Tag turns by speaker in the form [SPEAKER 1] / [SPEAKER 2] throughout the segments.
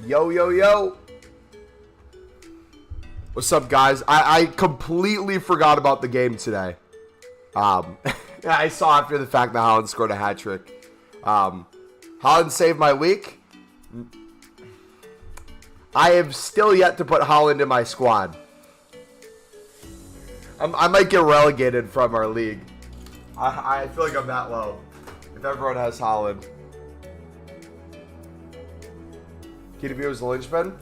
[SPEAKER 1] Yo, yo, yo. What's up, guys? I completely forgot about the game today. I saw after the fact that Haaland scored a hat trick. Haaland saved my week. I have still yet to put Haaland in my squad. I might get relegated from our league. I feel like I'm that low. If everyone has Haaland. KDB was the linchpin.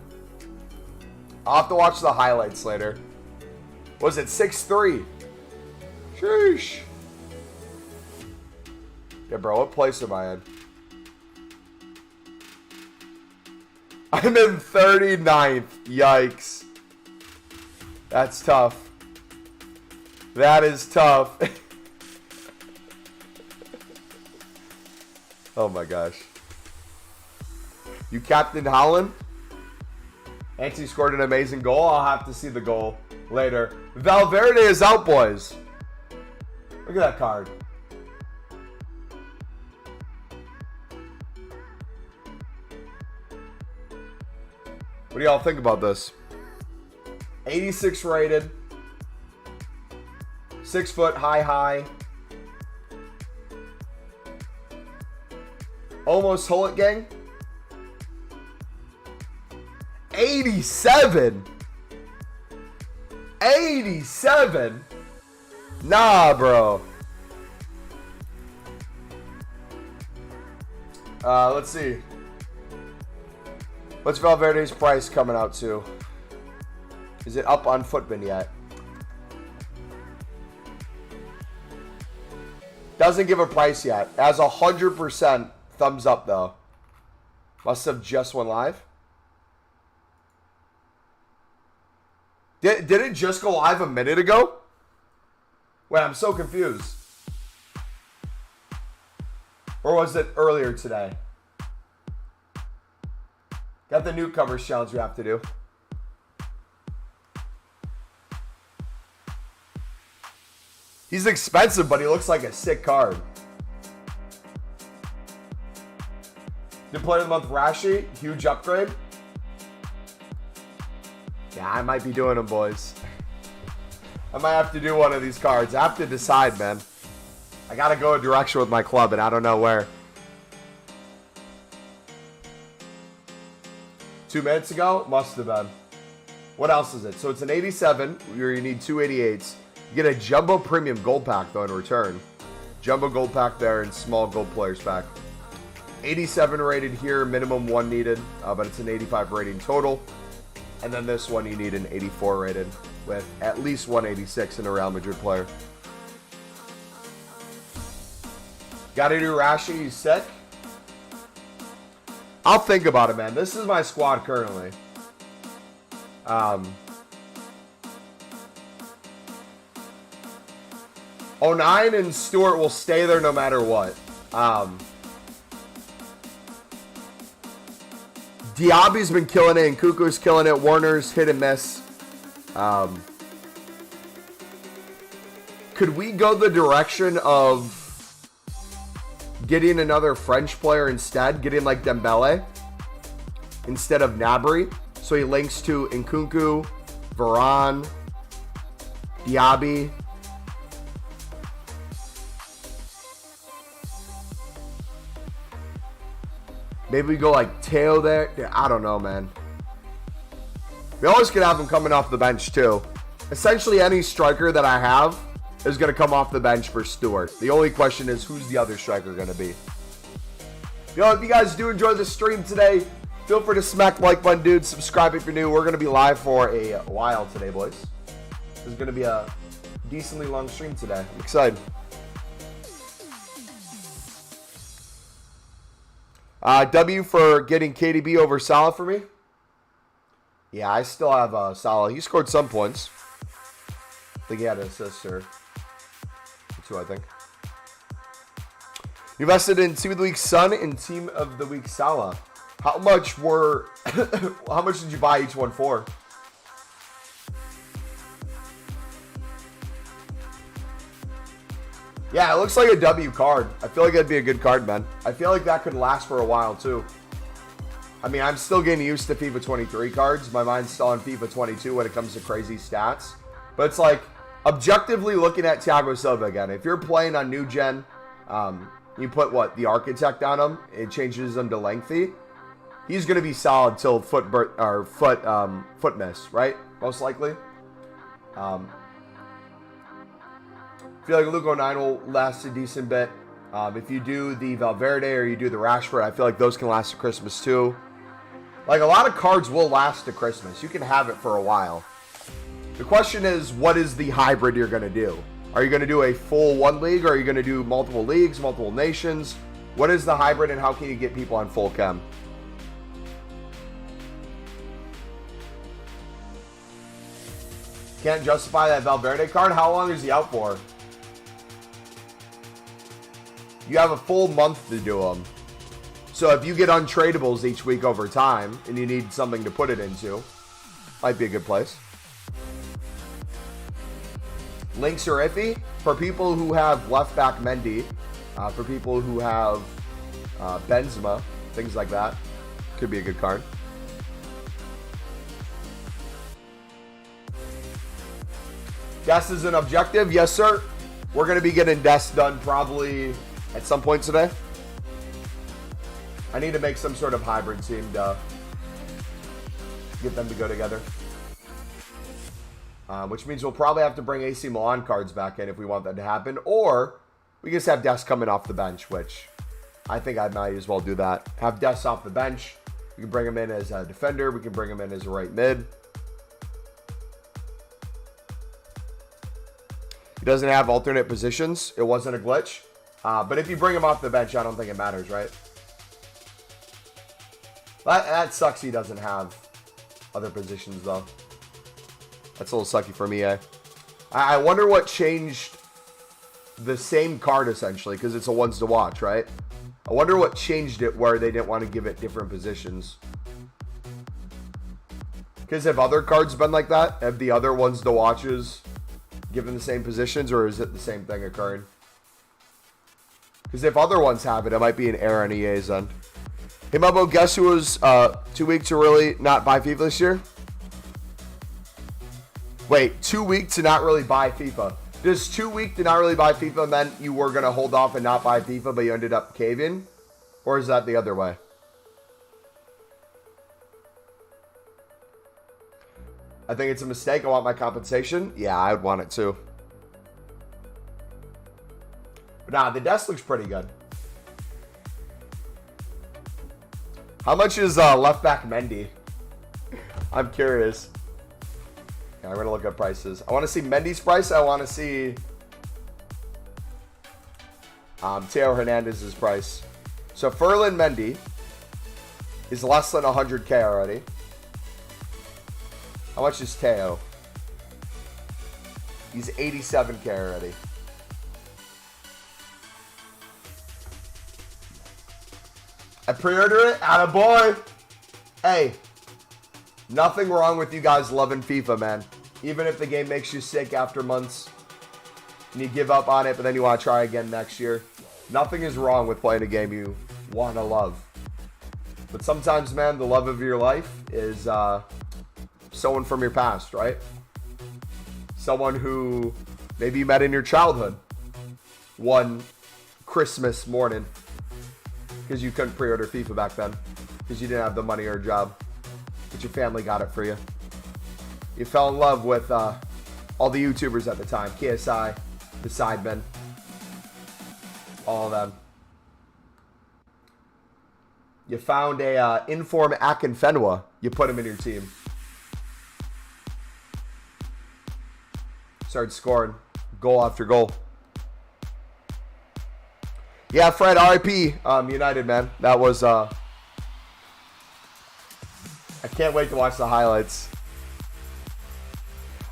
[SPEAKER 1] I'll have to watch the highlights later. Was it 6-3? Sheesh. Yeah, bro, what place am I in? I'm in 39th. Yikes. That's tough. That is tough. Oh my gosh. You captained Haaland? Anthony scored an amazing goal. I'll have to see the goal later. Valverde is out, boys. Look at that card. What do y'all think about this? 86 rated. 6 foot high. Almost Hullet gang. 87. 87. Nah, bro. Let's see. What's Valverde's price coming out to? Is it up on Footman yet? Doesn't give a price yet. Has 100% thumbs up though. Must have just went live. Did it just go live a minute ago? Wait, I'm so confused. Or was it earlier today? Got the newcomers challenge we have to do. He's expensive, but he looks like a sick card. New player of the month, Rashi. Huge upgrade. Yeah, I might be doing them, boys. I might have to do one of these cards. I have to decide, man. I got to go a direction with my club, and I don't know where. 2 minutes ago? Must have been. What else is it? So it's an 87, where you need 2 88s. You get a Jumbo Premium Gold Pack, though, in return. Jumbo Gold Pack there and small Gold Players Pack. 87 rated here, minimum 1 needed, but it's an 85 rating total. And then this one you need an 84 rated with at least 186 in a Real Madrid player. Gotta do Rashi, he's sick. I'll think about it, man. This is my squad currently. 09 and Stewart will stay there no matter what. Diaby's been killing it, and Kuku's killing it. Warner's hit and miss. Could we go the direction of getting another French player instead? Getting like Dembele instead of Gnabry? So he links to Nkunku, Varane, Diaby. Maybe we go like Teo there. I don't know, man. We always could have him coming off the bench too. Essentially, any striker that I have is going to come off the bench for Stewart. The only question is, who's the other striker going to be? Yo, if you guys do enjoy the stream today, feel free to smack the like button, dude. Subscribe if you're new. We're going to be live for a while today, boys. This is going to be a decently long stream today. I'm excited. W for getting KDB over Salah for me. Yeah, I still have Salah. He scored some points. I think he had an assist or 2, I think. You invested in Team of the Week Son and Team of the Week Salah. How much did you buy each one for? Yeah, it looks like a W card. I feel like that'd be a good card, man. I feel like that could last for a while, too. I mean, I'm still getting used to FIFA 23 cards. My mind's still on FIFA 22 when it comes to crazy stats. But it's like, objectively looking at Thiago Silva again. If you're playing on new gen, you put what? The architect on him. It changes him to lengthy. He's going to be solid till foot miss, right? Most likely. I feel like Luke 09 will last a decent bit. If you do the Valverde or you do the Rashford, I feel like those can last to Christmas too. Like, a lot of cards will last to Christmas. You can have it for a while. The question is, what is the hybrid you're going to do? Are you going to do a full one league, or are you going to do multiple leagues, multiple nations? What is the hybrid, and how can you get people on full chem? Can't justify that Valverde card? How long is he out for? You have a full month to do them. So if you get untradables each week over time, and you need something to put it into, might be a good place. Links are iffy. For people who have left back Mendy, for people who have Benzema, things like that, could be a good card. Desk is an objective. Yes, sir. We're going to be getting Desk done probably at some point today. I need to make some sort of hybrid team to get them to go together. Which means we'll probably have to bring AC Milan cards back in if we want that to happen. Or we just have Desk coming off the bench, which I think I might as well do that. Have Desk off the bench. We can bring him in as a defender. We can bring him in as a right mid. He doesn't have alternate positions. It wasn't a glitch. But if you bring him off the bench, I don't think it matters, right? That sucks he doesn't have other positions, though. That's a little sucky for me, eh? I wonder what changed the same card, essentially, because it's a ones to watch, right? I wonder what changed it where they didn't want to give it different positions. Because have other cards been like that? Have the other ones to watches given the same positions, or is it the same thing occurring? Because if other ones have it, it might be an error on EA's end. Hey, Mumbo, guess who was too weak to really not buy FIFA this year? Wait, too weak to not really buy FIFA. Does too weak to not really buy FIFA meant you were going to hold off and not buy FIFA, but you ended up caving? Or is that the other way? I think it's a mistake. I want my compensation. Yeah, I would want it too. But nah, the desk looks pretty good. How much is left back Mendy? I'm curious. Yeah, I'm going to look at prices. I want to see Mendy's price. I want to see Theo Hernandez's price. So Ferland Mendy is less than 100K already. How much is Theo? He's 87K already. I pre-ordered it. Attaboy. Hey, nothing wrong with you guys loving FIFA, man. Even if the game makes you sick after months and you give up on it, but then you want to try again next year. Nothing is wrong with playing a game you want to love. But sometimes, man, the love of your life is someone from your past, right? Someone who maybe you met in your childhood one Christmas morning because you couldn't pre-order FIFA back then because you didn't have the money or a job, but your family got it for you. You fell in love with all the YouTubers at the time, KSI, the Sidemen, all of them. You found a Inform Akinfenwa. You put him in your team. Started scoring goal after goal. Yeah, Fred, RIP, United, man. That was, I can't wait to watch the highlights.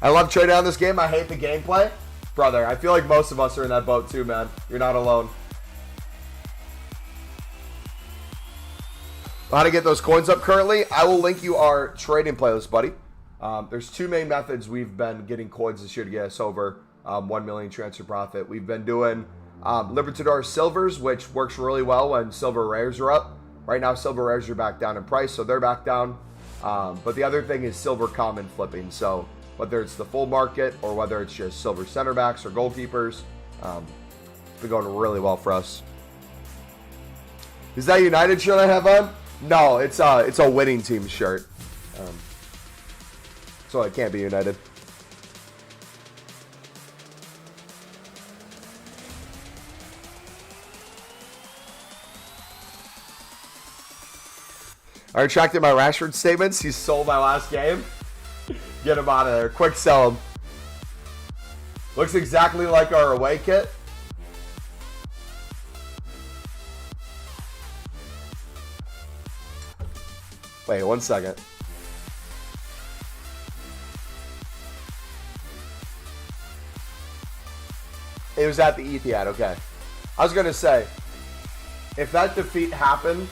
[SPEAKER 1] I love trading on this game. I hate the gameplay. Brother, I feel like most of us are in that boat too, man. You're not alone. How to get those coins up currently? I will link you our trading playlist, buddy. There's two main methods we've been getting coins this year to get us over 1 million transfer profit. We've been doing Libertador Silvers, which works really well when silver rares are up. Right now, silver rares are back down in price, so they're back down. But the other thing is silver common flipping. So whether it's the full market or whether it's just silver center backs or goalkeepers, it's been going really well for us. Is that United shirt I have on? No, it's a winning team shirt. So it can't be United. I retracted my Rashford statements. He sold my last game. Get him out of there. Quick sell him. Looks exactly like our away kit. Wait, 1 second. It was at the Etihad, okay. I was going to say, if that defeat happened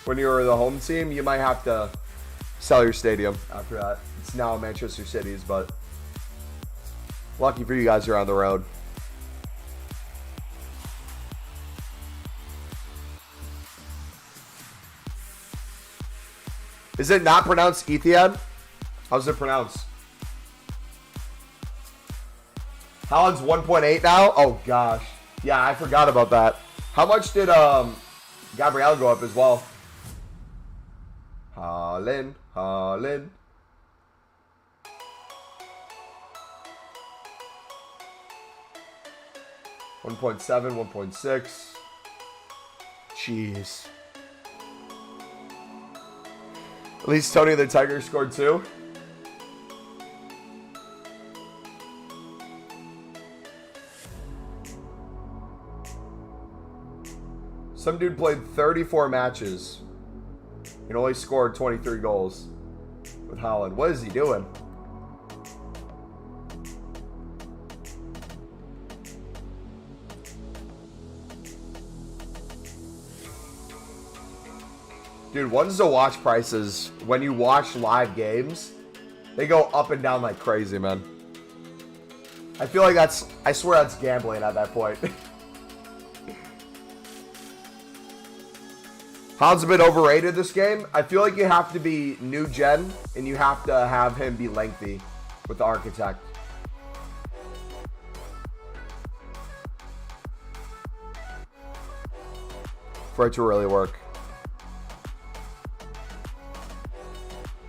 [SPEAKER 1] when you were the home team, you might have to sell your stadium after that. It's now Manchester City's, but lucky for you guys, you're on the road. Is it not pronounced Etihad? How's it pronounced? Haaland's 1.8 now? Oh, gosh. Yeah, I forgot about that. How much did Gabriel go up as well? Haaland. 1.7, 1.6. Jeez. At least Tony the Tiger scored 2. Some dude played 34 matches and only scored 23 goals with Haaland. What is he doing? Dude, one's the watch prices. When you watch live games, they go up and down like crazy, man. I feel like I swear that's gambling at that point. Haaland's a bit overrated this game. I feel like you have to be new gen and you have to have him be lengthy with the architect. For it to really work.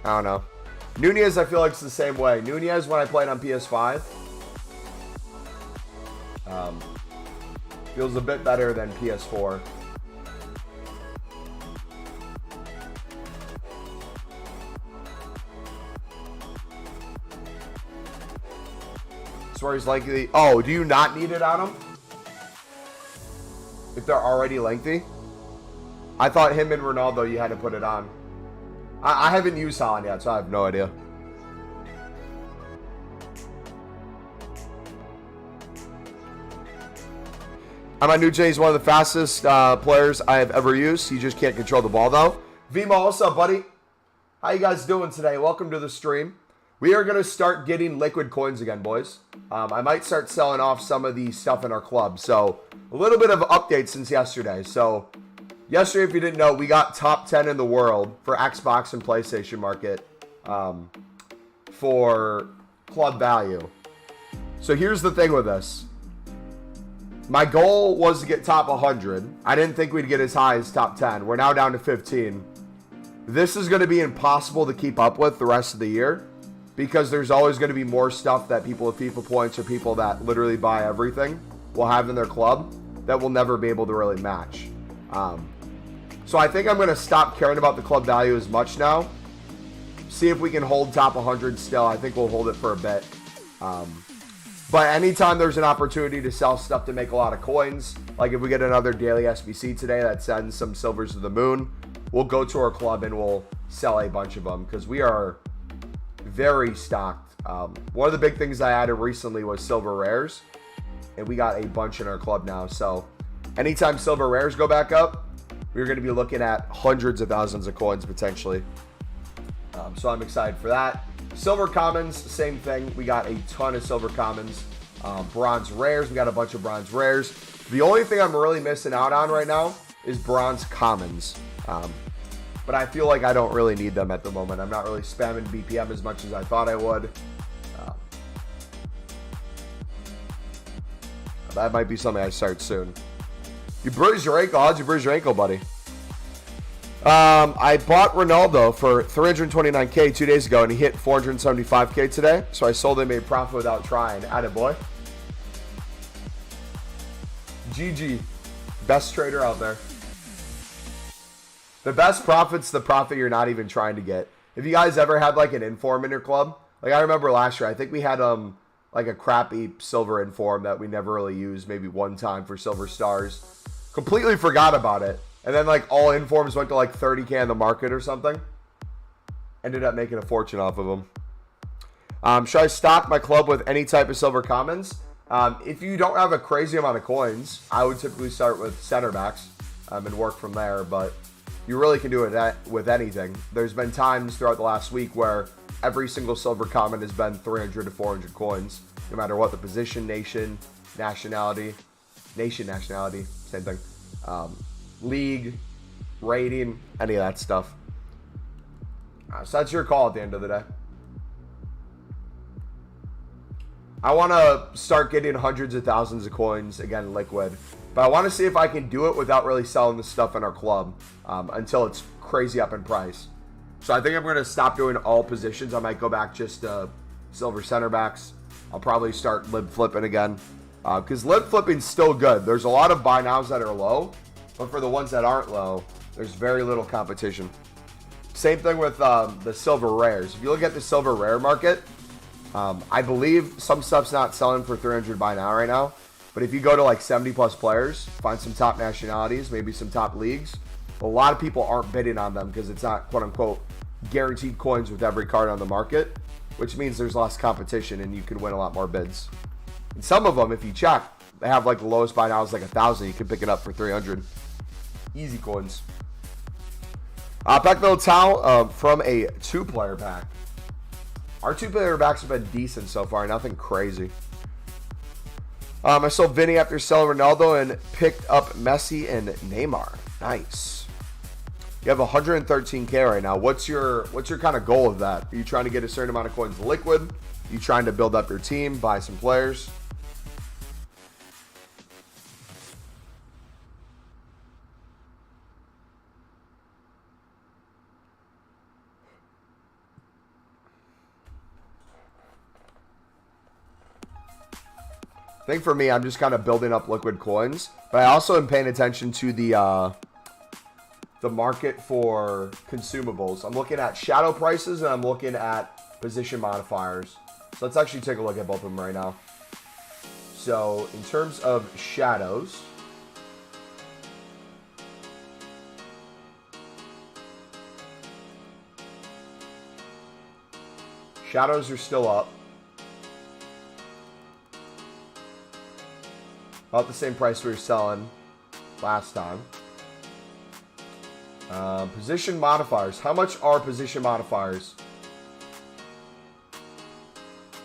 [SPEAKER 1] I don't know. Nunez, I feel like it's the same way. Nunez, when I played on PS5, feels a bit better than PS4. Where he's likely. Oh, do you not need it on them if they're already lengthy? I thought him and Ronaldo you had to put it on. I haven't used Haaland yet, so I have no idea. Manuche is one of the fastest players I have ever used. He just can't control the ball though. Vimo, what's up, buddy? How you guys doing today? Welcome to the stream. We are going to start getting liquid coins again, boys. I might start selling off some of the stuff in our club. So, a little bit of update since yesterday. So, yesterday, if you didn't know, we got top 10 in the world for Xbox and PlayStation market for club value. So, here's the thing with this. My goal was to get top 100. I didn't think we'd get as high as top 10. We're now down to 15. This is going to be impossible to keep up with the rest of the year, because there's always going to be more stuff that people with FIFA points or people that literally buy everything will have in their club that will never be able to really match. So I think I'm going to stop caring about the club value as much now. See if we can hold top 100 still. I think we'll hold it for a bit. But anytime there's an opportunity to sell stuff to make a lot of coins, like if we get another daily SBC today that sends some silvers to the moon, we'll go to our club and we'll sell a bunch of them because we are very stocked. One of the big things I added recently was silver rares, and we got a bunch in our club now. So anytime silver rares go back up, we're going to be looking at hundreds of thousands of coins potentially. So I'm excited for that. Silver commons, same thing. We got a ton of silver commons. Bronze rares, we got a bunch of bronze rares. The only thing I'm really missing out on right now is bronze commons. But I feel like I don't really need them at the moment. I'm not really spamming BPM as much as I thought I would. That might be something I start soon. You bruised your ankle. How'd you bruise your ankle, buddy? I bought Ronaldo for 329K 2 days ago, and he hit 475K today. So I sold him, made profit without trying. Attaboy. GG. Best trader out there. The best profit's the profit you're not even trying to get. If you guys ever had like an inform in your club, like I remember last year, I think we had like a crappy silver inform that we never really used, maybe one time for silver stars. Completely forgot about it. And then like all informs went to like 30K in the market or something. Ended up making a fortune off of them. Should I stock my club with any type of silver commons? If you don't have a crazy amount of coins, I would typically start with center backs and work from there. But you really can do it with anything. There's been times throughout the last week where every single silver common has been 300 to 400 coins, no matter what the position, nation, nationality, same thing. League, rating, any of that stuff. So that's your call at the end of the day. I want to start getting hundreds of thousands of coins, again, liquid. But I want to see if I can do it without really selling the stuff in our club until it's crazy up in price. So I think I'm going to stop doing all positions. I might go back just to silver center backs. I'll probably start lib flipping again. Because lib flipping's still good. There's a lot of buy nows that are low. But for the ones that aren't low, there's very little competition. Same thing with the silver rares. If you look at the silver rare market, I believe some stuff's not selling for 300 buy now right now. But if you go to like 70 plus players, find some top nationalities, maybe some top leagues, a lot of people aren't bidding on them because it's not quote unquote guaranteed coins with every card on the market, which means there's less competition and you can win a lot more bids. And some of them, if you check, they have like the lowest buy now is like 1,000. You can pick it up for 300. Easy coins. Pack Little Towel from a 2-player pack. Our 2-player packs have been decent so far, nothing crazy. I sold Vinny after selling Ronaldo and picked up Messi and Neymar. Nice. You have 113K right now. What's your kind of goal of that? Are you trying to get a certain amount of coins liquid? Are you trying to build up your team, buy some players? I think for me, I'm just kind of building up liquid coins, but I also am paying attention to the market for consumables. I'm looking at shadow prices and I'm looking at position modifiers. So let's actually take a look at both of them right now. So in terms of shadows, shadows are still up. About the same price we were selling last time. Position modifiers. How much are position modifiers?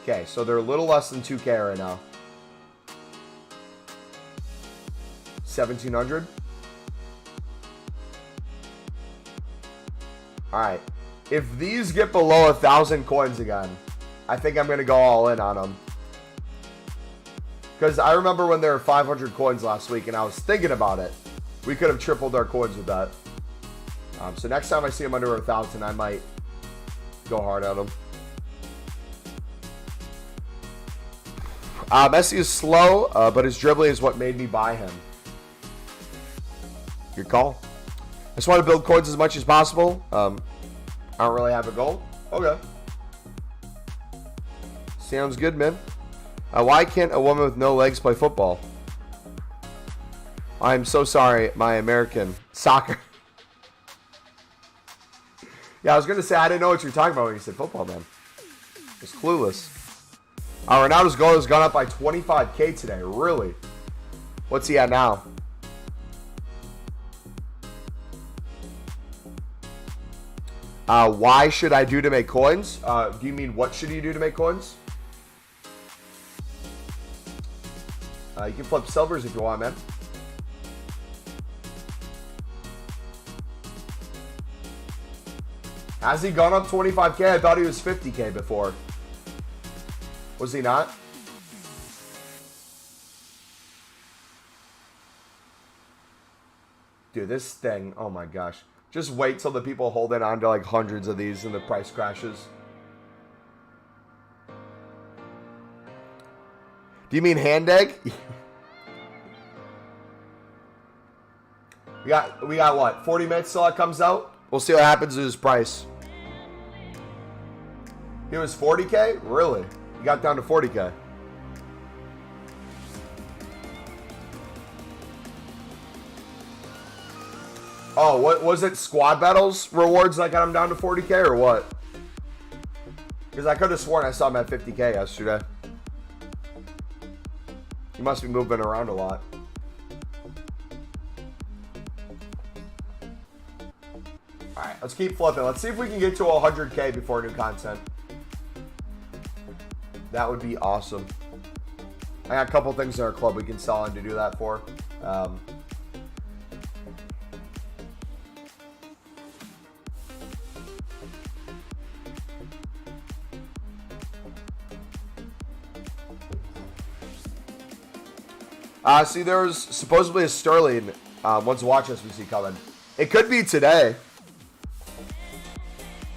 [SPEAKER 1] Okay, so they're a little less than 2K right now. 1,700. Alright. If these get below 1,000 coins again, I think I'm going to go all in on them. Because I remember when there were 500 coins last week and I was thinking about it. We could have tripled our coins with that. So next time I see him under 1,000, I might go hard at him. Messi is slow, but his dribbling is what made me buy him. Good call. I just want to build coins as much as possible. I don't really have a goal. Okay. Sounds good, man. Why can't a woman with no legs play football? I'm so sorry, my American. Soccer. Yeah, I was going to say, I didn't know what you were talking about when you said football, man. I was clueless. Renato's goal has gone up by 25K today. Really? What's he at now? Why should I do to make coins? Do you mean what should you do to make coins? You can flip silvers if you want, man. Has he gone up 25K? I thought he was 50K before. Was he not? Dude, this thing, oh my gosh. Just wait till the people hold it on to like hundreds of these and the price crashes. Do you mean hand egg? we got what? 40 minutes till it comes out? We'll see what happens to his price. He was 40K? Really? He got down to 40K. Oh, what was it? Squad battles rewards that got him down to 40K or what? Because I could have sworn I saw him at 50K yesterday. He must be moving around a lot. Alright, let's keep flipping. Let's see if we can get to 100K before new content. That would be awesome. I got a couple things in our club we can sell on to do that for. See, there's supposedly a Sterling once watch SBC coming. It could be today.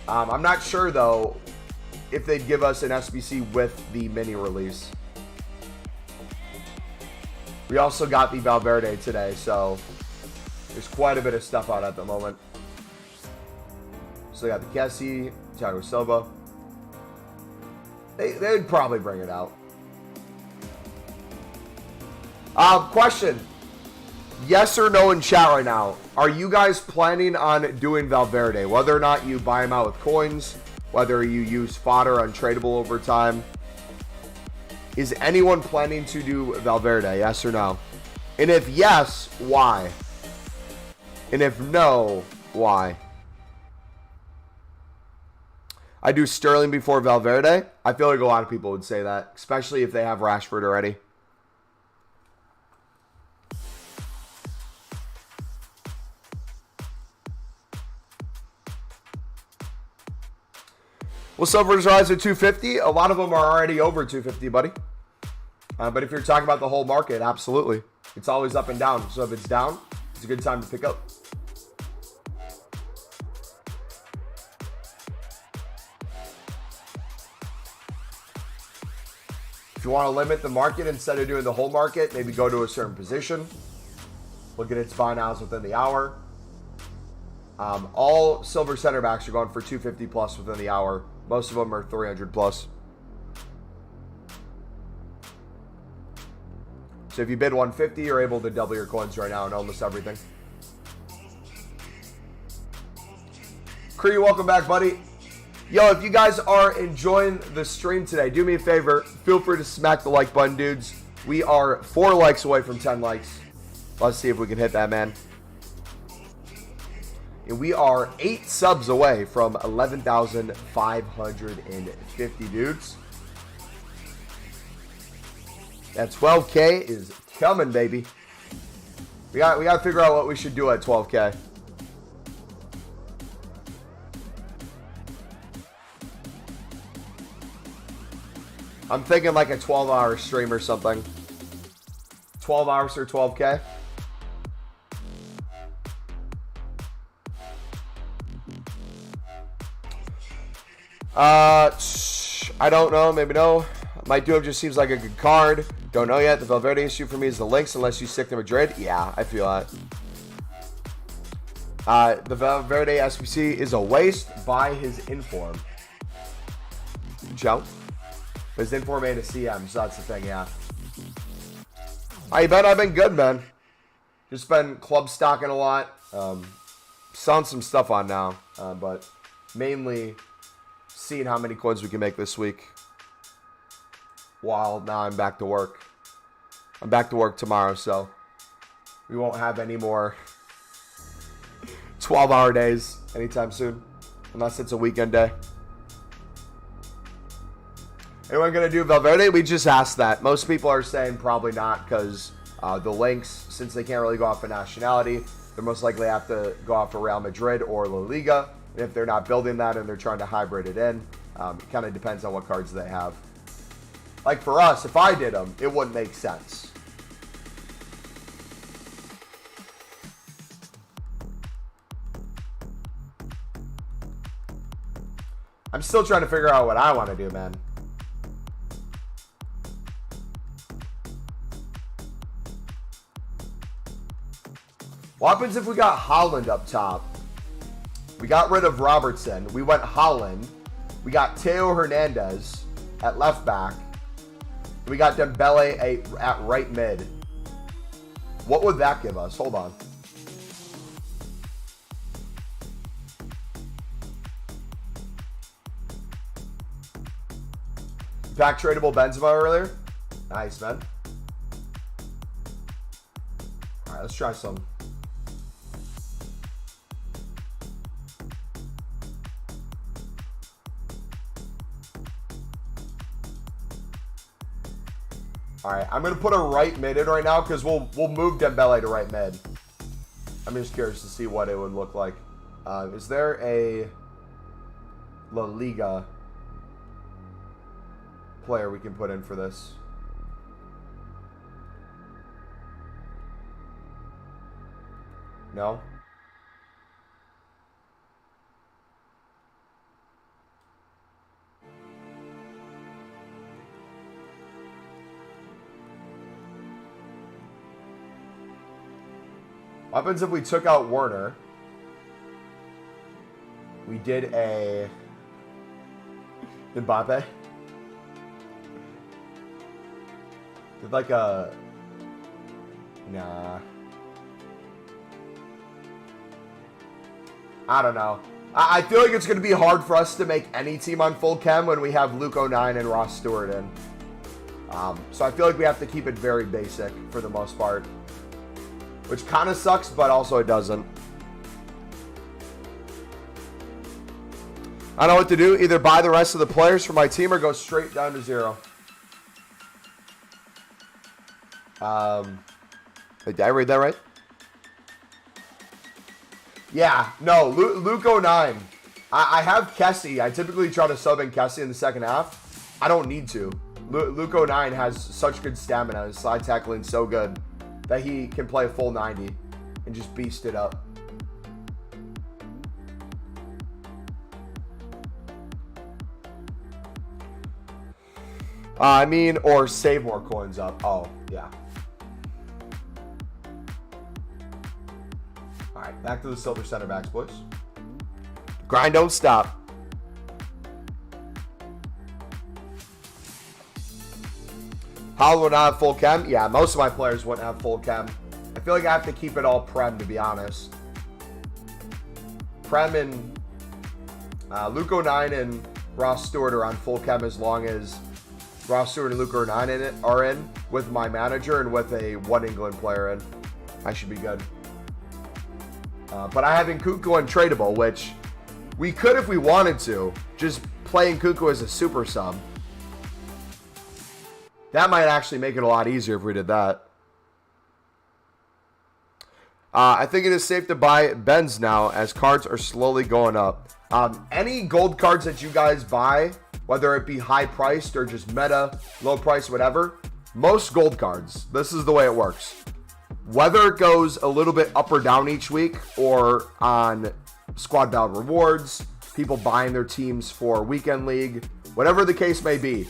[SPEAKER 1] I'm not sure, though, if they'd give us an SBC with the mini release. We also got the Valverde today, so there's quite a bit of stuff out at the moment. So we got the Kessie, Thiago Silva. They'd probably bring it out. Question. Yes or no in chat right now. Are you guys planning on doing Valverde? Whether or not you buy him out with coins, whether you use fodder untradeable over time. Is anyone planning to do Valverde? Yes or no? And if yes, why? And if no, why? I do Sterling before Valverde. I feel like a lot of people would say that, especially if they have Rashford already. Well, silvers rise at 250. A lot of them are already over 250, buddy. But if you're talking about the whole market, absolutely. It's always up and down. So if it's down, it's a good time to pick up. If you want to limit the market instead of doing the whole market, maybe go to a certain position. Look at its buy nows within the hour. All silver center backs are going for 250 plus within the hour. Most of them are 300 plus. So if you bid 150, you're able to double your coins right now in almost everything. Cree, welcome back, buddy. Yo, if you guys are enjoying the stream today, do me a favor. Feel free to smack the like button, dudes. We are 4 likes away from 10 likes. Let's see if we can hit that, man. And we are 8 subs away from 11,550 dudes. That 12K is coming, baby. We got to figure out what we should do at 12K. I'm thinking like a 12-hour stream or something. 12 hours or 12K. I don't know. Maybe no. Might do it. Just seems like a good card. Don't know yet. The Valverde issue for me is the links unless you stick to Madrid. Yeah, I feel that. The Valverde SBC is a waste by his inform. Joe. But his inform made a CM, so that's the thing, yeah. How you been? I've been good, man. Just been club stocking a lot. Selling some stuff on now, but mainly seeing how many coins we can make this week. While now I'm back to work. I'm back to work tomorrow, so we won't have any more 12-hour days anytime soon, unless it's a weekend day. Anyone going to do Valverde? We just asked that. Most people are saying probably not because the links, since they can't really go off of nationality, they're most likely have to go off of Real Madrid or La Liga. And if they're not building that and they're trying to hybrid it in, it kind of depends on what cards they have. Like for us, if I did them, it wouldn't make sense. I'm still trying to figure out what I want to do, man. What happens if we got Haaland up top? We got rid of Robertson. We went Haaland. We got Theo Hernandez at left back. We got Dembele at right mid. What would that give us? Hold on. Back tradable Benzema earlier. Nice, man. All right, let's try some. All right, I'm gonna put a right mid in right now because we'll move Dembele to right mid. I'm just curious to see what it would look like. Is there a La Liga player we can put in for this? No? What happens if we took out Werner? We did a Mbappe. Did like a... Nah. I don't know. I feel like it's going to be hard for us to make any team on full chem when we have Luke 09 and Ross Stewart in. So I feel like we have to keep it very basic for the most part. Which kind of sucks, but also it doesn't. I don't know what to do. Either buy the rest of the players for my team or go straight down to 0. Did I read that right? Yeah, no, Luke 09. I have Kessie. I typically try to sub in Kessie in the second half. I don't need to. Luke 09 has such good stamina. His slide tackling so good that he can play a full 90 and just beast it up. I mean, or save more coins up. Oh, yeah. All right, back to the silver center backs, boys. Grind don't stop. Haaland would not have full chem? Yeah, most of my players wouldn't have full chem. I feel like I have to keep it all Prem, to be honest. Prem and Luke 09 and Ross Stewart are on full chem as long as Ross Stewart and Luke 09 are in with my manager and with a one England player in. I should be good. But I have Nkunku untradeable, which we could if we wanted to. Just play Nkunku as a super sub. That might actually make it a lot easier if we did that. I think it is safe to buy Benz now as cards are slowly going up. Any gold cards that you guys buy, whether it be high priced or just meta, low price, whatever, most gold cards, this is the way it works. Whether it goes a little bit up or down each week or on squad battle rewards, people buying their teams for weekend league, whatever the case may be,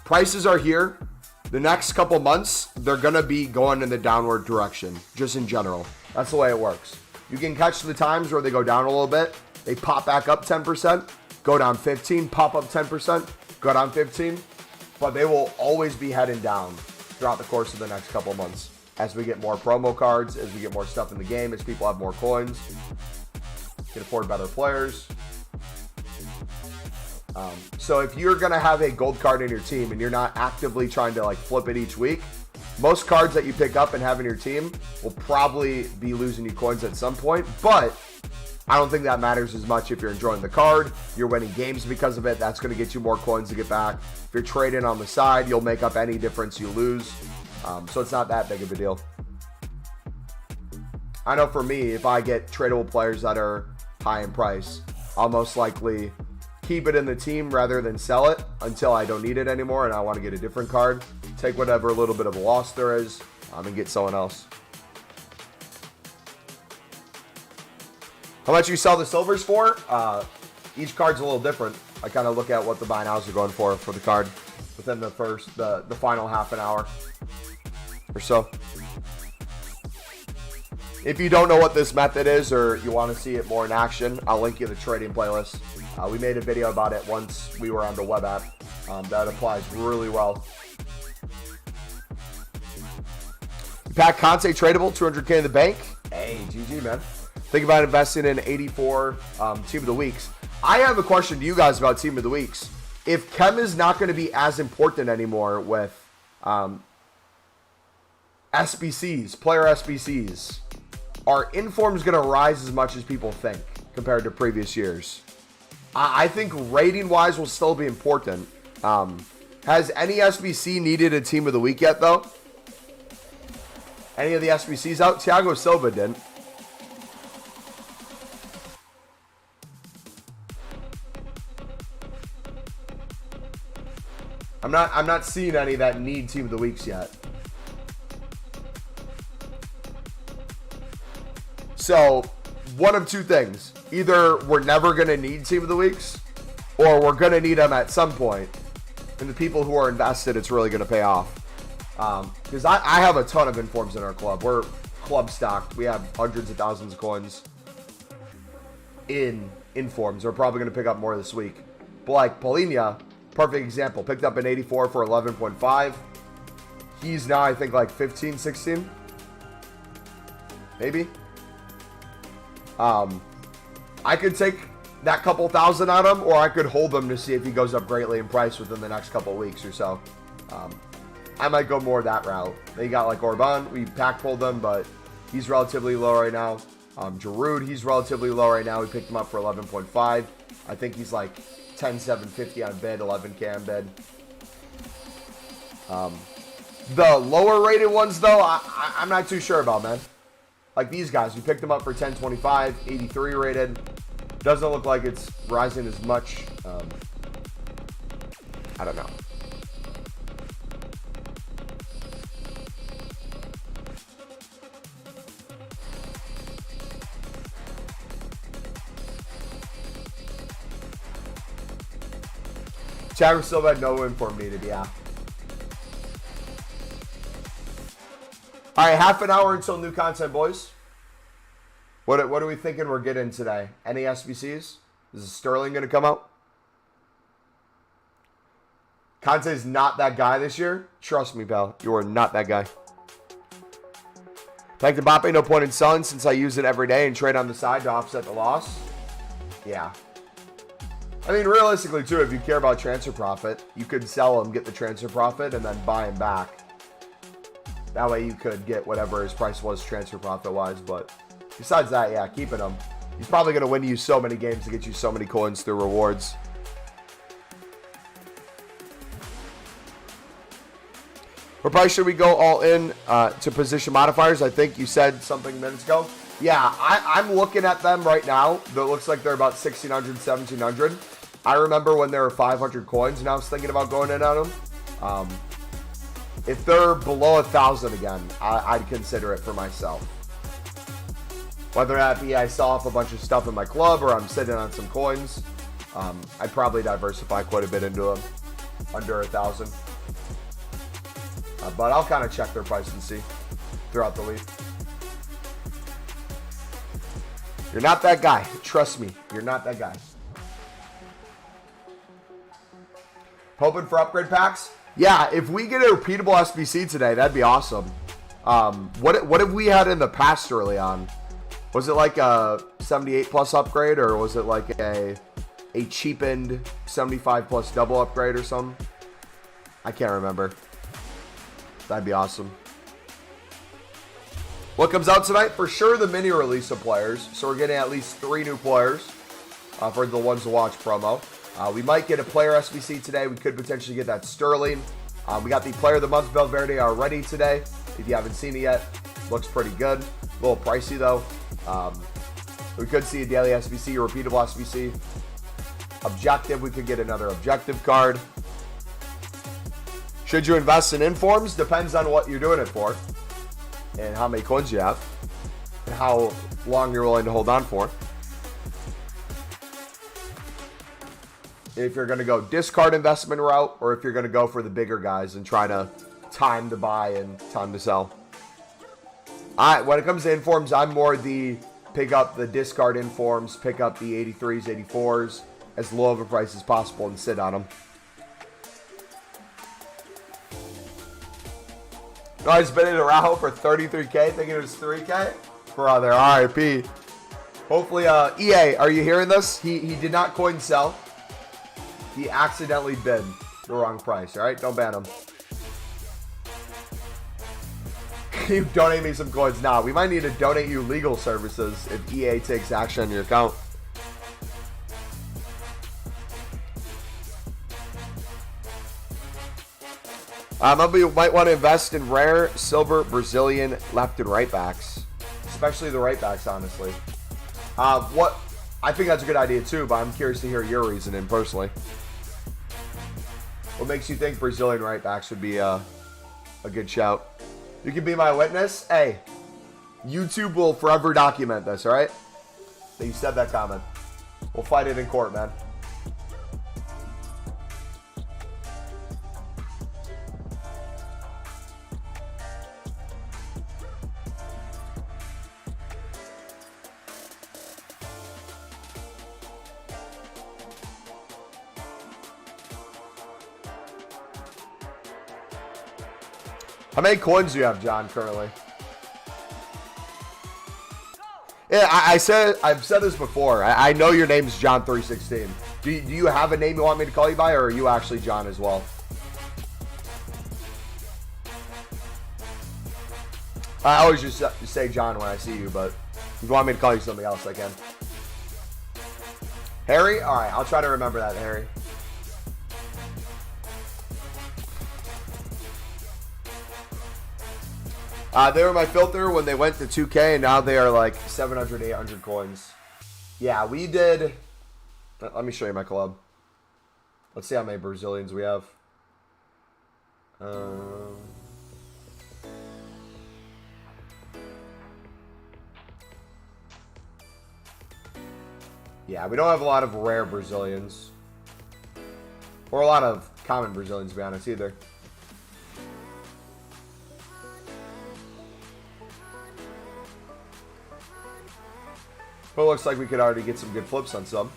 [SPEAKER 1] prices are here. The next couple months, they're going to be going in the downward direction, just in general. That's the way it works. You can catch the times where they go down a little bit. They pop back up 10%, go down 15, pop up 10%, go down 15. But they will always be heading down throughout the course of the next couple months. As we get more promo cards, as we get more stuff in the game, as people have more coins, can afford better players. So if you're going to have a gold card in your team and you're not actively trying to like flip it each week, most cards that you pick up and have in your team will probably be losing you coins at some point. But I don't think that matters as much if you're enjoying the card. You're winning games because of it. That's going to get you more coins to get back. If you're trading on the side, you'll make up any difference you lose. So it's not that big of a deal. I know for me, if I get tradable players that are high in price, I'll most likely keep it in the team rather than sell it until I don't need it anymore and I want to get a different card. Take whatever little bit of a loss there is and get someone else. How much you sell the silvers for? Each card's a little different. I kind of look at what the buy nows are going for the card within the final half an hour or so. If you don't know what this method is or you want to see it more in action, I'll link you the trading playlist. We made a video about it once we were on the web app. That applies really well. Pack Conte tradable, 200K in the bank. Hey, GG, man. Think about investing in 84 Team of the Weeks. I have a question to you guys about Team of the Weeks. If Chem is not going to be as important anymore with SBCs, player SBCs, are informs going to rise as much as people think compared to previous years? I think rating-wise will still be important. Has any SBC needed a Team of the Week yet, though? Any of the SBCs out? Thiago Silva didn't. I'm not seeing any that need Team of the Weeks yet. So, one of two things. Either we're never going to need Team of the Weeks, or we're going to need them at some point. And the people who are invested, it's really going to pay off. Because I have a ton of informs in our club. We're club stocked. We have hundreds of thousands of coins in informs. We're probably going to pick up more this week. But like Polina, perfect example. Picked up an 84 for 11.5. He's now, I think, like 15, 16. Maybe. I could take that couple thousand on him, or I could hold him to see if he goes up greatly in price within the next couple of weeks or so. I might go more that route. They got like Orban. We pack pulled him, but he's relatively low right now. Giroud, he's relatively low right now. We picked him up for 11.5. I think he's like 10,750 on bid, 11K on bid. The lower rated ones, though, I'm not too sure about, man. Like these guys, we picked them up for 1025, 83 rated. Doesn't look like it's rising as much. I don't know. Thiago Silva had no inform needed, yeah. All right, half an hour until new content, boys. What are we thinking we're getting today? Any SBCs? Is Sterling going to come out? Conte's not that guy this year. Trust me, pal. You are not that guy. Like the Mbappe, no point in selling since I use it every day and trade on the side to offset the loss. Yeah. I mean, realistically, too, if you care about transfer profit, you could sell him, get the transfer profit, and then buy him back. That way you could get whatever his price was transfer profit-wise. But besides that, yeah, keeping him. He's probably going to win you so many games to get you so many coins through rewards. What price should we go all in to position modifiers? I think you said something minutes ago. Yeah, I'm looking at them right now. It looks like they're about 1,600, 1,700. I remember when there were 500 coins, and I was thinking about going in on them. If they're below 1,000 again, I'd consider it for myself. Whether that be I sell off a bunch of stuff in my club or I'm sitting on some coins, I'd probably diversify quite a bit into them under 1,000. But I'll kind of check their price and see throughout the week. You're not that guy. Trust me, you're not that guy. Hoping for upgrade packs? Yeah, if we get a repeatable SBC today, that'd be awesome. What have we had in the past early on? Was it like a 78 plus upgrade, or was it like a cheapened 75 plus double upgrade or something? I can't remember. That'd be awesome. What comes out tonight? For sure the mini release of players. So we're getting at least 3 new players for the ones to watch promo. We might get a player SBC today. We could potentially get that Sterling. We got the player of the month Valverde already today. If you haven't seen it yet, looks pretty good. A little pricey though. We could see a daily SBC, a repeatable SBC. Objective, we could get another objective card. Should you invest in informs? Depends on what you're doing it for and how many coins you have and how long you're willing to hold on for. If you're going to go discard investment route or if you're going to go for the bigger guys and try to time to buy and time to sell. When it comes to informs, I'm more the pick up the discard informs, pick up the 83s, 84s as low of a price as possible and sit on them. I just bet it around for 33K, thinking it was 3K. Brother, RIP. Hopefully, EA, are you hearing this? He did not coin sell. He accidentally bid the wrong price, all right? Don't ban him. You donate me some coins now. We might need to donate you legal services if EA takes action on your account. You might want to invest in rare, silver, Brazilian, left and right backs. Especially the right backs, honestly. I think that's a good idea too, but I'm curious to hear your reasoning personally. What makes you think Brazilian right backs would be a good shout? You can be my witness. Hey, YouTube will forever document this, all right? That you said that comment. We'll fight it in court, man. How many coins do you have, John, currently? Yeah, I've said this before. I know your name's John316. Do you have a name you want me to call you by, or are you actually John as well? I always just say John when I see you, but if you want me to call you something else, I can. Harry? All right, I'll try to remember that, Harry. They were my filter when they went to 2K, and now they are like 700, 800 coins. Yeah, we did. Let me show you my club. Let's see how many Brazilians we have. Yeah, we don't have a lot of rare Brazilians. Or a lot of common Brazilians, to be honest, either. But it looks like we could already get some good flips on some.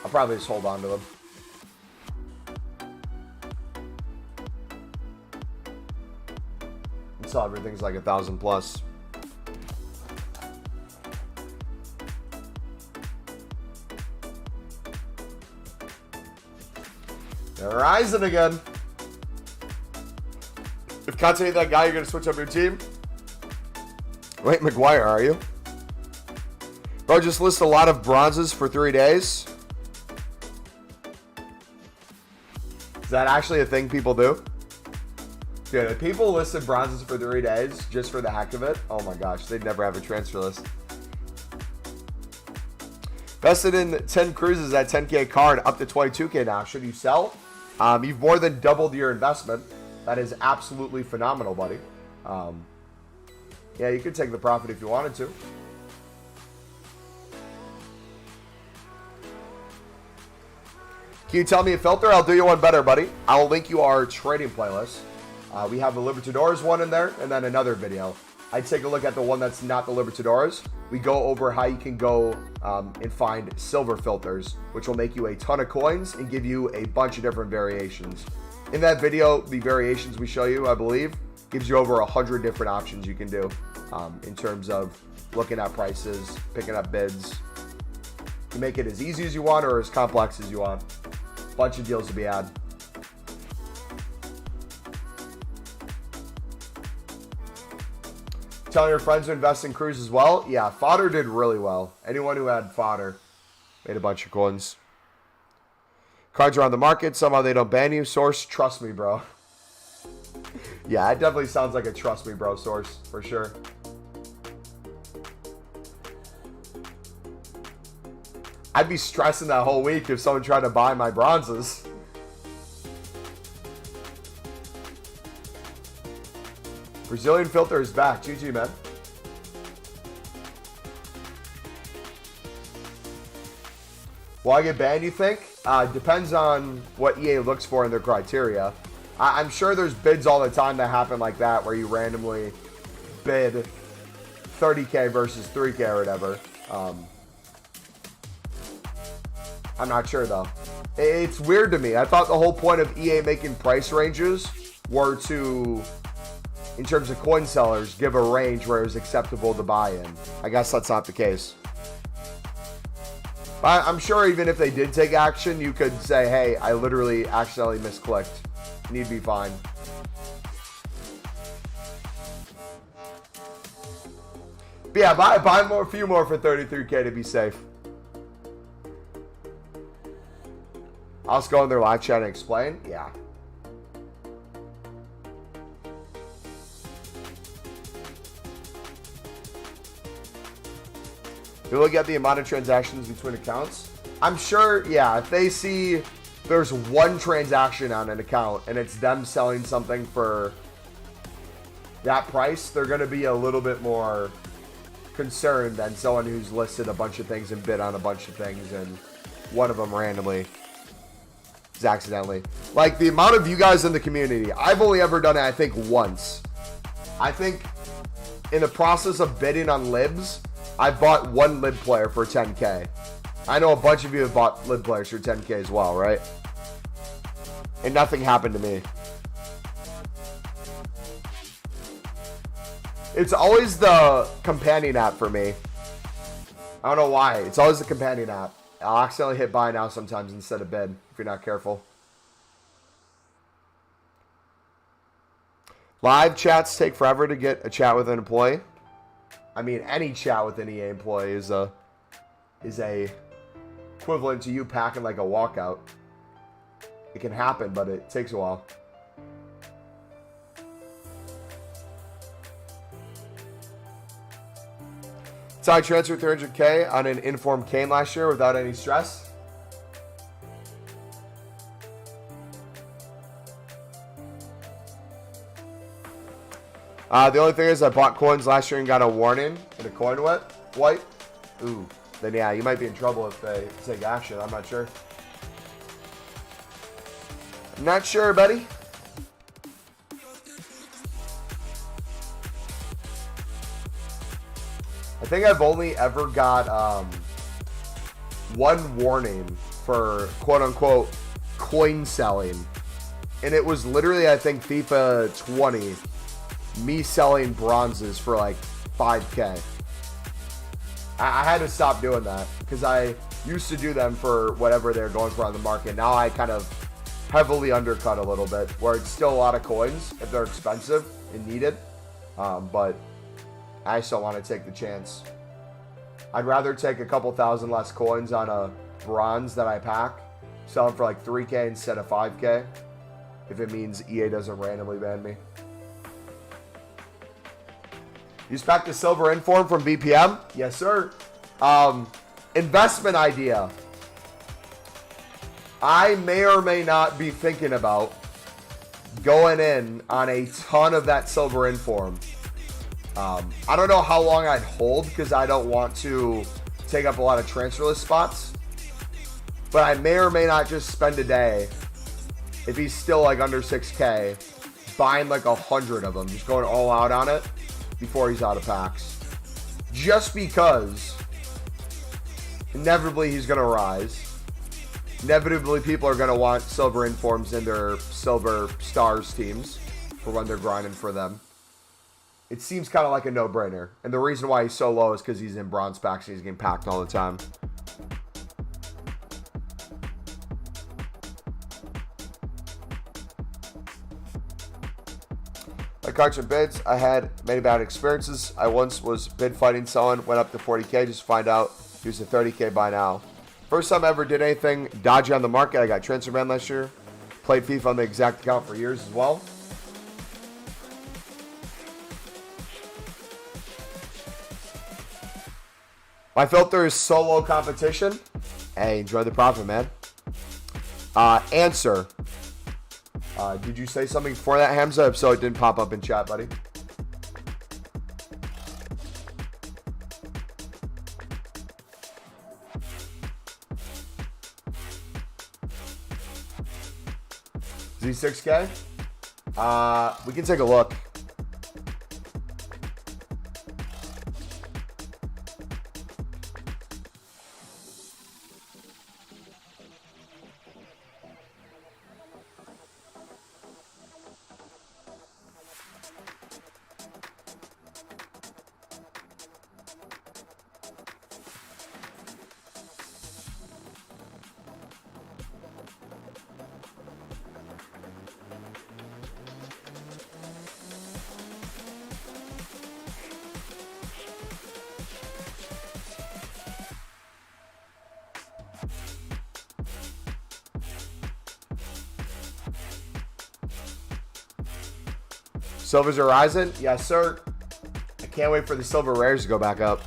[SPEAKER 1] I'll probably just hold on to them. Until everything's like 1,000 plus. They're rising again. If Conte ain't that guy, you're going to switch up your team? Wait, McGuire, are you? Bro, just list a lot of bronzes for 3 days. Is that actually a thing people do? Dude, if people listed bronzes for 3 days just for the heck of it, oh my gosh, they'd never have a transfer list. Invested in 10 cruises at 10K card up to 22K now. Should you sell? You've more than doubled your investment. That is absolutely phenomenal, buddy. Yeah, you could take the profit if you wanted to. Can you tell me a filter? I'll do you one better, buddy. I'll link you our trading playlist. We have the Libertadores one in there, and then another video. I'd take a look at the one that's not the Libertadores. We go over how you can go and find silver filters, which will make you a ton of coins and give you a bunch of different variations. In that video, the variations we show you, I believe, gives you over 100 different options you can do in terms of looking at prices, picking up bids. You make it as easy as you want or as complex as you want. Bunch of deals to be had. Tell your friends to invest in Cruz as well. Yeah, fodder did really well. Anyone who had fodder made a bunch of coins. Cards are on the market. Somehow they don't ban you. Source, trust me, bro. Yeah, it definitely sounds like a trust me, bro source for sure. I'd be stressing that whole week if someone tried to buy my bronzes. Brazilian filter is back. GG, man. Will I get banned, you think? Depends on what EA looks for in their criteria. I'm sure there's bids all the time that happen like that where you randomly bid 30K versus 3K or whatever. I'm not sure, though. It's weird to me. I thought the whole point of EA making price ranges were to, in terms of coin sellers, give a range where it was acceptable to buy in. I guess that's not the case. But I'm sure even if they did take action, you could say, hey, I literally accidentally misclicked. And you'd be fine. But yeah, buy a few more for 33K to be safe. I'll just go in their live chat and explain. Yeah. You look at the amount of transactions between accounts. I'm sure, yeah, if they see there's one transaction on an account and it's them selling something for that price, they're going to be a little bit more concerned than someone who's listed a bunch of things and bid on a bunch of things and one of them randomly is accidentally. Like the amount of you guys in the community, I've only ever done it, I think, once. I think in the process of bidding on libs, I bought one lib player for 10K. I know a bunch of you have bought lib players for 10K as well, right? And nothing happened to me. It's always the companion app for me. I don't know why. It's always the companion app. I'll accidentally hit buy now sometimes instead of bid if you're not careful. Live chats take forever to get a chat with an employee. I mean, any chat with an EA employee is a equivalent to you packing like a walkout. It can happen, but it takes a while. So I transferred 300K on an informed cane last year without any stress. The only thing is I bought coins last year and got a warning in a coin wipe. Ooh, then yeah, you might be in trouble if they take action. I'm not sure. I'm not sure, buddy. I think I've only ever got one warning for quote-unquote coin selling. And it was literally, I think, FIFA 20, me selling bronzes for like 5K. I had to stop doing that because I used to do them for whatever they're going for on the market. Now I kind of heavily undercut a little bit where it's still a lot of coins if they're expensive and needed. But I still want to take the chance. I'd rather take a couple thousand less coins on a bronze that I pack, sell them for like 3K instead of 5K, if it means EA doesn't randomly ban me. You just packed the silver inform from BPM? Yes, sir. Investment idea. I may or may not be thinking about going in on a ton of that silver inform. I don't know how long I'd hold because I don't want to take up a lot of transfer list spots. But I may or may not just spend a day, if he's still like under 6K, buying like 100 of them, just going all out on it before he's out of packs. Just because inevitably he's going to rise. Inevitably people are going to want silver informs in their silver stars teams for when they're grinding for them. It seems kind of like a no-brainer. And the reason why he's so low is because he's in bronze packs and he's getting packed all the time. Like cards and bids. I had many bad experiences. I once was bid fighting someone, went up to 40K just to find out he was a 30K by now. First time I ever did anything dodgy on the market. I got transfer banned last year. Played FIFA on the exact account for years as well. My filter is solo competition. Hey, enjoy the profit, man. Answer. Did you say something for that, Hamza? If so, it didn't pop up in chat, buddy. Z6K? We can take a look. Silver's Horizon? Yes, sir. I can't wait for the silver rares to go back up.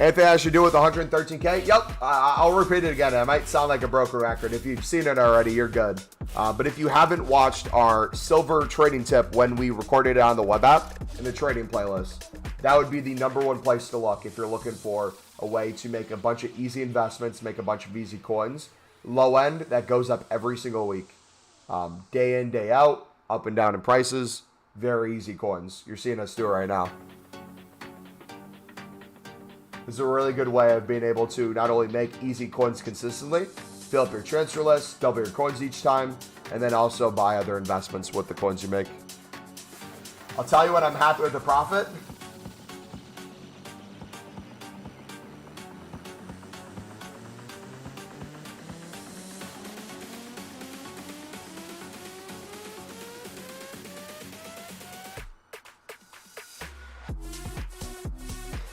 [SPEAKER 1] Anything I should do with 113K? Yep. I'll repeat it again. I might sound like a broken record. If you've seen it already, you're good. But if you haven't watched our silver trading tip when we recorded it on the web app in the trading playlist, that would be the #1 place to look if you're looking for a way to make a bunch of easy investments, make a bunch of easy coins. Low end, that goes up every single week. Day in, day out, up and down in prices. Very easy coins. You're seeing us do it right now. This is a really good way of being able to not only make easy coins consistently, fill up your transfer list, double your coins each time, and then also buy other investments with the coins you make. I'll tell you when I'm happy with the profit.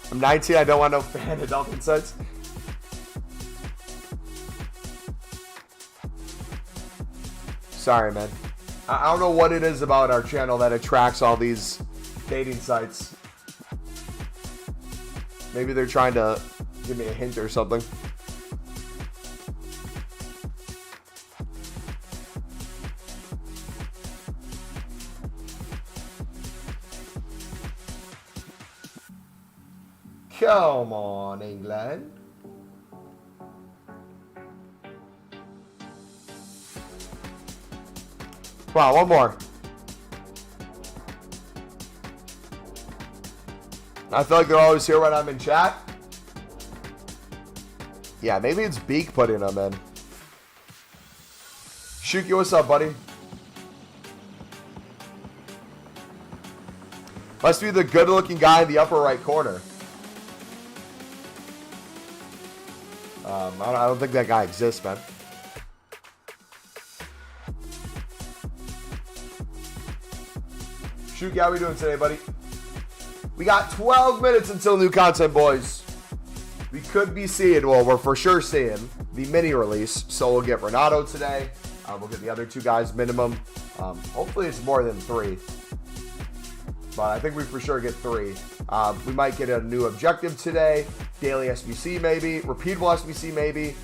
[SPEAKER 1] I'm 19, I don't want no fan adult insights. Sorry, man. I don't know what it is about our channel that attracts all these dating sites. Maybe they're trying to give me a hint or something. Come on, England. Wow, one more. I feel like they're always here when I'm in chat. Yeah, maybe it's Beak putting them in. Shuki, what's up, buddy? Must be the good-looking guy in the upper right corner. I don't think that guy exists, man. Shuki, how we doing today, buddy? We got 12 minutes until new content, boys. We could be seeing, well, we're for sure seeing the mini release. So we'll get Renato today. We'll get the other two guys minimum. Hopefully it's more than 3. But I think we for sure get 3. We might get a new objective today. Daily SBC maybe. Repeatable SBC maybe.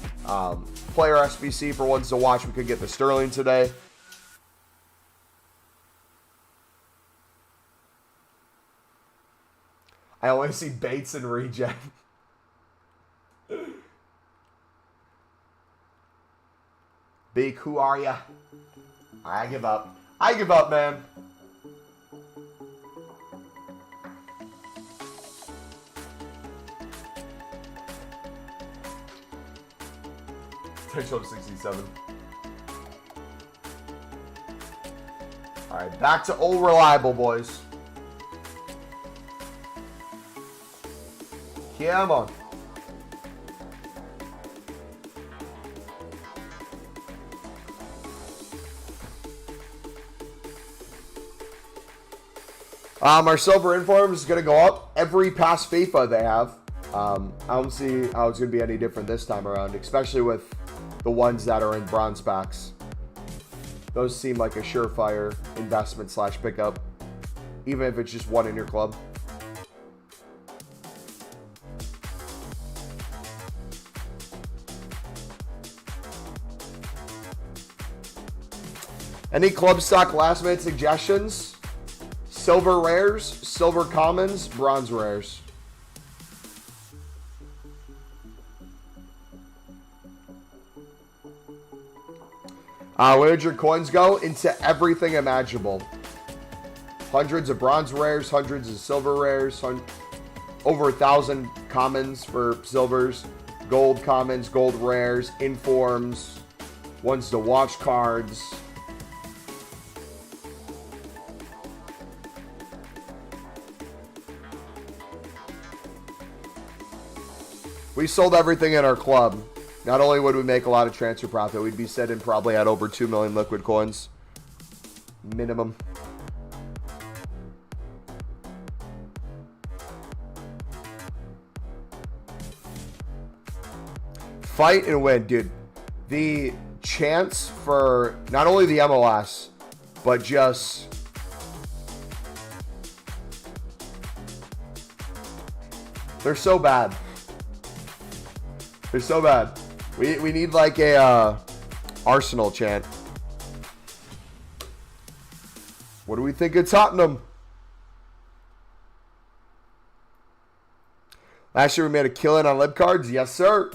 [SPEAKER 1] Player SBC for ones to watch. We could get the Sterling today. I only see Bates and regen. Beak, who are ya? I give up. I give up, man. Potential 67. All right, back to old reliable, boys. Come on. Our silver inform is going to go up every past FIFA they have. I don't see how it's going to be any different this time around, especially with the ones that are in bronze packs. Those seem like a surefire investment / pickup, even if it's just one in your club. Any club stock last minute suggestions? Silver rares, silver commons, bronze rares. Where did your coins go? Into everything imaginable. Hundreds of bronze rares, hundreds of silver rares, over 1,000 commons for silvers, gold commons, gold rares, informs, ones to watch cards. We sold everything in our club. Not only would we make a lot of transfer profit, we'd be sitting probably at over 2 million liquid coins. Minimum. Fight and win, dude. The chance for not only the MLS, but just... they're so bad. They're so bad. We need like a Arsenal chant. What do we think of Tottenham? Last year we made a killing on lib cards. Yes, sir.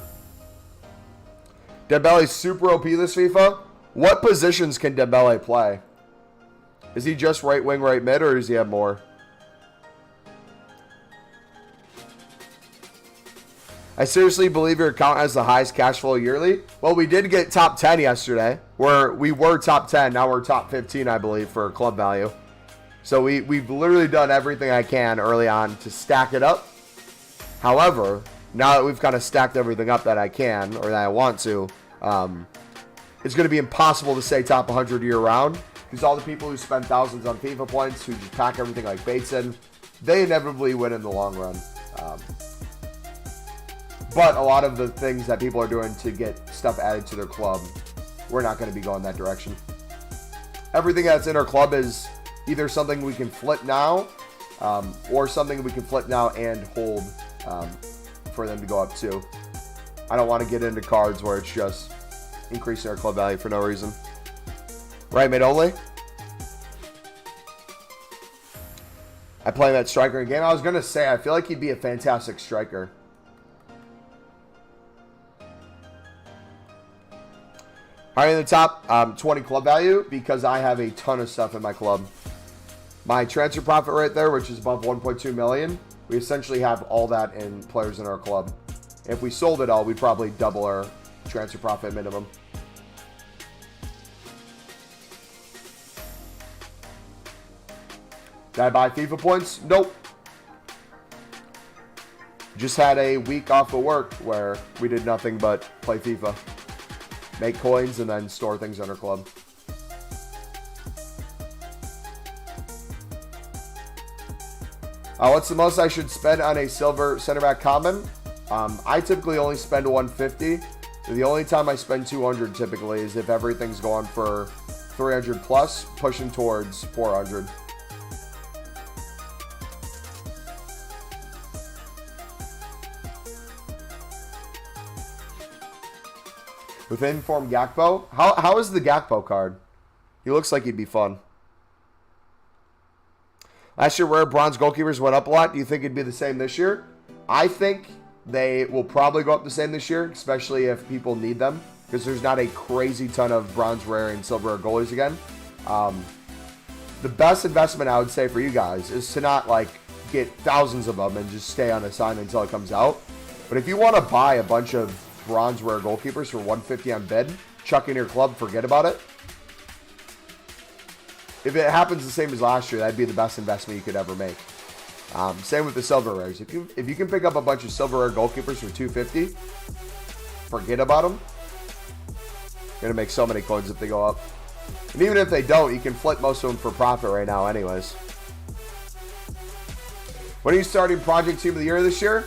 [SPEAKER 1] Dembele's super OP this FIFA. What positions can Dembele play? Is he just right wing, right mid, or does he have more? I seriously believe your account has the highest cash flow yearly. Well, we did get top 10 yesterday. We were top 10. Now we're top 15, I believe, for club value. So we've literally done everything I can early on to stack it up. However, now that we've kind of stacked everything up that I can, or that I want to, it's going to be impossible to stay top 100 year round. Because all the people who spend thousands on FIFA points, who just pack everything like Bateson, they inevitably win in the long run. But a lot of the things that people are doing to get stuff added to their club, we're not going to be going that direction. Everything that's in our club is either something we can flip now, or something we can flip now and hold for them to go up to. I don't want to get into cards where it's just increasing our club value for no reason. Right mid only. I play him at striker in game. I was going to say, I feel like he'd be a fantastic striker. Higher in the top, 20 club value, because I have a ton of stuff in my club. My transfer profit right there, which is above 1.2 million, we essentially have all that in players in our club. If we sold it all, we'd probably double our transfer profit minimum. Did I buy FIFA points? Nope. Just had a week off of work where we did nothing but play FIFA. Make coins and then store things in our club. What's the most I should spend on a silver center back common? I typically only spend 150. The only time I spend 200 typically is if everything's going for 300 plus, pushing towards 400. With informed Gakpo? How is the Gakpo card? He looks like he'd be fun. Last year, rare bronze goalkeepers went up a lot. Do you think it'd be the same this year? I think they will probably go up the same this year, especially if people need them, because there's not a crazy ton of bronze, rare, and silver goalies again. The best investment I would say for you guys is to not like get thousands of them and just stay unassigned until it comes out. But if you want to buy a bunch of bronze rare goalkeepers for 150 on bid, chuck in your club, forget about it. If it happens the same as last year, that'd be the best investment you could ever make. Same with the silver rares. If you can pick up a bunch of silver rare goalkeepers for 250, forget about them. You're gonna make so many coins if they go up. And even if they don't, you can flip most of them for profit right now anyways. When are you starting Project Team of the Year this year?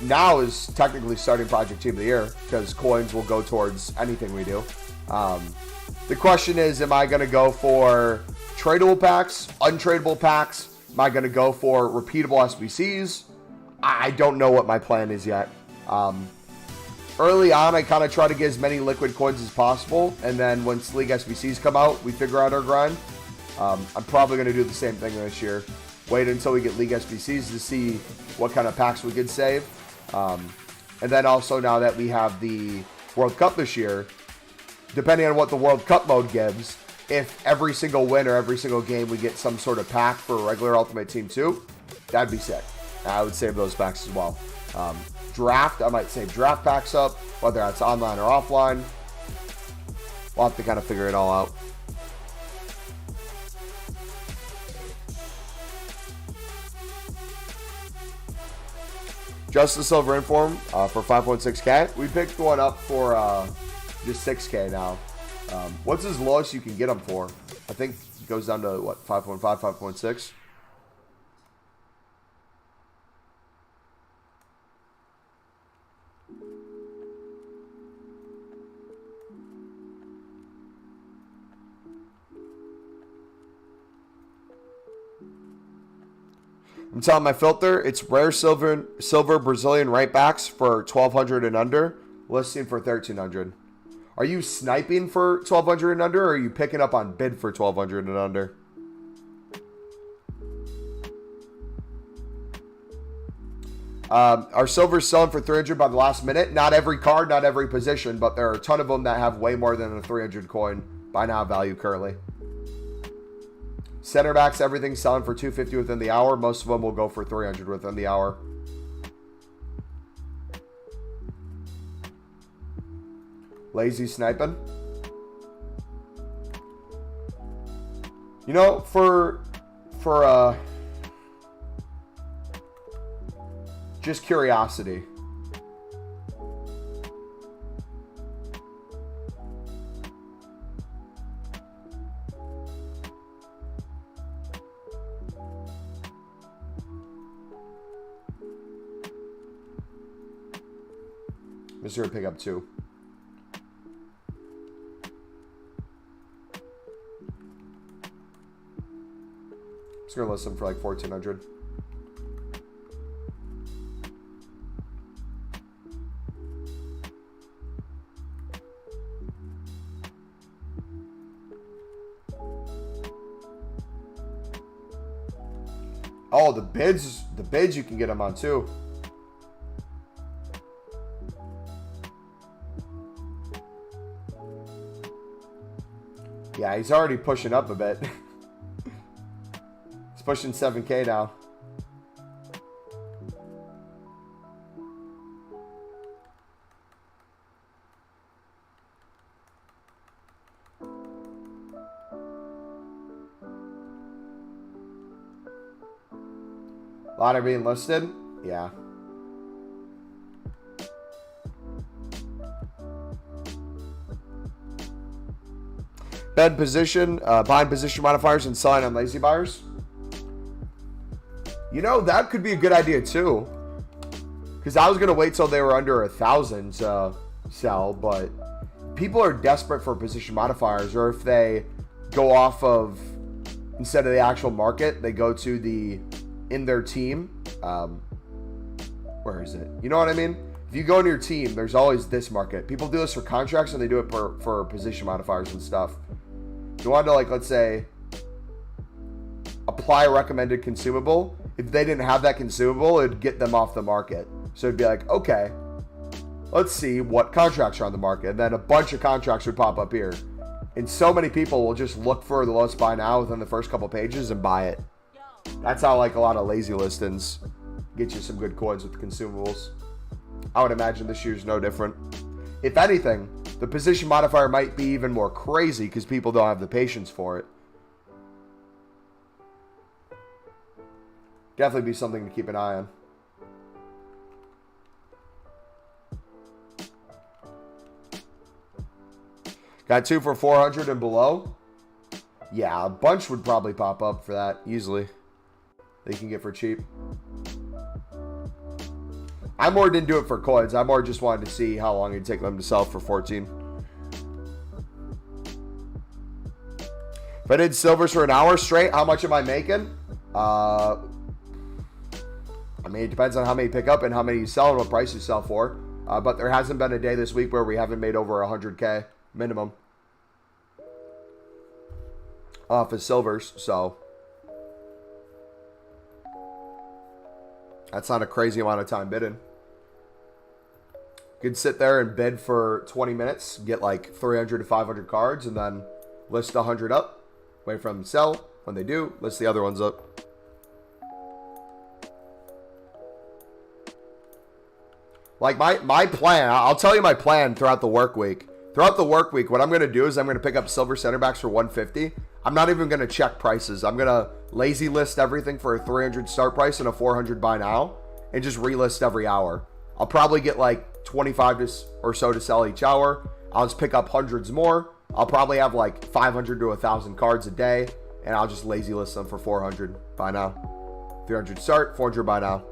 [SPEAKER 1] Now is technically starting Project Team of the Year because coins will go towards anything we do. The question is, am I going to go for tradable packs, untradeable packs? Am I going to go for repeatable SBCs? I don't know what my plan is yet. Early on, I kind of try to get as many liquid coins as possible, and then once League SBCs come out, we figure out our grind. I'm probably going to do the same thing this year. Wait until we get League SBCs to see what kind of packs we can save. And then also now that we have the World Cup this year, depending on what the World Cup mode gives, if every single win or every single game we get some sort of pack for regular Ultimate Team 2, that'd be sick. I would save those packs as well. Draft, I might save draft packs up, whether that's online or offline. We'll have to kind of figure it all out. Just the silver inform for 5.6K. We picked one up for just 6K now. What's his lowest you can get him for? I think it goes down to what, 5.5, 5.6. I'm telling my filter, it's rare silver Brazilian right backs for 1,200 and under, listing for 1,300. Are you sniping for 1,200 and under, or are you picking up on bid for 1,200 and under? Our silver's selling for 300 by the last minute. Not every card, not every position, but there are a ton of them that have way more than a 300 coin buy now value currently. Center backs, everything's selling for 250 within the hour. Most of them will go for 300 within the hour. Lazy sniping. You know, for just curiosity. I'm just going to pick up 2. Just going to list them for like 1,400. Oh, the bids you can get them on too. Yeah, he's already pushing up a bit. He's pushing 7K now. A lot are being listed. Yeah. Bed position, buying position modifiers and selling on lazy buyers. You know, that could be a good idea too. Because I was going to wait till they were under 1,000 to sell, but people are desperate for position modifiers, or if they go off of, instead of the actual market, they go to the, in their team. Where is it? You know what I mean? If you go in your team, there's always this market. People do this for contracts and they do it for position modifiers and stuff. You want to, like, let's say, apply a recommended consumable. If they didn't have that consumable, it'd get them off the market. So it'd be like, okay, let's see what contracts are on the market. And then a bunch of contracts would pop up here. And so many people will just look for the lowest buy now within the first couple pages and buy it. That's how, like, a lot of lazy listings get you some good coins with consumables. I would imagine this year's no different. If anything, the position modifier might be even more crazy because people don't have the patience for it. Definitely be something to keep an eye on. Got 2 for 400 and below. Yeah, a bunch would probably pop up for that easily. They can get for cheap. I more didn't do it for coins. I more just wanted to see how long it'd take them to sell for 14. If I did silvers for an hour straight, how much am I making? I mean, it depends on how many pick up and how many you sell and what price you sell for. But there hasn't been a day this week where we haven't made over 100K minimum off of silvers. So that's not a crazy amount of time bidding. You could sit there and bid for 20 minutes, get like 300 to 500 cards, and then list 100 up, wait for them to sell. When they do, list the other ones up. Like my plan, I'll tell you my plan throughout the work week. Throughout the work week, what I'm going to do is I'm going to pick up silver center backs for 150. I'm not even going to check prices. I'm going to lazy list everything for a 300 start price and a 400 buy now, and just relist every hour. I'll probably get like 25 or so to sell each hour. I'll just pick up hundreds more. I'll probably have like 500 to 1,000 cards a day, and I'll just lazy list them for 400 buy now. 300 start, 400 buy now.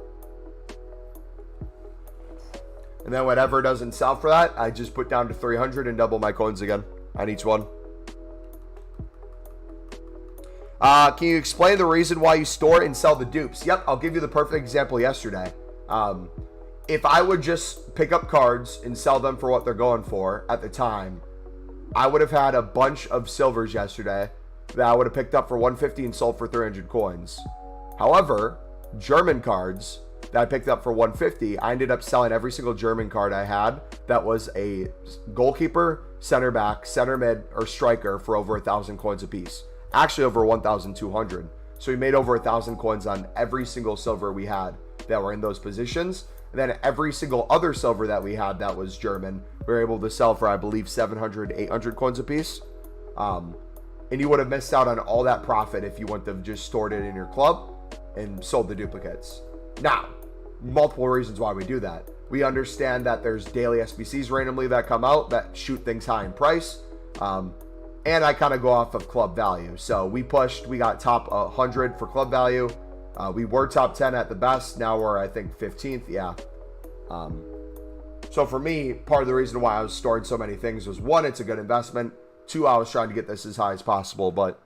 [SPEAKER 1] And then whatever doesn't sell for that, I just put down to 300 and double my coins again on each one. Can you explain the reason why you store and sell the dupes? Yep, I'll give you the perfect example yesterday. If I would just pick up cards and sell them for what they're going for at the time, I would have had a bunch of silvers yesterday that I would have picked up for 150 and sold for 300 coins. However, German cards that I picked up for 150, I ended up selling every single German card I had that was a goalkeeper, center back, center mid, or striker for over 1,000 coins a piece. Actually over 1,200. So we made over 1,000 coins on every single silver we had that were in those positions. And then every single other silver that we had that was German, we were able to sell for, I believe, 700, 800 coins a piece. And you would have missed out on all that profit if you wouldn't have just stored it in your club and sold the duplicates. Now, multiple reasons why we do that. We understand that there's daily SBCs randomly that come out that shoot things high in price. And I kind of go off of club value. So we got top 100 for club value. We were top 10 at the best. Now we're, I think, 15th. Yeah. So for me, part of the reason why I was storing so many things was, one, it's a good investment. Two, I was trying to get this as high as possible. But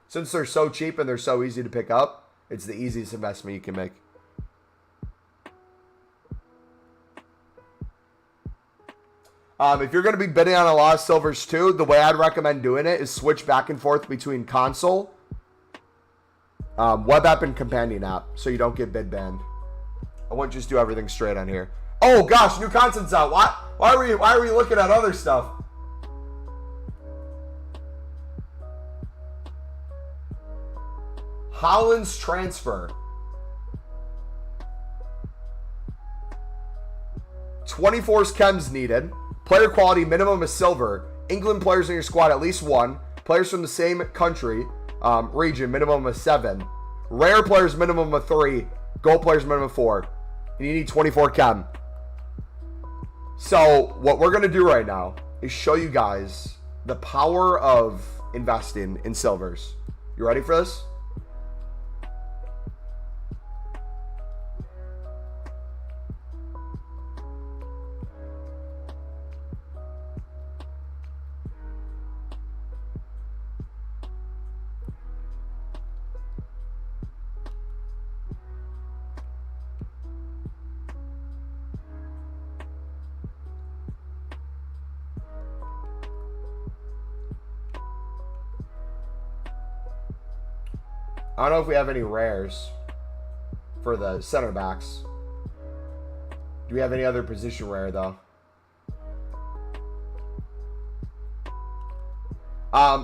[SPEAKER 1] since they're so cheap and they're so easy to pick up, it's the easiest investment you can make. If you're going to be bidding on a lot of silvers too, the way I'd recommend doing it is switch back and forth between console, web app, and companion app so you don't get bid banned. I wouldn't just do everything straight on here. Oh gosh, new content's out. Why are we looking at other stuff? Holland's transfer. 24's chems needed. Player quality minimum is silver. England players in your squad at least one. Players from the same country, region, minimum of 7. Rare players minimum of 3. Gold players minimum of 4. And you need 24 chem. So what we're gonna do right now is show you guys the power of investing in silvers. You ready for this? I don't know if we have any rares for the center backs. Do we have any other position rare though?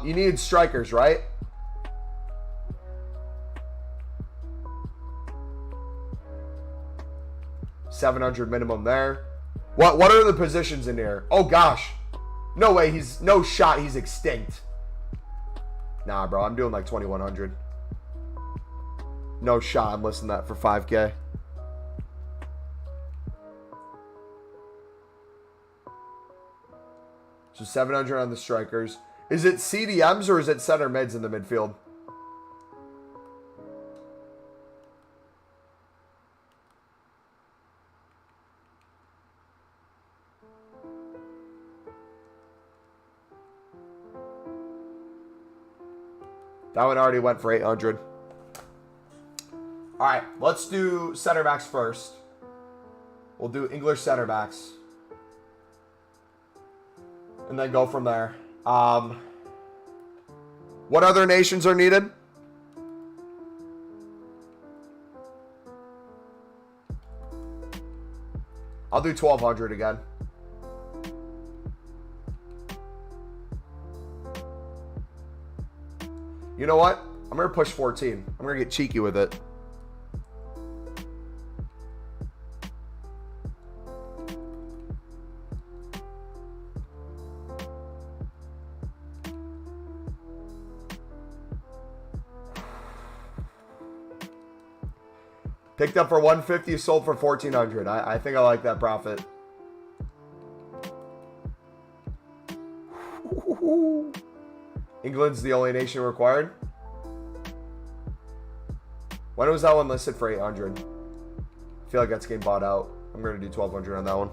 [SPEAKER 1] You needed strikers, right? $700 minimum there. What are the positions in here? Oh gosh. No way, no shot he's extinct. Nah, bro, I'm doing like 2,100. No shot I'm listing that for 5K. So 700 on the strikers. Is it CDMs or is it center mids in the midfield? That one already went for 800. All right, let's do center backs first. We'll do English center backs. And then go from there. What other nations are needed? I'll do 1,200 again. You know what? I'm going to push 14. I'm going to get cheeky with it. Picked up for 150, sold for 1,400. I think I like that profit. England's the only nation required. When was that one listed for 800? I feel like that's getting bought out. I'm going to do 1,200 on that one.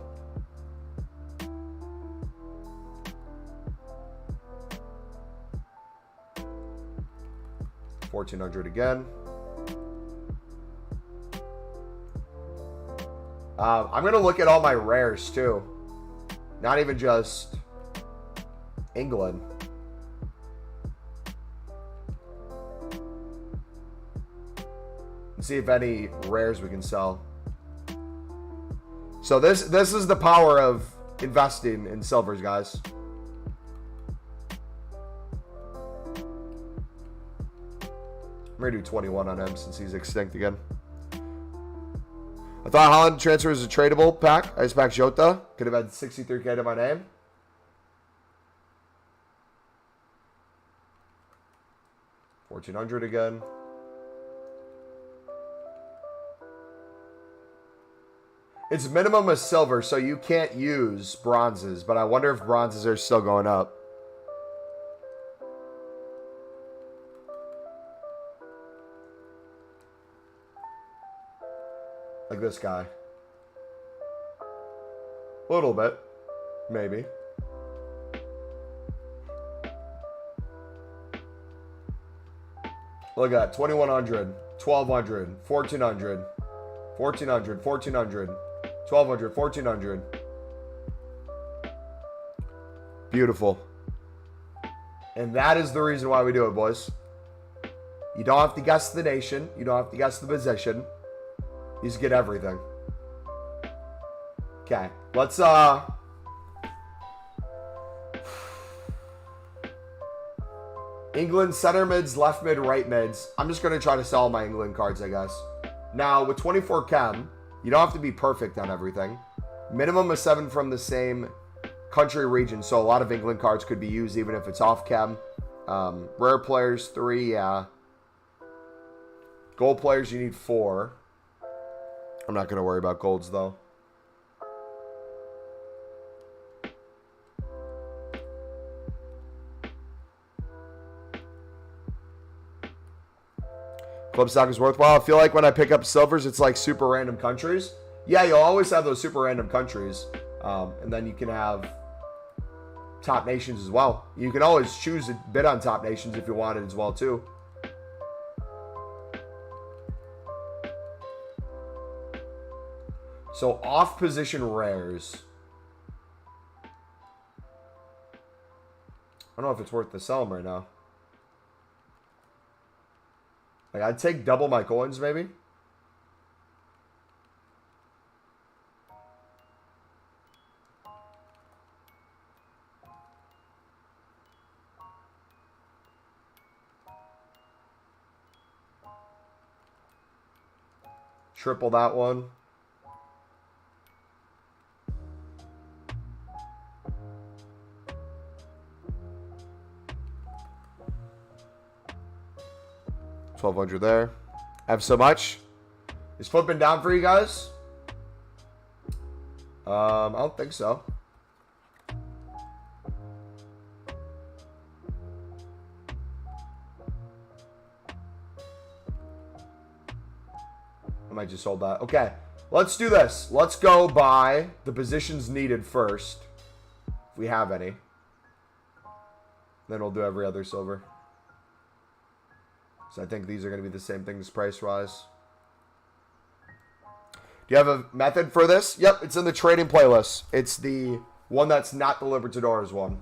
[SPEAKER 1] $1,400 again. I'm going to look at all my rares too. Not even just England. And see if any rares we can sell. So this is the power of investing in silvers, guys. I'm going to do 21 on him since he's extinct again. I thought Holland transfer was a tradable pack. I just packed Jota. Could have had 63K to my name. $1,400 again. It's minimum of silver, so you can't use bronzes. But I wonder if bronzes are still going up. Like this guy. A little bit. Maybe. Look at that. 2,100. 1,200. 1,400. 1,400. 1,400. 1,200. 1,400. Beautiful. And that is the reason why we do it, boys. You don't have to guess the nation. You don't have to guess the position. You just get everything. Okay, let's England center mids, left mid, right mids. I'm just gonna try to sell my England cards, I guess. Now with 24 chem, you don't have to be perfect on everything. Minimum of 7 from the same country region, so a lot of England cards could be used even if it's off chem. Rare players 3, yeah. Gold players you need 4. I'm not going to worry about golds, though. Club stock is worthwhile. I feel like when I pick up silvers, it's like super random countries. Yeah, you'll always have those super random countries. And then you can have top nations as well. You can always choose to bid on top nations if you want it as well, too. So off position rares. I don't know if it's worth to sell them right now. Like I'd take double my coins maybe. Triple that one. $1,200 there. I have so much. Is flipping down for you guys? I don't think so. I might just hold that. Okay, let's do this. Let's go by the positions needed first, if we have any. Then we'll do every other silver. So I think these are going to be the same things price-wise. Do you have a method for this? Yep, it's in the trading playlist. It's the one that's not the Libertadores one.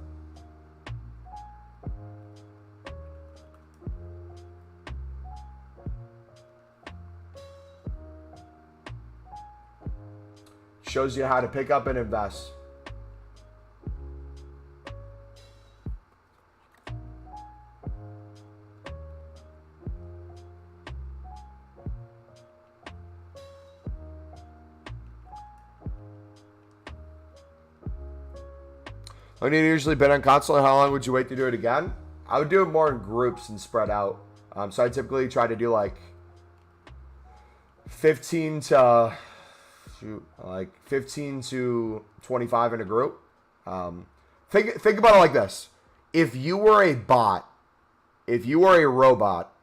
[SPEAKER 1] Shows you how to pick up and invest. How long do you usually bet on console, and how long would you wait to do it again? I would do it more in groups and spread out. So I typically try to do like 15 to 25 in a group. Think about it like this: if you were a bot, if you were a robot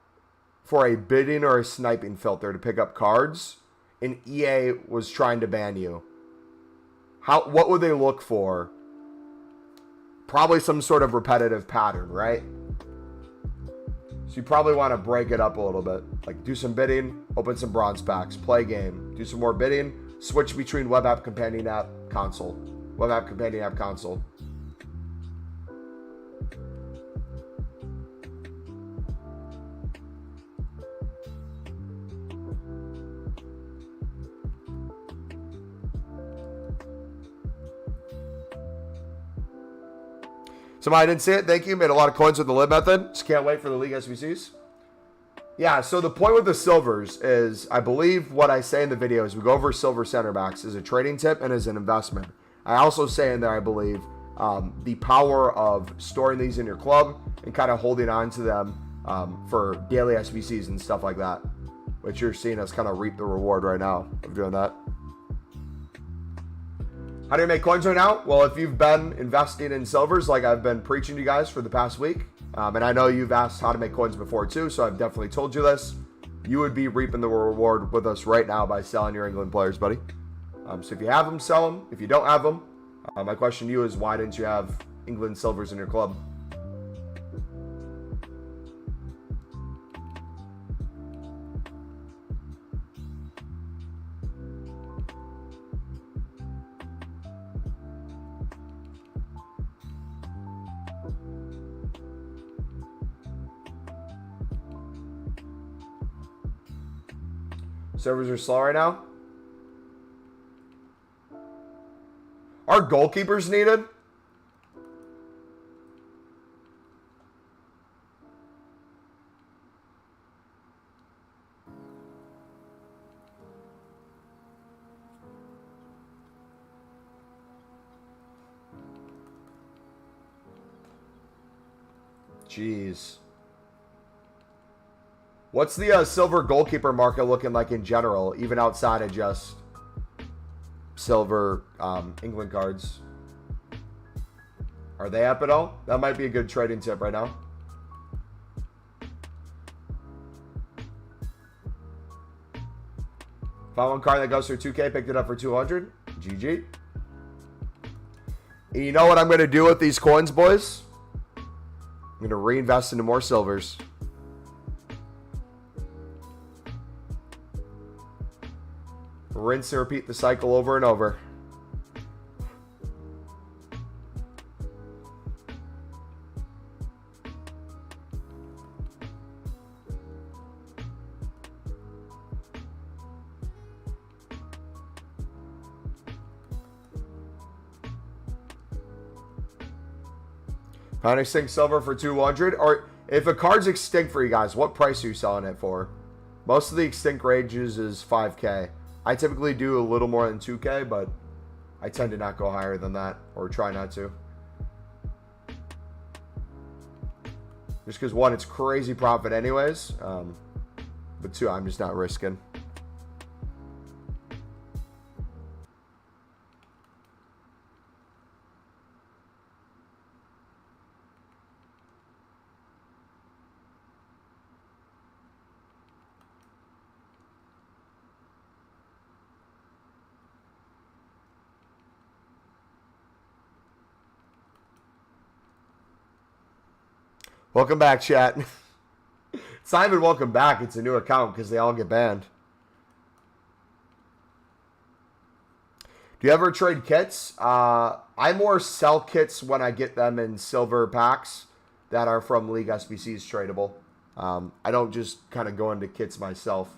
[SPEAKER 1] for a bidding or a sniping filter to pick up cards, and EA was trying to ban you, what would they look for? Probably some sort of repetitive pattern, right? So you probably want to break it up a little bit. Like do some bidding, open some bronze packs, play game, do some more bidding, switch between web app, companion app, console. Web app, companion app, console. Somebody didn't see it. Thank you. Made a lot of coins with the lib method. Just can't wait for the League SBCs. Yeah, so the point with the silvers is, I believe what I say in the video is we go over silver center backs as a trading tip and as an investment. I also say in there, I believe, the power of storing these in your club and kind of holding on to them for daily SBCs and stuff like that, which you're seeing us kind of reap the reward right now of doing that. How do you make coins right now? Well, if you've been investing in silvers like I've been preaching to you guys for the past week, and I know you've asked how to make coins before too, so I've definitely told you this, you would be reaping the reward with us right now by selling your England players, buddy. So if you have them, sell them. If you don't have them, my question to you is, why didn't you have England silvers in your club? Servers are slow right now. Are goalkeepers needed? Jeez. What's the silver goalkeeper market looking like in general, even outside of just silver England cards? Are they up at all? That might be a good trading tip right now. Found one card that goes for 2K, picked it up for 200. GG. And you know what I'm going to do with these coins, boys? I'm going to reinvest into more silvers. Rinse and repeat the cycle over and over. Found extinct silver for 200. Or if a card's extinct for you guys, what price are you selling it for? Most of the extinct ranges is 5K. I typically do a little more than 2K, but I tend to not go higher than that, or try not to. Just because, one, it's crazy profit anyways, but two, I'm just not risking. Welcome back, chat. Simon, welcome back. It's a new account because they all get banned. Do you ever trade kits? I more sell kits when I get them in silver packs that are from League SBCs tradable. I don't just kind of go into kits myself.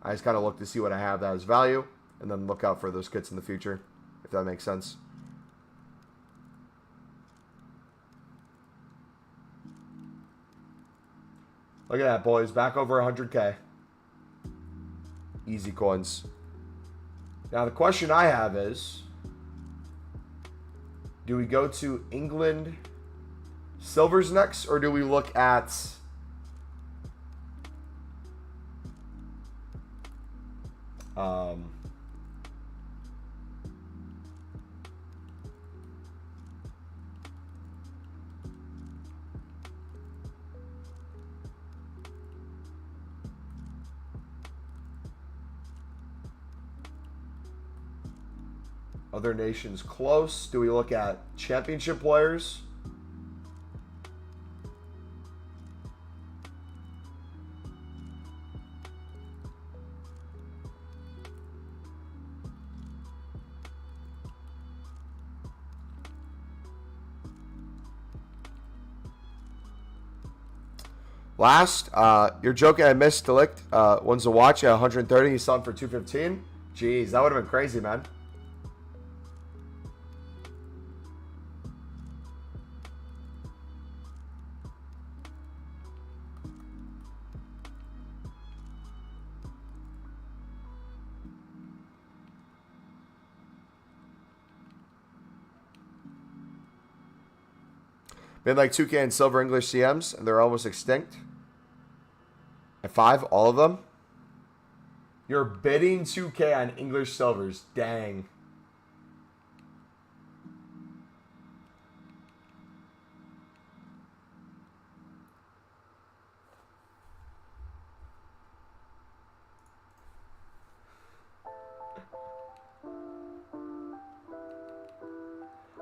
[SPEAKER 1] I just kind of look to see what I have that has value and then look out for those kits in the future, if that makes sense. Look at that, boys. Back over 100K. Easy coins. Now, the question I have is, do we go to England Silvers next, or do we look at other nations close? Do we look at championship players? Last, you're joking. I missed Delict. One's a watch at 130. He's selling for 215. Jeez, that would have been crazy, man. Made like 2K in silver English CMs, and they're almost extinct. At 5, all of them. You're bidding 2K on English silvers. Dang.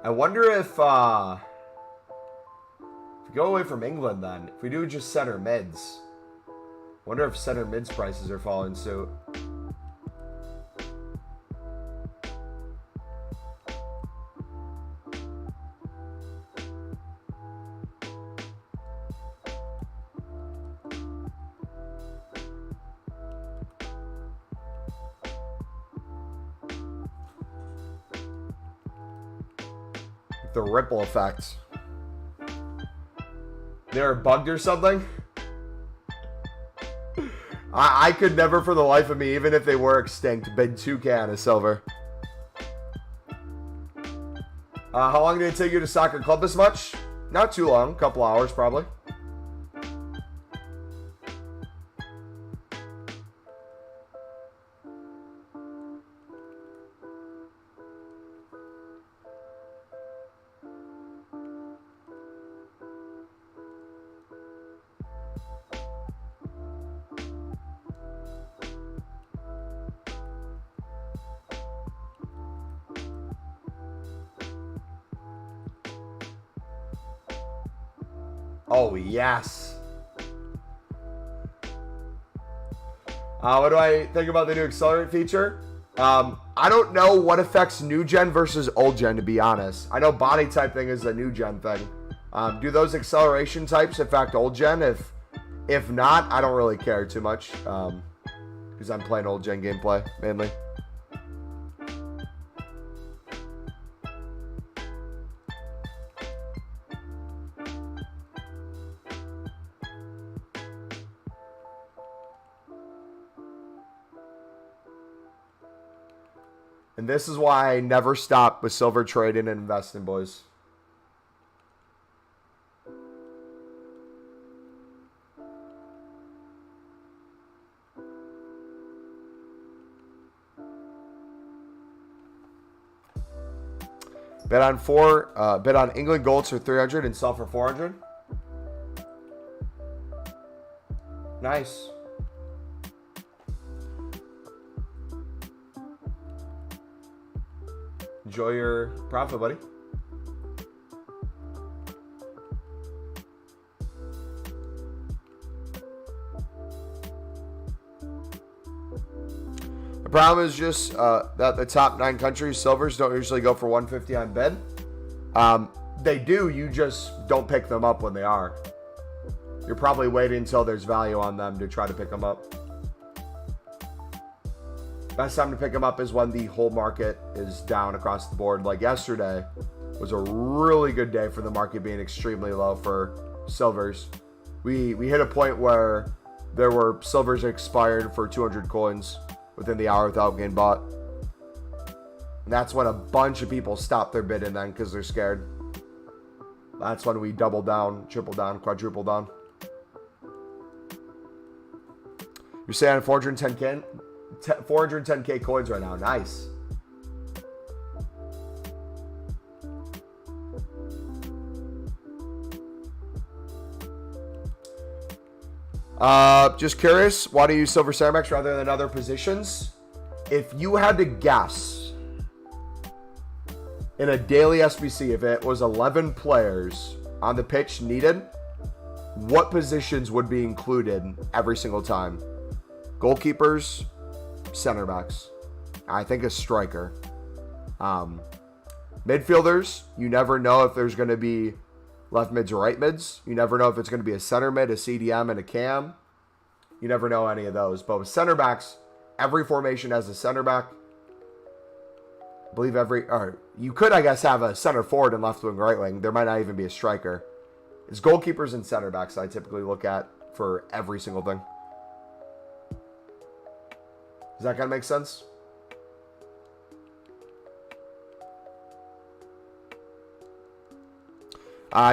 [SPEAKER 1] I wonder if go away from England then. If we do just center mids. Wonder if center mids prices are following suit. The ripple effect. They're bugged or something? I could never for the life of me, even if they were extinct, bid 2K on a silver. How long did it take you to soccer club this much? Not too long. A couple hours, probably. Oh, yes. What do I think about the new accelerate feature? I don't know what affects new gen versus old gen, to be honest. I know body type thing is a new gen thing. Do those acceleration types affect old gen? If not, I don't really care too much because I'm playing old gen gameplay mainly. And this is why I never stop with silver trading and investing, boys. Bet on England golds for 300 and sell for 400. Nice. Enjoy your profit, buddy. The problem is just that the top 9 countries, silvers, don't usually go for 150 on bid. They do, you just don't pick them up when they are. You're probably waiting until there's value on them to try to pick them up. Best time to pick them up is when the whole market is down across the board. Like yesterday was a really good day for the market being extremely low for silvers. We hit a point where there were silvers expired for 200 coins within the hour without getting bought. And that's when a bunch of people stop their bidding then because they're scared. That's when we double down, triple down, quadruple down. You're saying 410k coins right now. Nice. Just curious, why do you use Silver Ceramax rather than other positions? If you had to guess, in a daily SBC, if it was 11 players on the pitch needed, what positions would be included every single time? Goalkeepers, center backs, I think a striker. Midfielders, you never know if there's going to be left mids or right mids. You never know if it's going to be a center mid, a CDM, and a cam. You never know any of those. But with center backs, every formation has a center back. I believe you could, I guess, have a center forward and left wing, right wing. There might not even be a striker. It's goalkeepers and center backs I typically look at for every single thing. Does that kind of make sense?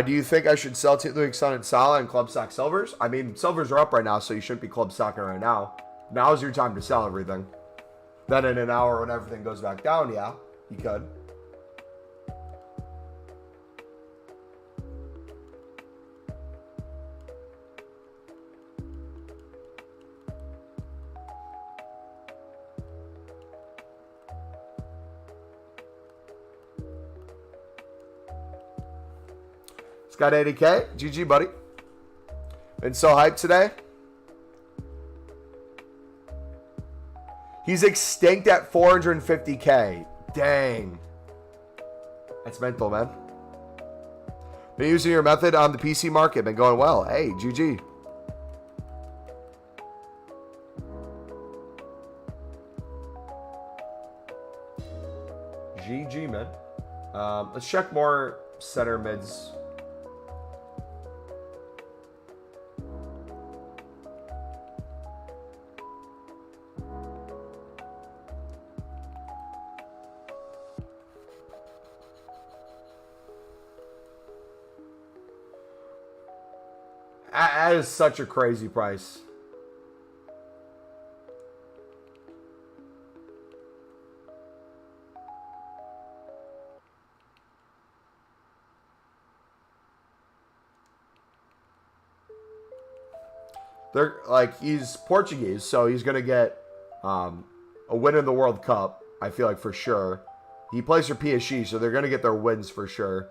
[SPEAKER 1] Do you think I should sell League Sun and Sala and club stock silvers? I mean, silvers are up right now, so you shouldn't be club stocking right now. Now's your time to sell everything. Then in an hour when everything goes back down, yeah, you could. Got 80k. GG, buddy. Been so hyped today. He's extinct at 450k. Dang. That's mental, man. Been using your method on the PC market. Been going well. Hey, GG. GG, man. Let's check more center mids. That is such a crazy price. They're like, he's Portuguese, so he's gonna get a win in the World Cup. I feel like for sure. He plays for PSG, so they're gonna get their wins for sure.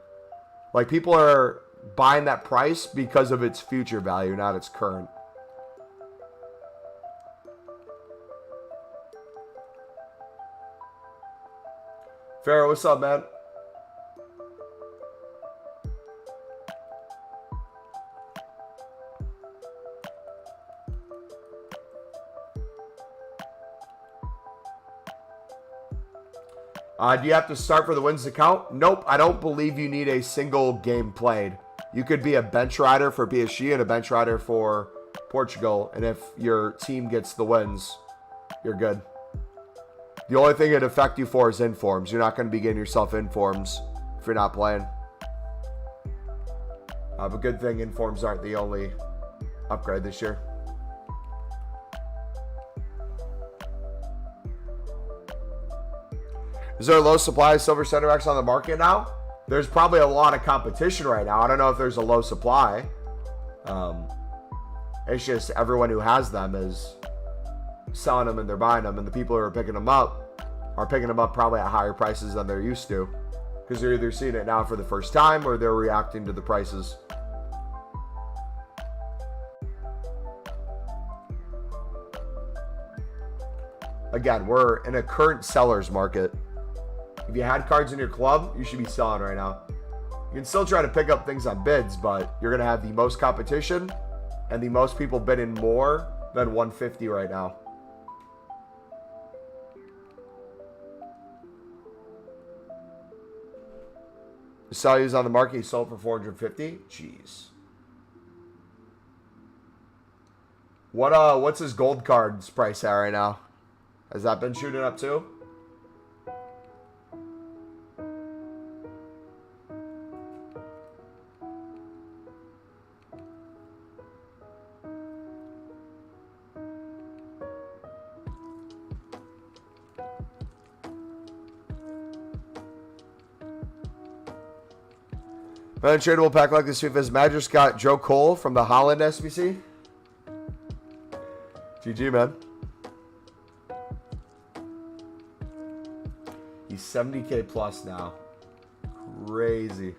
[SPEAKER 1] Like, people are buying that price because of its future value, not its current. Pharaoh, what's up, man? Do you have to start for the wins to count? Nope, I don't believe you need a single game played. You could be a bench rider for PSG and a bench rider for Portugal, and if your team gets the wins, you're good. The only thing it'd affect you for is informs. You're not going to be getting yourself informs if you're not playing. But good thing informs aren't the only upgrade this year. Is there a low supply of silver center backs on the market now? There's probably a lot of competition right now. I don't know if there's a low supply. It's just everyone who has them is selling them and they're buying them. And the people who are picking them up are picking them up probably at higher prices than they're used to. Because they're either seeing it now for the first time or they're reacting to the prices. Again, we're in a current seller's market. If you had cards in your club, you should be selling right now. You can still try to pick up things on bids, but you're going to have the most competition and the most people bidding more than 150 right now. Sally's on the market. He sold for 450. Jeez. What's his gold card's price at right now? Has that been shooting up too? Untradeable pack like this FIFA. Madras got Joe Cole from the Holland SBC. GG, man. He's 70K plus now. Crazy.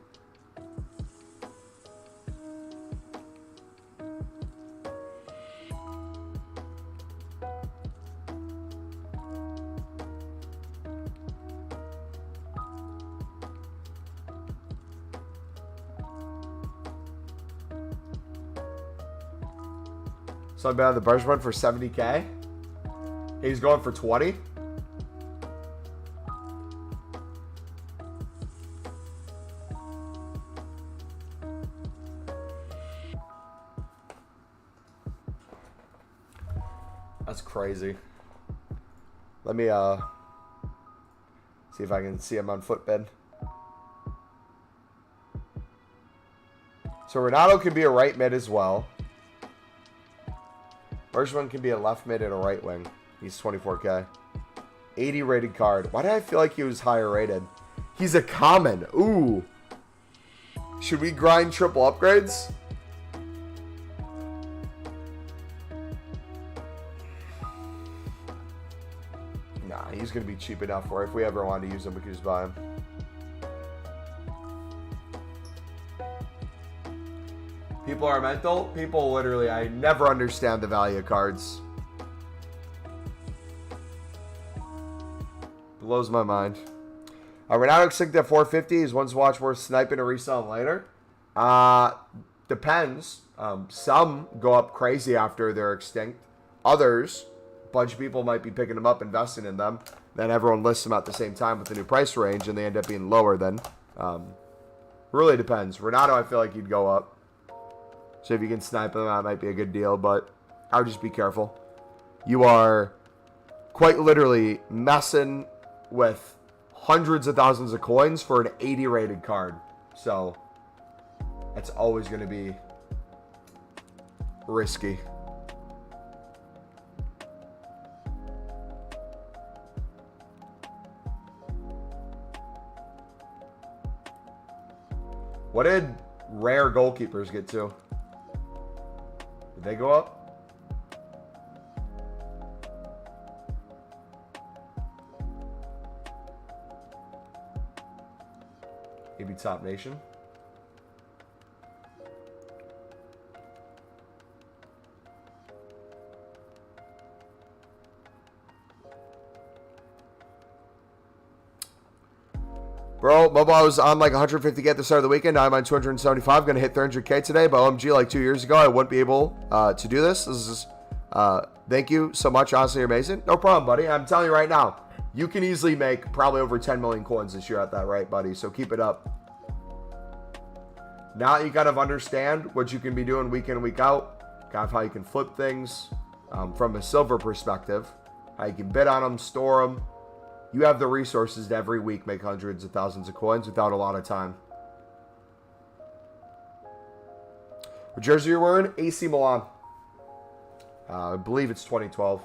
[SPEAKER 1] So I'm on the Burst run for 70K. He's going for 20. That's crazy. Let me see if I can see him on footbed. So Renato can be a right mid as well. Bergman can be a left mid and a right wing. He's 24K. 80 rated card. Why did I feel like he was higher rated? He's a common. Ooh. Should we grind triple upgrades? Nah, he's going to be cheap enough where if we ever wanted to use him, we could just buy him. People are mental. People literally, I never understand the value of cards. Blows my mind. Renato synced at 450. He's one's watch worth sniping or reselling later. Depends. Some go up crazy after they're extinct. Others, a bunch of people might be picking them up, investing in them. Then everyone lists them at the same time with the new price range, and they end up being lower then. Really depends. Renato, I feel like he'd go up. So if you can snipe them, that might be a good deal, but I would just be careful. You are quite literally messing with hundreds of thousands of coins for an 80 rated card. So that's always going to be risky. What did rare goalkeepers get to? Did they go up? Maybe Top Nation. Bro, Mobile was on like 150K at the start of the weekend. Now I'm on 275. Going to hit 300K today. But OMG, like 2 years ago, I wouldn't be able to do this. This is, thank you so much. Honestly, you're amazing. No problem, buddy. I'm telling you right now, you can easily make probably over 10 million coins this year at that rate, buddy. So keep it up. Now you kind of understand what you can be doing week in, week out. Kind of how you can flip things from a silver perspective. How you can bid on them, store them. You have the resources to every week make hundreds of thousands of coins without a lot of time. What jersey you're wearing? AC Milan. I believe it's 2012.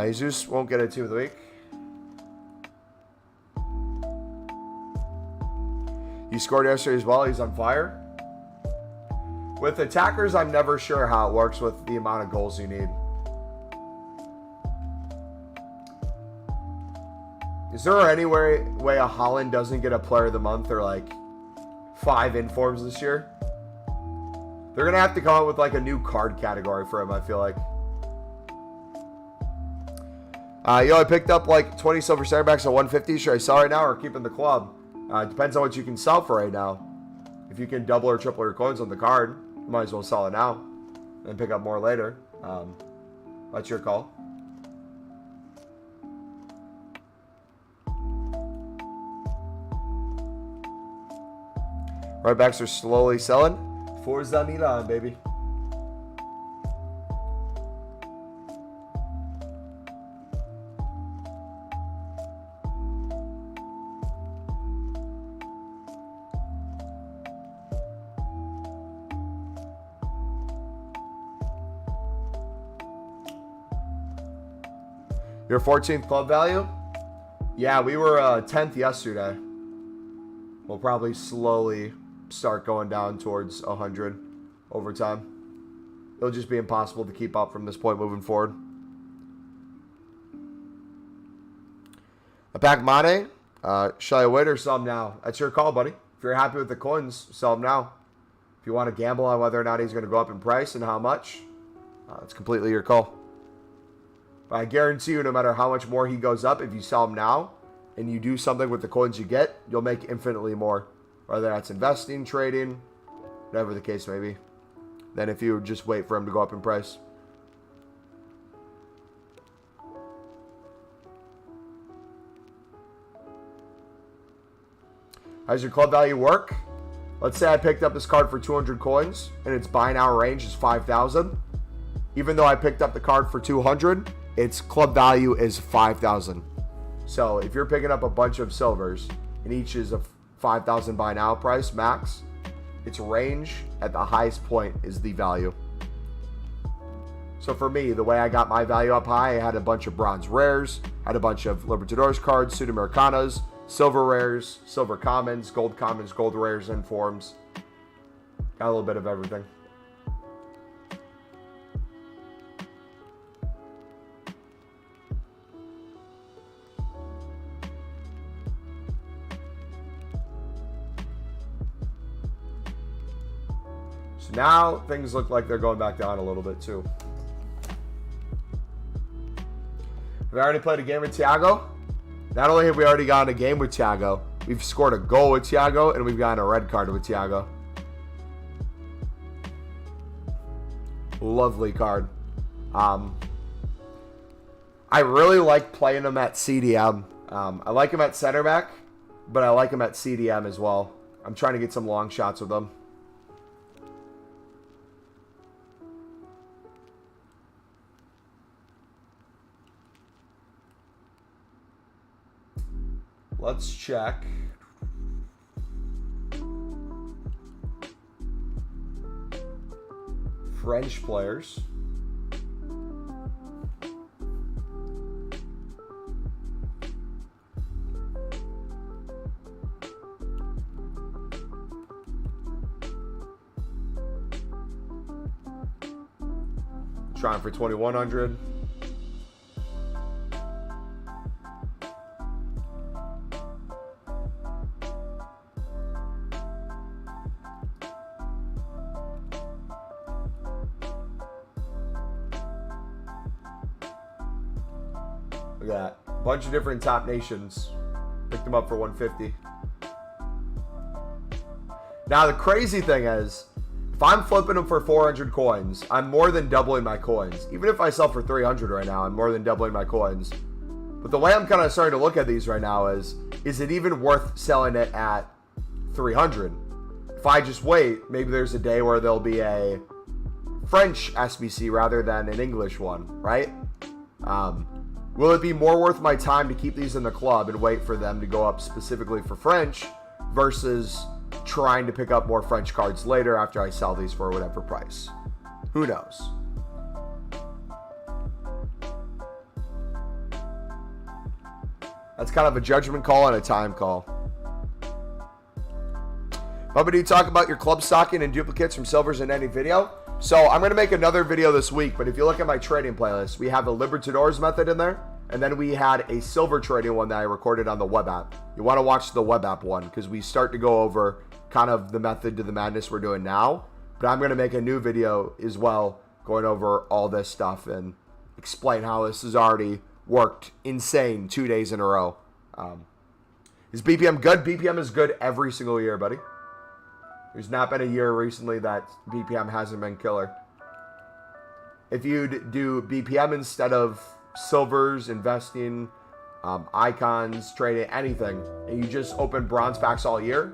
[SPEAKER 1] Jesus won't get a team of the week. He scored yesterday as well. He's on fire. With attackers, I'm never sure how it works with the amount of goals you need. Is there any way a Holland doesn't get a player of the month or like 5 informs this year? They're going to have to come up with like a new card category for him, I feel like. I picked up like 20 silver center backs at 150. Should I sell right now or keep in the club? It depends on what you can sell for right now. If you can double or triple your coins on the card, you might as well sell it now and pick up more later. That's your call. Right backs are slowly selling. Forza Milan, baby. Your 14th club value? Yeah, we were 10th yesterday. We'll probably slowly start going down towards 100 over time. It'll just be impossible to keep up from this point moving forward. A pack Mane. Shall I wait or sell them now? That's your call, buddy. If you're happy with the coins, sell them now. If you want to gamble on whether or not he's going to go up in price and how much, it's completely your call. But I guarantee you, no matter how much more he goes up, if you sell him now and you do something with the coins you get, you'll make infinitely more. Whether that's investing, trading, whatever the case may be, than if you just wait for him to go up in price. How's your club value work? Let's say I picked up this card for 200 coins and its buy now range is 5,000. Even though I picked up the card for 200, its club value is 5,000. So if you're picking up a bunch of silvers and each is a 5,000 buy now price max, its range at the highest point is the value. So for me, the way I got my value up high, I had a bunch of bronze rares, had a bunch of Libertadores cards, Sudamericanas, silver rares, silver commons, gold rares, and forms. Got a little bit of everything. So now things look like they're going back down a little bit too. We've already played a game with Thiago. Not only have we already gotten a game with Thiago, we've scored a goal with Thiago, and we've gotten a red card with Thiago. Lovely card. I really like playing him at CDM. I like him at center back, but I like him at CDM as well. I'm trying to get some long shots with him. Let's check. French players. Trying for 2,100. Look at that. Bunch of different top nations. Picked them up for 150. Now, the crazy thing is, if I'm flipping them for 400 coins, I'm more than doubling my coins. Even if I sell for 300 right now, I'm more than doubling my coins. But the way I'm kind of starting to look at these right now is it even worth selling it at 300? If I just wait, maybe there's a day where there'll be a French SBC rather than an English one, right? Will it be more worth my time to keep these in the club and wait for them to go up specifically for French versus trying to pick up more French cards later after I sell these for whatever price? Who knows? That's kind of a judgment call and a time call. Want me to talk about your club stocking and duplicates from silvers in any video? So I'm going to make another video this week, but if you look at my trading playlist, we have the Libertadores method in there, and then we had a silver trading one that I recorded on the web app. You want to watch the web app one because we start to go over kind of the method to the madness we're doing now, but I'm going to make a new video as well going over all this stuff and explain how this has already worked insane 2 days in a row. Is BPM good? BPM is good every single year, buddy. There's not been a year recently that BPM hasn't been killer. If you'd do BPM instead of silvers, investing, icons, trading, anything, and you just open bronze packs all year,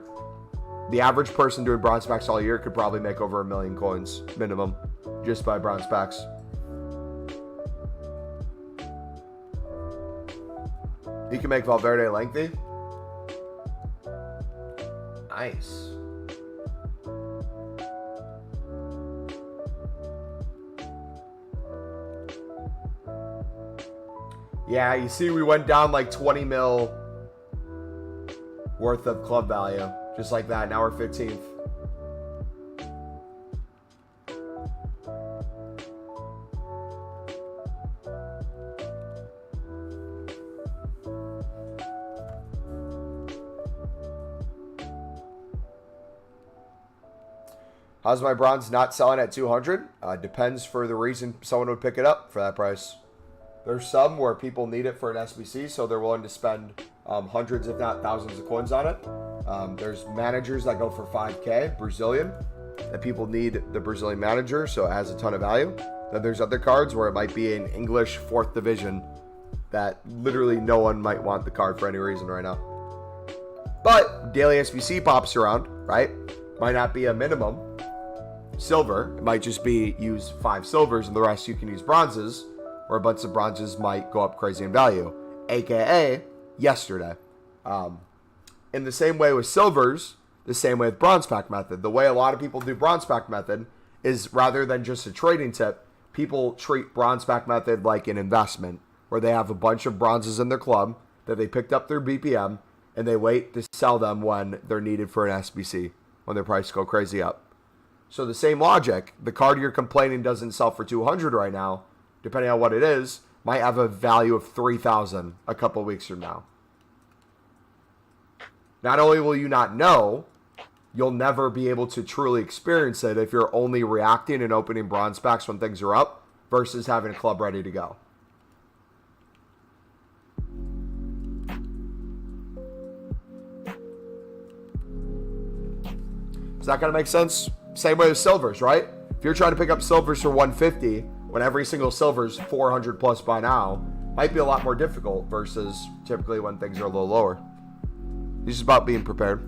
[SPEAKER 1] the average person doing bronze packs all year could probably make over 1 million coins minimum just by bronze packs. You can make Valverde lengthy. Nice. Yeah, you see we went down like 20 mil worth of club value. Just like that. Now we're 15th. How's my bronze not selling at 200? Depends for the reason someone would pick it up for that price. There's some where people need it for an SBC, so they're willing to spend hundreds, if not thousands of coins on it. There's managers that go for 5K, Brazilian, that people need the Brazilian manager, so it has a ton of value. Then there's other cards where it might be an English 4th division that literally no one might want the card for any reason right now. But daily SBC pops around, right? Might not be a minimum silver. It might just be use 5 silvers and the rest you can use bronzes, or a bunch of bronzes might go up crazy in value, aka yesterday. In the same way with silvers, the same way with bronze pack method. The way a lot of people do bronze pack method is rather than just a trading tip, people treat bronze pack method like an investment, where they have a bunch of bronzes in their club that they picked up through BPM, and they wait to sell them when they're needed for an SBC, when their price go crazy up. So the same logic, the card you're complaining doesn't sell for 200 right now, depending on what it is, might have a value of 3,000 a couple weeks from now. Not only will you not know, you'll never be able to truly experience it if you're only reacting and opening bronze packs when things are up versus having a club ready to go. Is that going to make sense? Same way with silvers, right? If you're trying to pick up silvers for 150 when every single silver is 400 plus by now, might be a lot more difficult versus typically when things are a little lower. It's just about being prepared.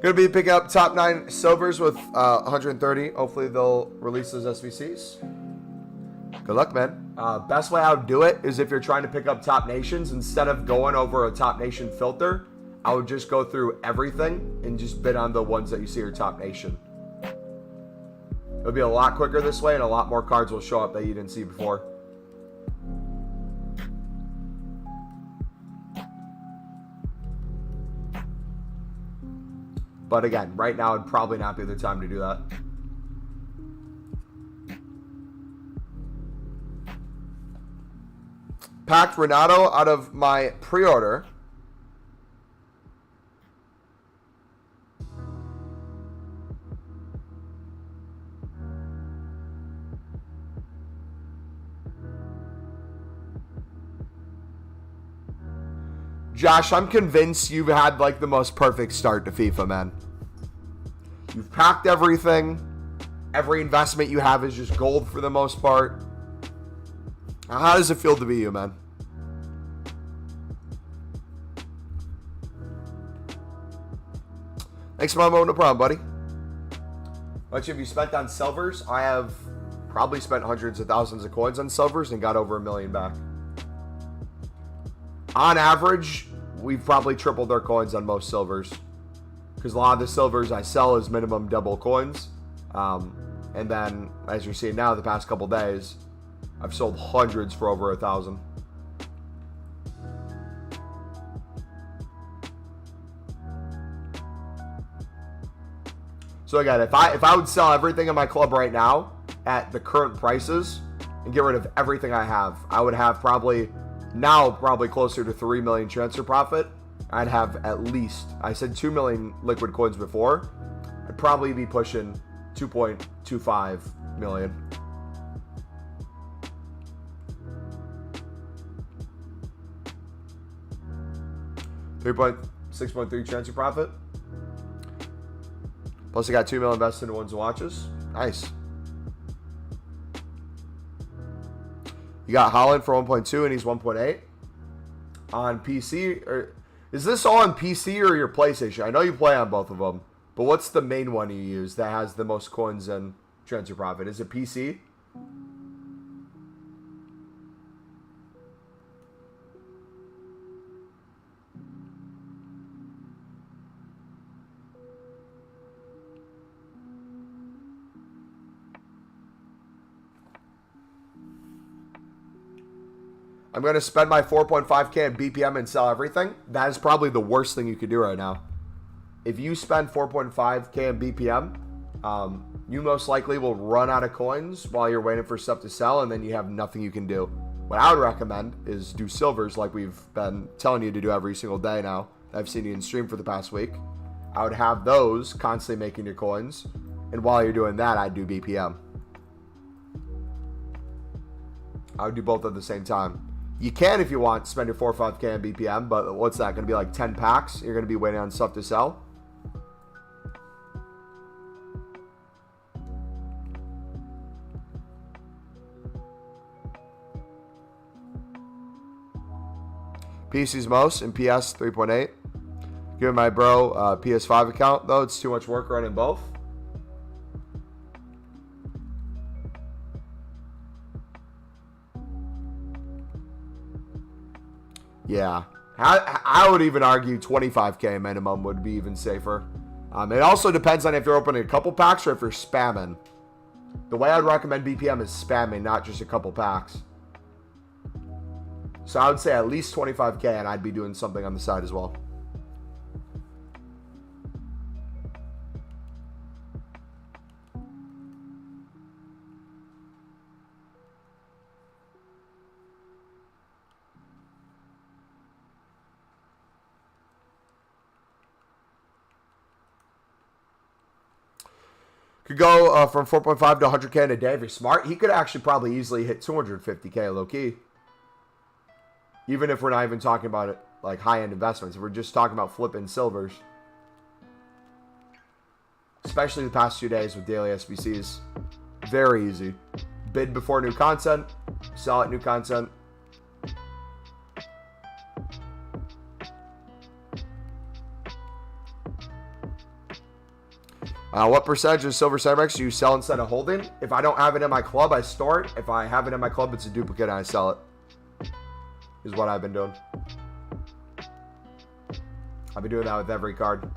[SPEAKER 1] Going to be picking up top 9 silvers with 130. Hopefully they'll release those SBCs. Good luck, man. Best way I would do it is if you're trying to pick up top nations, instead of going over a top nation filter, I would just go through everything and just bid on the ones that you see are top nation. It'll be a lot quicker this way, and a lot more cards will show up that you didn't see before. But again, right now would probably not be the time to do that. Packed Renato out of my pre-order. Josh, I'm convinced you've had like the most perfect start to FIFA, man. You've packed everything. Every investment you have is just gold for the most part. How does it feel to be you, man? Thanks, Mumbo. No problem, buddy. How much have you spent on silvers? I have Probably spent hundreds of thousands of coins on silvers and got over $1 million back. On average, we've probably tripled our coins on most silvers. Because a lot of the silvers I sell is minimum double coins. And then, as you're seeing now, the past couple days, I've sold hundreds for over 1,000. So again, if I would sell everything in my club right now at the current prices and get rid of everything I have, I would have probably closer to 3 million transfer profit. I'd have at least, I said 2 million liquid coins before. I'd probably be pushing 2.25 million. $6.3 transfer profit. Plus I got 2 million invested in ones and watches. Nice. You got Holland for 1.2 and he's 1.8 on PC. Or is this all on PC or your PlayStation? I know you play on both of them, but what's the main one you use that has the most coins and transfer profit? Is it PC? I'm going to spend my 4.5K in BPM and sell everything. That is probably the worst thing you could do right now. If you spend 4.5K in BPM, you most likely will run out of coins while you're waiting for stuff to sell, and then you have nothing you can do. What I would recommend is do silvers like we've been telling you to do every single day now. I've seen you in stream for the past week. I would have those constantly making your coins, and while you're doing that, I'd do BPM. I would do both at the same time. You can, if you want, spend your 4 or 5K on BPM, but what's that? Going to be like 10 packs? You're going to be waiting on stuff to sell? PC's most and PS 3.8. Giving my bro PS5 account, though. It's too much work running both. Yeah, I would even argue 25K minimum would be even safer. It also depends on if you're opening a couple packs or if you're spamming. The way I'd recommend BPM is spamming, not just a couple packs. So I would say at least 25K, and I'd be doing something on the side as well. Could go from 4.5 to 100K in a day if you're smart. He could actually probably easily hit 250K low key. Even if we're not even talking about it like high-end investments. If we're just talking about flipping silvers. Especially the past 2 days with daily SBCs. Very easy. Bid before new content. Sell at new content. What percentage of silver Cyberx do you sell instead of holding? If I don't have it in my club, I store it. If I have it in my club, it's a duplicate and I sell it. Is what I've been doing. I've been doing that with every card.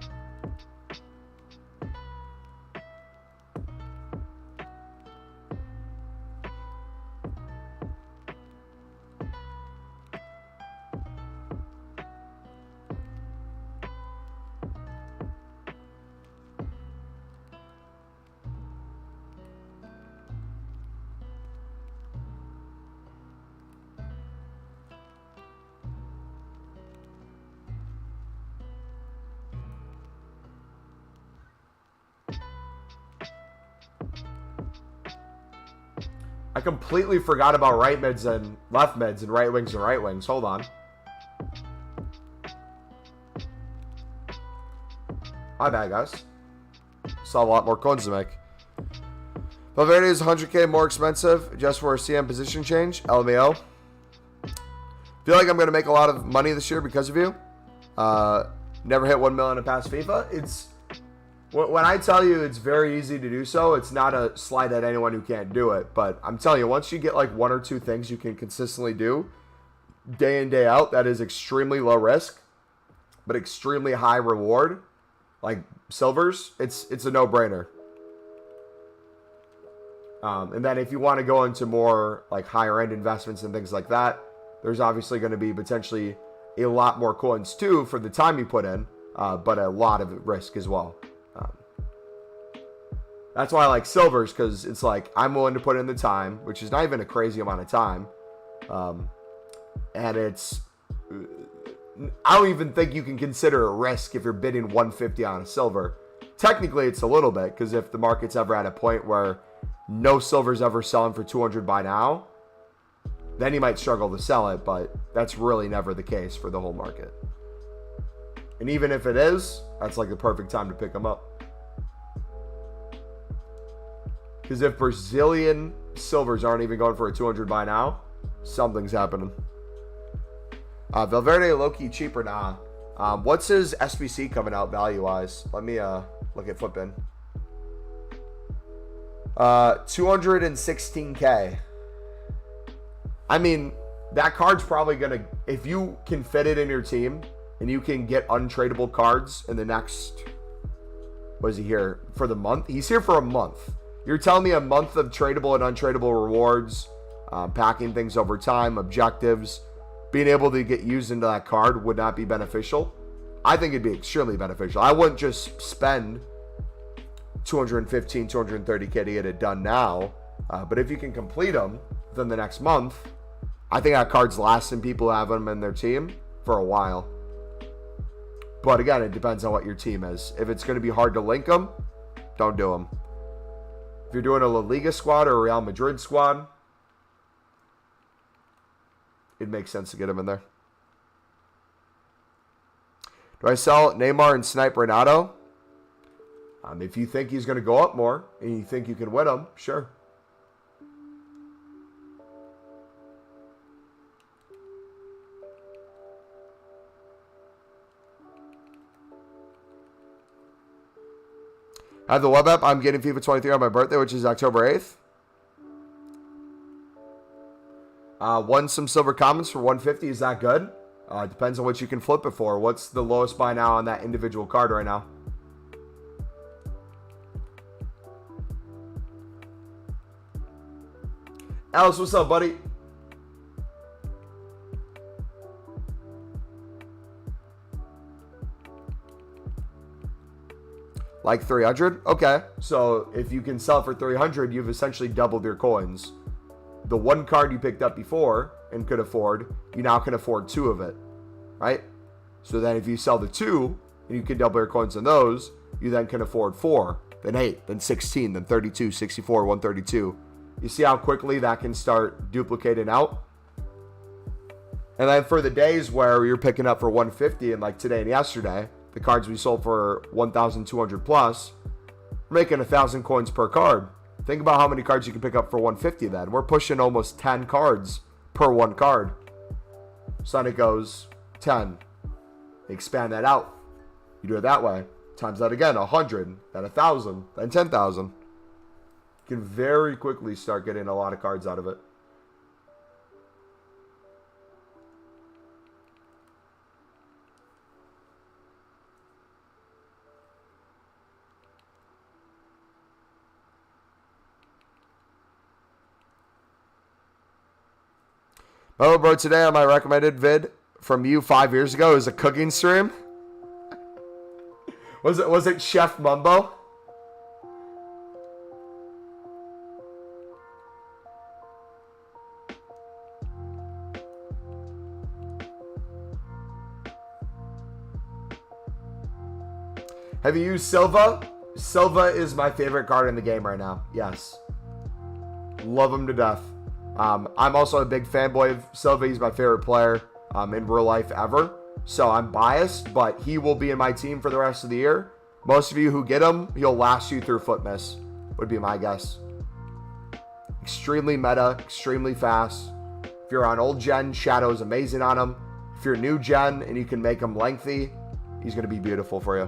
[SPEAKER 1] I completely forgot about right mids and left mids and right wings and right wings. Hold on. My bad, guys. Saw a lot more coins to make. Valverde is 100K more expensive just for a CM position change. LMAO. Feel like I'm going to make a lot of money this year because of you. Never hit 1 million in past FIFA. When I tell you it's very easy to do so, it's not a slight at anyone who can't do it. But I'm telling you, once you get like 1 or 2 things you can consistently do day in, day out, that is extremely low risk, but extremely high reward, like silvers, it's a no-brainer. And then if you want to go into more like higher end investments and things like that, there's obviously going to be potentially a lot more coins too for the time you put in, but a lot of risk as well. That's why I like silvers, because it's like I'm willing to put in the time, which is not even a crazy amount of time. And it's, I don't even think you can consider a risk if you're bidding 150 on a silver. Technically, it's a little bit, because if the market's ever at a point where no silver's ever selling for 200 by now, then you might struggle to sell it, but that's really never the case for the whole market. And even if it is, that's like the perfect time to pick them up. Because if Brazilian silvers aren't even going for a 200 by now, something's happening. Valverde low-key cheaper now. What's his SBC coming out value-wise? Let me look at Footbin. 216K. I mean, that card's probably going to, if you can fit it in your team and you can get untradeable cards in the next, what is he here? For the month? He's here for a month. You're telling me a month of tradable and untradeable rewards, packing things over time, objectives, being able to get used into that card would not be beneficial? I think it'd be extremely beneficial. I wouldn't just spend 215, 230K to get it done now. But if you can complete them within the next month, I think that card's lasting people who have them in their team for a while. But again, it depends on what your team is. If it's going to be hard to link them, don't do them. If you're doing a La Liga squad or a Real Madrid squad, it makes sense to get him in there. Do I sell Neymar and snipe Renato? If you think he's going to go up more and you think you can win him, sure. I have the web app. I'm getting FIFA 23 on my birthday, which is October 8th. Won some silver commons for 150. Is that good? Depends on what you can flip it for. What's the lowest buy now on that individual card right now? Alice, what's up, buddy? Like 300? Okay. So if you can sell for 300, you've essentially doubled your coins. The one card you picked up before and could afford, you now can afford 2 of it, right? So then if you sell the 2 and you can double your coins on those, you then can afford 4, then 8, then 16, then 32, 64, 132. You see how quickly that can start duplicating out? And then for the days where you're picking up for 150 and like today and yesterday, the cards we sold for 1,200 plus, we're making 1,000 coins per card. Think about how many cards you can pick up for 150 then. We're pushing almost 10 cards per one card. So then it goes 10. Expand that out. You do it that way. Times that again, 100, then 1,000, then 10,000. You can very quickly start getting a lot of cards out of it. Oh, bro, today on my recommended vid from you 5 years ago is a cooking stream. Was it Chef Mumbo? Have you used Silva? Silva is my favorite card in the game right now. Yes. Love him to death. I'm also a big fanboy of Silva. He's my favorite player in real life ever. So I'm biased, but he will be in my team for the rest of the year. Most of you who get him, he'll last you through foot miss, would be my guess. Extremely meta, extremely fast. If you're on old gen, Shadow is amazing on him. If you're new gen and you can make him lengthy, he's going to be beautiful for you.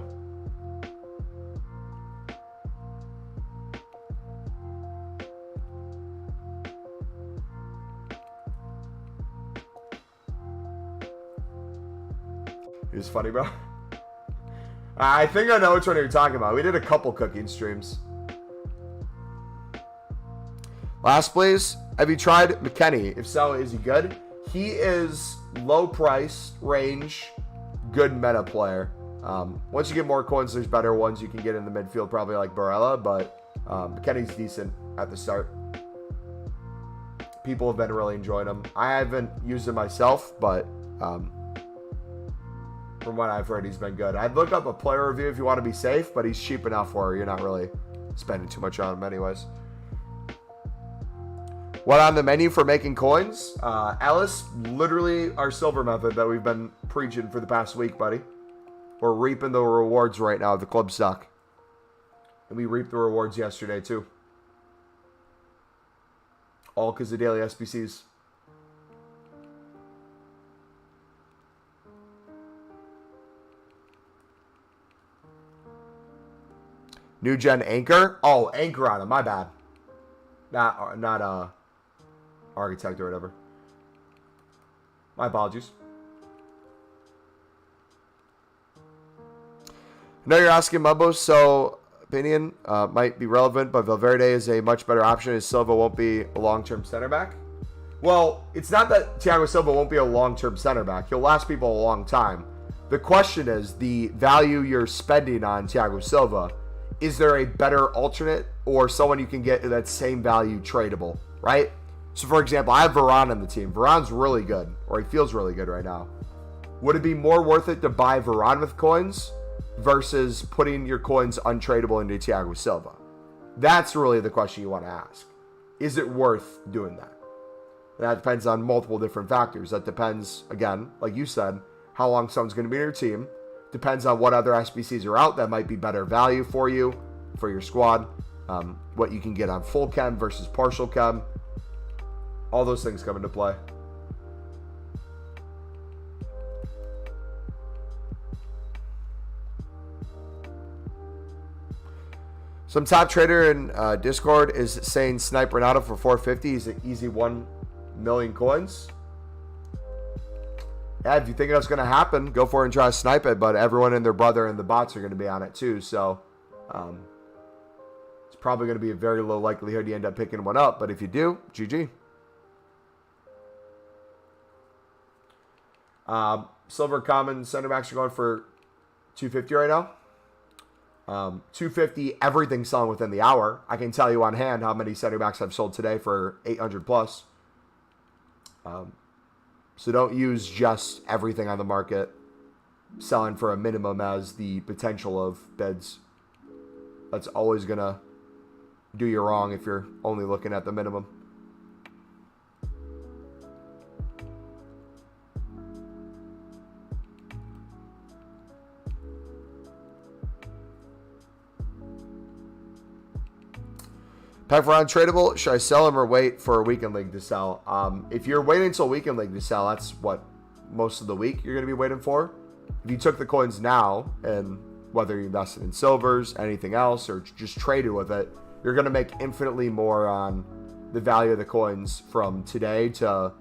[SPEAKER 1] He was funny, bro. I think I know which one you're talking about. We did a couple cooking streams. Last, please. Have you tried McKenny? If so, is he good? He is low price range, good meta player. Once you get more coins, there's better ones you can get in the midfield, probably like Barella, but McKenny's decent at the start. People have been really enjoying him. I haven't used him myself, but from what I've heard, he's been good. I'd look up a player review if you want to be safe, but he's cheap enough where you're not really spending too much on him anyways. What on the menu for making coins? Ellis, literally our silver method that we've been preaching for the past week, buddy. We're reaping the rewards right now at the club stock. And we reaped the rewards yesterday too. All because of daily SBCs. New gen anchor? Oh, anchor on him. My bad. Not architect or whatever. My apologies. I know you're asking Mumbo, so opinion might be relevant, but Valverde is a much better option as Silva won't be a long-term center back. Well, it's not that Thiago Silva won't be a long-term center back. He'll last people a long time. The question is the value you're spending on Thiago Silva. Is there a better alternate or someone you can get that same value tradable, right? So, for example, I have Varane on the team. Varane's really good, or he feels really good right now. Would it be more worth it to buy Varane with coins versus putting your coins untradeable into Thiago Silva? That's really the question you want to ask. Is it worth doing that? That depends on multiple different factors. That depends, again, like you said, how long someone's going to be in your team. Depends on what other SBCs are out that might be better value for you, for your squad. What you can get on full chem versus partial chem. All those things come into play. Some top trader in Discord is saying snipe Renato for 450. He's an easy 1 million coins. Yeah, if you think that's going to happen, go for it and try to snipe it. But everyone and their brother and the bots are going to be on it too. So it's probably going to be a very low likelihood you end up picking one up. But if you do, GG. Silver common center backs are going for 250 right now. 250, everything selling within the hour. I can tell you on hand how many center backs I've sold today for 800 plus. So don't use just everything on the market selling for a minimum as the potential of bids. That's always going to do you wrong if you're only looking at the minimum. Pack for untradeable, should I sell him or wait for a weekend league to sell? If you're waiting until weekend league to sell, that's what most of the week you're going to be waiting for. If you took the coins now, and whether you invested in silvers, anything else, or just traded with it, you're going to make infinitely more on the value of the coins from today to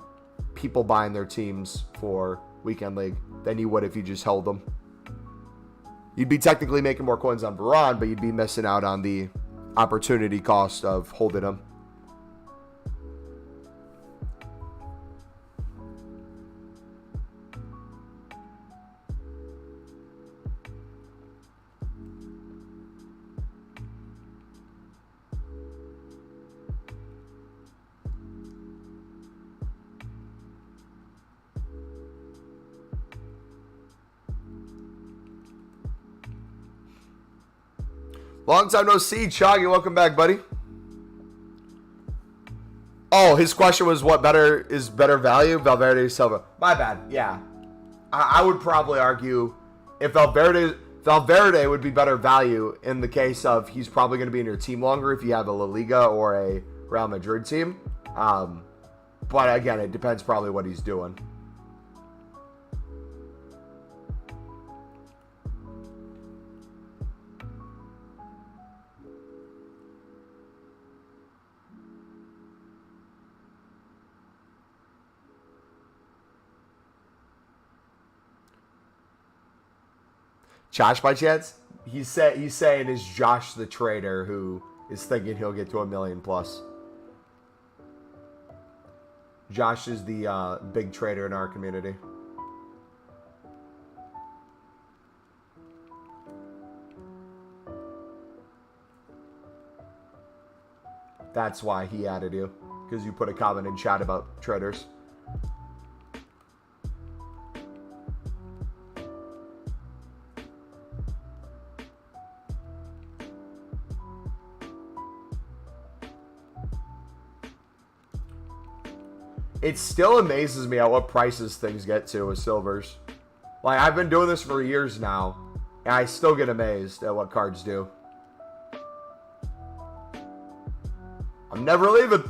[SPEAKER 1] people buying their teams for weekend league than you would if you just held them. You'd be technically making more coins on Varane, but you'd be missing out on the opportunity cost of holding them. Long time no see, Choggy. Welcome back, buddy. Oh, his question was what is better value, Valverde or Silva? My bad. Yeah, I would probably argue if Valverde would be better value in the case of he's probably going to be in your team longer if you have a La Liga or a Real Madrid team. But again, it depends probably what he's doing. Josh by chance? He's saying is Josh the trader who is thinking he'll get to 1 million plus. Josh is the big trader in our community. That's why he added you, because you put a comment in chat about traders. It still amazes me at what prices things get to with silvers. Like, I've been doing this for years now, and I still get amazed at what cards do. I'm never leaving.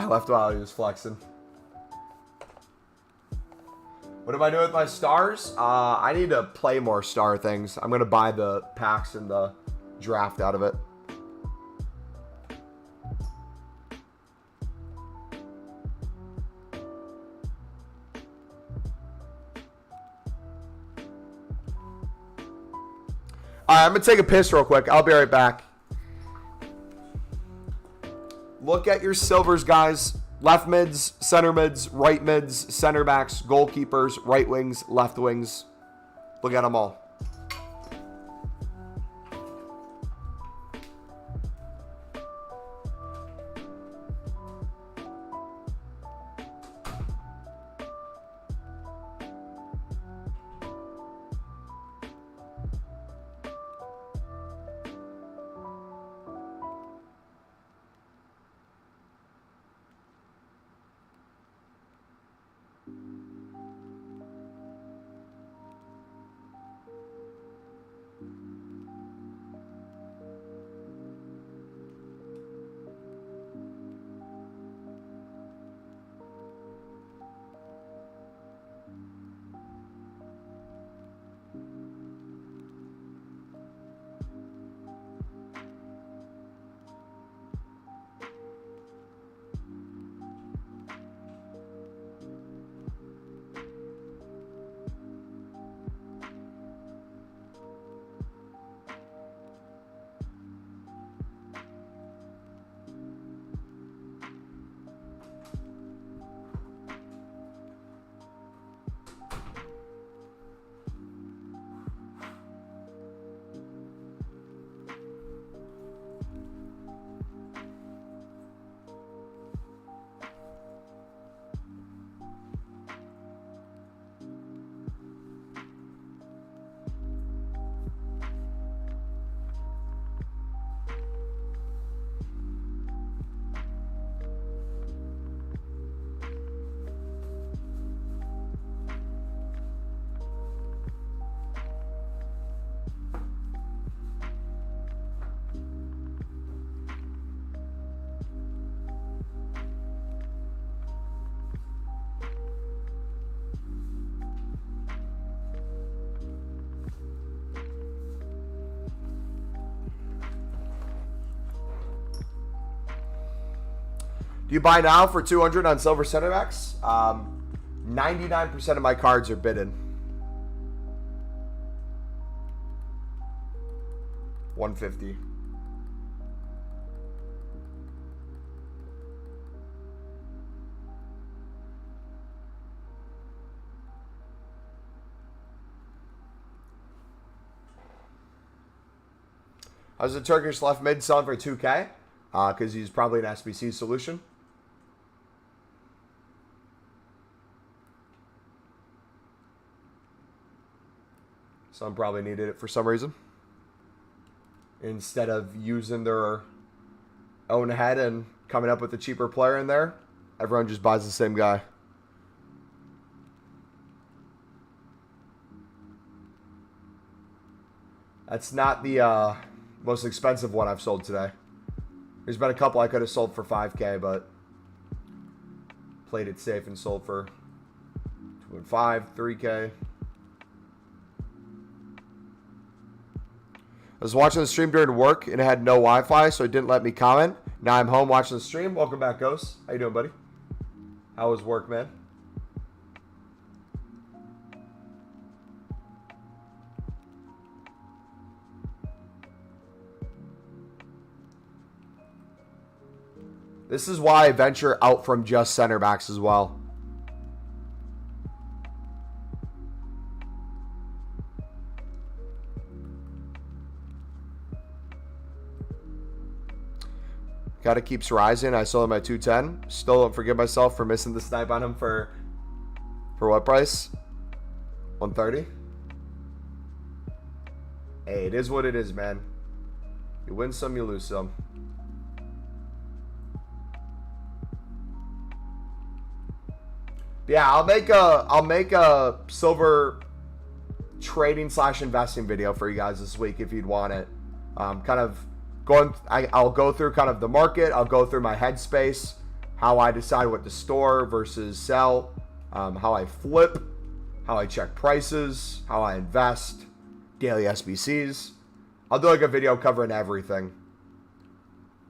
[SPEAKER 1] I left while he was flexing. What am I doing with my stars? I need to play more star things. I'm going to buy the packs and the draft out of it. Alright, I'm going to take a piss real quick. I'll be right back. Look at your silvers, guys. Left mids, center mids, right mids, center backs, goalkeepers, right wings, left wings. Look at them all. Do you buy now for 200 on silver center backs? 99% of my cards are bidden. 150. How's the Turkish left mid selling for 2K? Because he's probably an SBC solution. Some probably needed it for some reason. Instead of using their own head and coming up with a cheaper player in there, everyone just buys the same guy. That's not the most expensive one I've sold today. There's been a couple I could have sold for 5K, but played it safe and sold for 2.5, 3K. I was watching the stream during work and it had no Wi-Fi, so it didn't let me comment. Now I'm home watching the stream. Welcome back, Ghost. How you doing, buddy? How was work, man? This is why I venture out from just center backs as well. Gotta keeps rising. I sold him at 210. Still don't forgive myself for missing the snipe on him for what price? 130. Hey, it is what it is, man. You win some, you lose some. Yeah, I'll make a silver trading / investing video for you guys this week if you'd want it. I'll go through kind of the market. I'll go through my headspace, how I decide what to store versus sell, how I flip, how I check prices, how I invest, daily SBCs. I'll do like a video covering everything,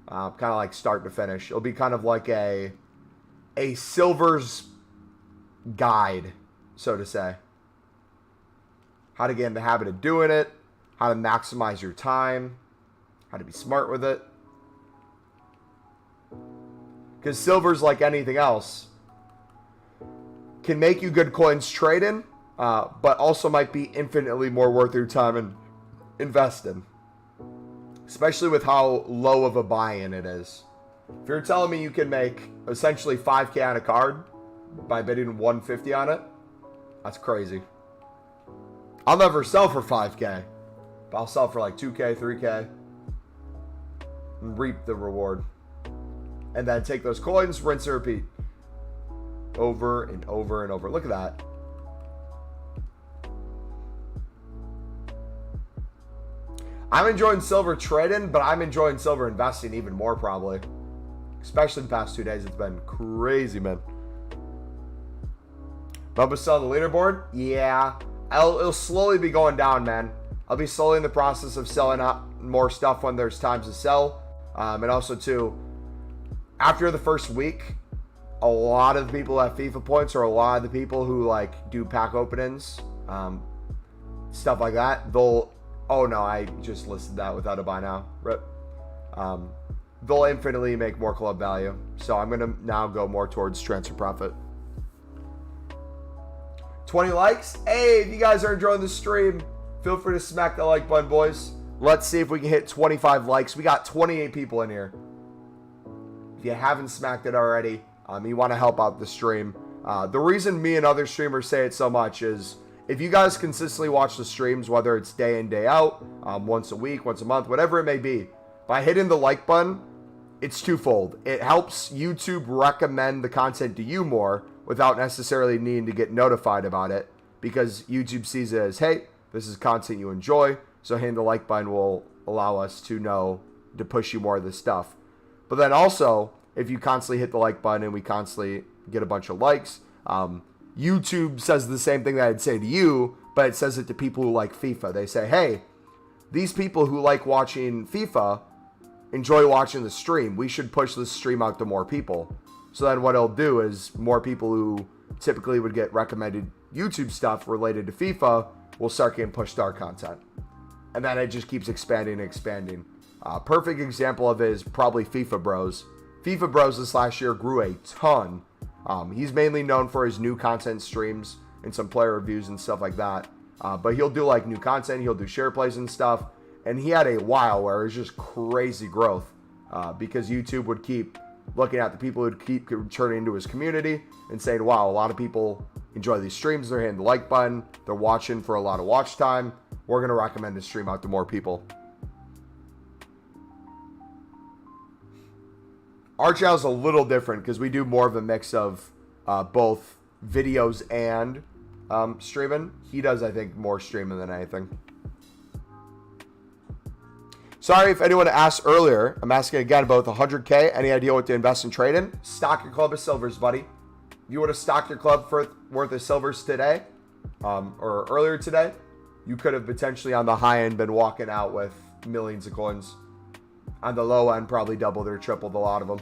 [SPEAKER 1] kind of like start to finish. It'll be kind of like a silver's guide, so to say. How to get in the habit of doing it, how to maximize your time, how to be smart with it. Because silver's like anything else. Can make you good coins trading, but also might be infinitely more worth your time and invest in. Especially with how low of a buy-in it is. If you're telling me you can make essentially 5K on a card by bidding 150 on it, that's crazy. I'll never sell for 5K, but I'll sell for like 2K, 3K. And reap the reward. And then take those coins, rinse and repeat. Over and over and over. Look at that. I'm enjoying silver trading, but I'm enjoying silver investing even more probably. Especially the past 2 days. It's been crazy, man. Bubba sell the leaderboard? Yeah. It'll slowly be going down, man. I'll be slowly in the process of selling out more stuff when there's times to sell. And also, too, after the first week, a lot of the people at FIFA points or a lot of the people who, like, do pack openings, stuff like that, they'll... Oh, no, I just listed that without a buy now. Rip. They'll infinitely make more club value. So I'm going to now go more towards transfer profit. 20 likes? Hey, if you guys are enjoying the stream, feel free to smack that like button, boys. Let's see if we can hit 25 likes. We got 28 people in here. If you haven't smacked it already, you want to help out the stream. The reason me and other streamers say it so much is if you guys consistently watch the streams, whether it's day in, day out, once a week, once a month, whatever it may be, by hitting the like button, it's twofold. It helps YouTube recommend the content to you more without necessarily needing to get notified about it because YouTube sees it as, hey, this is content you enjoy. So hitting the like button will allow us to know to push you more of this stuff. But then also, if you constantly hit the like button and we constantly get a bunch of likes, YouTube says the same thing that I'd say to you, but it says it to people who like FIFA. They say, hey, these people who like watching FIFA enjoy watching the stream. We should push this stream out to more people. So then what it'll do is more people who typically would get recommended YouTube stuff related to FIFA will start getting pushed to our content. And then it just keeps expanding and expanding. Perfect example of it is probably FIFA Bros. FIFA Bros this last year grew a ton. He's mainly known for his new content streams and some player reviews and stuff like that. But he'll do like new content. He'll do share plays and stuff. And he had a while where it was just crazy growth because YouTube would keep looking at the people who'd keep turning into his community and saying, wow, a lot of people enjoy these streams. They're hitting the like button. They're watching for a lot of watch time. We're going to recommend this stream out to more people. Our channel's a little different because we do more of a mix of both videos and streaming. He does, I think, more streaming than anything. Sorry if anyone asked earlier. I'm asking again about the 100K. Any idea what to invest and trade in? Stock your club of silvers, buddy. If you would have stocked your club for worth of silvers today or earlier today, you could have potentially on the high end been walking out with millions of coins. On the low end, probably doubled or tripled a lot of them.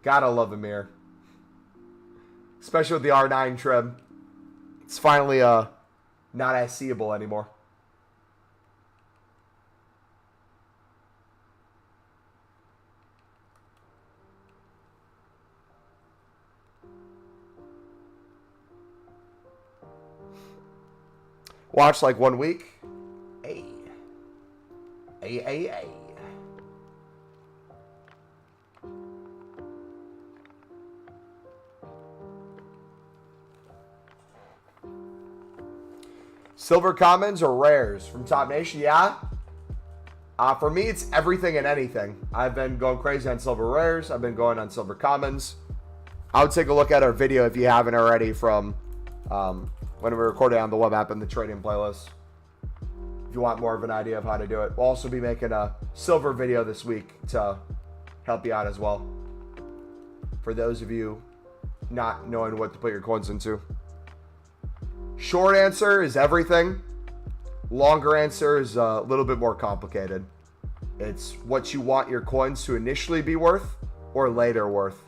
[SPEAKER 1] Gotta love a mirror. Especially with the R9 trim. It's finally not as seeable anymore. Watch like 1 week. Hey. Hey. Silver commons or rares from Top Nation? Yeah. For me, it's everything and anything. I've been going crazy on silver rares. I've been going on silver commons. I would take a look at our video if you haven't already from when we recorded on the web app and the trading playlist. If you want more of an idea of how to do it. We'll also be making a silver video this week to help you out as well. For those of you not knowing what to put your coins into. Short answer is everything. Longer answer is a little bit more complicated. It's what you want your coins to initially be worth or later worth.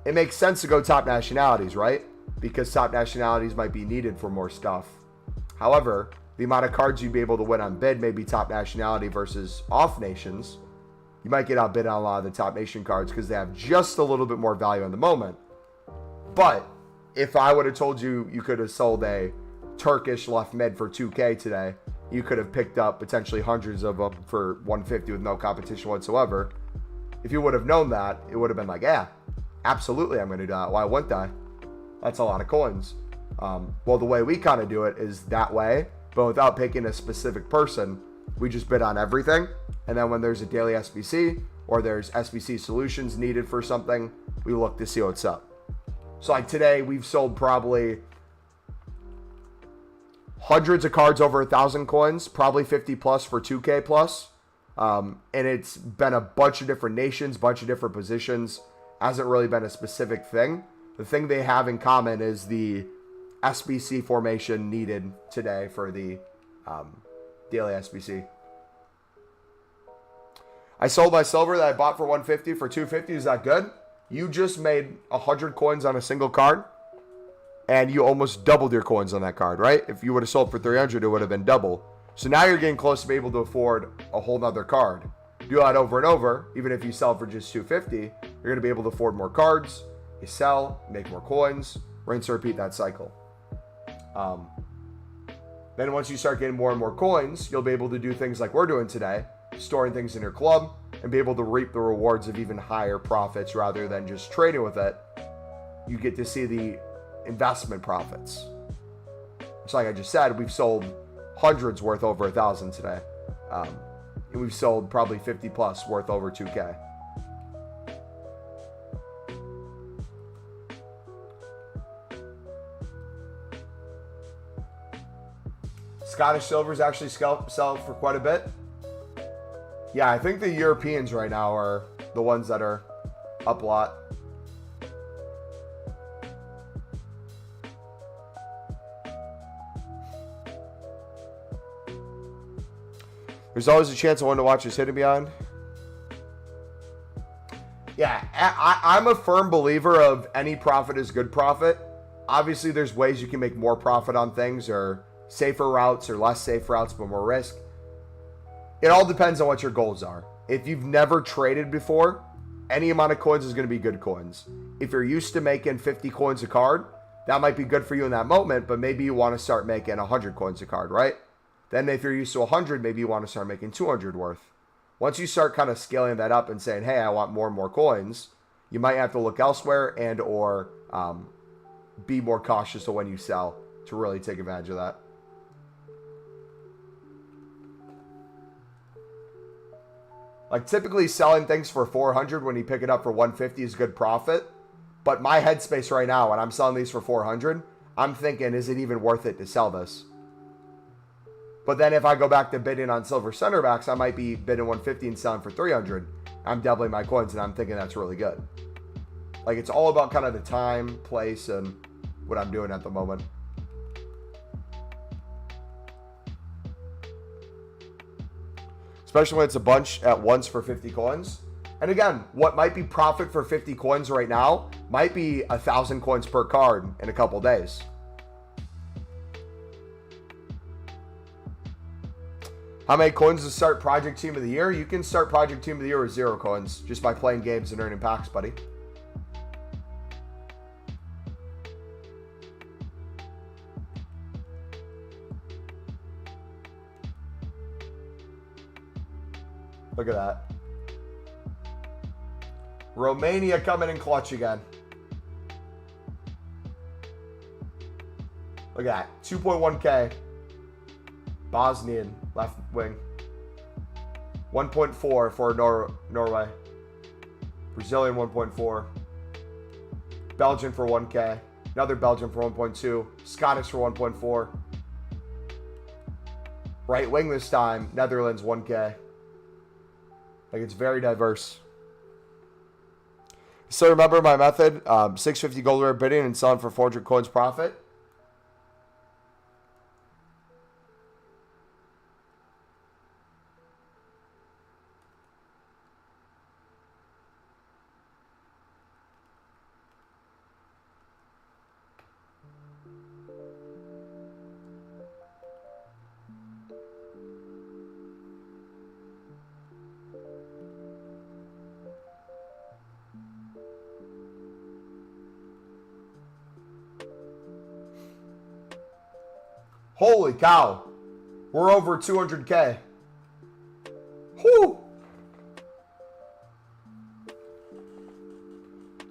[SPEAKER 1] It makes sense to go top nationalities, right? Because top nationalities might be needed for more stuff. However, the amount of cards you'd be able to win on bid may be top nationality versus off nations. You might get outbid on a lot of the top nation cards because they have just a little bit more value in the moment. But if I would have told you you could have sold a Turkish left mid for 2K today, you could have picked up potentially hundreds of them for 150 with no competition whatsoever. If you would have known that, it would have been like, yeah, absolutely I'm going to do that. Why wouldn't I? That's a lot of coins. Well, the way we kind of do it is that way, but without picking a specific person. We just bid on everything. And then when there's a daily SBC or there's SBC solutions needed for something, we look to see what's up. So like today, we've sold probably hundreds of cards over 1,000 coins, probably 50 plus for 2K plus. And it's been a bunch of different nations, bunch of different positions. Hasn't really been a specific thing. The thing they have in common is the SBC formation needed today for the daily SBC. I sold my silver that I bought for 150 for 250. Is that good? You just made 100 coins on a single card, and you almost doubled your coins on that card, right? If you would have sold for 300, it would have been double. So now you're getting close to be able to afford a whole nother card. Do that over and over. Even if you sell for just 250, you're going to be able to afford more cards. You sell, make more coins, rinse and repeat that cycle. Then once you start getting more and more coins, you'll be able to do things like we're doing today, storing things in your club, and be able to reap the rewards of even higher profits rather than just trading with it. You get to see the investment profits. So like I just said, we've sold hundreds worth over 1,000 today. And we've sold probably 50 plus worth over 2K. Scottish silvers actually sell for quite a bit. Yeah, I think the Europeans right now are the ones that are up a lot. There's always a chance I want to watch this hidden beyond. Yeah, I'm a firm believer of any profit is good profit. Obviously, there's ways you can make more profit on things or safer routes or less safe routes but more risk. It all depends on what your goals are. If you've never traded before, any amount of coins is going to be good coins. If you're used to making 50 coins a card, that might be good for you in that moment, but maybe you want to start making 100 coins a card, right? Then if you're used to 100, maybe you want to start making 200 worth. Once you start kind of scaling that up and saying, hey, I want more and more coins, you might have to look elsewhere and or be more cautious of when you sell to really take advantage of that. Like typically selling things for 400 when you pick it up for 150 is good profit. But my headspace right now, when I'm selling these for 400, I'm thinking, is it even worth it to sell this? But then if I go back to bidding on silver center backs, I might be bidding 150 and selling for 300. I'm doubling my coins and I'm thinking that's really good. Like it's all about kind of the time, place, and what I'm doing at the moment. especially when it's a bunch at once for 50 coins. And again, what might be profit for 50 coins right now might be 1,000 coins per card in a couple days. How many coins to start Project Team of the Year? You can start Project Team of the Year with 0 coins just by playing games and earning packs, buddy. Look at that. Romania coming in clutch again. Look at that. 2.1K. Bosnian left wing. 1.4 for Norway. Brazilian 1.4. Belgian for 1K. Another Belgian for 1.2. Scottish for 1.4. Right wing this time. Netherlands 1K. Like, it's very diverse. So remember my method, 650 gold rare bidding and selling for 400 coins profit. Holy cow. We're over 200K. Whew.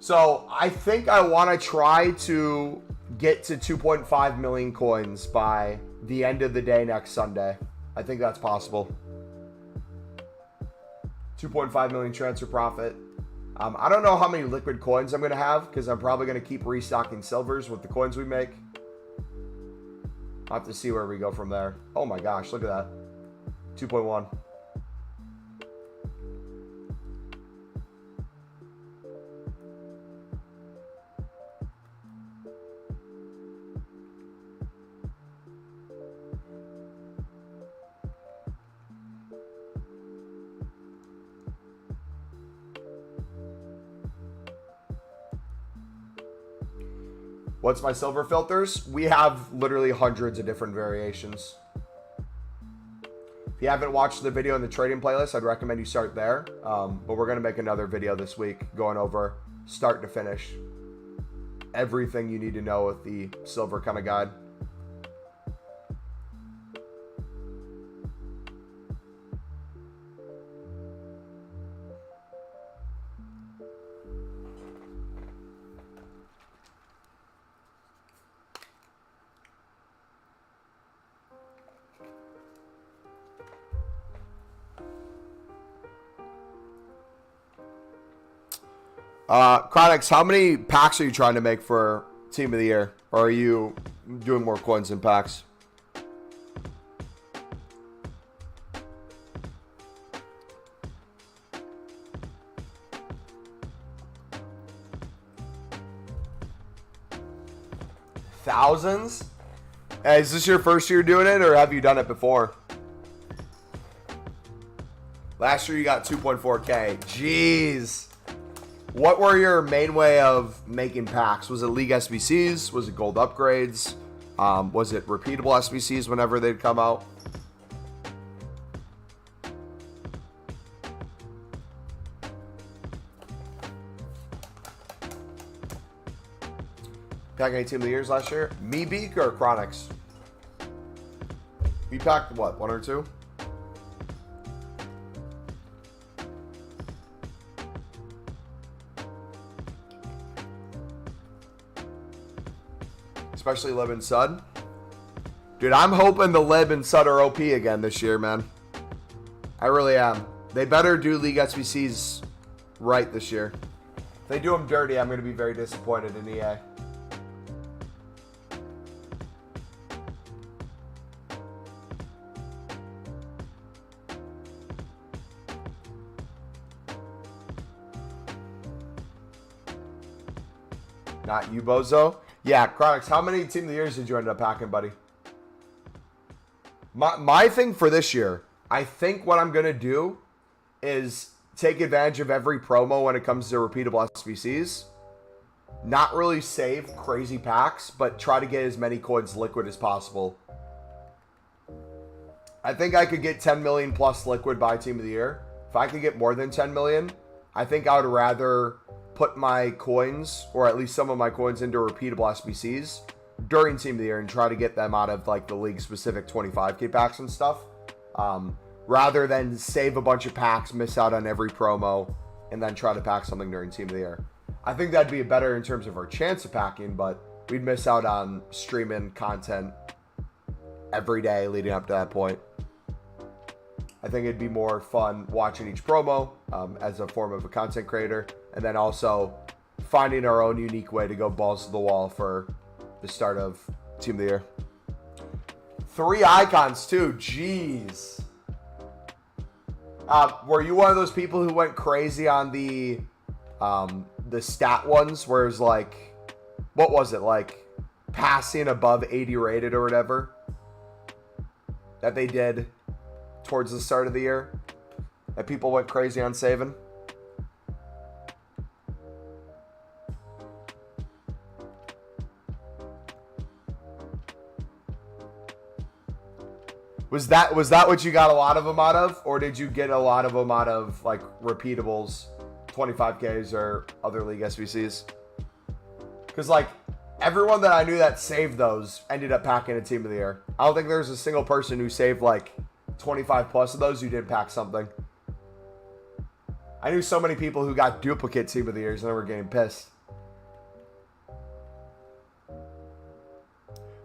[SPEAKER 1] So I think I want to try to get to 2.5 million coins by the end of the day next Sunday. I think that's possible. 2.5 million transfer profit. I don't know how many liquid coins I'm going to have because I'm probably going to keep restocking silvers with the coins we make. I'll have to see where we go from there. Oh my gosh, look at that. 2.1. What's my silver filters? We have literally hundreds of different variations. If you haven't watched the video in the trading playlist, I'd recommend you start there. But we're going to make another video this week going over start to finish everything you need to know with the silver kind of guide. Chronix, how many packs are you trying to make for Team of the Year? Or are you doing more coins than packs? Thousands? Hey, is this your first year doing it, or have you done it before? Last year you got 2.4K. Jeez. What were your main way of making packs? Was it League SBCs? Was it gold upgrades? Was it repeatable SBCs whenever they'd come out? Pack any Team of the Years last year? Me, Beak, or Chronix? We packed what, 1 or 2? Especially Lib and Sud. Dude, I'm hoping the Lib and Sud are OP again this year, man. I really am. They better do League SBCs right this year. If they do them dirty, I'm going to be very disappointed in EA. Not you, bozo. Yeah, Chronix, how many Team of the Years did you end up packing, buddy? My thing for this year I think what I'm going to do is take advantage of every promo when it comes to repeatable SBCs. Not really save crazy packs, but try to get as many coins liquid as possible. I think I could get 10 million plus liquid by Team of the Year. If I could get more than 10 million, I think I would rather put my coins, or at least some of my coins, into repeatable SBCs during Team of the Year and try to get them out of like the league-specific 25k packs and stuff. Rather than save a bunch of packs, miss out on every promo, and then try to pack something during Team of the Year. I think that'd be better in terms of our chance of packing, but we'd miss out on streaming content every day leading up to that point. I think it'd be more fun watching each promo as a form of a content creator, and then also finding our own unique way to go balls to the wall for the start of Team of the Year. 3 icons too, jeez. Were you one of those people who went crazy on the stat ones, where it was like, what was it, like passing above 80 rated or whatever that they did towards the start of the year, that people went crazy on saving? Was that what you got a lot of them out of, or did you get a lot of them out of like repeatables, 25Ks or other league SBCs? Because like everyone that I knew that saved those ended up packing a Team of the Year. I don't think there's a single person who saved like 25 plus of those who didn't pack something. I knew so many people who got duplicate Team of the Years and they were getting pissed.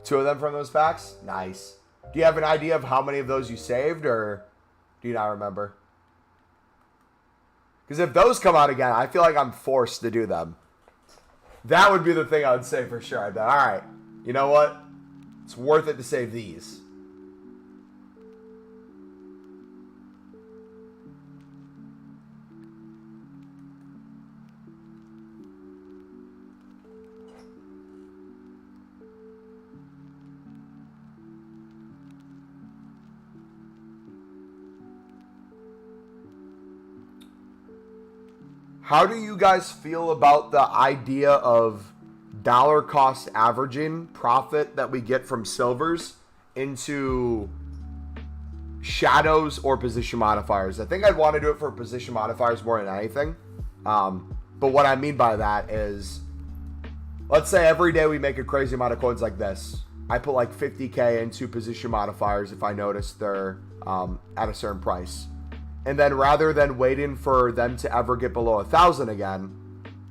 [SPEAKER 1] 2 of them from those packs? Nice. Do you have an idea of how many of those you saved, or do you not remember? Because if those come out again, I feel like I'm forced to do them. That would be the thing I would say for sure. I'd be, all right, you know what? It's worth it to save these. How do you guys feel about the idea of dollar cost averaging profit that we get from silvers into shadows or position modifiers? I think I'd want to do it for position modifiers more than anything. But what I mean by that is, let's say every day we make a crazy amount of coins like this. I put like 50k into position modifiers if I notice they're at a certain price. And then rather than waiting for them to ever get below 1,000 again,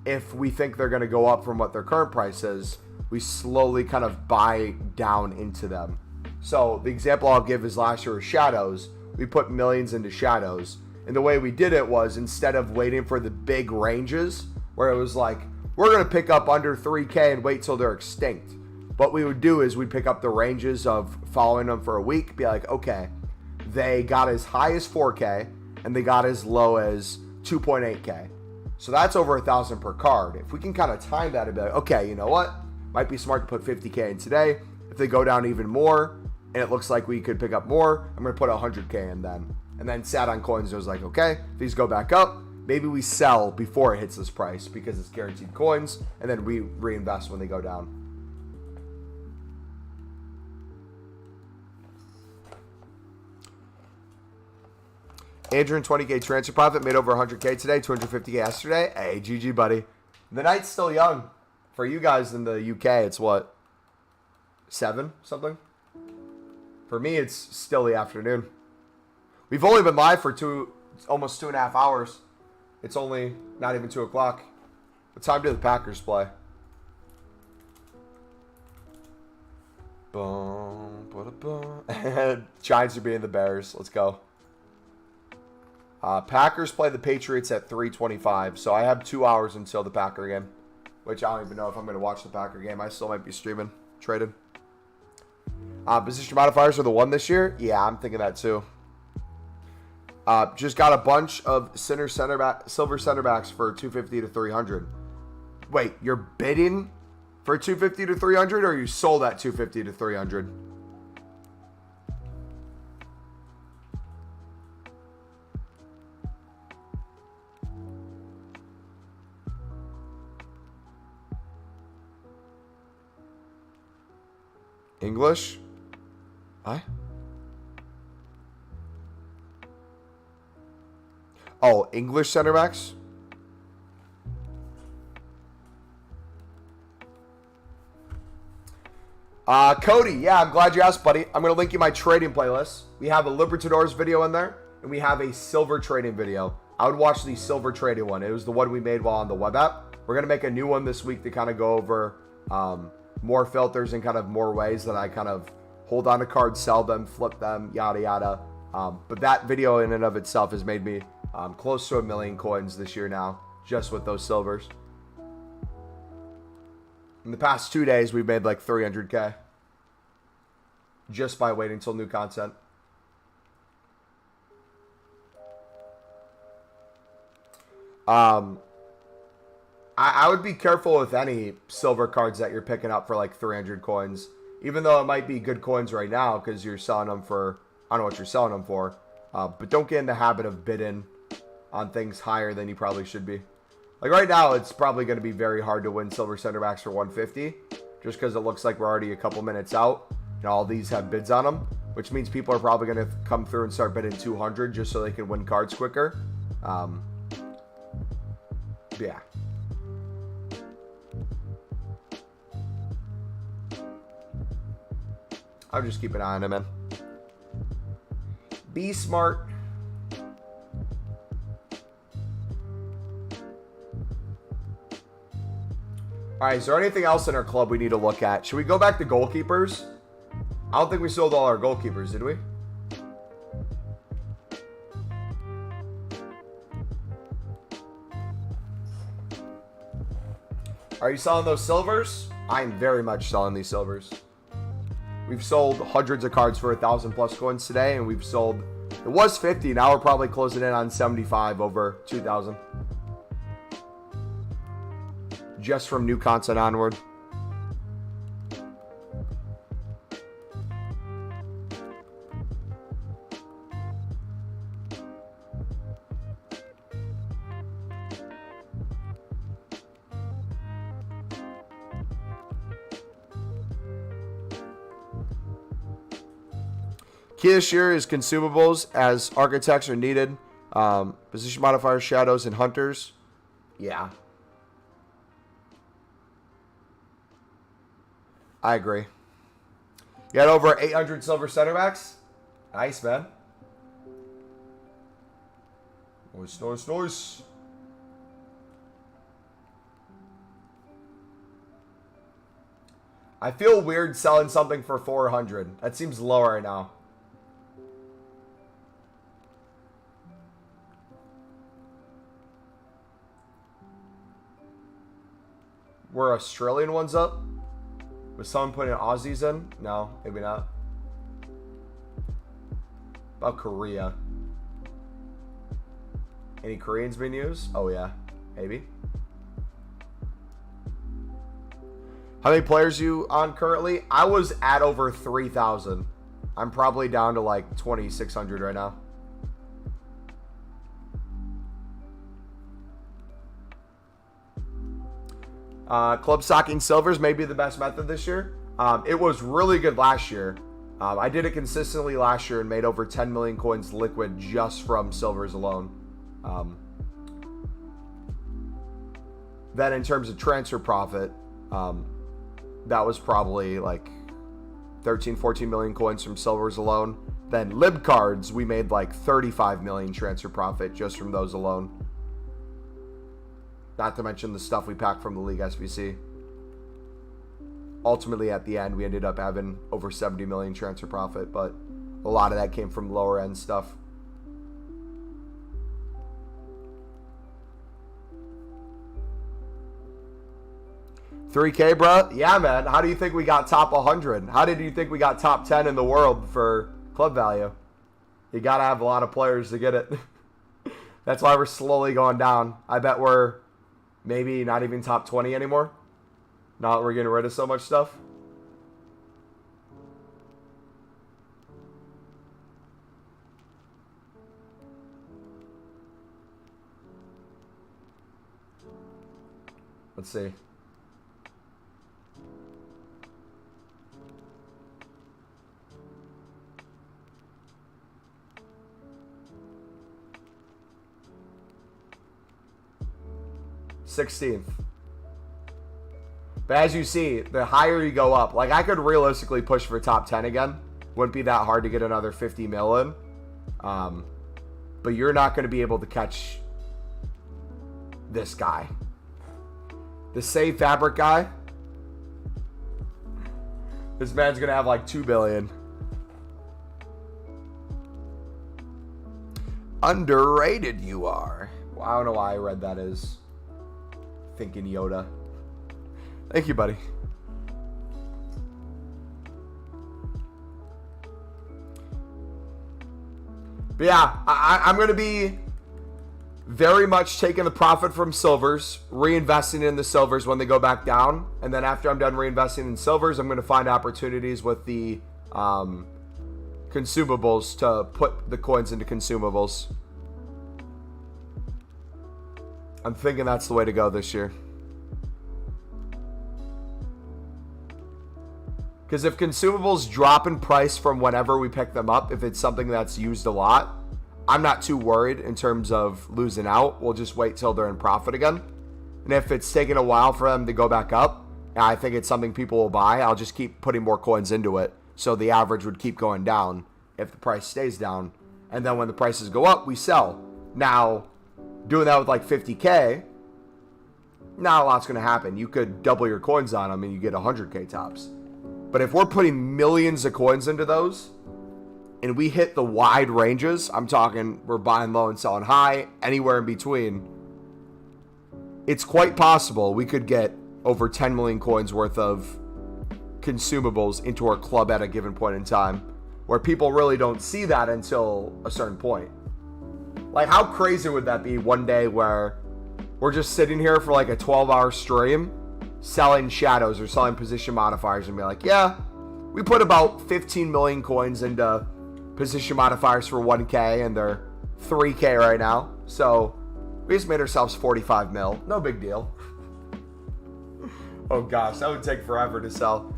[SPEAKER 1] if we think they're going to go up from what their current price is, we slowly kind of buy down into them. So the example I'll give is last year with shadows. We put millions into shadows. And the way we did it was, instead of waiting for the big ranges, where it was like, we're going to pick up under 3K and wait till they're extinct. What we would do is we'd pick up the ranges of following them for a week, be like, okay, they got as high as 4K, and they got as low as 2.8K. So that's over 1,000 per card. If we can kind of time that and be like, okay, you know what? Might be smart to put 50K in today. If they go down even more, and it looks like we could pick up more, I'm going to put 100K in then. And then sat on coins and was like, okay, if these go back up, maybe we sell before it hits this price because it's guaranteed coins, and then we reinvest when they go down. Adrian, 20K transfer profit, made over 100K today, 250K yesterday. Hey, GG, buddy. The night's still young. For you guys in the UK, it's what? 7 something? For me, it's still the afternoon. We've only been live for almost 2.5 hours. It's only not even 2 o'clock. What time do the Packers play? Boom, boom. Giants are beating the Bears. Let's go. Packers play the Patriots at 3:25, so I have 2 hours until the Packer game, which I don't even know if I'm going to watch the Packer game. I still might be streaming, trading. Position modifiers are the one this year? Yeah, I'm thinking that too. Just got a bunch of silver center backs for 250 to 300. Wait, you're bidding for 250 to 300, or you sold at 250 to 300? English? What? Oh, English center backs? Cody, yeah, I'm glad you asked, buddy. I'm going to link you my trading playlist. We have a Libertadores video in there, and we have a silver trading video. I would watch the silver trading one. It was the one we made while on the web app. We're going to make a new one this week to kind of go over more filters and kind of more ways that I kind of hold on to cards, sell them, flip them, yada, yada. But that video in and of itself has made me close to 1 million coins this year now, just with those silvers. In the past 2 days, we've made like 300K just by waiting till new content. I would be careful with any silver cards that you're picking up for like 300 coins, even though it might be good coins right now because you're selling them for, I don't know what you're selling them for, but don't get in the habit of bidding on things higher than you probably should be. Like right now, it's probably going to be very hard to win silver center backs for 150 just because it looks like we're already a couple minutes out and all these have bids on them, which means people are probably going to come through and start bidding 200 just so they can win cards quicker. Yeah. I'll just keep an eye on him, man. Be smart. All right, is there anything else in our club we need to look at? Should we go back to goalkeepers? I don't think we sold all our goalkeepers, did we? Are you selling those silvers? I'm very much selling these silvers. We've sold hundreds of cards for 1,000+ coins today, and we've sold, it was 50, now we're probably closing in on 75 over 2,000. Just from new content onward. Key this year is consumables as architects are needed. Position modifiers, shadows, and hunters. Yeah. I agree. You got over 800 silver center backs. Nice, man. Nice, nice, nice. I feel weird selling something for 400. That seems low right now. Were Australian ones up? Was someone putting Aussies in? No, maybe not. About Korea. Any Koreans being used? Oh yeah, maybe. How many players you on currently? I was at over 3,000. I'm probably down to like 2,600 right now. Club stocking silvers may be the best method this year. It was really good last year. I did it consistently last year and made over 10 million coins liquid just from silvers alone. Then in terms of transfer profit, that was probably like 13, 14 million coins from silvers alone. Then lib cards, we made like 35 million transfer profit just from those alone. Not to mention the stuff we packed from the League SBC. Ultimately, at the end, we ended up having over 70 million transfer profit, but a lot of that came from lower end stuff. $3K, bro? Yeah, man. How do you think we got top 100? How did you think we got top 10 in the world for club value? You got to have a lot of players to get it. That's why we're slowly going down. I bet we're maybe not even top 20 anymore. Now that we're getting rid of so much stuff. Let's see. 16th. But as you see, the higher you go up, like I could realistically push for top 10 again. Wouldn't be that hard to get another 50 mil in. But you're not going to be able to catch this guy. The Save Fabric guy. This man's going to have like 2 billion. Underrated you are. Well, I don't know why I read that as thinking Yoda. Thank you, buddy. But yeah, I'm going to be very much taking the profit from silvers, reinvesting in the silvers when they go back down. And then after I'm done reinvesting in silvers, I'm going to find opportunities with the consumables to put the coins into consumables. I'm thinking that's the way to go this year. Because if consumables drop in price from whenever we pick them up, if it's something that's used a lot, I'm not too worried in terms of losing out. We'll just wait till they're in profit again. And if it's taking a while for them to go back up, and I think it's something people will buy, I'll just keep putting more coins into it. So the average would keep going down if the price stays down. And then when the prices go up, we sell. Now, doing that with like 50K, not a lot's going to happen. You could double your coins on them and you get 100K tops. But if we're putting millions of coins into those and we hit the wide ranges, I'm talking we're buying low and selling high, anywhere in between, it's quite possible we could get over 10 million coins worth of consumables into our club at a given point in time, where people really don't see that until a certain point. Like, how crazy would that be one day where we're just sitting here for like a 12-hour stream selling shadows or selling position modifiers and be like, yeah, we put about 15 million coins into position modifiers for 1K and they're 3K right now. So we just made ourselves 45 mil. No big deal. Oh gosh, that would take forever to sell.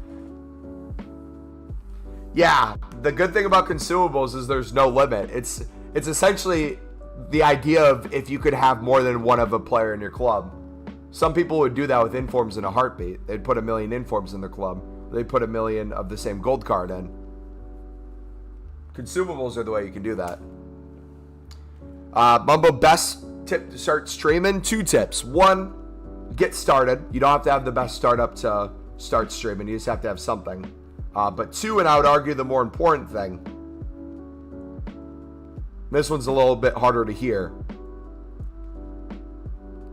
[SPEAKER 1] Yeah, the good thing about consumables is there's no limit. It's essentially the idea of if you could have more than one of a player in your club. Some people would do that with informs in a heartbeat. They'd put 1 million informs in their club. They'd put 1 million of the same gold card in. Consumables are the way you can do that. Mumbo, best tip to start streaming? 2 tips. 1, get started. You don't have to have the best startup to start streaming. You just have to have something. But 2, and I would argue the more important thing, this one's a little bit harder to hear.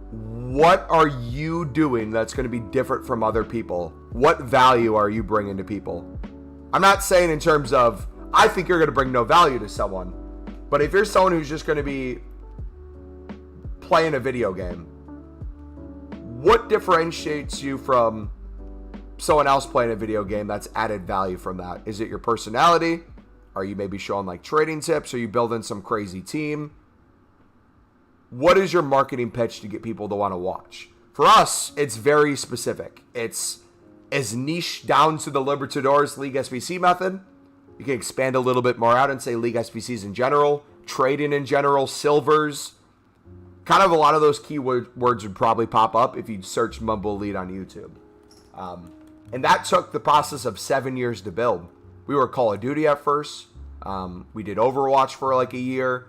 [SPEAKER 1] What are you doing that's going to be different from other people? What value are you bringing to people? I'm not saying in terms of, I think you're going to bring no value to someone. But if you're someone who's just going to be playing a video game, what differentiates you from someone else playing a video game that's added value from that? Is it your personality? Are you maybe showing like trading tips? Are you building some crazy team? What is your marketing pitch to get people to want to watch? For us, it's very specific. It's as niche down to the Libertadores League SBC method. You can expand a little bit more out and say League SBCs in general, trading in general, silvers. Kind of a lot of those keywords would probably pop up if you search Mumbo Lead on YouTube. And that took the process of 7 years to build. We were Call of Duty at first. We did Overwatch for like a year.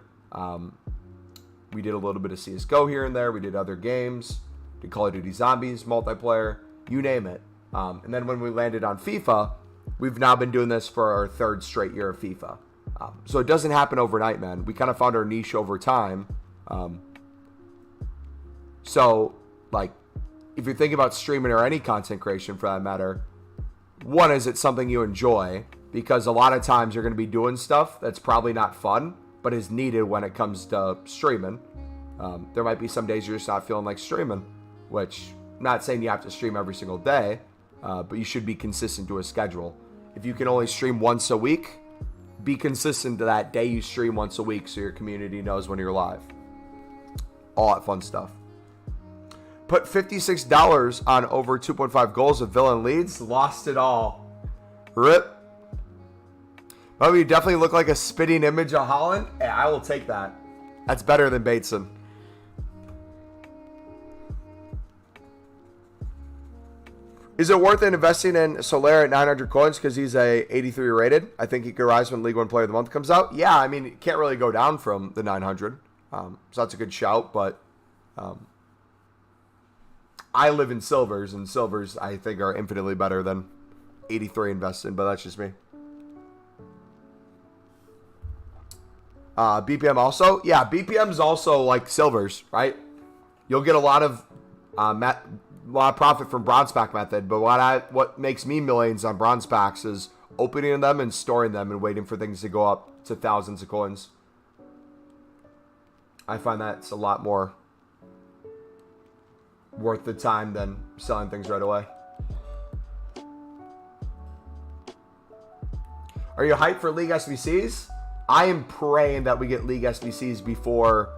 [SPEAKER 1] We did a little bit of CSGO here and there. We did other games. Did Call of Duty Zombies, multiplayer, you name it. And then when we landed on FIFA, we've now been doing this for our 3rd straight year of FIFA. So it doesn't happen overnight, man. We kind of found our niche over time. So, like, if you're thinking about streaming or any content creation for that matter, 1, is it something you enjoy? Because a lot of times you're going to be doing stuff that's probably not fun, but is needed when it comes to streaming. There might be some days you're just not feeling like streaming, which I'm not saying you have to stream every single day, but you should be consistent to a schedule. If you can only stream once a week, be consistent to that day you stream once a week so your community knows when you're live. All that fun stuff. Put $56 on over 2.5 goals with villain leads. Lost it all. RIP. Oh, you definitely look like a spitting image of Holland. Yeah, I will take that. That's better than Bateson. Is it worth it investing in Soler at 900 coins because he's a 83 rated? I think he could rise when League One Player of the Month comes out. Yeah, I mean, it can't really go down from the 900. So that's a good shout, but I live in silvers, and silvers, I think, are infinitely better than 83 invested, but that's just me. BPM also? Yeah, BPM's also like silvers, right? You'll get a lot of profit from bronze pack method, but what makes me millions on bronze packs is opening them and storing them and waiting for things to go up to thousands of coins. I find that's a lot more worth the time than selling things right away. Are you hyped for League SBCs? I am praying that we get League SBCs before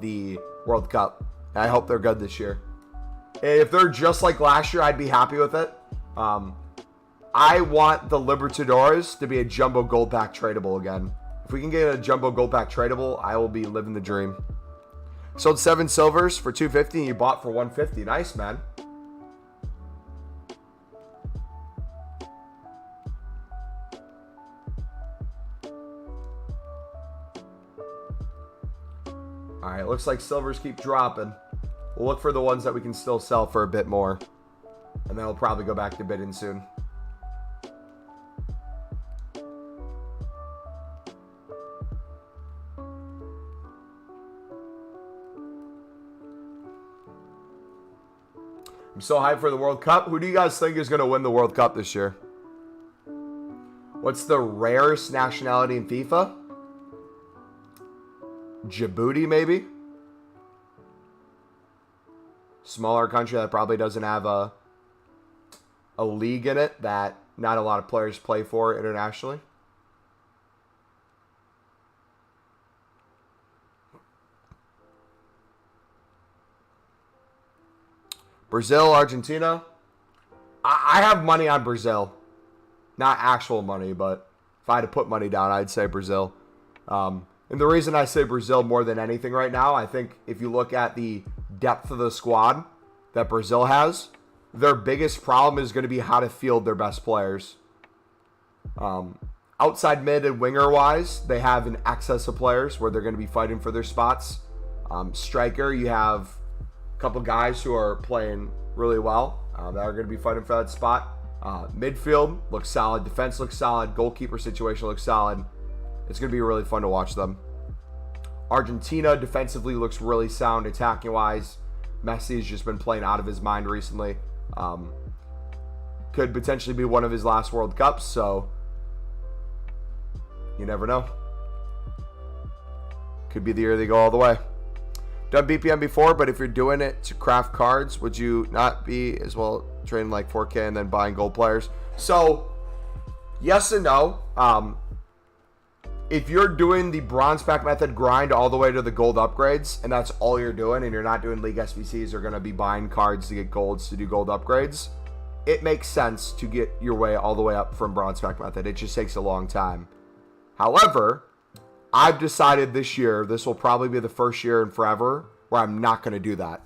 [SPEAKER 1] the World Cup. I hope they're good this year. If they're just like last year, I'd be happy with it. I want the Libertadores to be a jumbo gold pack tradable again. If we can get a jumbo gold pack tradable, I will be living the dream. Sold 7 silvers for 250 and you bought for 150. Nice, man. All right, looks like silvers keep dropping. We'll look for the ones that we can still sell for a bit more. And then we'll probably go back to bidding soon. I'm so hyped for the World Cup. Who do you guys think is going to win the World Cup this year? What's the rarest nationality in FIFA? Djibouti, maybe? Smaller country that probably doesn't have a league in it that not a lot of players play for internationally. Brazil, Argentina. I have money on Brazil. Not actual money, but if I had to put money down, I'd say Brazil. And the reason I say Brazil more than anything right now, I think if you look at the depth of the squad that Brazil has, their biggest problem is going to be how to field their best players. Outside mid and winger wise, they have an excess of players where they're going to be fighting for their spots. Striker, you have a couple guys who are playing really well that are going to be fighting for that spot. Midfield looks solid. Defense looks solid. Goalkeeper situation looks solid. It's going to be really fun to watch them. Argentina defensively looks really sound attacking wise. Messi has just been playing out of his mind recently. Could potentially be one of his last World Cups, so you never know. Could be the year they go all the way. Done BPM before, but if you're doing it to craft cards, would you not be as well trading like 4K and then buying gold players? So, yes and no. If you're doing the bronze pack method grind all the way to the gold upgrades, and that's all you're doing, and you're not doing League SBCs, you're going to be buying cards to get golds to do gold upgrades, it makes sense to get your way all the way up from bronze pack method. It just takes a long time. However, I've decided this year, this will probably be the first year in forever where I'm not going to do that.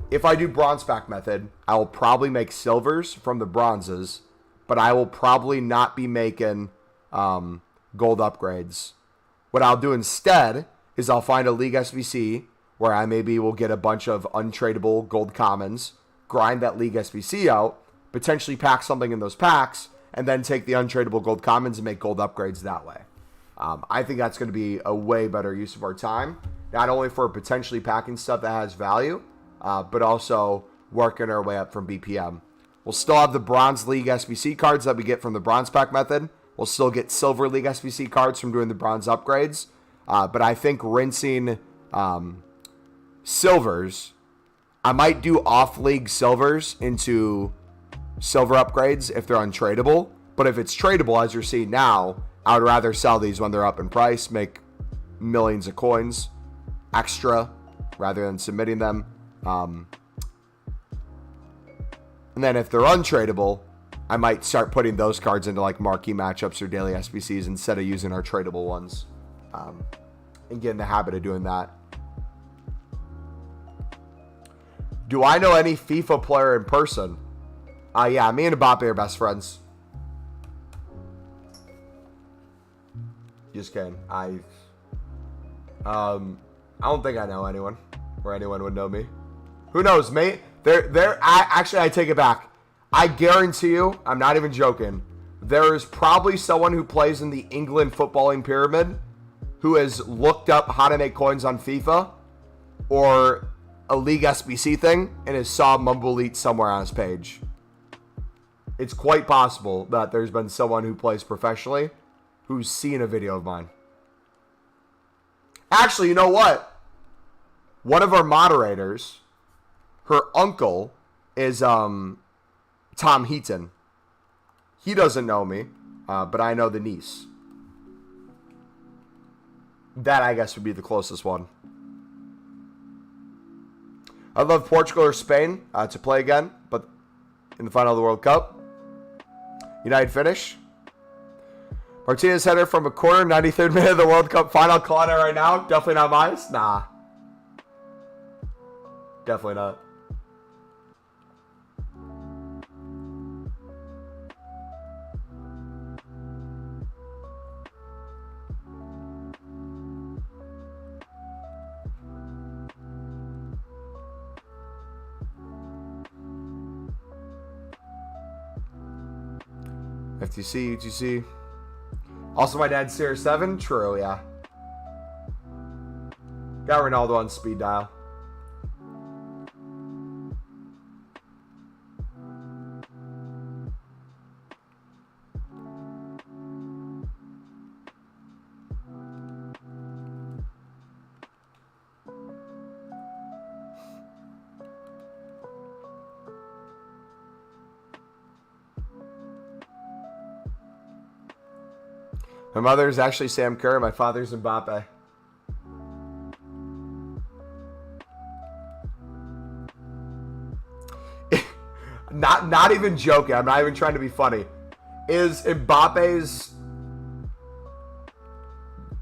[SPEAKER 1] If I do bronze pack method, I will probably make silvers from the bronzes, but I will probably not be making gold upgrades. What I'll do instead is I'll find a League SBC where I maybe will get a bunch of untradeable gold commons, grind that League SBC out, potentially pack something in those packs, and then take the untradeable gold commons and make gold upgrades that way. I think that's going to be a way better use of our time, not only for potentially packing stuff that has value, but also working our way up from BPM. We'll still have the Bronze League SBC cards that we get from the Bronze Pack method. We'll still get Silver League SBC cards from doing the Bronze upgrades. But I think rinsing Silvers, I might do off-league Silvers into Silver upgrades if they're untradeable. But if it's tradable, as you're seeing now, I would rather sell these when they're up in price, make millions of coins extra rather than submitting them. And then if they're untradeable, I might start putting those cards into like marquee matchups or daily SBCs instead of using our tradable ones. And get in the habit of doing that. Do I know any FIFA player in person? Yeah, me and Mbappe are best friends. Just kidding. I don't think I know anyone, or anyone would know me. Who knows, mate? Actually, I take it back. I guarantee you, I'm not even joking, there is probably someone who plays in the England footballing pyramid who has looked up how to make coins on FIFA or a League SBC thing and has saw Mumbo Elite somewhere on his page. It's quite possible that there's been someone who plays professionally who's seen a video of mine. Actually, you know what? One of our moderators, her uncle is Tom Heaton. He doesn't know me, but I know the niece. That, I guess, would be the closest one. I'd love Portugal or Spain to play again, but in the final of the World Cup. United finish. Martinez header from a corner, 93rd minute of the World Cup final. Calling it right now. Definitely not biased. Nah. Definitely not. FTC, UTC. Also, my dad's CR7. True, yeah. Got Ronaldo on speed dial. My mother's actually Sam Kerr. My father's Mbappe. Not even joking. I'm not even trying to be funny. Is Mbappe's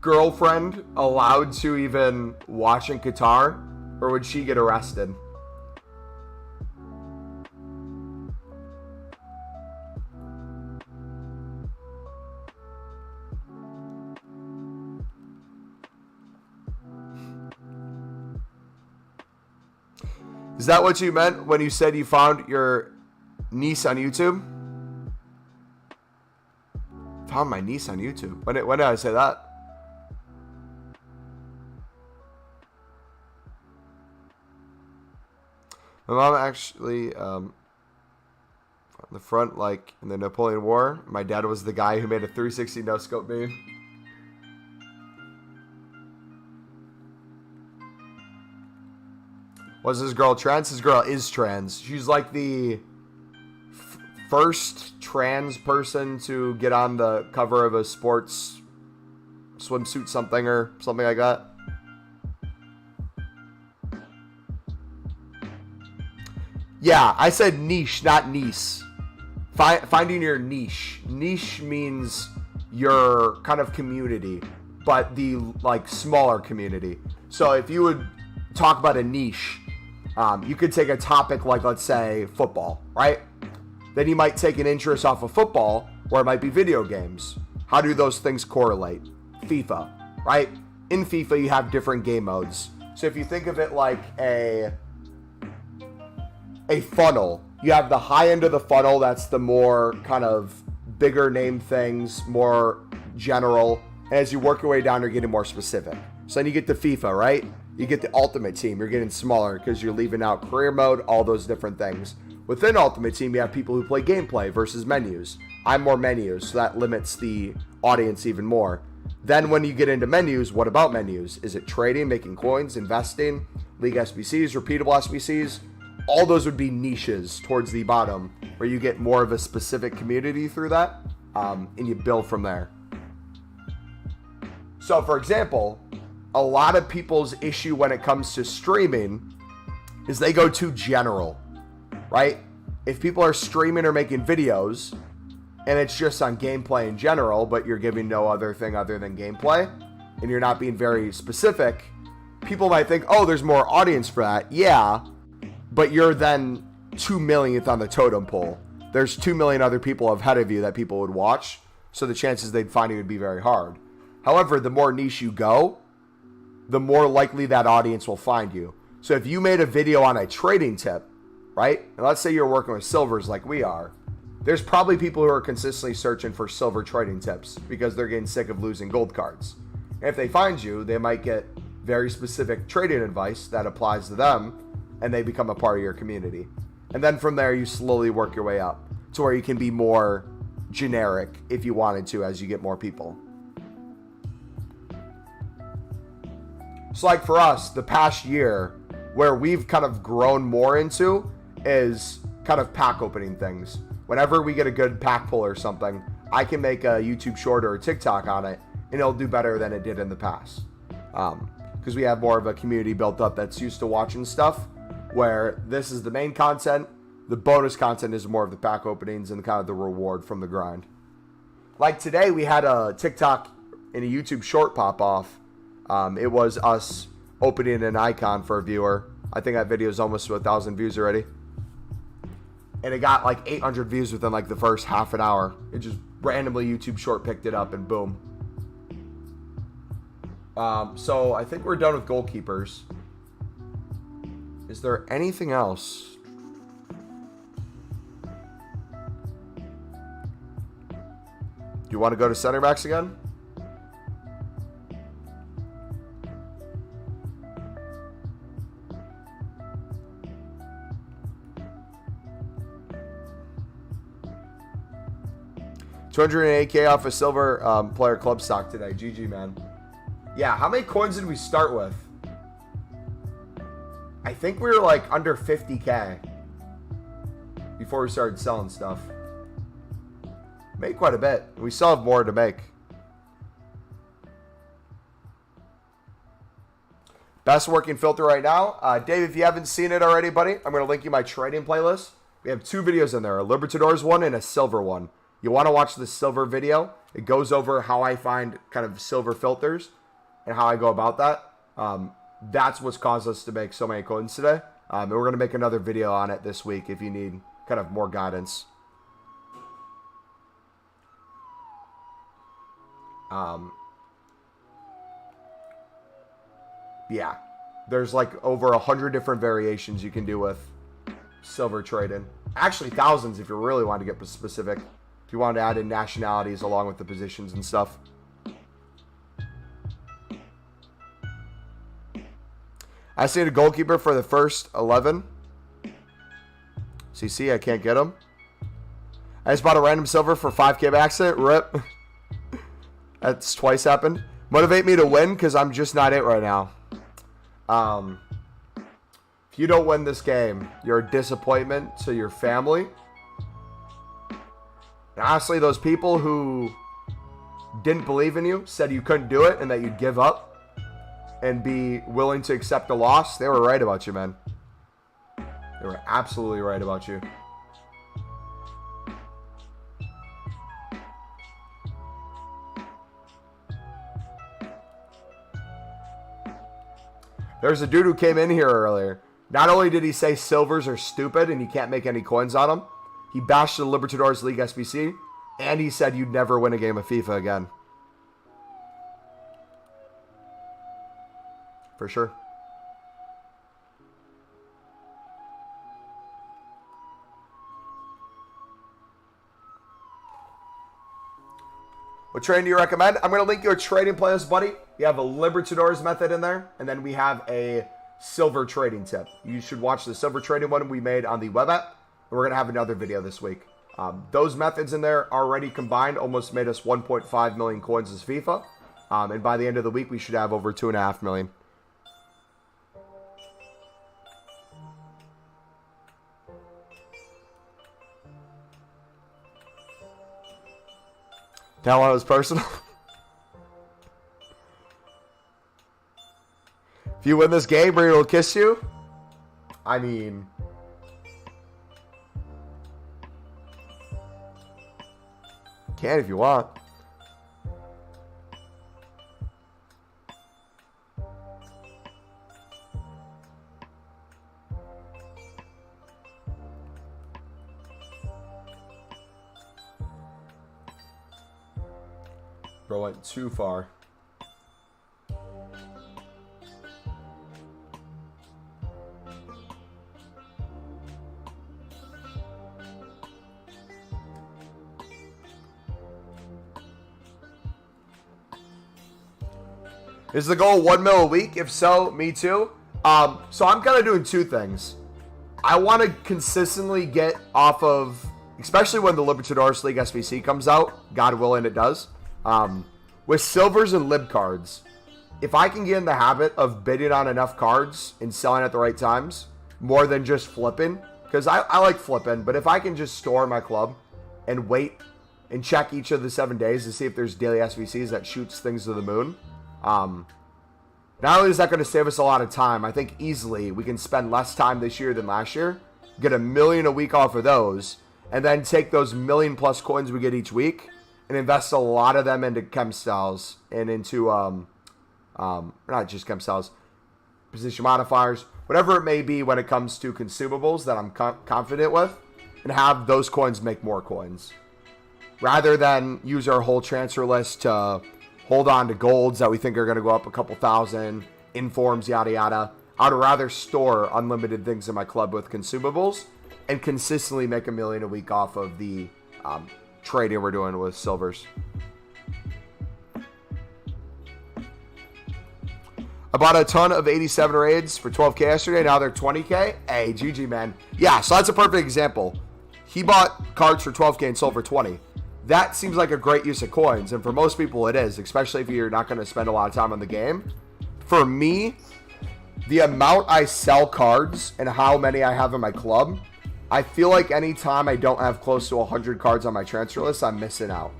[SPEAKER 1] girlfriend allowed to even watch in Qatar, or would she get arrested? Is that what you meant when you said you found your niece on YouTube? Found my niece on YouTube. When did I say that? My mom actually, on the front, like in the Napoleon War, my dad was the guy who made a 360 no-scope meme. Was this girl trans? This girl is trans. She's like the first trans person to get on the cover of a sports swimsuit something or something like that. Yeah, I said niche, not niece. Finding your niche. Niche means your kind of community, but the like smaller community. So if you would talk about a niche, you could take a topic like, let's say, football, right? Then you might take an interest off of football, or it might be video games. How do those things correlate? FIFA, right? In FIFA, you have different game modes. So if you think of it like a funnel, you have the high end of the funnel, that's the more kind of bigger name things, more general. And as you work your way down, you're getting more specific. So then you get to FIFA, right? You get the Ultimate Team. You're getting smaller because you're leaving out career mode, all those different things. Within Ultimate Team, you have people who play gameplay versus menus. I'm more menus, so that limits the audience even more. Then when you get into menus, what about menus? Is it trading, making coins, investing, League SBCs, repeatable SBCs? All those would be niches towards the bottom where you get more of a specific community through that, and you build from there. So, for example, a lot of people's issue when it comes to streaming is they go too general, right? If people are streaming or making videos and it's just on gameplay in general, but you're giving no other thing other than gameplay and you're not being very specific, people might think, oh, there's more audience for that. Yeah, but you're then 2 millionth on the totem pole. there's 2 million other people ahead of you that people would watch. So the chances they'd find you would be very hard. However, the more niche you go, the more likely that audience will find you. So if you made a video on a trading tip, right? And let's say you're working with silvers like we are. There's probably people who are consistently searching for silver trading tips because they're getting sick of losing gold cards. And if they find you, they might get very specific trading advice that applies to them, and they become a part of your community. And then from there, you slowly work your way up to where you can be more generic if you wanted to as you get more people. So like for us, the past year, where we've kind of grown more into is kind of pack opening things. Whenever we get a good pack pull or something, I can make a YouTube short or a TikTok on it, and it'll do better than it did in the past. Because we have more of a community built up that's used to watching stuff, where this is the main content. The bonus content is more of the pack openings and kind of the reward from the grind. Like today, we had a TikTok and a YouTube short pop off. It was us opening an icon for a viewer. I think that video is almost to 1,000 views already. And it got like 800 views within like the first half an hour. It just randomly YouTube short picked it up and boom. So I think we're done with goalkeepers. Is there anything else? Do you want to go to center backs again? $208K off a silver player club stock today. GG, man. Yeah, how many coins did we start with? I think we were like under 50K before we started selling stuff. Made quite a bit. We still have more to make. Best working filter right now. Dave, if you haven't seen it already, buddy, I'm going to link you my trading playlist. We have 2 videos in there, a Libertadores one and a silver one. You want to watch the silver video. It goes over how I find kind of silver filters and how I go about that. That's what's caused us to make so many coins today. And we're going to make another video on it this week if you need kind of more guidance. Yeah, there's like over 100 different variations you can do with silver trading. Actually, thousands if you really want to get specific. If you want to add in nationalities along with the positions and stuff. I see a goalkeeper for the first 11. CC, I can't get him. I just bought a random silver for 5K by accident. RIP. That's twice happened. Motivate me to win because I'm just not it right now. If you don't win this game, you're a disappointment to your family. And honestly, those people who didn't believe in you, said you couldn't do it and that you'd give up and be willing to accept a loss, they were right about you, man. They were absolutely right about you. There's a dude who came in here earlier. Not only did he say silvers are stupid and you can't make any coins on them, he bashed the Libertadores League SBC, and he said you'd never win a game of FIFA again. For sure. What trading do you recommend? I'm going to link you a trading playlist, buddy. You have a Libertadores method in there, and then we have a silver trading tip. You should watch the silver trading one we made on the web app. We're going to have another video this week. Those methods in there already combined almost made us 1.5 million coins as FIFA. And by the end of the week, we should have over 2.5 million. That one was personal. If you win this game, Brady will kiss you. I mean, can if you want. Bro went too far. Is the goal 1 mil a week? If so, me too. So I'm kind of doing two things. I want to consistently get off of, especially when the Libertadores League SBC comes out, God willing it does, with silvers and lib cards. If I can get in the habit of bidding on enough cards and selling at the right times, more than just flipping, because I like flipping, but if I can just store my club and wait and check each of the 7 days to see if there's daily SBCs that shoots things to the moon, not only is that going to save us a lot of time, I think easily we can spend less time this year than last year, get $1 million a week off of those, and then take those $1 million plus coins we get each week and invest a lot of them into chem cells and into, not just chem cells, position modifiers, whatever it may be when it comes to consumables that I'm confident with, and have those coins make more coins. Rather than use our whole transfer list to hold on to golds that we think are going to go up a couple thousand, informs, yada yada. I'd rather store unlimited things in my club with consumables and consistently make $1 million a week off of the trading we're doing with silvers. I bought a ton of 87 raids for 12K yesterday. Now they're 20K. Hey, GG, man. Yeah, so that's a perfect example. He bought cards for 12K and sold for 20. That seems like a great use of coins, and for most people it is, especially if you're not going to spend a lot of time on the game. For me, the amount I sell cards and how many I have in my club, I feel like anytime I don't have close to 100 cards on my transfer list, I'm missing out.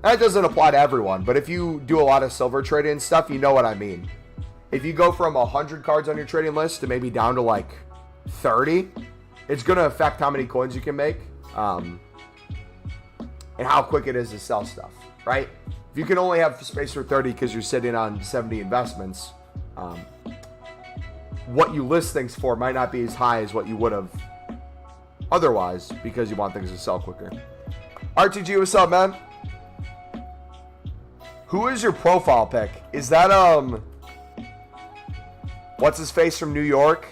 [SPEAKER 1] That doesn't apply to everyone, but if you do a lot of silver trading and stuff, you know what I mean. If you go from 100 cards on your trading list to maybe down to like 30, it's going to affect how many coins you can make. And how quick it is to sell stuff, right? If you can only have space for 30 because you're sitting on 70 investments, what you list things for might not be as high as what you would have otherwise because you want things to sell quicker. RTG, what's up, man? Who is your profile pic? Is that, what's his face from New York?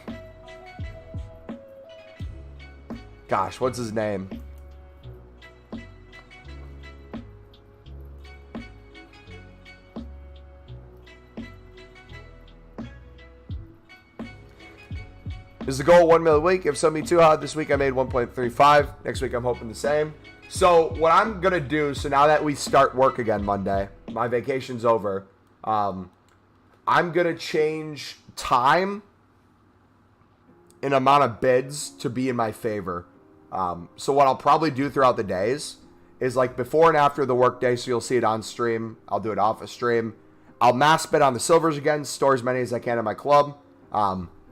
[SPEAKER 1] Gosh, what's his name? Is the goal 1 million a week? If so, me too. This week I made 1.35. Next week I'm hoping the same. So what I'm going to do, so now that we start work again Monday, my vacation's over, I'm going to change time and amount of bids to be in my favor. So what I'll probably do throughout the days is like before and after the work day, so you'll see it on stream. I'll do it off a stream. I'll mass bid on the silvers again, store as many as I can in my club.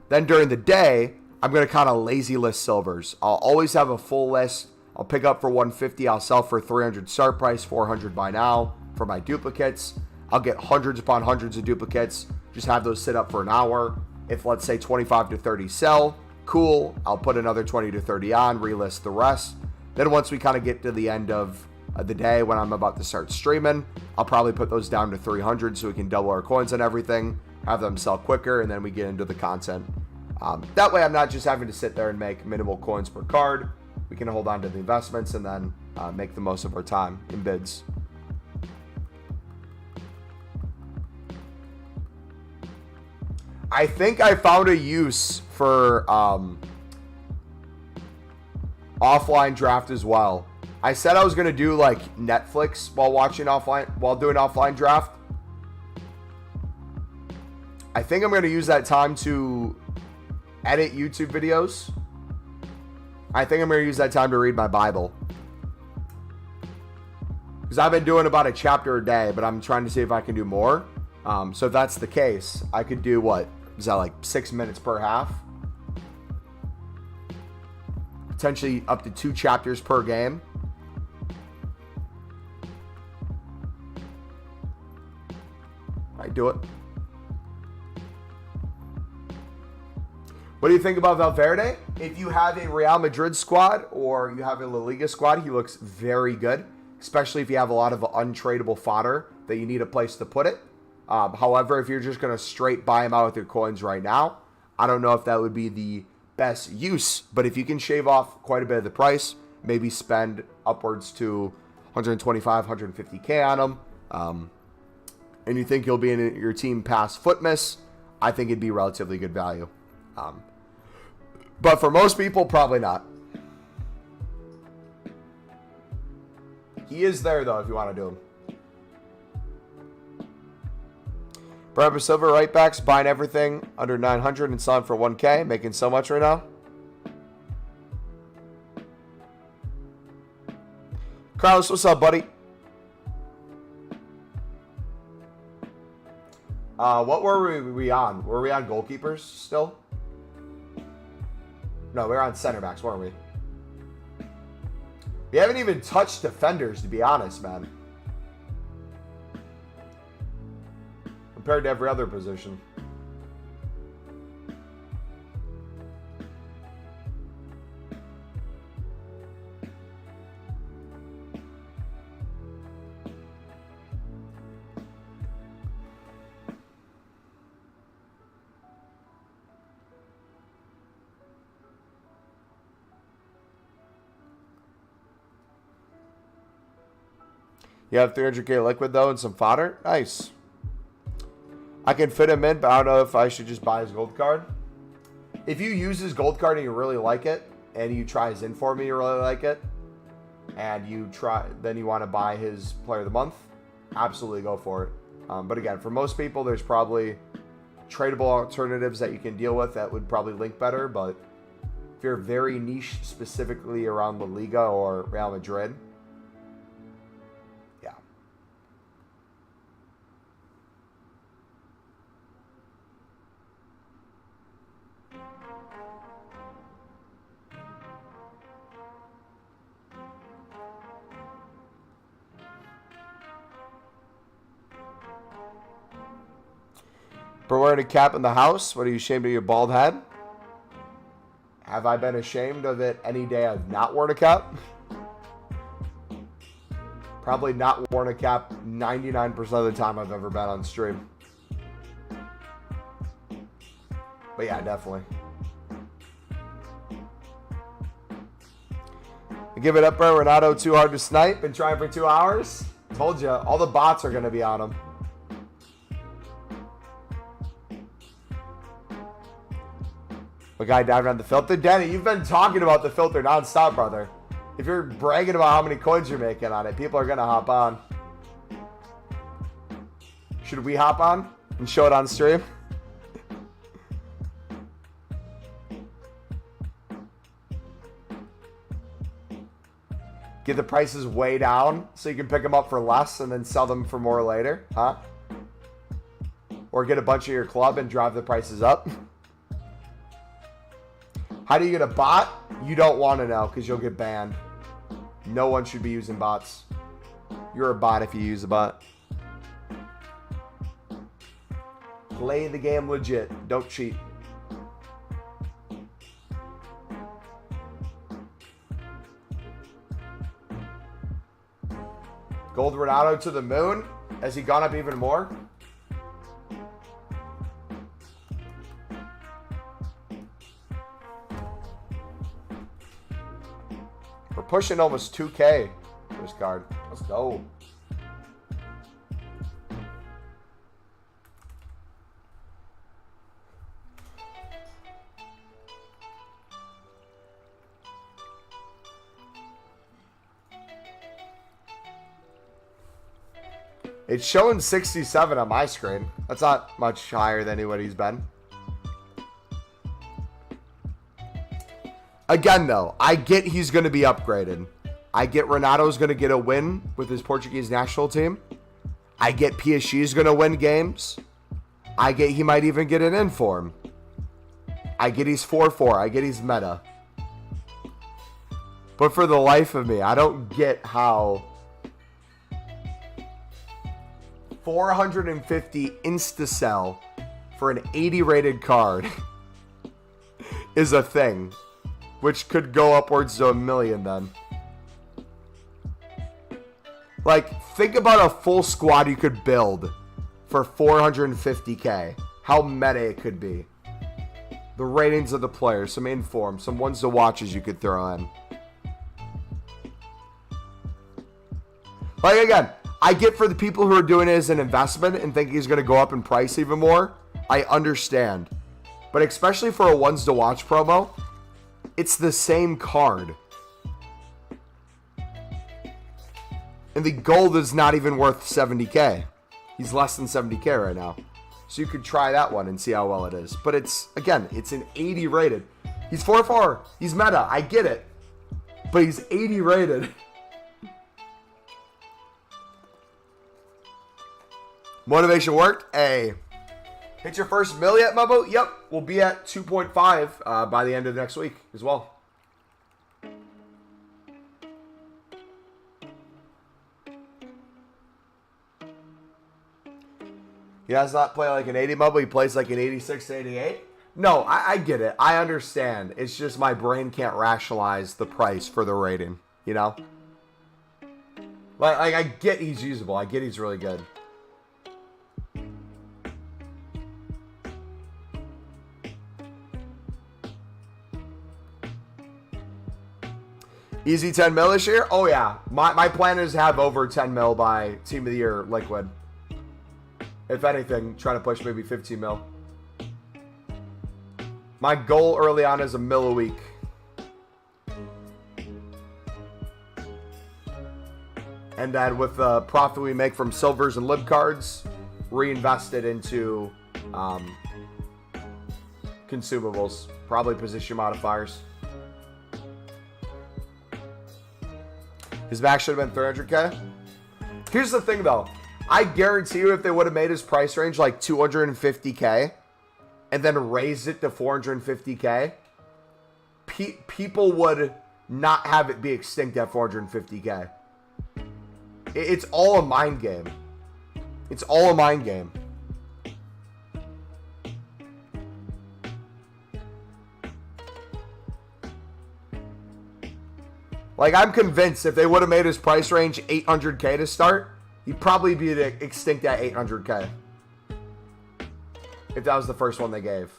[SPEAKER 1] Then during the day, I'm going to kind of lazy list silvers. I'll always have a full list. I'll pick up for 150. I'll sell for 300 start price, 400 buy now for my duplicates. I'll get hundreds upon hundreds of duplicates. Just have those sit up for an hour. If let's say 25 to 30 sell, cool. I'll put another 20 to 30 on, relist the rest. Then once we kind of get to the end of the day when I'm about to start streaming, I'll probably put those down to 300 so we can double our coins and everything, have them sell quicker, and then we get into the content. That way I'm not just having to sit there and make minimal coins per card. We can hold on to the investments and then make the most of our time in bids. I think I found a use for offline draft as well. I said I was going to do like Netflix while doing offline draft. I think I'm going to use that time to edit YouTube videos. I think I'm going to use that time to read my Bible. Because I've been doing about a chapter a day, but I'm trying to see if I can do more. So if that's the case, I could do what? Is that like 6 minutes per half? Potentially up to 2 chapters per game. Might do it. What do you think about Valverde? If you have a Real Madrid squad or you have a La Liga squad, he looks very good. especially if you have a lot of untradeable fodder that you need a place to put it. However, if you're just going to straight buy them out with your coins right now, I don't know if that would be the best use. But if you can shave off quite a bit of the price, maybe spend upwards to 125, 150K on them, and you think you'll be in your team past Footmas, I think it'd be relatively good value. But for most people, probably not. He is there, though, if you want to do him. Brad Silver right backs buying everything under 900 and selling for 1K, making so much right now. Carlos, what's up, buddy? What were we on? Were we on goalkeepers still? No, we were on center backs, weren't we? We haven't even touched defenders, to be honest, man. Compared to every other position. You have 300K liquid, though, and some fodder? Nice. I can fit him in, but I don't know if I should just buy his gold card. If you use his gold card and you really like it, and you try his inform and you really like it, and then you want to buy his player of the month, absolutely go for it. But again, for most people, there's probably tradable alternatives that you can deal with that would probably link better. But if you're very niche, specifically around La Liga or Real Madrid, yeah. For wearing a cap in the house, what are you ashamed of your bald head? Have I been ashamed of it any day I've not worn a cap? Probably not worn a cap 99% of the time I've ever been on stream. But yeah, definitely. Give it up, bro. Renato, too hard to snipe. Been trying for 2 hours. Told you, all the bots are going to be on him. The guy diving on the filter. Danny, you've been talking about the filter nonstop, brother. If you're bragging about how many coins you're making on it, people are going to hop on. Should we hop on and show it on stream? Get the prices way down so you can pick them up for less and then sell them for more later, huh? Or get a bunch of your club and drive the prices up. How do you get a bot? You don't want to know because you'll get banned. No one should be using bots. You're a bot if you use a bot. Play the game legit. Don't cheat. Gold Renato to the moon. Has he gone up even more? We're pushing almost 2K for this card. Let's go. It's showing 67 on my screen. That's not much higher than anybody's been. Again, though, I get he's going to be upgraded. I get Renato's going to get a win with his Portuguese national team. I get PSG's going to win games. I get he might even get an inform. I get he's 4-4. I get he's meta. But for the life of me, I don't get how 450 insta-sell for an 80 rated card is a thing. Which could go upwards to 1 million then. Like, think about a full squad you could build for 450K. How meta it could be. The ratings of the players, some inform, some ones to watches you could throw in. Like, again, I get for the people who are doing it as an investment and think he's going to go up in price even more. I understand. But especially for a ones to watch promo, it's the same card. And the gold is not even worth 70K. He's less than 70K right now. So you could try that one and see how well it is. But it's, again, it's an 80 rated. He's 4-4. He's meta. I get it. But he's 80 rated. Motivation worked. Hey. Hit your first mill yet, Mumbo? Yep. We'll be at 2.5 by the end of next week as well. He does not play like an 80 Mumbo. He plays like an 86 to 88. No, I get it. I understand. It's just my brain can't rationalize the price for the rating, you know? Like I get he's usable. I get he's really good. Easy 10 mil this year? Oh, yeah. My plan is to have over 10 mil by Team of the Year liquid. If anything, try to push maybe 15 mil. My goal early on is a mil a week. And then with the profit we make from silvers and lib cards, reinvest it into consumables. Probably position modifiers. His max should have been 300K. Here's the thing, though. I guarantee you if they would have made his price range like 250K and then raised it to 450K, people would not have it be extinct at 450K. It's all a mind game. It's all a mind game. Like, I'm convinced if they would have made his price range 800K to start, he'd probably be extinct at 800K. If that was the first one they gave.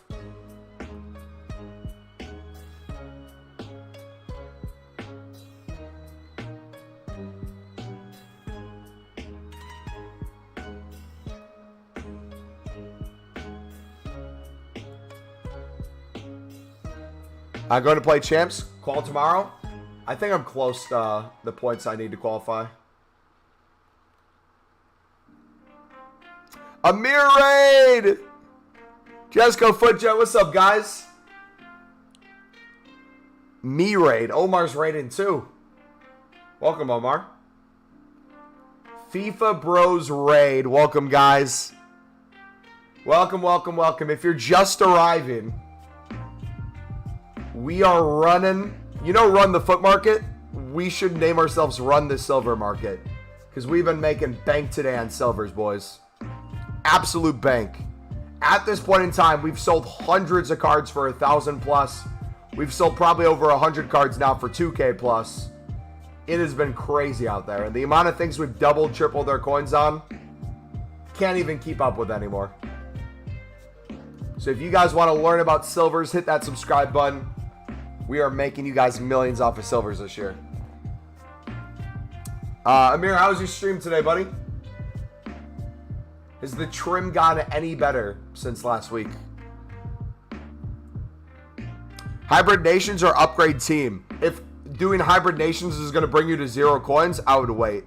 [SPEAKER 1] I'm going to play champs. Call tomorrow. I think I'm close to the points I need to qualify. Amir Raid! Jesco Footjet, what's up, guys? Me Raid. Omar's raiding too. Welcome, Omar. FIFA Bros Raid. Welcome, guys. Welcome, welcome, welcome. If you're just arriving, we are running... You know, Run the Foot Market? We should name ourselves Run the Silver Market. Because we've been making bank today on silvers, boys. Absolute bank. At this point in time, we've sold hundreds of cards for 1,000 plus. We've sold probably over 100 cards now for 2K plus. It has been crazy out there. And the amount of things we've doubled, tripled their coins on, can't even keep up with anymore. So if you guys want to learn about silvers, hit that subscribe button. We are making you guys millions off of silvers this year. Amir, how was your stream today, buddy? Has the trim gotten any better since last week? Hybrid Nations or upgrade team? If doing Hybrid Nations is going to bring you to 0 coins, I would wait.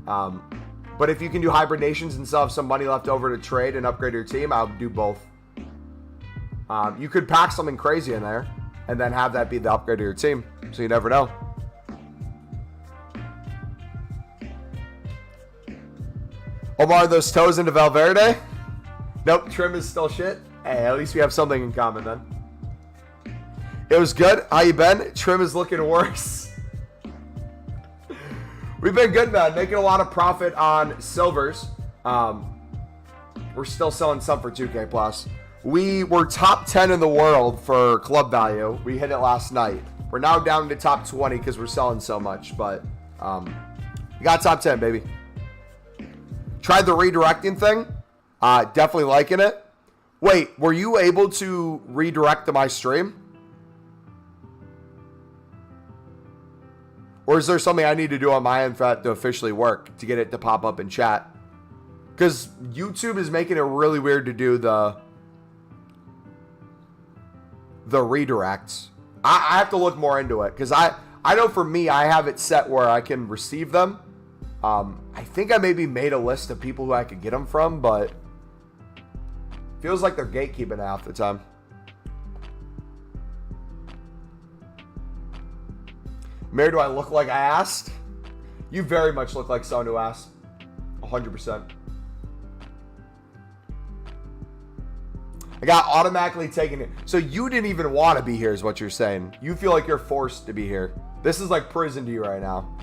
[SPEAKER 1] But if you can do Hybrid Nations and still have some money left over to trade and upgrade your team, I would do both. You could pack something crazy in there and then have that be the upgrade to your team. So you never know. Omar, those toes into Valverde? Nope, trim is still shit. Hey, at least we have something in common then. It was good. How you been? Trim is looking worse. We've been good, man. Making a lot of profit on silvers. We're still selling some for 2K plus. We were top 10 in the world for club value. We hit it last night. We're now down to top 20 because we're selling so much, but You got top 10, baby. Tried the redirecting thing. Definitely liking it. Wait, were you able to redirect to my stream? Or is there something I need to do on my end for that to officially work to get it to pop up in chat? Because YouTube is making it really weird to do the redirects. I have to look more into it because I know for me, I have it set where I can receive them. I think I maybe made a list of people who I could get them from, but feels like they're gatekeeping half the time. Mary, do I look like I asked? You very much look like someone who asked. 100%. I got automatically taken it. So you didn't even want to be here is what you're saying. You feel like you're forced to be here. This is like prison to you right now.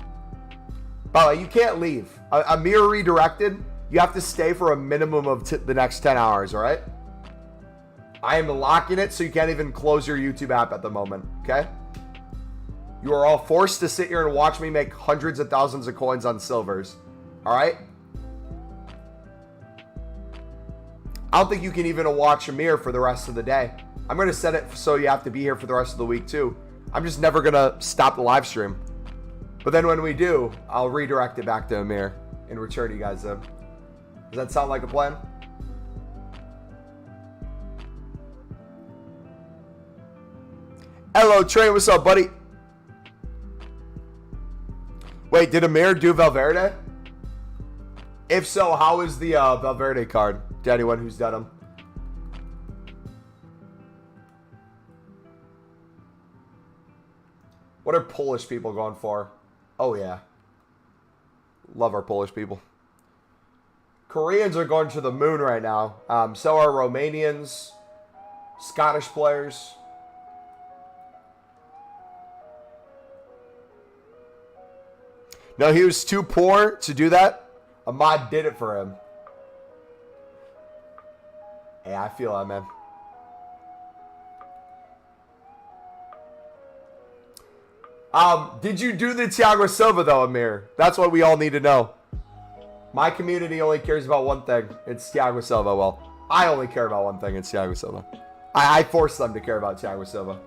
[SPEAKER 1] By the way, you can't leave. A mirror redirected. You have to stay for a minimum of the next 10 hours, all right? I am locking it so you can't even close your YouTube app at the moment, okay? You are all forced to sit here and watch me make hundreds of thousands of coins on silvers, all right? I don't think you can even watch a mirror for the rest of the day. I'm going to set it so you have to be here for the rest of the week too. I'm just never going to stop the live stream. But then when we do, I'll redirect it back to Amir and return you guys in. Does that sound like a plan? Hello, Trey. What's up, buddy? Wait, did Amir do Valverde? If so, how is the Valverde card to anyone who's done them? What are Polish people going for? Oh, yeah. Love our Polish people. Koreans are going to the moon right now. So are Romanians, Scottish players. No, he was too poor to do that. Ahmad did it for him. Hey, I feel that, man. Did you do the Thiago Silva, though, Amir? That's what we all need to know. My community only cares about one thing. It's Thiago Silva. Well, I only care about one thing. It's Thiago Silva. I force them to care about Thiago Silva.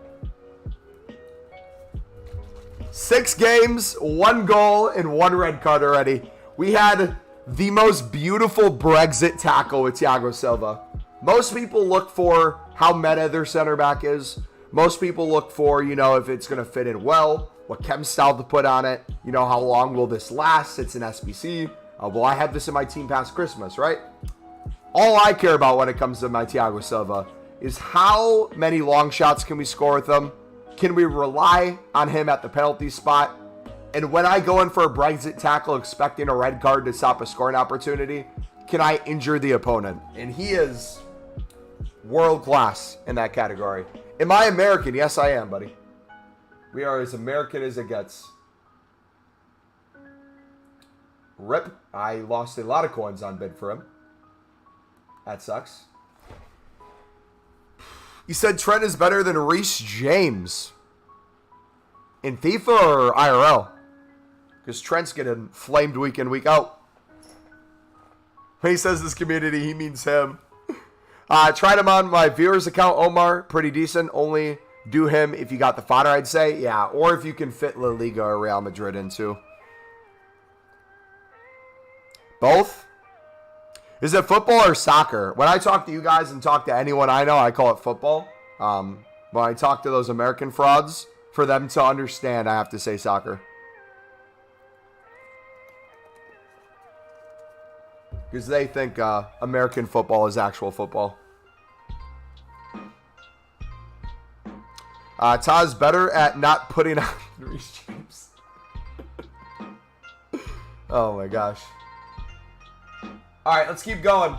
[SPEAKER 1] 6 games, 1 goal, and 1 red card already. We had the most beautiful Brexit tackle with Thiago Silva. Most people look for how meta their center back is. Most people look for, you know, if it's going to fit in well, what chem style to put on it. You know, how long will this last? It's an SBC. Will I have this in my team past Christmas, right? All I care about when it comes to my Thiago Silva is how many long shots can we score with him? Can we rely on him at the penalty spot? And when I go in for a Brexit tackle expecting a red card to stop a scoring opportunity, can I injure the opponent? And he is world class in that category. Am I American? Yes, I am, buddy. We are as American as it gets. Rip. I lost a lot of coins on bid for him. That sucks. You said Trent is better than Reece James. In FIFA or IRL? Because Trent's getting flamed week in, week out. When he says this community, he means him. Tried him on my viewers account, Omar. Pretty decent. Only do him if you got the fodder, I'd say. Yeah, or if you can fit La Liga or Real Madrid into. Both? Is it football or soccer? When I talk to you guys and talk to anyone I know, I call it football. When I talk to those American frauds, for them to understand, I have to say soccer. Because they think American football is actual football. Taz better at not putting on Reece James. Oh my gosh. All right, let's keep going.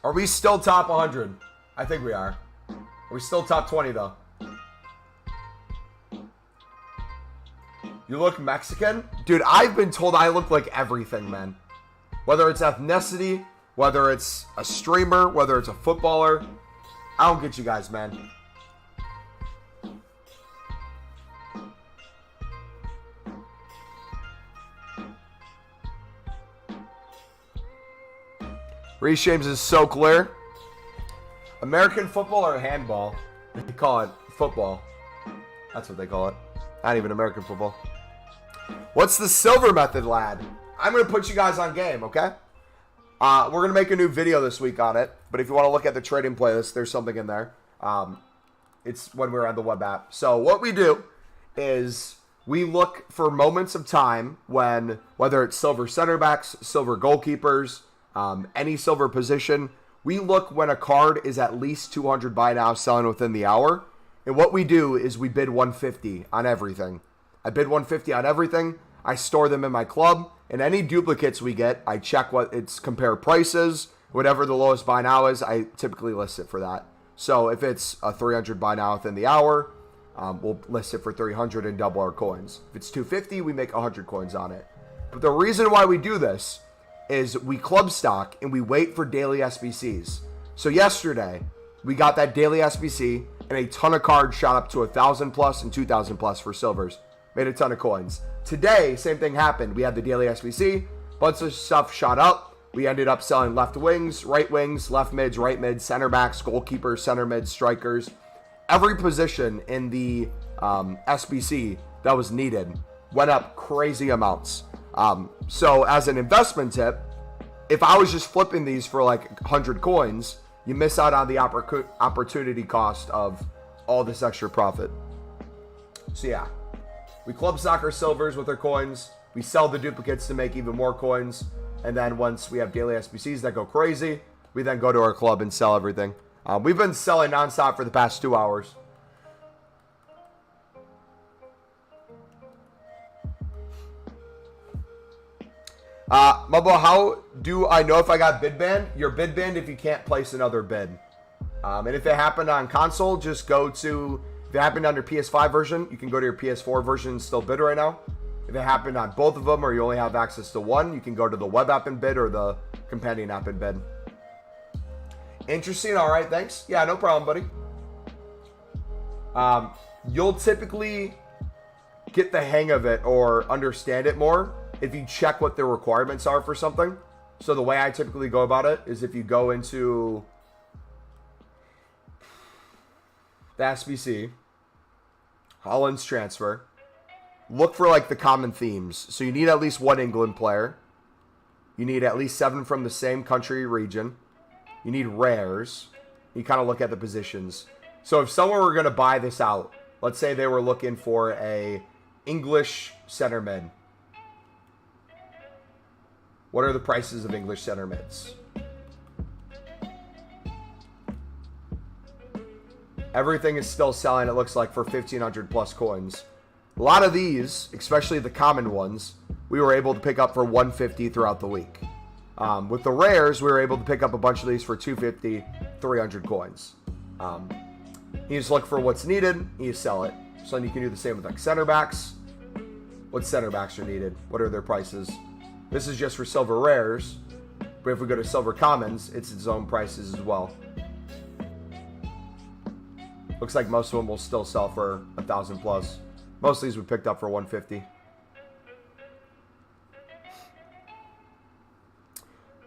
[SPEAKER 1] Are we still top 100? I think we are. Are we still top 20 though? You look Mexican? Dude, I've been told I look like everything, man. Whether it's ethnicity, whether it's a streamer, whether it's a footballer. I don't get you guys, man. Reece James is so clear. American football or handball? They call it football. That's what they call it. Not even American football. What's the silver method, lad? I'm going to put you guys on game, okay? We're going to make a new video this week on it. But if you want to look at the trading playlist, there's something in there. It's when we're on the web app. So what we do is we look for moments of time when, whether it's silver center backs, silver goalkeepers, any silver position, we look when a card is at least 200 buy now, selling within the hour. And what we do is we bid 150 on everything. I bid 150 on everything. I store them in my club. And any duplicates we get, I check what it's compare prices. Whatever the lowest buy now is, I typically list it for that. So if it's a 300 buy now within the hour, we'll list it for 300 and double our coins. If it's 250, we make 100 coins on it. But the reason why we do this is we club stock and we wait for daily SBCs. So yesterday, we got that daily SBC and a ton of cards shot up to 1,000 plus and 2,000 plus for silvers. Made a ton of coins. Today, same thing happened. We had the daily SBC, bunch of stuff shot up. We ended up selling left wings, left mids, right mids, center backs, goalkeepers, center mids, strikers. Every position in the SBC that was needed went up crazy amounts. So as an investment tip, if I was just flipping these for like 100 coins, you miss out on the opportunity cost of all this extra profit. So yeah, we club stock our silvers with our coins. We sell the duplicates to make even more coins. And then once we have daily SBCs that go crazy, we then go to our club and sell everything. We've been selling nonstop for the past 2 hours. Mumbo, how do I know if I got bid banned? You're bid banned if you can't place another bid. And if it happened on console, just go to, if it happened on your PS5 version, you can go to your PS4 version and still bid right now. If it happened on both of them or you only have access to one, you can go to the web app and bid or the companion app and bid. Interesting. All right. Thanks. Yeah, no problem, buddy. You'll typically get the hang of it or understand it more if you check what the requirements are for something. So the way I typically go about it is if you go into the SBC, Holland's transfer, look for like the common themes. So you need at least one England player. You need at least 7 from the same country region. You need rares. You kind of look at the positions. So if someone were going to buy this out, let's say they were looking for a English center mid. What are the prices of English center mids? Everything is still selling, it looks like, for 1,500 plus coins. A lot of these, especially the common ones, we were able to pick up for 150 throughout the week. With the rares, we were able to pick up a bunch of these for 250, 300 coins. You just look for what's needed, you sell it. So then you can do the same with like center backs. What center backs are needed? What are their prices? This is just for silver rares, but if we go to silver commons, it's its own prices as well. Looks like most of them will still sell for 1,000 plus. Most of these we picked up for 150.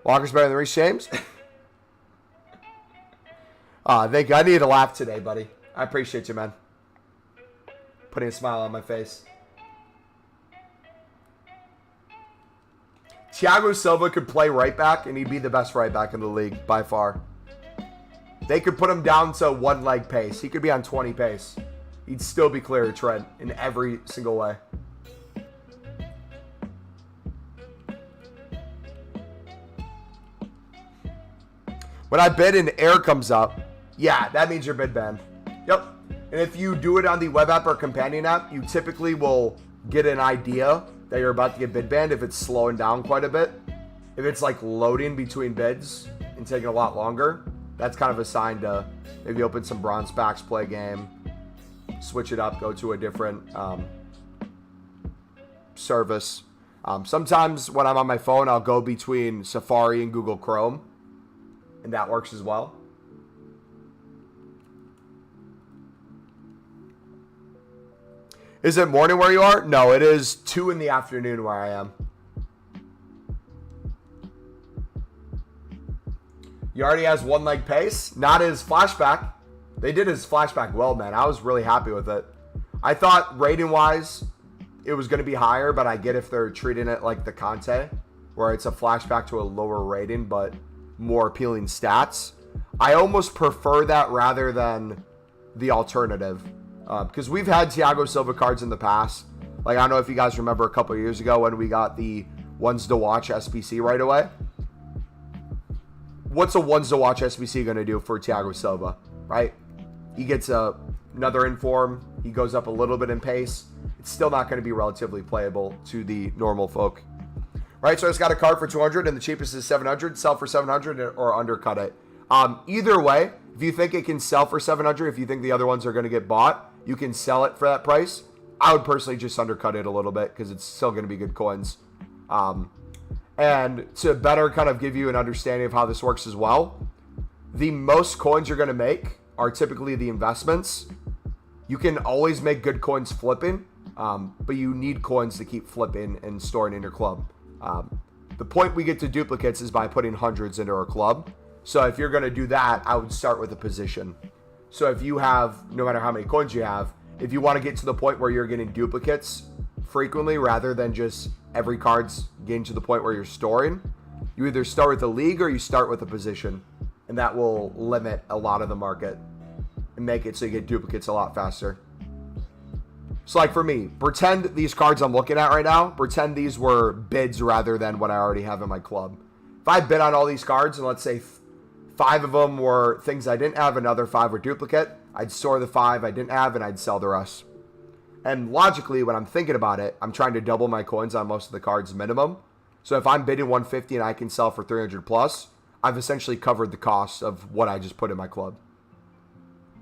[SPEAKER 1] Walker's better than Reece James. Thank you. I needed to laugh today, buddy. I appreciate you, man. Putting a smile on my face. Thiago Silva could play right back, and he'd be the best right back in the league by far. They could put him down to 1 leg pace. He could be on 20 pace. He'd still be clear of Trent in every single way. When I bid and air comes up, yeah, that means you're bid banned. Yep. And if you do it on the web app or companion app, you typically will get an idea that you're about to get bid banned if it's slowing down quite a bit. If it's like loading between bids and taking a lot longer, that's kind of a sign to maybe open some bronze packs, play a game, switch it up, go to a different service. Sometimes when I'm on my phone, I'll go between Safari and Google Chrome, and that works as well. Is it morning where you are? No, it is 2 in the afternoon where I am. He already has one leg pace. Not his flashback. They did his flashback well, man. I was really happy with it. I thought rating-wise, it was going to be higher, but I get if they're treating it like the Conte, where it's a flashback to a lower rating, but more appealing stats. I almost prefer that rather than the alternative. Because we've had Thiago Silva cards in the past. Like, I don't know if you guys remember a couple of years ago when we got the ones to watch SBC right away. What's a ones to watch SBC going to do for Thiago Silva, right? He gets another inform. He goes up a little bit in pace. It's still not going to be relatively playable to the normal folk. Right, so I just got a card for 200 and the cheapest is 700. Sell for 700 or undercut it. Either way, if you think it can sell for 700, if you think the other ones are going to get bought, you can sell it for that price. I would personally just undercut it a little bit because it's still going to be good coins. And to better kind of give you an understanding of how this works as well, the most coins you're going to make are typically the investments. You can always make good coins flipping, but you need coins to keep flipping and storing in your club. The point we get to duplicates is by putting hundreds into our club. So if you're going to do that, I would start with a position. So if you have, no matter how many coins you have, if you want to get to the point where you're getting duplicates frequently rather than just every card's getting to the point where you're storing, you either start with a league or you start with a position. And that will limit a lot of the market and make it so you get duplicates a lot faster. So like for me, pretend these cards I'm looking at right now, pretend these were bids rather than what I already have in my club. If I bid on all these cards and let's say 5 of them were things I didn't have, another 5 were duplicate, I'd store the 5 I didn't have and I'd sell the rest. And logically, when I'm thinking about it, I'm trying to double my coins on most of the cards minimum. So if I'm bidding 150 and I can sell for 300 plus, I've essentially covered the cost of what I just put in my club.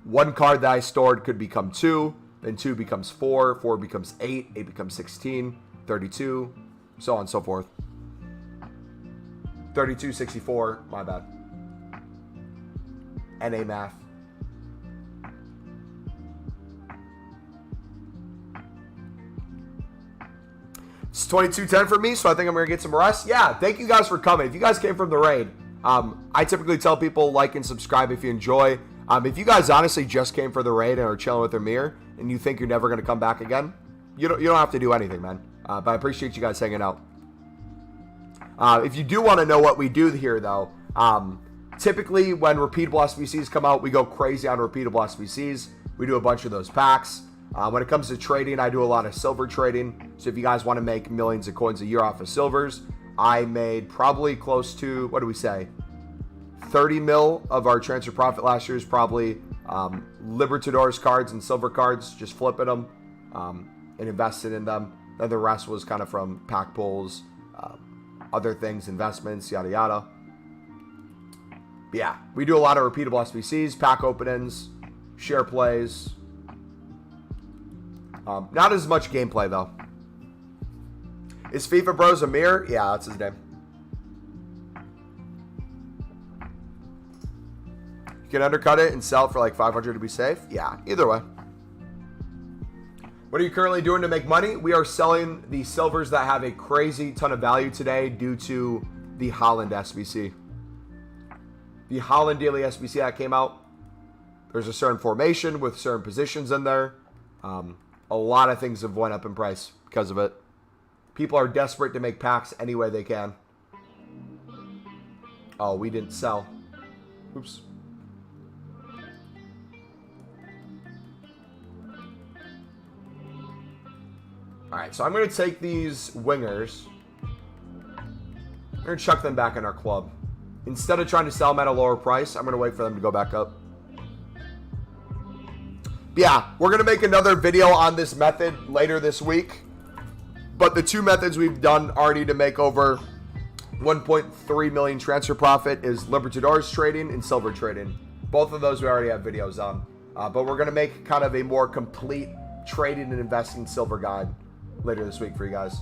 [SPEAKER 1] One card that I stored could become 2, then 2 becomes 4, 4 becomes 8, 8 becomes 16, 32, so on and so forth. 32, 64, my bad. NA math. It's 22:10 for me, so I think I'm going to get some rest. Yeah, thank you guys for coming. If you guys came from the raid, I typically tell people like and subscribe if you enjoy. If you guys honestly just came for the raid and are chilling with Amir and you think you're never going to come back again, you don't have to do anything, man. But I appreciate you guys hanging out. If you do want to know what we do here, though, typically when repeatable SBCs come out, we go crazy on repeatable SBCs. We do a bunch of those packs. When it comes to trading, I do a lot of silver trading. So if you guys want to make millions of coins a year off of silvers, I made probably close to, what do we say, 30 mil of our transfer profit last year is probably Libertadores cards and silver cards, just flipping them and investing in them. Then the rest was kind of from pack pulls, other things, investments, yada yada. But yeah, we do a lot of repeatable SBCs, pack openings, share plays. Not as much gameplay though. Is FIFA Bros Amir? Yeah, that's his name. You can undercut it and sell it for like 500 to be safe. Yeah, either way. What are you currently doing to make money? We are selling the silvers that have a crazy ton of value today due to the Holland SBC. The Holland Daily SBC that came out. There's a certain formation with certain positions in there. A lot of things have went up in price because of it. People are desperate to make packs any way they can. Oh, we didn't sell. Oops. Alright, so I'm going to take these wingers. I'm going to chuck them back in our club. Instead of trying to sell them at a lower price, I'm going to wait for them to go back up. But yeah, we're going to make another video on this method later this week. But the two methods we've done already to make over 1.3 million transfer profit is Libertadores trading and silver trading. Both of those we already have videos on. But we're going to make kind of a more complete trading and investing silver guide later this week for you guys.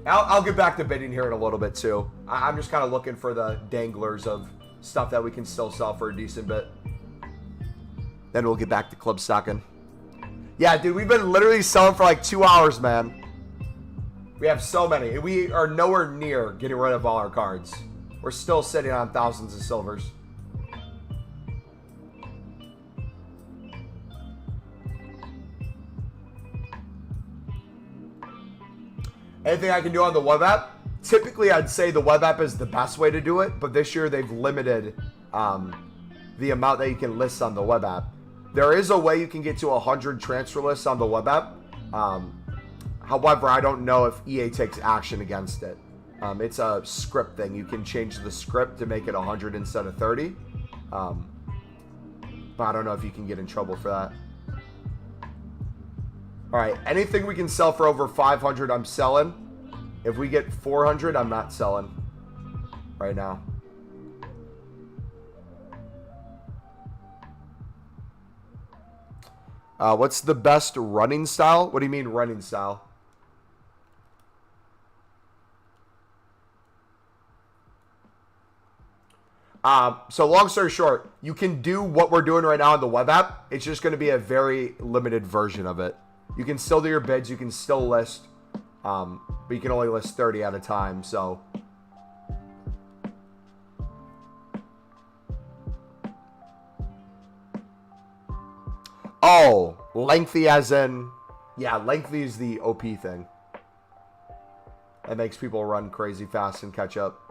[SPEAKER 1] I'll get back to bidding here in a little bit too. I'm just kind of looking for the danglers of stuff that we can still sell for a decent bit. Then we'll get back to club stocking. Yeah, dude, we've been literally selling for like 2 hours, man. We have so many. We are nowhere near getting rid of all our cards. we're still sitting on thousands of silvers. Anything I can do on the web app? Typically, I'd say the web app is the best way to do it, but this year they've limited the amount that you can list on the web app. There is a way you can get to 100 transfer lists on the web app. However, I don't know if EA takes action against it. It's a script thing. You can change the script to make it 100 instead of 30. But I don't know if you can get in trouble for that. All right, anything we can sell for over 500, I'm selling. If we get 400, I'm not selling right now. What's the best running style? What do you mean running style? So long story short, you can do what we're doing right now on the web app. It's just going to be a very limited version of it. You can still do your bids. You can still list. But you can only list 30 at a time. So oh, lengthy as in, yeah, lengthy is the OP thing. That makes people run crazy fast and catch up.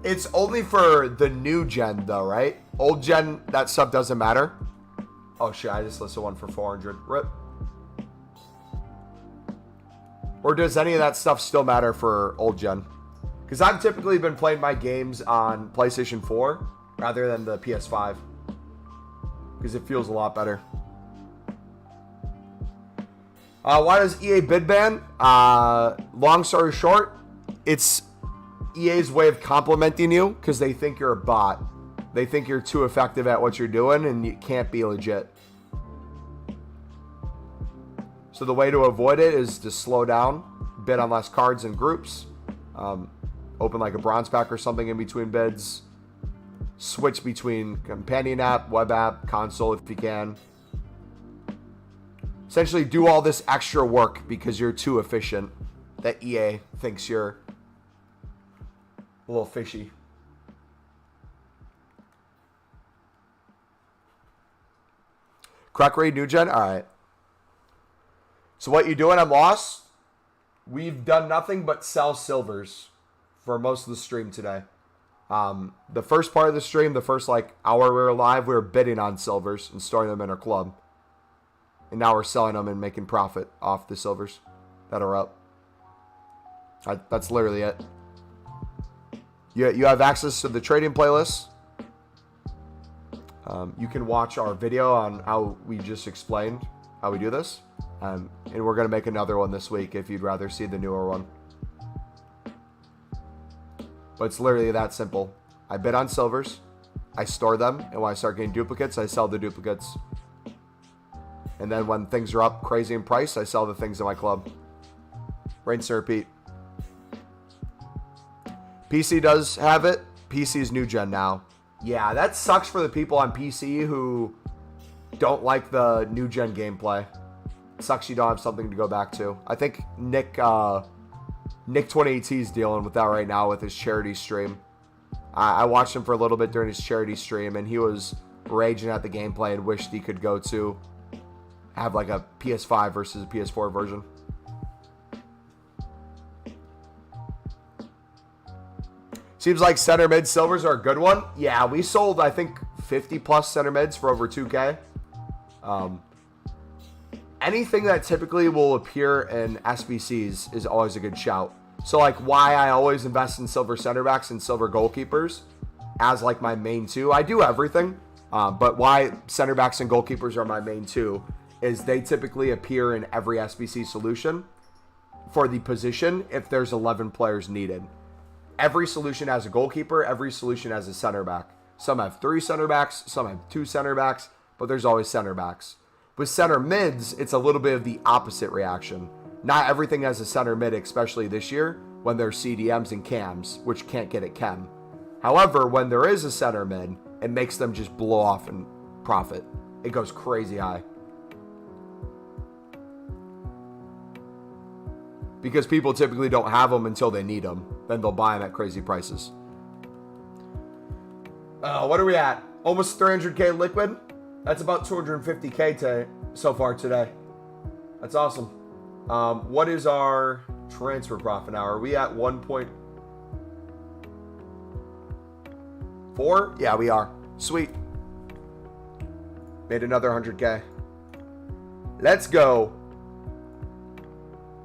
[SPEAKER 1] It's only for the new gen though, right? Old gen, that stuff doesn't matter. Oh shit, I just listed one for 400. Rip. Or does any of that stuff still matter for old gen? Because I've typically been playing my games on PlayStation 4 rather than the PS5. Because it feels a lot better. Why does EA bid ban? Long story short, it's EA's way of complimenting you because they think you're a bot. They think you're too effective at what you're doing and you can't be legit. So the way to avoid it is to slow down, bid on less cards and groups, open like a bronze pack or something in between bids, switch between companion app, web app, console if you can. Essentially do all this extra work because you're too efficient that EA thinks you're a little fishy. Crack rate new gen? Alright. So what you doing? I'm lost. We've done nothing but sell silvers for most of the stream today. The first part of the stream, the first like hour we were live, we were bidding on silvers and storing them in our club. And now we're selling them and making profit off the silvers that are up. That's literally it. You have access to the trading playlist. You can watch our video on how we just explained how we do this. And we're going to make another one this week if you'd rather see the newer one. But it's literally that simple. I bid on silvers. I store them. And when I start getting duplicates, I sell the duplicates. And then when things are up crazy in price, I sell the things in my club. Rinse and repeat. PC does have it. PC is new gen now. Yeah, that sucks for the people on PC who don't like the new gen gameplay. It sucks you don't have something to go back to. I think Nick 2018 is dealing with that right now with his charity stream. I watched him for a little bit during his charity stream, and he was raging at the gameplay and wished he could go to have like a PS5 versus a PS4 version. Seems like center mid silvers are a good one. Yeah, we sold, I think, 50 plus center mids for over 2K. Anything that typically will appear in SBCs is always a good shout. So, like, why I always invest in silver center backs and silver goalkeepers as, like, my main two. I do everything, but why center backs and goalkeepers are my main two is they typically appear in every SBC solution for the position if there's 11 players needed. Every solution has a goalkeeper. Every solution has a center back. Some have 3 center backs. Some have 2 center backs. But there's always center backs. With center mids, it's a little bit of the opposite reaction. Not everything has a center mid, especially this year, when there's CDMs and cams, which can't get at chem. However, when there is a center mid, it makes them just blow off and profit. It goes crazy high. Because people typically don't have them until they need them. Then they'll buy them at crazy prices. What are we at? Almost 300K liquid? That's about 250K so far today. That's awesome. What is our transfer profit now? Are we at 1.4? Yeah, we are. Sweet. Made another 100K. Let's go.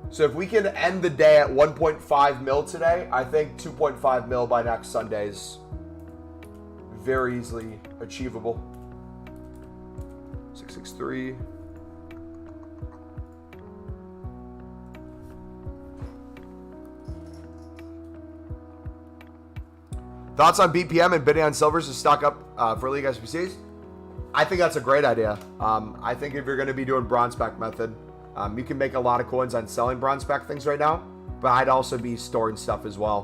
[SPEAKER 1] So if we can end the day at 1.5 mil today, I think 2.5 mil by next Sunday is very easily achievable. 663. Thoughts on BPM and bidding on silvers to stock up for League SBCs? I think that's a great idea. I think if you're going to be doing bronze pack method, you can make a lot of coins on selling bronze pack things right now, but I'd also be storing stuff as well.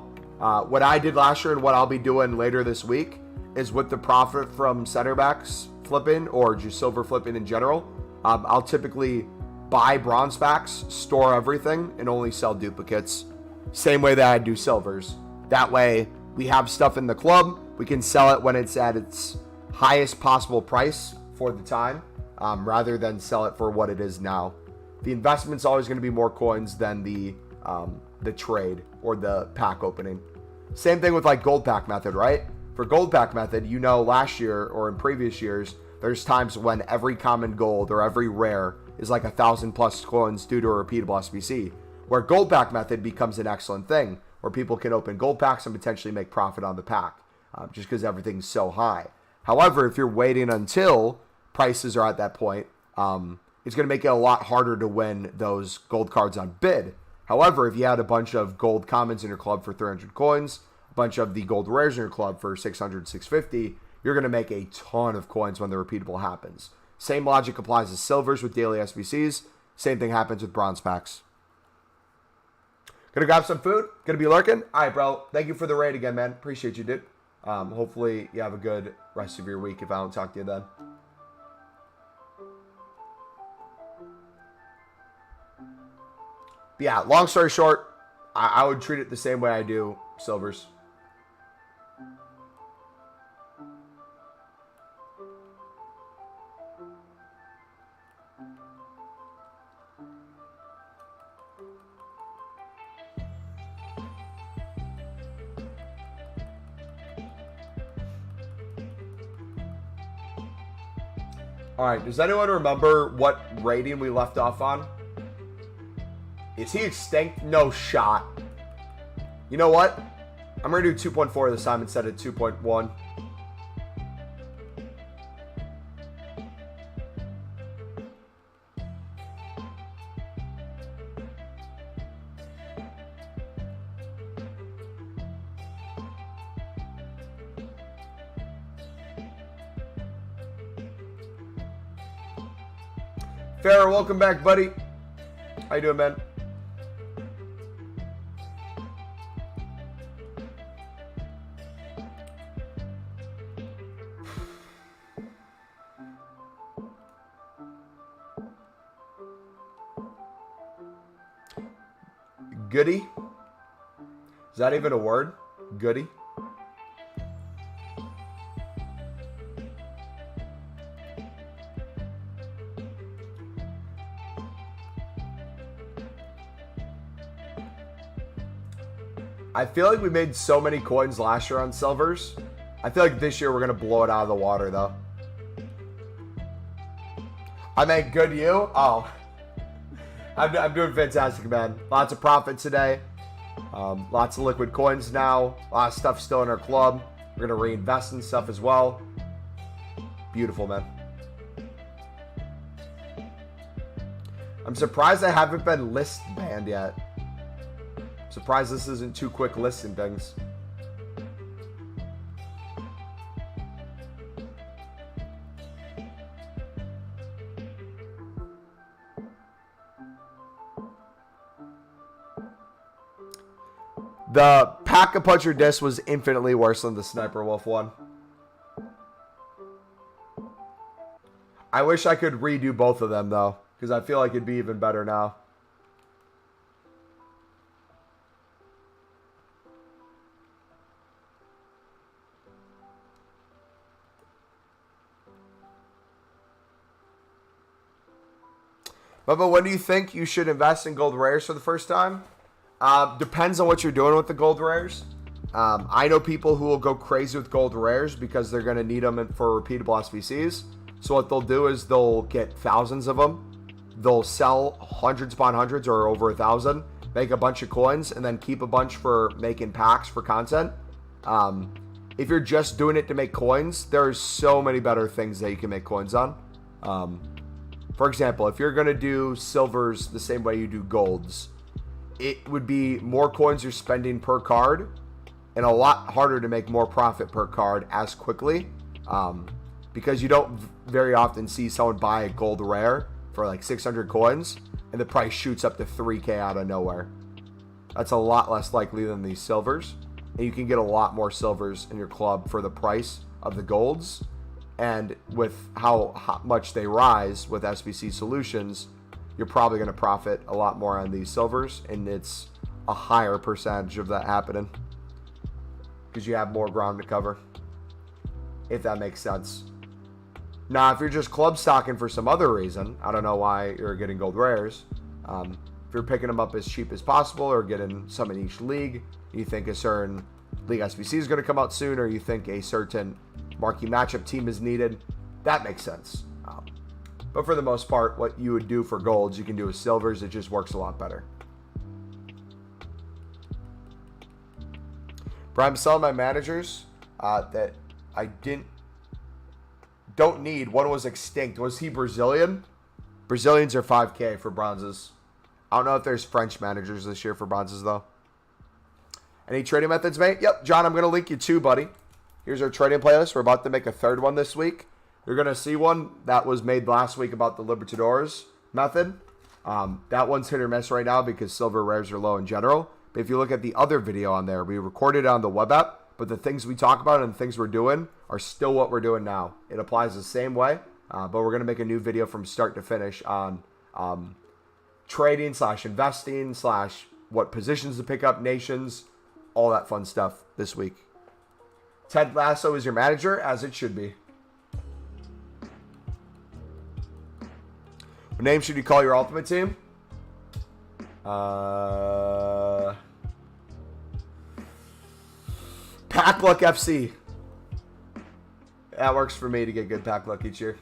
[SPEAKER 1] What I did last year and what I'll be doing later this week is with the profit from center backs flipping or just silver flipping in general, I'll typically buy bronze packs, store everything, and only sell duplicates. Same way that I do silvers. That way, we have stuff in the club. We can sell it when it's at its highest possible price for the time, rather than sell it for what it is now. The investment's always going to be more coins than the trade or the pack opening. Same thing with like gold pack method, right? For gold pack method, you know, last year or in previous years, there's times when every common gold or every rare is like 1,000 plus coins due to a repeatable SBC, where gold pack method becomes an excellent thing, where people can open gold packs and potentially make profit on the pack, just because everything's so high. However, if you're waiting until prices are at that point, it's going to make it a lot harder to win those gold cards on bid. However, if you had a bunch of gold commons in your club for 300 coins, a bunch of the gold rares in your club for 600, 650, you're going to make a ton of coins when the repeatable happens. Same logic applies to silvers with daily SBCs. Same thing happens with bronze packs. Gonna grab some food? Gonna be lurking? All right, bro. Thank you for the raid again, man. Appreciate you, dude. Hopefully you have a good rest of your week if I don't talk to you then. But yeah, long story short, I would treat it the same way I do silvers. All right, does anyone remember what rating we left off on? Is he extinct? No shot. You know what? I'm going to do 2.4 this time instead of 2.1. Farrah, welcome back, buddy. How you doing, man? Goody? Is that even a word? Goody? I feel like we made so many coins last year on silvers. I feel like this year we're going to blow it out of the water, though. I meant good you? Oh. I'm doing fantastic, man. Lots of profit today. Lots of liquid coins now. A lot of stuff still in our club. We're going to reinvest in stuff as well. Beautiful, man. I'm surprised I haven't been list banned yet. Surprised this isn't too quick listing things. The Pack-a-Puncher disc was infinitely worse than the Sniper Wolf one. I wish I could redo both of them, though, because I feel like it'd be even better now. But when do you think you should invest in gold rares for the first time? Depends on what you're doing with the gold rares. I know people who will go crazy with gold rares because they're going to need them for repeatable SBCs. So what they'll do is they'll get thousands of them. They'll sell hundreds upon hundreds or over 1,000, make a bunch of coins, and then keep a bunch for making packs for content. If you're just doing it to make coins, there's so many better things that you can make coins on. For example, if you're going to do silvers the same way you do golds, it would be more coins you're spending per card and a lot harder to make more profit per card as quickly, because you don't very often see someone buy a gold rare for like 600 coins and the price shoots up to 3K out of nowhere. That's a lot less likely than these silvers, and you can get a lot more silvers in your club for the price of the golds. And with how much they rise with SBC solutions, you're probably going to profit a lot more on these silvers, and it's a higher percentage of that happening because you have more ground to cover, if that makes sense. Now, if you're just club stocking for some other reason, I don't know why you're getting gold rares. If you're picking them up as cheap as possible or getting some in each league, you think a certain league SBC is going to come out soon, or you think a certain marquee matchup team is needed, that makes sense. But for the most part, what you would do for golds, you can do with silvers. It just works a lot better. But I'm selling my managers that I don't need. One was extinct. Was he Brazilian? Brazilians are 5K for bronzes. I don't know if there's French managers this year for bronzes, though. Any trading methods, mate? Yep, John, I'm going to link you two, buddy. Here's our trading playlist. We're about to make a third one this week. You're going to see one that was made last week about the Libertadores method. That one's hit or miss right now because silver rares are low in general. But if you look at the other video on there, we recorded it on the web app, but the things we talk about and the things we're doing are still what we're doing now. It applies the same way, but we're going to make a new video from start to finish on trading / investing / what positions to pick up, nations, all that fun stuff this week. Ted Lasso is your manager, as it should be. What name should you call your ultimate team? Pack Luck FC. That works for me to get good pack luck each year.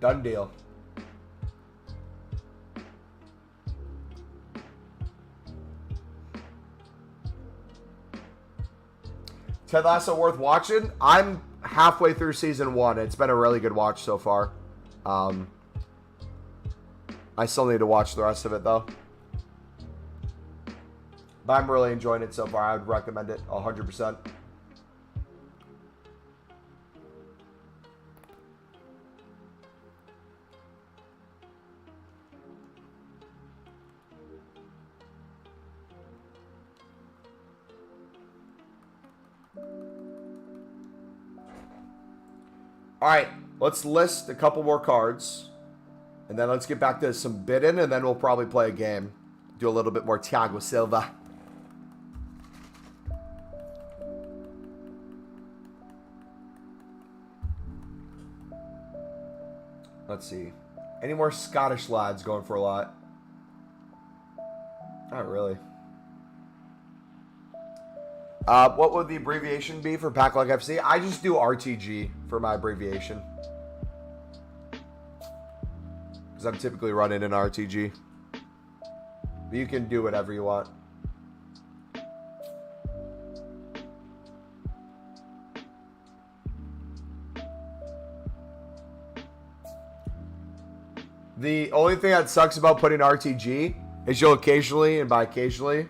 [SPEAKER 1] Done deal. Ted Lasso worth watching? I'm halfway through season 1. It's been a really good watch so far. I still need to watch the rest of it, though. But I'm really enjoying it so far. I would recommend it 100%. All right, let's list a couple more cards, and then let's get back to some bidding, and then we'll probably play a game. Do a little bit more Thiago Silva. Let's see. Any more Scottish lads going for a lot? Not really. What would the abbreviation be for Pack Luck FC? I just do RTG for my abbreviation, because I'm typically running an RTG. But you can do whatever you want. The only thing that sucks about putting RTG is you'll occasionally, and by occasionally,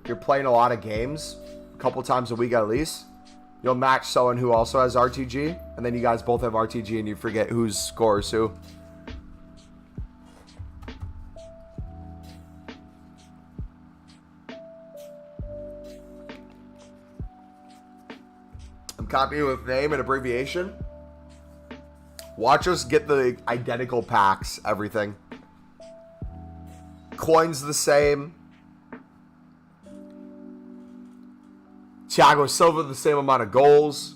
[SPEAKER 1] you're playing a lot of games, a couple times a week at least, you'll match someone who also has RTG, and then you guys both have RTG and you forget whose scores who. I'm copying with name and abbreviation. Watch us get the identical packs, everything. Coins the same. Thiago Silva the same amount of goals.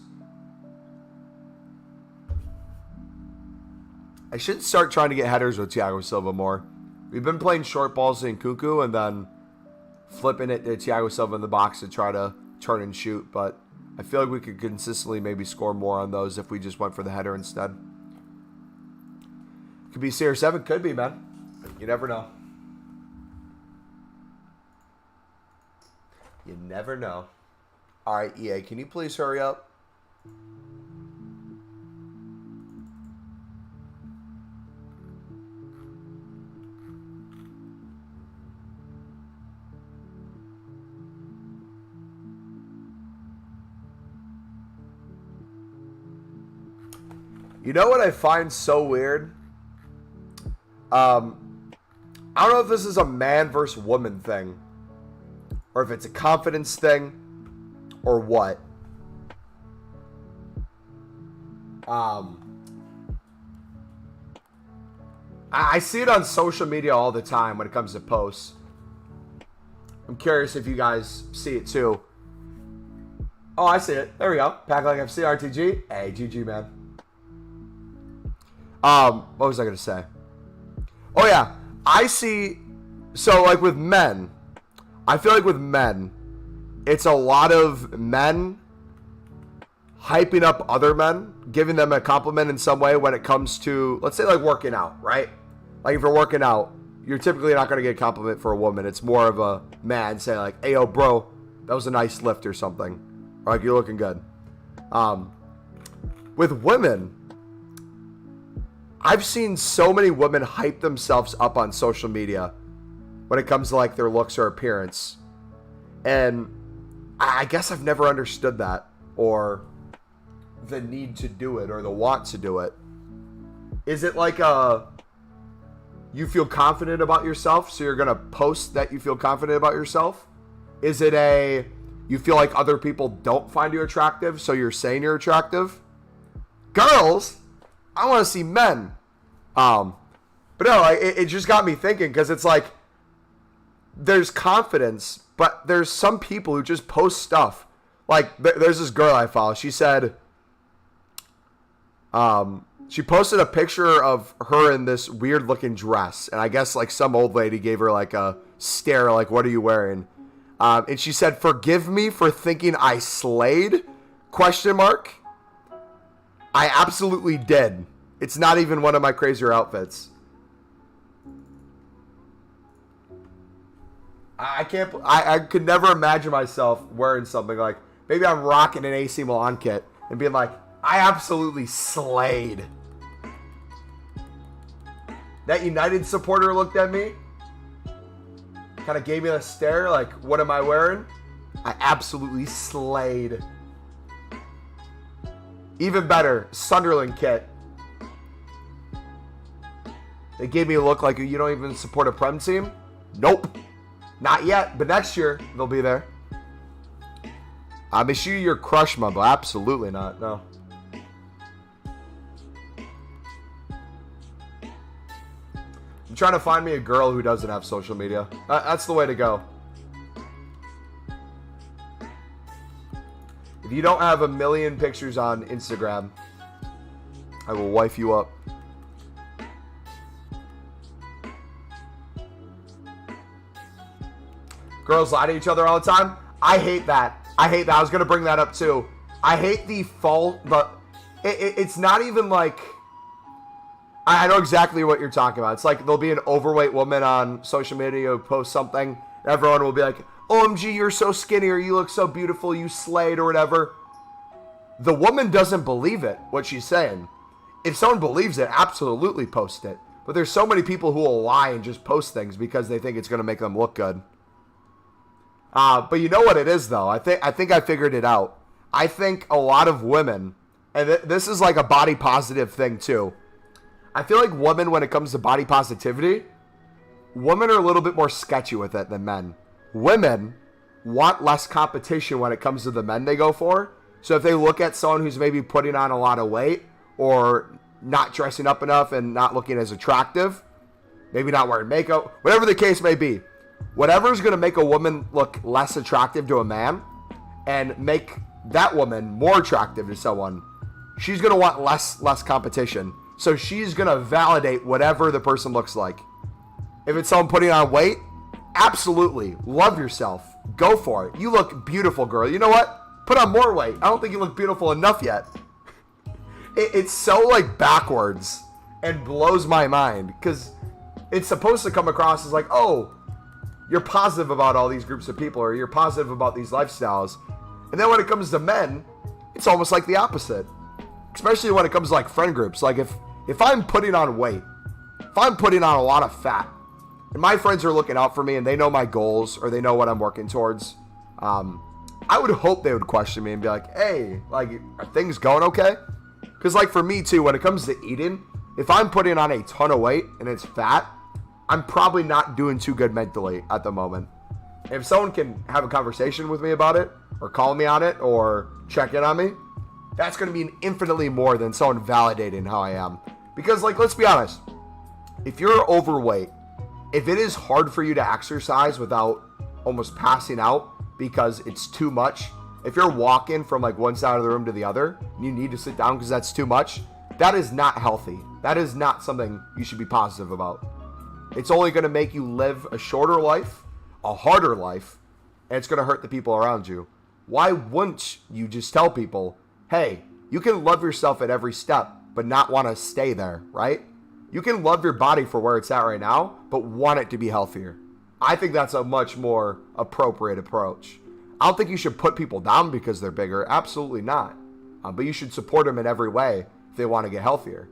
[SPEAKER 1] I should start trying to get headers with Thiago Silva more. We've been playing short balls in Cuckoo and then flipping it to Thiago Silva in the box to try to turn and shoot, but I feel like we could consistently maybe score more on those if we just went for the header instead. Could be CR7, could be, man. You never know. You never know. All right, EA, can you please hurry up? You know what I find so weird? I don't know if this is a man versus woman thing, or if it's a confidence thing, or what. I see it on social media all the time when it comes to posts. I'm curious if you guys see it too. Oh, I see it. There we go. Pack like FC RTG. Hey, GG, man. What was I gonna say? Oh yeah, I see. So like with men, I feel like with men, it's a lot of men hyping up other men, giving them a compliment in some way when it comes to, let's say, like working out, right? Like if you're working out, you're typically not going to get a compliment for a woman. It's more of a man saying like, hey, yo, bro, that was a nice lift or something. Or like, you're looking good. With women, I've seen so many women hype themselves up on social media when it comes to like their looks or appearance. And I guess I've never understood that, or the need to do it, or the want to do it. Is it like you feel confident about yourself, so you're going to post that you feel confident about yourself? Is it you feel like other people don't find you attractive, so you're saying you're attractive? Girls, I want to see men. But no, it just got me thinking, because it's like, there's confidence, but there's some people who just post stuff. Like, there's this girl I follow. She said, she posted a picture of her in this weird looking dress. And I guess like some old lady gave her like a stare, like, what are you wearing? And she said, forgive me for thinking I slayed? Question mark. I absolutely did. It's not even one of my crazier outfits. I could never imagine myself wearing something like, maybe I'm rocking an AC Milan kit and being like, I absolutely slayed. That United supporter looked at me, kind of gave me a stare like, what am I wearing? I absolutely slayed. Even better, Sunderland kit. They gave me a look like, you don't even support a Prem team? Nope. Not yet, but next year they'll be there. Is she your crush, mumbo? Absolutely not, no. I'm trying to find me a girl who doesn't have social media. That's the way to go. If you don't have 1 million pictures on Instagram, I will wife you up. Girls lie to each other all the time. I hate that. I hate that. I was going to bring that up too. I hate the false, but it's not even like, I know exactly what you're talking about. It's like there'll be an overweight woman on social media who posts something, and everyone will be like, OMG, you're so skinny, or you look so beautiful, you slayed, or whatever. The woman doesn't believe it, what she's saying. If someone believes it, absolutely post it. But there's so many people who will lie and just post things because they think it's going to make them look good. But you know what it is, though? I think I figured it out. I think a lot of women, and this is like a body positive thing too. I feel like women, when it comes to body positivity, women are a little bit more sketchy with it than men. Women want less competition when it comes to the men they go for. So if they look at someone who's maybe putting on a lot of weight or not dressing up enough and not looking as attractive, maybe not wearing makeup, whatever the case may be, whatever is going to make a woman look less attractive to a man and make that woman more attractive to someone, she's going to want less competition. So she's going to validate whatever the person looks like. If it's someone putting on weight, absolutely. Love yourself. Go for it. You look beautiful, girl. You know what? Put on more weight. I don't think you look beautiful enough yet. It's so like backwards and blows my mind because it's supposed to come across as like, oh, you're positive about all these groups of people or you're positive about these lifestyles. And then when it comes to men, it's almost like the opposite. Especially when it comes to like friend groups. Like if I'm putting on weight, if I'm putting on a lot of fat, and my friends are looking out for me and they know my goals or they know what I'm working towards, I would hope they would question me and be like, hey, like, are things going okay? Because like for me too, when it comes to eating, if I'm putting on a ton of weight and it's fat, I'm probably not doing too good mentally at the moment. If someone can have a conversation with me about it or call me on it or check in on me, that's going to mean infinitely more than someone validating how I am. Because like, let's be honest, if you're overweight, if it is hard for you to exercise without almost passing out because it's too much, if you're walking from like one side of the room to the other, and you need to sit down because that's too much, that is not healthy. That is not something you should be positive about. It's only going to make you live a shorter life, a harder life, and it's going to hurt the people around you. Why wouldn't you just tell people, hey, you can love yourself at every step, but not want to stay there, right? You can love your body for where it's at right now, but want it to be healthier. I think that's a much more appropriate approach. I don't think you should put people down because they're bigger. Absolutely not. But you should support them in every way if they want to get healthier.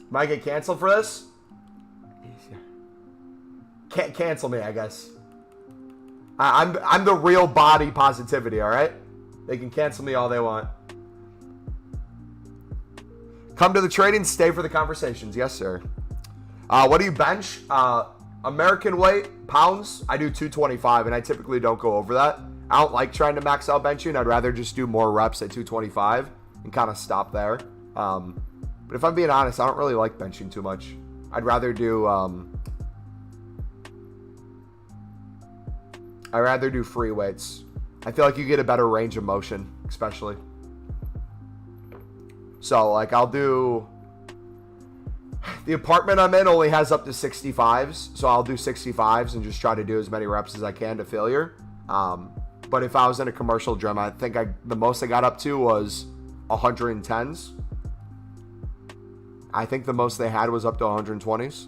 [SPEAKER 1] Might get canceled for this? Can't cancel me, I guess. I'm the real body positivity, all right? They can cancel me all they want. Come to the trading, stay for the conversations. Yes, sir. What do you bench? American weight, pounds, I do 225, and I typically don't go over that. I don't like trying to max out benching. I'd rather just do more reps at 225 and kind of stop there. But if I'm being honest, I don't really like benching too much. I'd rather do free weights. I feel like you get a better range of motion, especially. So, like, I'll do... The apartment I'm in only has up to 65s, so I'll do 65s and just try to do as many reps as I can to failure. But if I was in a commercial gym, I think the most I got up to was 110s. I think the most they had was up to 120s.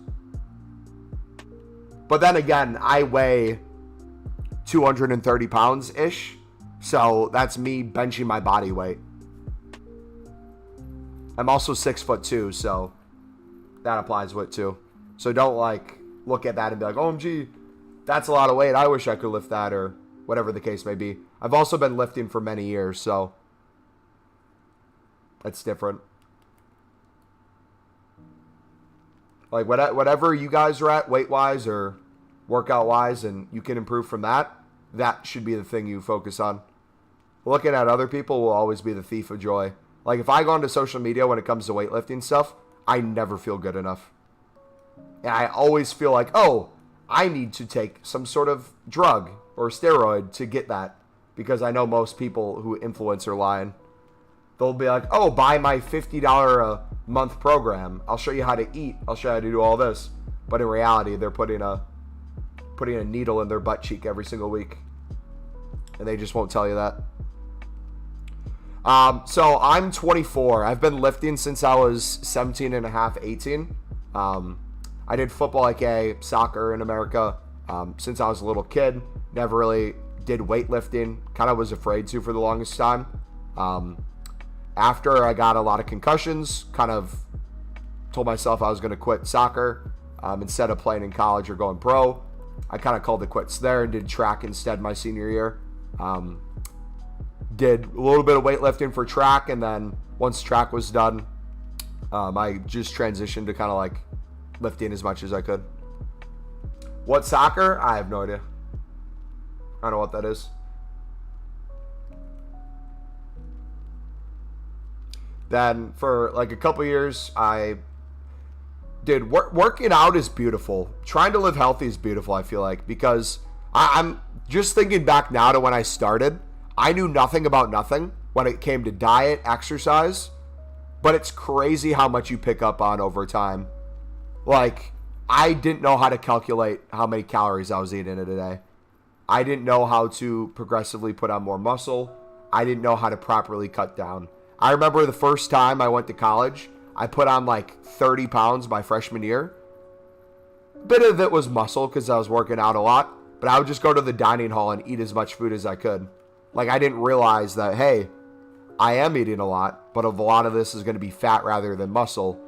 [SPEAKER 1] But then again, I weigh 230 pounds-ish, so that's me benching my body weight. I'm also 6'2", so that applies with it too. So don't like look at that and be like, OMG, that's a lot of weight. I wish I could lift that, or whatever the case may be. I've also been lifting for many years, so that's different. Like whatever you guys are at weight-wise or workout-wise, and you can improve from that, that should be the thing you focus on. Looking at other people will always be the thief of joy. Like if I go onto social media when it comes to weightlifting stuff, I never feel good enough. And I always feel like, oh, I need to take some sort of drug or steroid to get that. Because I know most people who influence are lying. They'll be like, oh, buy my $50 a month program. I'll show you how to eat. I'll show you how to do all this. But in reality, they're putting a needle in their butt cheek every single week. And they just won't tell you that. So I'm 24. I've been lifting since I was 17 and a half, 18. I did football, aka soccer in America, since I was a little kid. Never really did weightlifting. Kind of was afraid to for the longest time. After I got a lot of concussions, kind of told myself I was going to quit soccer instead of playing in college or going pro. I kind of called it quits there and did track instead my senior year. Did a little bit of weightlifting for track, and then once track was done, I just transitioned to kind of like lifting as much as I could. What soccer? I have no idea. I don't know what that is. Then for like a couple years, I did working out is beautiful. Trying to live healthy is beautiful, I feel like, because I'm just thinking back now to when I started. I knew nothing about nothing when it came to diet, exercise, but it's crazy how much you pick up on over time. Like, I didn't know how to calculate how many calories I was eating in a day. I didn't know how to progressively put on more muscle. I didn't know how to properly cut down. I remember the first time I went to college, I put on like 30 pounds my freshman year. A bit of it was muscle because I was working out a lot, but I would just go to the dining hall and eat as much food as I could. Like, I didn't realize that, hey, I am eating a lot, but a lot of this is going to be fat rather than muscle.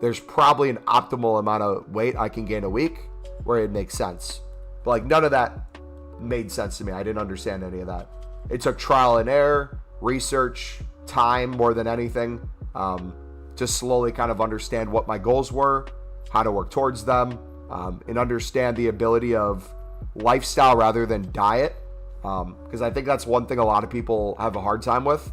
[SPEAKER 1] There's probably an optimal amount of weight I can gain a week where it makes sense. But like, none of that made sense to me. I didn't understand any of that. It took trial and error, research, time more than anything, to slowly kind of understand what my goals were, how to work towards them, and understand the ability of lifestyle rather than diet. Because I think that's one thing a lot of people have a hard time with.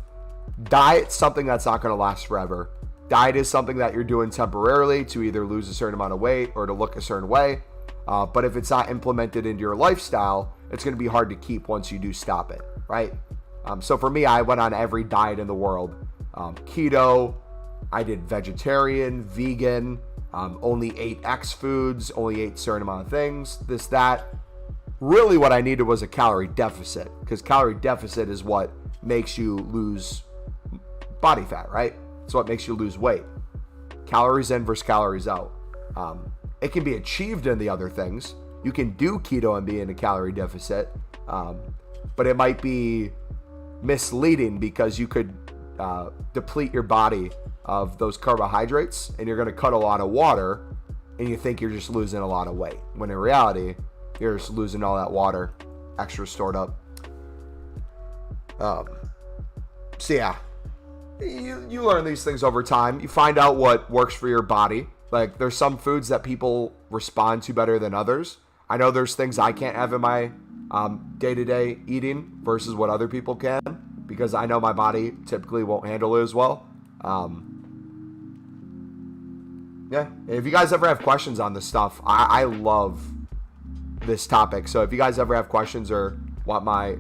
[SPEAKER 1] Diet's something that's not going to last forever. Diet is something that you're doing temporarily to either lose a certain amount of weight or to look a certain way. But if it's not implemented into your lifestyle, it's going to be hard to keep once you do stop it, right? So for me, I went on every diet in the world. Keto, I did vegetarian, vegan, only ate X foods, only ate a certain amount of things, this, that. Really what I needed was a calorie deficit, because calorie deficit is what makes you lose body fat, right? It's what makes you lose weight. Calories in versus calories out. It can be achieved in the other things. You can do keto and be in a calorie deficit, but it might be misleading because you could deplete your body of those carbohydrates and you're going to cut a lot of water and you think you're just losing a lot of weight, when in reality you're just losing all that water extra stored up. So yeah, you learn these things over time. You find out what works for your body. Like, there's some foods that people respond to better than others. I know there's things I can't have in my day-to-day eating versus what other people can, because I know my body typically won't handle it as well. Yeah, if you guys ever have questions on this stuff, I love this topic. So if you guys ever have questions or want my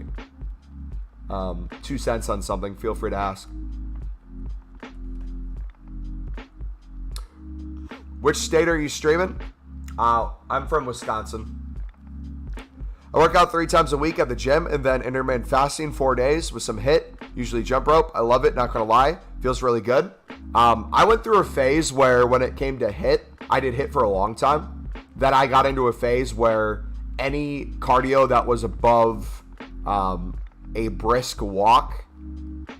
[SPEAKER 1] 2 cents on something, feel free to ask. Which state are you streaming? I'm from Wisconsin. I work out 3 times a week at the gym and then intermittent fasting 4 days with some HIIT, usually jump rope. I love it, not gonna lie. Feels really good. I went through a phase where when it came to HIIT, I did HIIT for a long time. Then I got into a phase where any cardio that was above a brisk walk,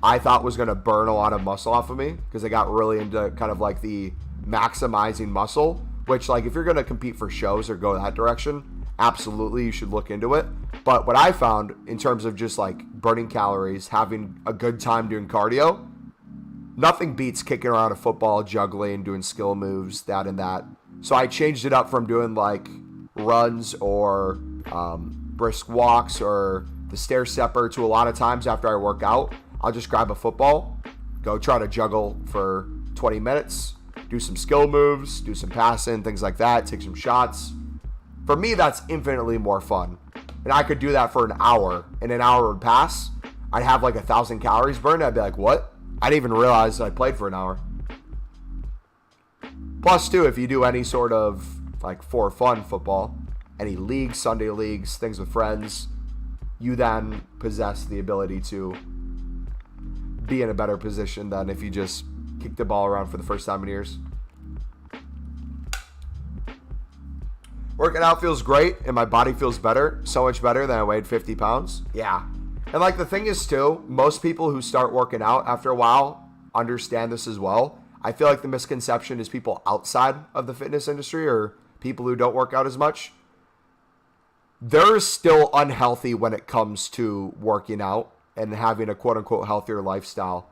[SPEAKER 1] I thought was gonna burn a lot of muscle off of me, because I got really into kind of like the maximizing muscle, which, like, if you're going to compete for shows or go that direction, absolutely you should look into it. But what I found in terms of just like burning calories, having a good time doing cardio, nothing beats kicking around a football, juggling, doing skill moves, that and that. So I changed it up from doing like runs or brisk walks or the stair stepper to a lot of times after I work out, I'll just grab a football, go try to juggle for 20 minutes, do some skill moves, do some passing, things like that, take some shots. For me, that's infinitely more fun. And I could do that for an hour, and an hour would pass. I'd have like 1,000 calories burned. I'd be like, what? I didn't even realize I played for an hour. Plus, too, if you do any sort of like for fun football, any leagues, Sunday leagues, things with friends, you then possess the ability to be in a better position than if you just kick the ball around for the first time in years. Working out feels great and my body feels better, so much better than I weighed 50 pounds. Yeah. And like the thing is too, most people who start working out after a while understand this as well. I feel like the misconception is people outside of the fitness industry or people who don't work out as much, they're still unhealthy when it comes to working out and having a quote-unquote healthier lifestyle.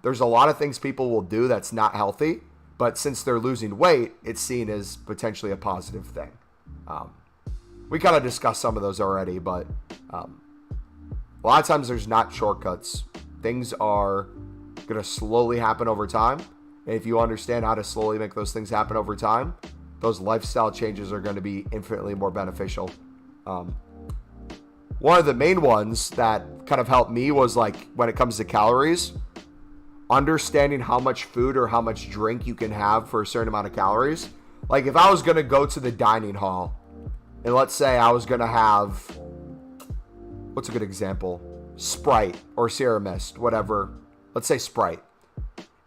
[SPEAKER 1] There's a lot of things people will do that's not healthy, but since they're losing weight, it's seen as potentially a positive thing. We kind of discussed some of those already, but a lot of times there's not shortcuts. Things are going to slowly happen over time. And if you understand how to slowly make those things happen over time, those lifestyle changes are going to be infinitely more beneficial. One of the main ones that kind of helped me was like when it comes to calories, understanding how much food or how much drink you can have for a certain amount of calories. Like if I was going to go to the dining hall and let's say I was going to have, what's a good example? Sprite or Sierra Mist, whatever. Let's say Sprite.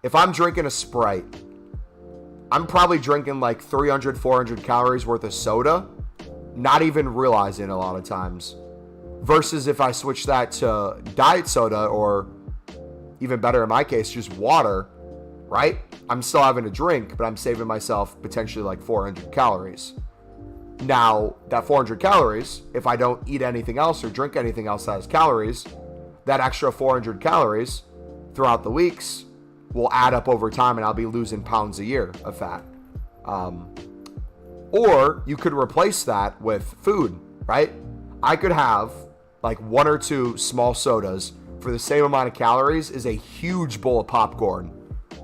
[SPEAKER 1] If I'm drinking a Sprite, I'm probably drinking like 300, 400 calories worth of soda, not even realizing a lot of times. Versus if I switch that to diet soda or even better in my case, just water, right? I'm still having a drink, but I'm saving myself potentially like 400 calories. Now, that 400 calories, if I don't eat anything else or drink anything else that has calories, that extra 400 calories throughout the weeks will add up over time and I'll be losing pounds a year of fat. Or you could replace that with food, right? I could have like 1 or 2 small sodas for the same amount of calories as a huge bowl of popcorn.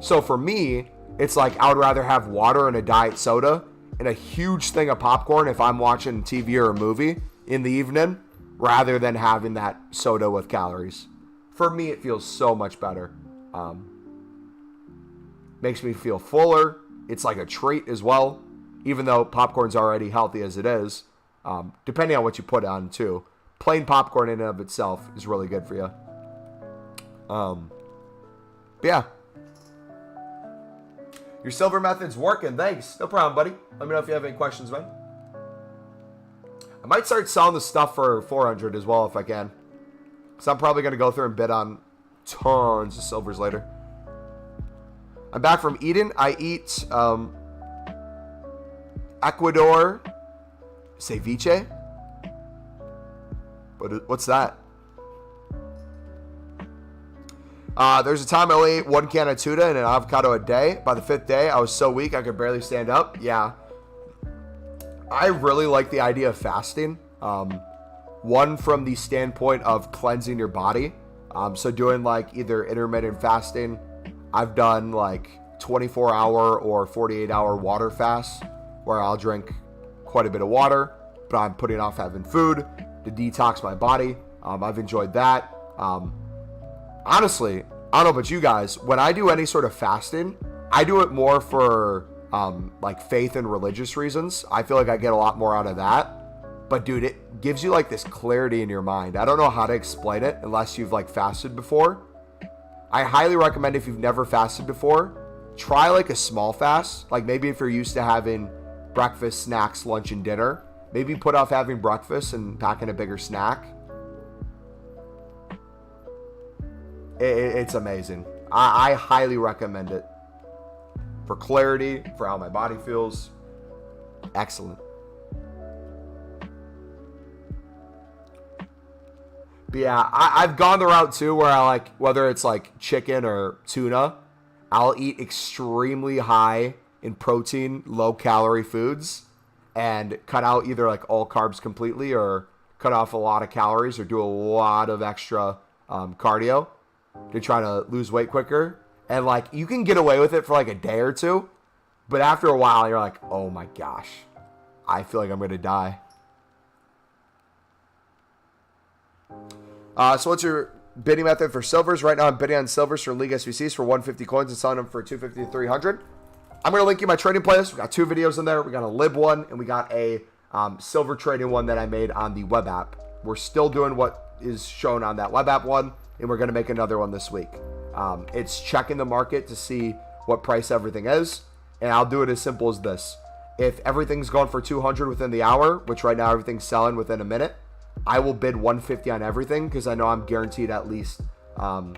[SPEAKER 1] So for me, it's like I would rather have water and a diet soda and a huge thing of popcorn if I'm watching TV or a movie in the evening, rather than having that soda with calories. For me, it feels so much better. Makes me feel fuller. It's like a treat as well, even though popcorn's already healthy as it is, depending on what you put on too. Plain popcorn in and of itself is really good for you. But yeah. Your silver method's working. Thanks. No problem, buddy. Let me know if you have any questions, man. I might start selling the stuff for 400 as well if I can. Because I'm probably going to go through and bid on tons of silvers later. I'm back from Eden. I eat Ecuador ceviche. What's that? There's a time I only ate 1 can of tuna and an avocado a day. By the 5th day, I was so weak I could barely stand up. Yeah. I really like the idea of fasting. One, from the standpoint of cleansing your body. So doing like either intermittent fasting. I've done like 24-hour or 48-hour water fasts where I'll drink quite a bit of water, but I'm putting off having food to detox my body. I've enjoyed that. Honestly, I don't know about you guys, when I do any sort of fasting, I do it more for like faith and religious reasons. I feel like I get a lot more out of that. But dude, it gives you like this clarity in your mind. I don't know how to explain it unless you've like fasted before. I highly recommend, if you've never fasted before, try like a small fast. Like maybe if you're used to having breakfast, snacks, lunch, and dinner, maybe put off having breakfast and pack in a bigger snack. It's amazing. I highly recommend it. For clarity, for how my body feels. Excellent. But yeah, I've gone the route too where I like, whether it's like chicken or tuna, I'll eat extremely high in protein, low calorie foods and cut out either like all carbs completely or cut off a lot of calories or do a lot of extra cardio to try to lose weight quicker. And like, you can get away with it for like a day or two, but after a while you're like, oh my gosh, I feel like I'm going to die. So what's your bidding method for silvers? Right now I'm bidding on silvers for League SBCs for 150 coins and selling them for 250 to 300. I'm going to link you my trading playlist. We got 2 videos in there. We got a lib one and we got a silver trading one that I made on the web app. We're still doing what is shown on that web app one, and we're going to make another one this week. It's checking the market to see what price everything is, and I'll do it as simple as this. If everything's going for 200 within the hour, which right now everything's selling within a minute, I will bid 150 on everything because I know I'm guaranteed at least to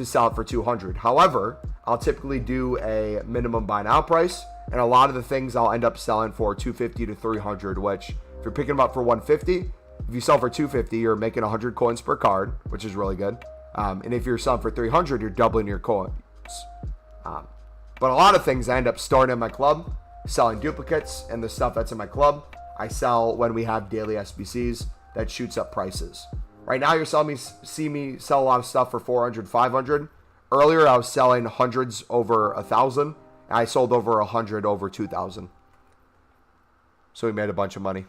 [SPEAKER 1] sell it for 200. However, I'll typically do a minimum buy now price, and a lot of the things I'll end up selling for 250 to 300, which if you're picking them up for 150, if you sell for 250, you're making 100 coins per card, which is really good. And if you're selling for 300, you're doubling your coins. But a lot of things I end up storing in my club, selling duplicates, and the stuff that's in my club, I sell when we have daily SBCs that shoots up prices. Right now, you're see me sell a lot of stuff for 400, 500. Earlier, I was selling hundreds over 1,000, and I sold over 100 over 2,000. So we made a bunch of money.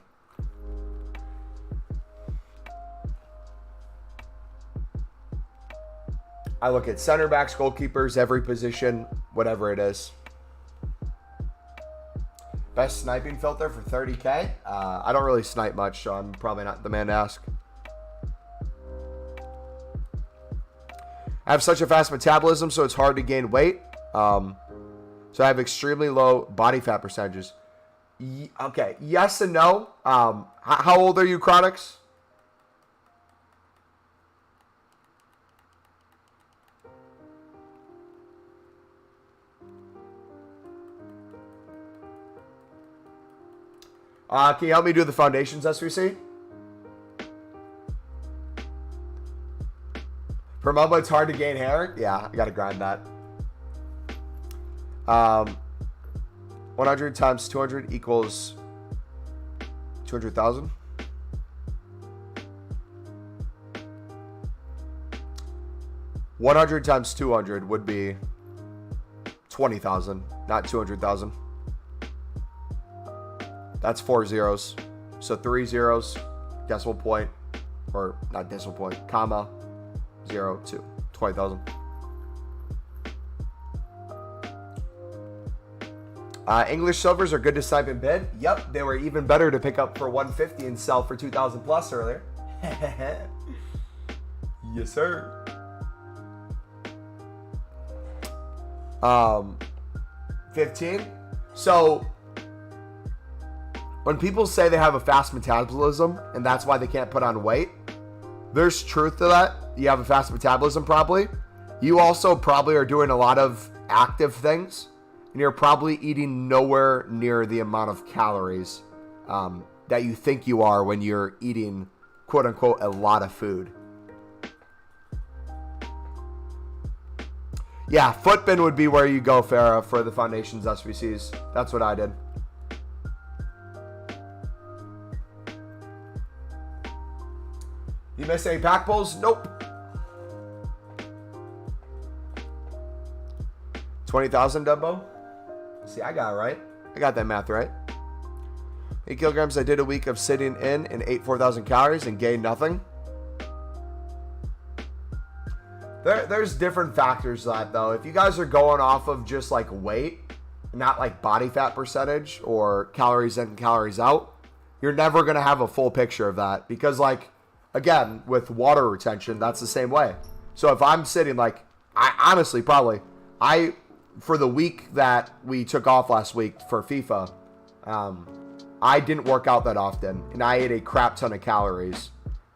[SPEAKER 1] I look at center backs, goalkeepers, every position, whatever it is. Best sniping filter for 30K? I don't really snipe much, so I'm probably not the man to ask. I have such a fast metabolism, so it's hard to gain weight. So I have extremely low body fat percentages. Okay, yes and no. How old are you, Chronix? Can you help me do the foundations SVC? For mumbo, it's hard to gain hair. Yeah, I gotta grind that. 100 times 200 equals 200,000. $100 times 200 would be 20,000, not 200,000. That's 4 zeros. So 3 zeros, decimal point, or not decimal point, comma, 0 to 20,000. English silvers are good to snipe and bid. Yep, they were even better to pick up for 150 and sell for 2,000 plus earlier. Yes, sir. 15. So when people say they have a fast metabolism and that's why they can't put on weight, there's truth to that. You have a fast metabolism probably. You also probably are doing a lot of active things, and you're probably eating nowhere near the amount of calories that you think you are when you're eating, quote unquote, a lot of food. Yeah, footbin would be where you go, Farah, for the foundations SVCs. That's what I did. You miss any pack pulls? Nope. 20,000, Dumbo? See, I got it right. I got that math right. 8 kilograms. I did a week of sitting in and ate 4,000 calories and gained nothing. There's different factors to that, though. If you guys are going off of just like weight, not like body fat percentage or calories in and calories out, you're never going to have a full picture of that. Because, like, again, with water retention, that's the same way. So if I'm sitting, like, I honestly probably, for the week that we took off last week for FIFA, I didn't work out that often, and I ate a crap ton of calories.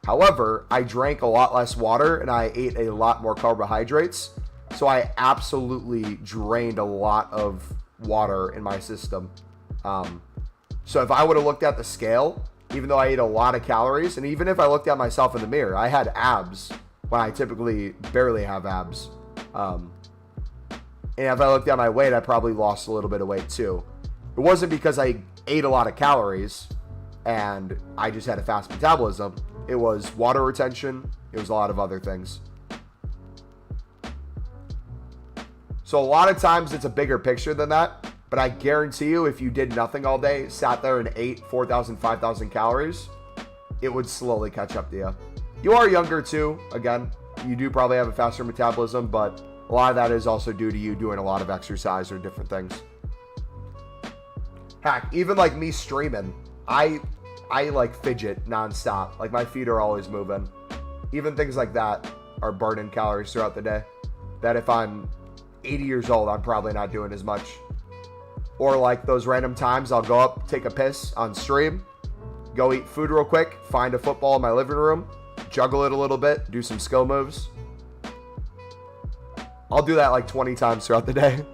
[SPEAKER 1] However, I drank a lot less water, and I ate a lot more carbohydrates, so I absolutely drained a lot of water in my system. So if I would have looked at the scale, even though I ate a lot of calories, and even if I looked at myself in the mirror, I had abs when I typically barely have abs. And if I looked at my weight, I probably lost a little bit of weight too. It wasn't because I ate a lot of calories and I just had a fast metabolism. It was water retention. It was a lot of other things. So a lot of times it's a bigger picture than that. But I guarantee you, if you did nothing all day, sat there and ate 4,000, 5,000 calories, it would slowly catch up to you. You are younger too. Again, you do probably have a faster metabolism, but a lot of that is also due to you doing a lot of exercise or different things. Heck, even like me streaming, I like fidget nonstop. Like my feet are always moving. Even things like that are burning calories throughout the day. That if I'm 80 years old, I'm probably not doing as much. Or like those random times I'll go up, take a piss on stream, go eat food real quick, find a football in my living room, juggle it a little bit, do some skill moves. I'll do that like 20 times throughout the day.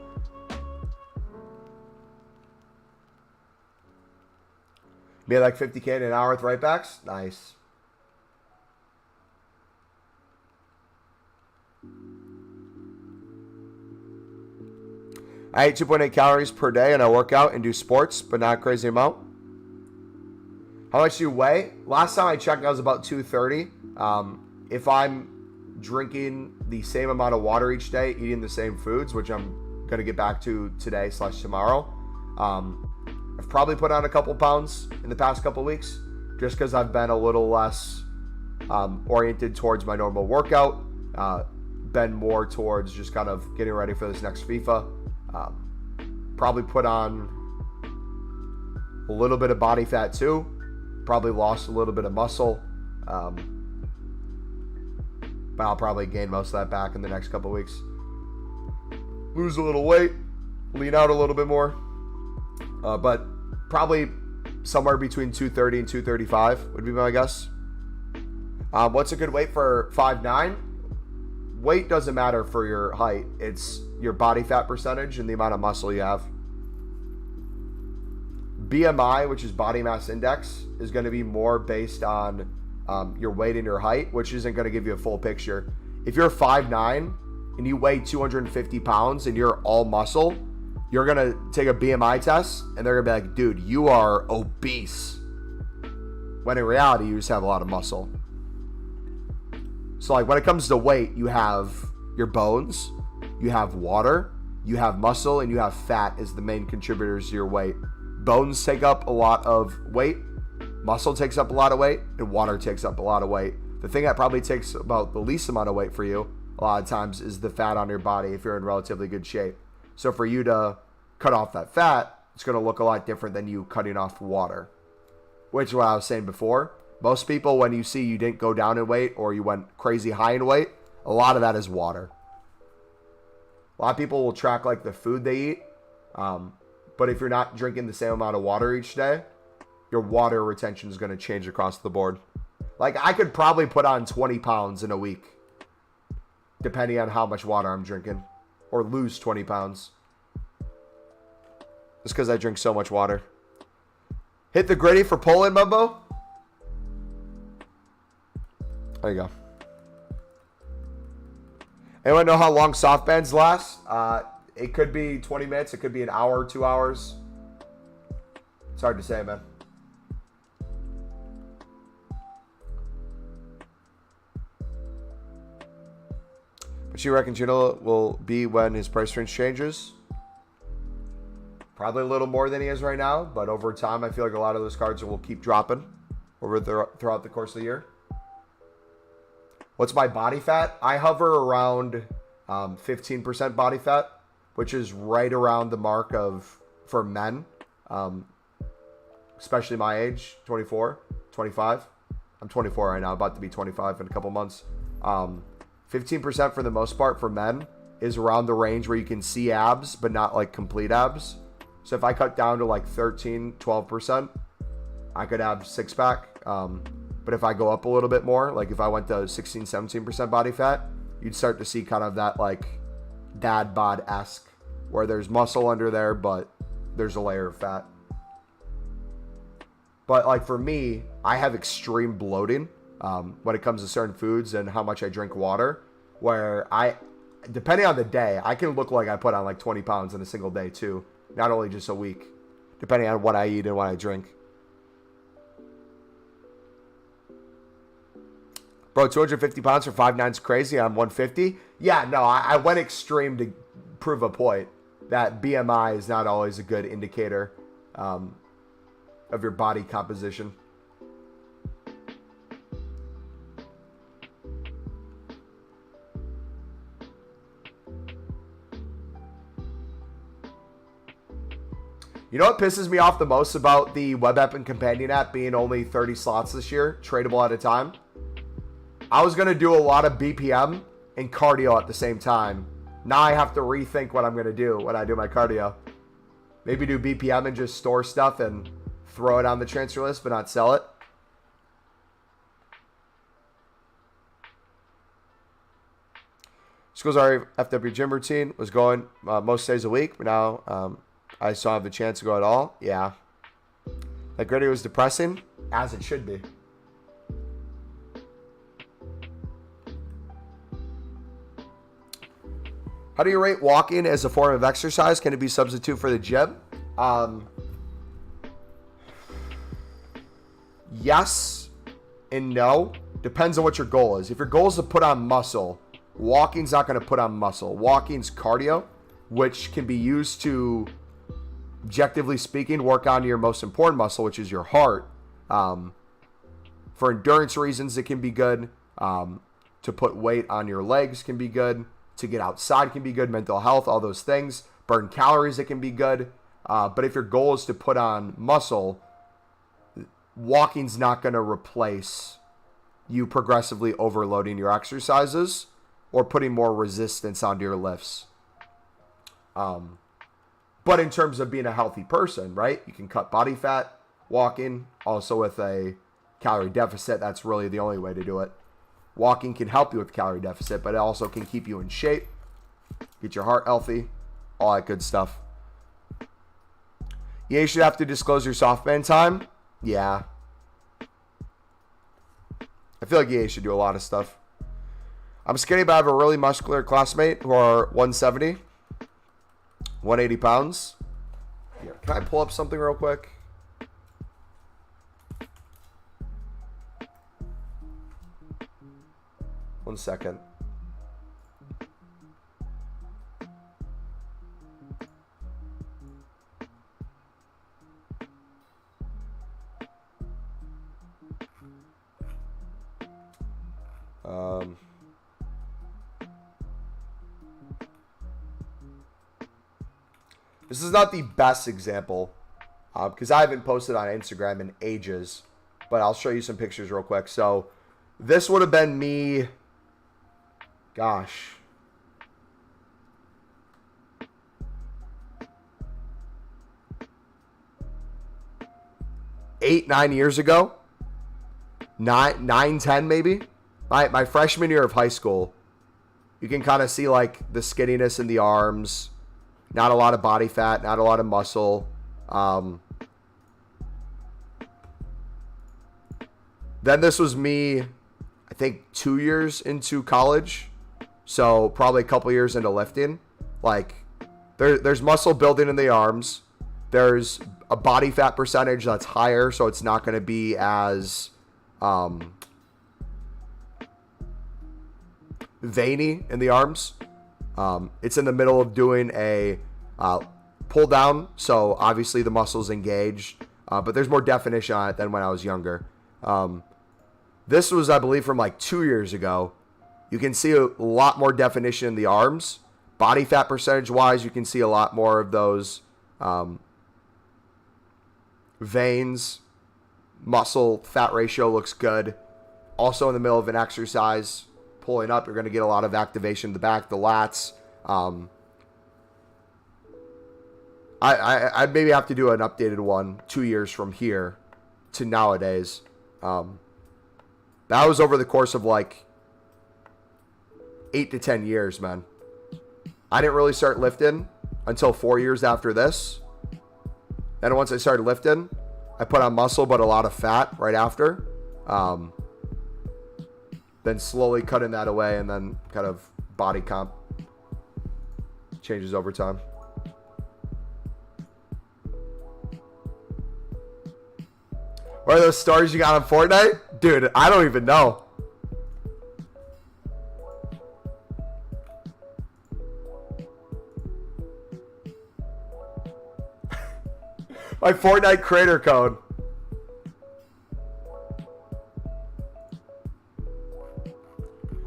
[SPEAKER 1] Made like 50K in an hour with right backs. Nice. I eat 2.8 calories per day and I work out and do sports, but not a crazy amount. How much do you weigh? Last time I checked, I was about 230. If I'm drinking the same amount of water each day, eating the same foods, which I'm going to get back to today / tomorrow, I've probably put on a couple pounds in the past couple weeks just because I've been a little less oriented towards my normal workout, been more towards just kind of getting ready for this next FIFA. Probably put on a little bit of body fat too. Probably lost a little bit of muscle. But I'll probably gain most of that back in the next couple weeks. Lose a little weight. Lean out a little bit more. But probably somewhere between 230 and 235 would be my guess. What's a good weight for 5'9"? Weight doesn't matter for your height. It's your body fat percentage and the amount of muscle you have. BMI, which is body mass index, is going to be more based on your weight and your height, which isn't going to give you a full picture. If you're 5'9" and you weigh 250 pounds and you're all muscle, you're going to take a BMI test and they're going to be like, dude, you are obese. When in reality, you just have a lot of muscle. So like when it comes to weight, you have your bones, you have water, you have muscle, and you have fat as the main contributors to your weight. Bones take up a lot of weight, muscle takes up a lot of weight, and water takes up a lot of weight. The thing that probably takes about the least amount of weight for you a lot of times is the fat on your body if you're in relatively good shape. So for you to cut off that fat, it's going to look a lot different than you cutting off water, which is what I was saying before. Most people, when you see you didn't go down in weight or you went crazy high in weight, a lot of that is water. A lot of people will track like the food they eat, but if you're not drinking the same amount of water each day, your water retention is going to change across the board. Like I could probably put on 20 pounds in a week, depending on how much water I'm drinking, or lose 20 pounds. Just because I drink so much water. Hit the gritty for Poland, Mumbo. There you go. Anyone know how long soft bends last? It could be 20 minutes. It could be an hour, 2 hours. It's hard to say, man. But you reckon Gino will be when his price range changes? Probably a little more than he is right now, but over time, I feel like a lot of those cards will keep dropping throughout the course of the year. What's my body fat? I hover around 15% body fat, which is right around the mark of, for men, especially my age, 24, 25. I'm 24 right now, about to be 25 in a couple months. 15% for the most part for men is around the range where you can see abs, but not like complete abs. So if I cut down to like 13, 12%, I could have six pack. But if I go up a little bit more, like if I went to 16, 17% body fat, you'd start to see kind of that like dad bod-esque where there's muscle under there, but there's a layer of fat. But like for me, I have extreme bloating when it comes to certain foods and how much I drink water, where depending on the day, I can look like I put on like 20 pounds in a single day too. Not only just a week, depending on what I eat and what I drink. Bro, 250 pounds for 5'9" is crazy. I'm 150. Yeah, no, I went extreme to prove a point that BMI is not always a good indicator of your body composition. You know what pisses me off the most about the web app and companion app being only 30 slots this year, tradable at a time? I was going to do a lot of BPM and cardio at the same time. Now I have to rethink what I'm going to do when I do my cardio. Maybe do BPM and just store stuff and throw it on the transfer list but not sell it. Schools our FW gym routine was going most days a week, but now I still have the chance to go at all. Yeah. That gritty was depressing, as it should be. How do you rate walking as a form of exercise? Can it be a substitute for the gym? Yes and no. Depends on what your goal is. If your goal is to put on muscle, walking's not going to put on muscle. Walking's cardio, which can be used to, objectively speaking, work on your most important muscle, which is your heart. For endurance reasons, it can be good. To put weight on your legs can be good. To get outside can be good. Mental health, all those things. Burn calories, it can be good. But if your goal is to put on muscle, walking's not going to replace you progressively overloading your exercises or putting more resistance onto your lifts. But in terms of being a healthy person, right? You can cut body fat walking, also with a calorie deficit. That's really the only way to do it. Walking can help you with calorie deficit, but it also can keep you in shape, get your heart healthy, all that good stuff. You should have to disclose your softband time. Yeah. I feel like EA should do a lot of stuff. I'm skinny, but I have a really muscular classmate who are 170, 180 pounds. Yeah. Can I pull up something real quick? One second. This is not the best example because I haven't posted on Instagram in ages, but I'll show you some pictures real quick. So this would have been me, gosh, eight, 9 years ago, 10 maybe. My freshman year of high school. You can kind of see like the skinniness in the arms, not a lot of body fat, not a lot of muscle. Then this was me, I think 2 years into college. So probably a couple years into lifting. Like there's muscle building in the arms. There's a body fat percentage that's higher, so it's not going to be as veiny in the arms. It's in the middle of doing a pull down, so obviously the muscle's engaged, but there's more definition on it than when I was younger. This was, I believe, from like 2 years ago. You can see a lot more definition in the arms. Body fat percentage wise, you can see a lot more of those veins. Muscle fat ratio looks good. Also in the middle of an exercise, pulling up, you're going to get a lot of activation in the back, the lats. I maybe have to do an updated one 2 years from here to nowadays. That was over the course of like 8 to 10 years, man. I didn't really start lifting until 4 years after this. Then once I started lifting, I put on muscle but a lot of fat right after. Then slowly cutting that away, and then kind of body comp changes over time. What are those stars you got on Fortnite? Dude, I don't even know. My Fortnite creator code.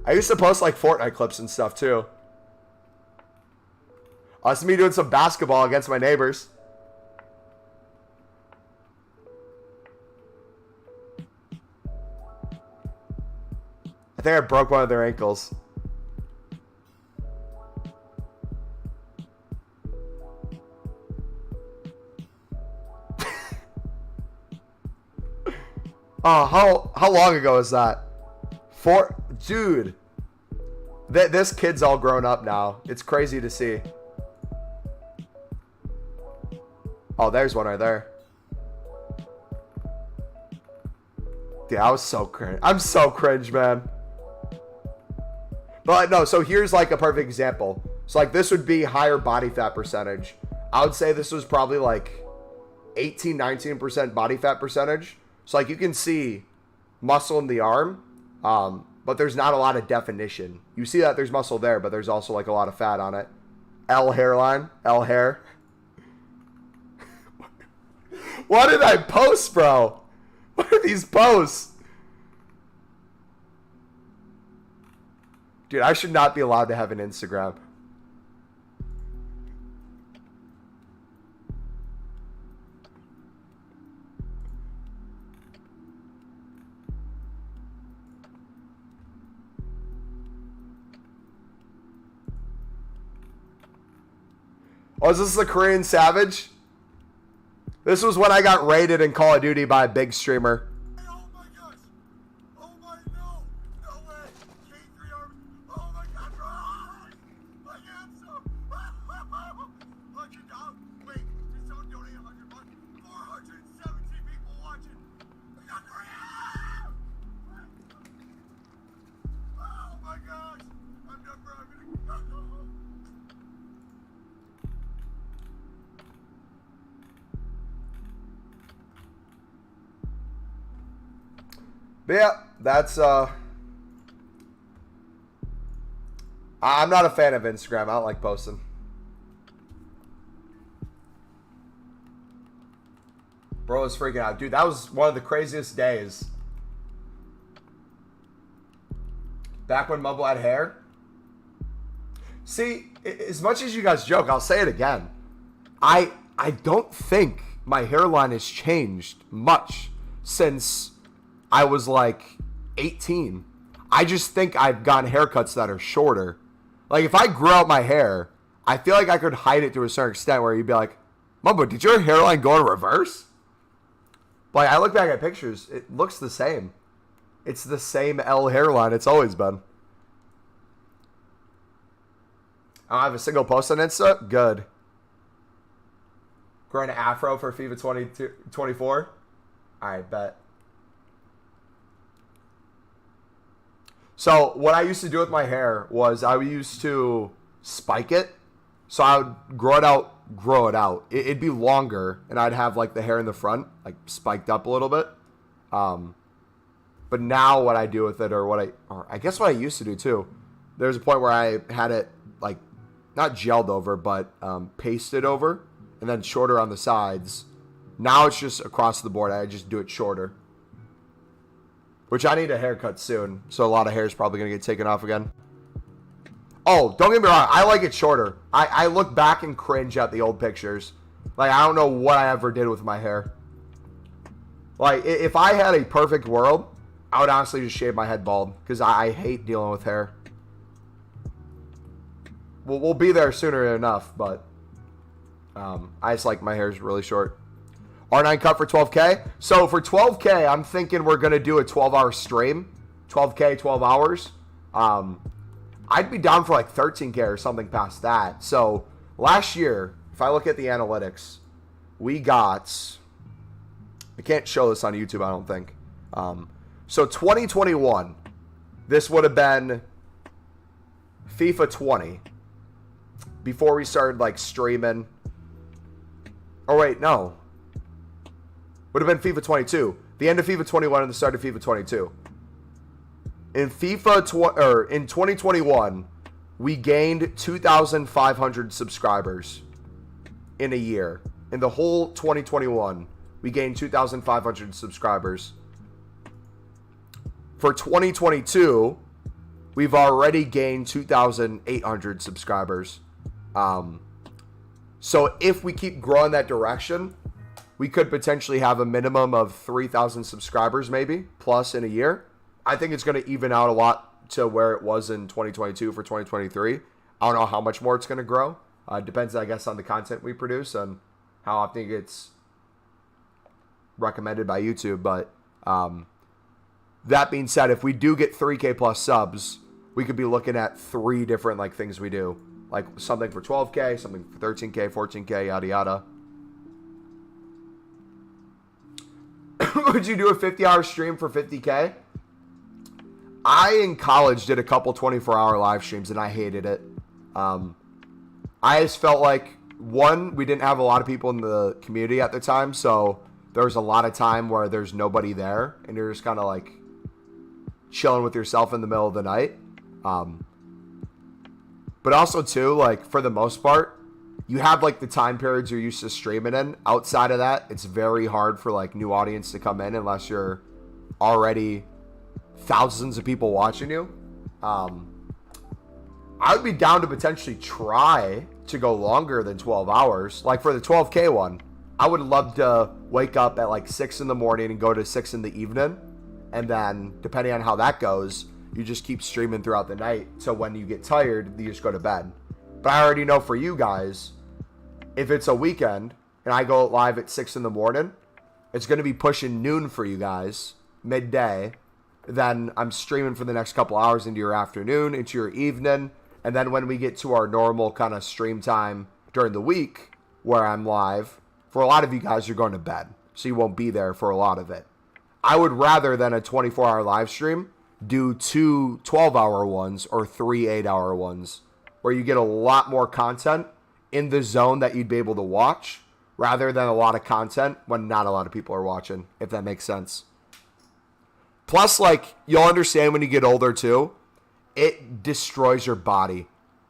[SPEAKER 1] I used to post like Fortnite clips and stuff too. It's me doing some basketball against my neighbors. I think I broke one of their ankles. Oh, how long ago is that? Dude, This kid's all grown up now. It's crazy to see. Oh, there's one right there. Dude, I was so cringe. I'm so cringe, man. But no, so here's like a perfect example. So like this would be higher body fat percentage. I would say this was probably like 18, 19% body fat percentage. So like you can see muscle in the arm, but there's not a lot of definition. You see that there's muscle there, but there's also like a lot of fat on it. L hairline, L hair. What did I post, bro? What are these posts? Dude, I should not be allowed to have an Instagram. Oh, is this the Korean Savage? This was when I got raided in Call of Duty by a big streamer.
[SPEAKER 2] Oh my gosh! Oh my no! No way! K3 arm! Oh my god! Run! My answer! $100. Wait, just don't donate $100. 417 people watching. We got Korea! Oh my gosh! I'm done, bro. I'm gonna go.
[SPEAKER 1] But yeah, that's I'm not a fan of Instagram. I don't like posting. Bro was freaking out. Dude, that was one of the craziest days. Back when Mumbo had hair. See, as much as you guys joke, I'll say it again. I don't think my hairline has changed much since I was like 18. I just think I've gotten haircuts that are shorter. Like if I grew out my hair, I feel like I could hide it to a certain extent where you'd be like, Mumbo, did your hairline go in reverse? Like I look back at pictures, it looks the same. It's the same L hairline it's always been. I don't have a single post on Insta? Good. Growing an afro for FIFA 24? Alright, bet. So what I used to do with my hair was I used to spike it. So I would grow it out. It'd be longer, and I'd have like the hair in the front, like spiked up a little bit. But now what I do with it, or I guess what I used to do too, there's a point where I had it like not gelled over, but pasted over, and then shorter on the sides. Now it's just across the board. I just do it shorter. Which I need a haircut soon, so a lot of hair is probably going to get taken off again. Oh, don't get me wrong. I like it shorter. I look back and cringe at the old pictures. Like, I don't know what I ever did with my hair. Like, if I had a perfect world, I would honestly just shave my head bald. Because I hate dealing with hair. We'll be there sooner enough, but I just like my hair's really short. R9 cut for 12K. So for 12K, I'm thinking we're going to do a 12-hour stream. 12K, 12 hours. I'd be down for like 13K or something past that. So last year, if I look at the analytics, we got... I can't show this on YouTube, I don't think. So 2021, this would have been FIFA 20. Before we started like streaming. Oh wait, no. Would have been FIFA 22. The end of FIFA 21 and the start of FIFA 22. In in 2021, we gained 2,500 subscribers in a year. In the whole 2021, we gained 2,500 subscribers. For 2022, we've already gained 2,800 subscribers. So if we keep growing that direction, we could potentially have a minimum of 3,000 subscribers maybe, plus in a year. I think it's going to even out a lot to where it was in 2022 for 2023. I don't know how much more it's going to grow. Depends, I guess, on the content we produce and how often it gets recommended by YouTube. But that being said, if we do get 3K plus subs, we could be looking at 3 different like things we do. Like something for 12K, something for 13K, 14K, yada yada. Would you do a 50-hour stream for 50K? I, in college, did a couple 24-hour live streams, and I hated it. I just felt like, one, we didn't have a lot of people in the community at the time, so there was a lot of time where there's nobody there, and you're just kind of like chilling with yourself in the middle of the night. But also, too, like, for the most part, you have, like, the time periods you're used to streaming in. Outside of that, it's very hard for, like, new audience to come in unless you're already thousands of people watching you. I would be down to potentially try to go longer than 12 hours. Like, for the 12K one, I would love to wake up at, like, 6 in the morning and go to 6 in the evening. And then, depending on how that goes, you just keep streaming throughout the night. So when you get tired, you just go to bed. But I already know for you guys, if it's a weekend and I go live at 6 in the morning, it's going to be pushing noon for you guys, midday. Then I'm streaming for the next couple hours into your afternoon, into your evening. And then when we get to our normal kind of stream time during the week where I'm live, for a lot of you guys, you're going to bed. So you won't be there for a lot of it. I would rather than a 24-hour live stream do 2 12-hour ones or 3 8-hour ones where you get a lot more content in the zone that you'd be able to watch rather than a lot of content when not a lot of people are watching, if that makes sense. Plus, like, you'll understand when you get older, too, it destroys your body.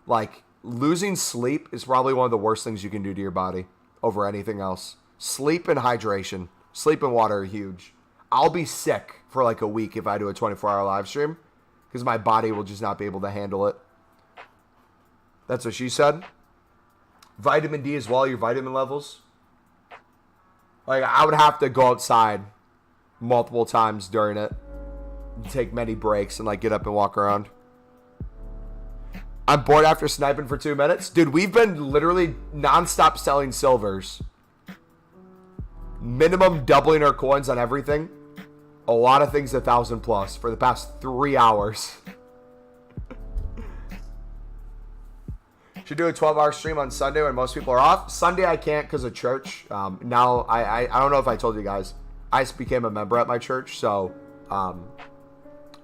[SPEAKER 1] Like, losing sleep is probably one of the worst things you can do to your body over anything else. Sleep and hydration. Sleep and water are huge. I'll be sick for like a week if I do a 24-hour live stream because my body will just not be able to handle it. That's what she said. Vitamin D as well, your vitamin levels. Like, I would have to go outside multiple times during it, take many breaks, and like get up and walk around. I'm bored after sniping for 2 minutes. Dude, we've been literally nonstop selling silvers. Minimum doubling our coins on everything. A lot of things 1,000 plus for the past 3 hours. Should do a 12-hour stream on Sunday when most people are off. Sunday I can't because of church. Now, I don't know if I told you guys. I just became a member at my church, so I'm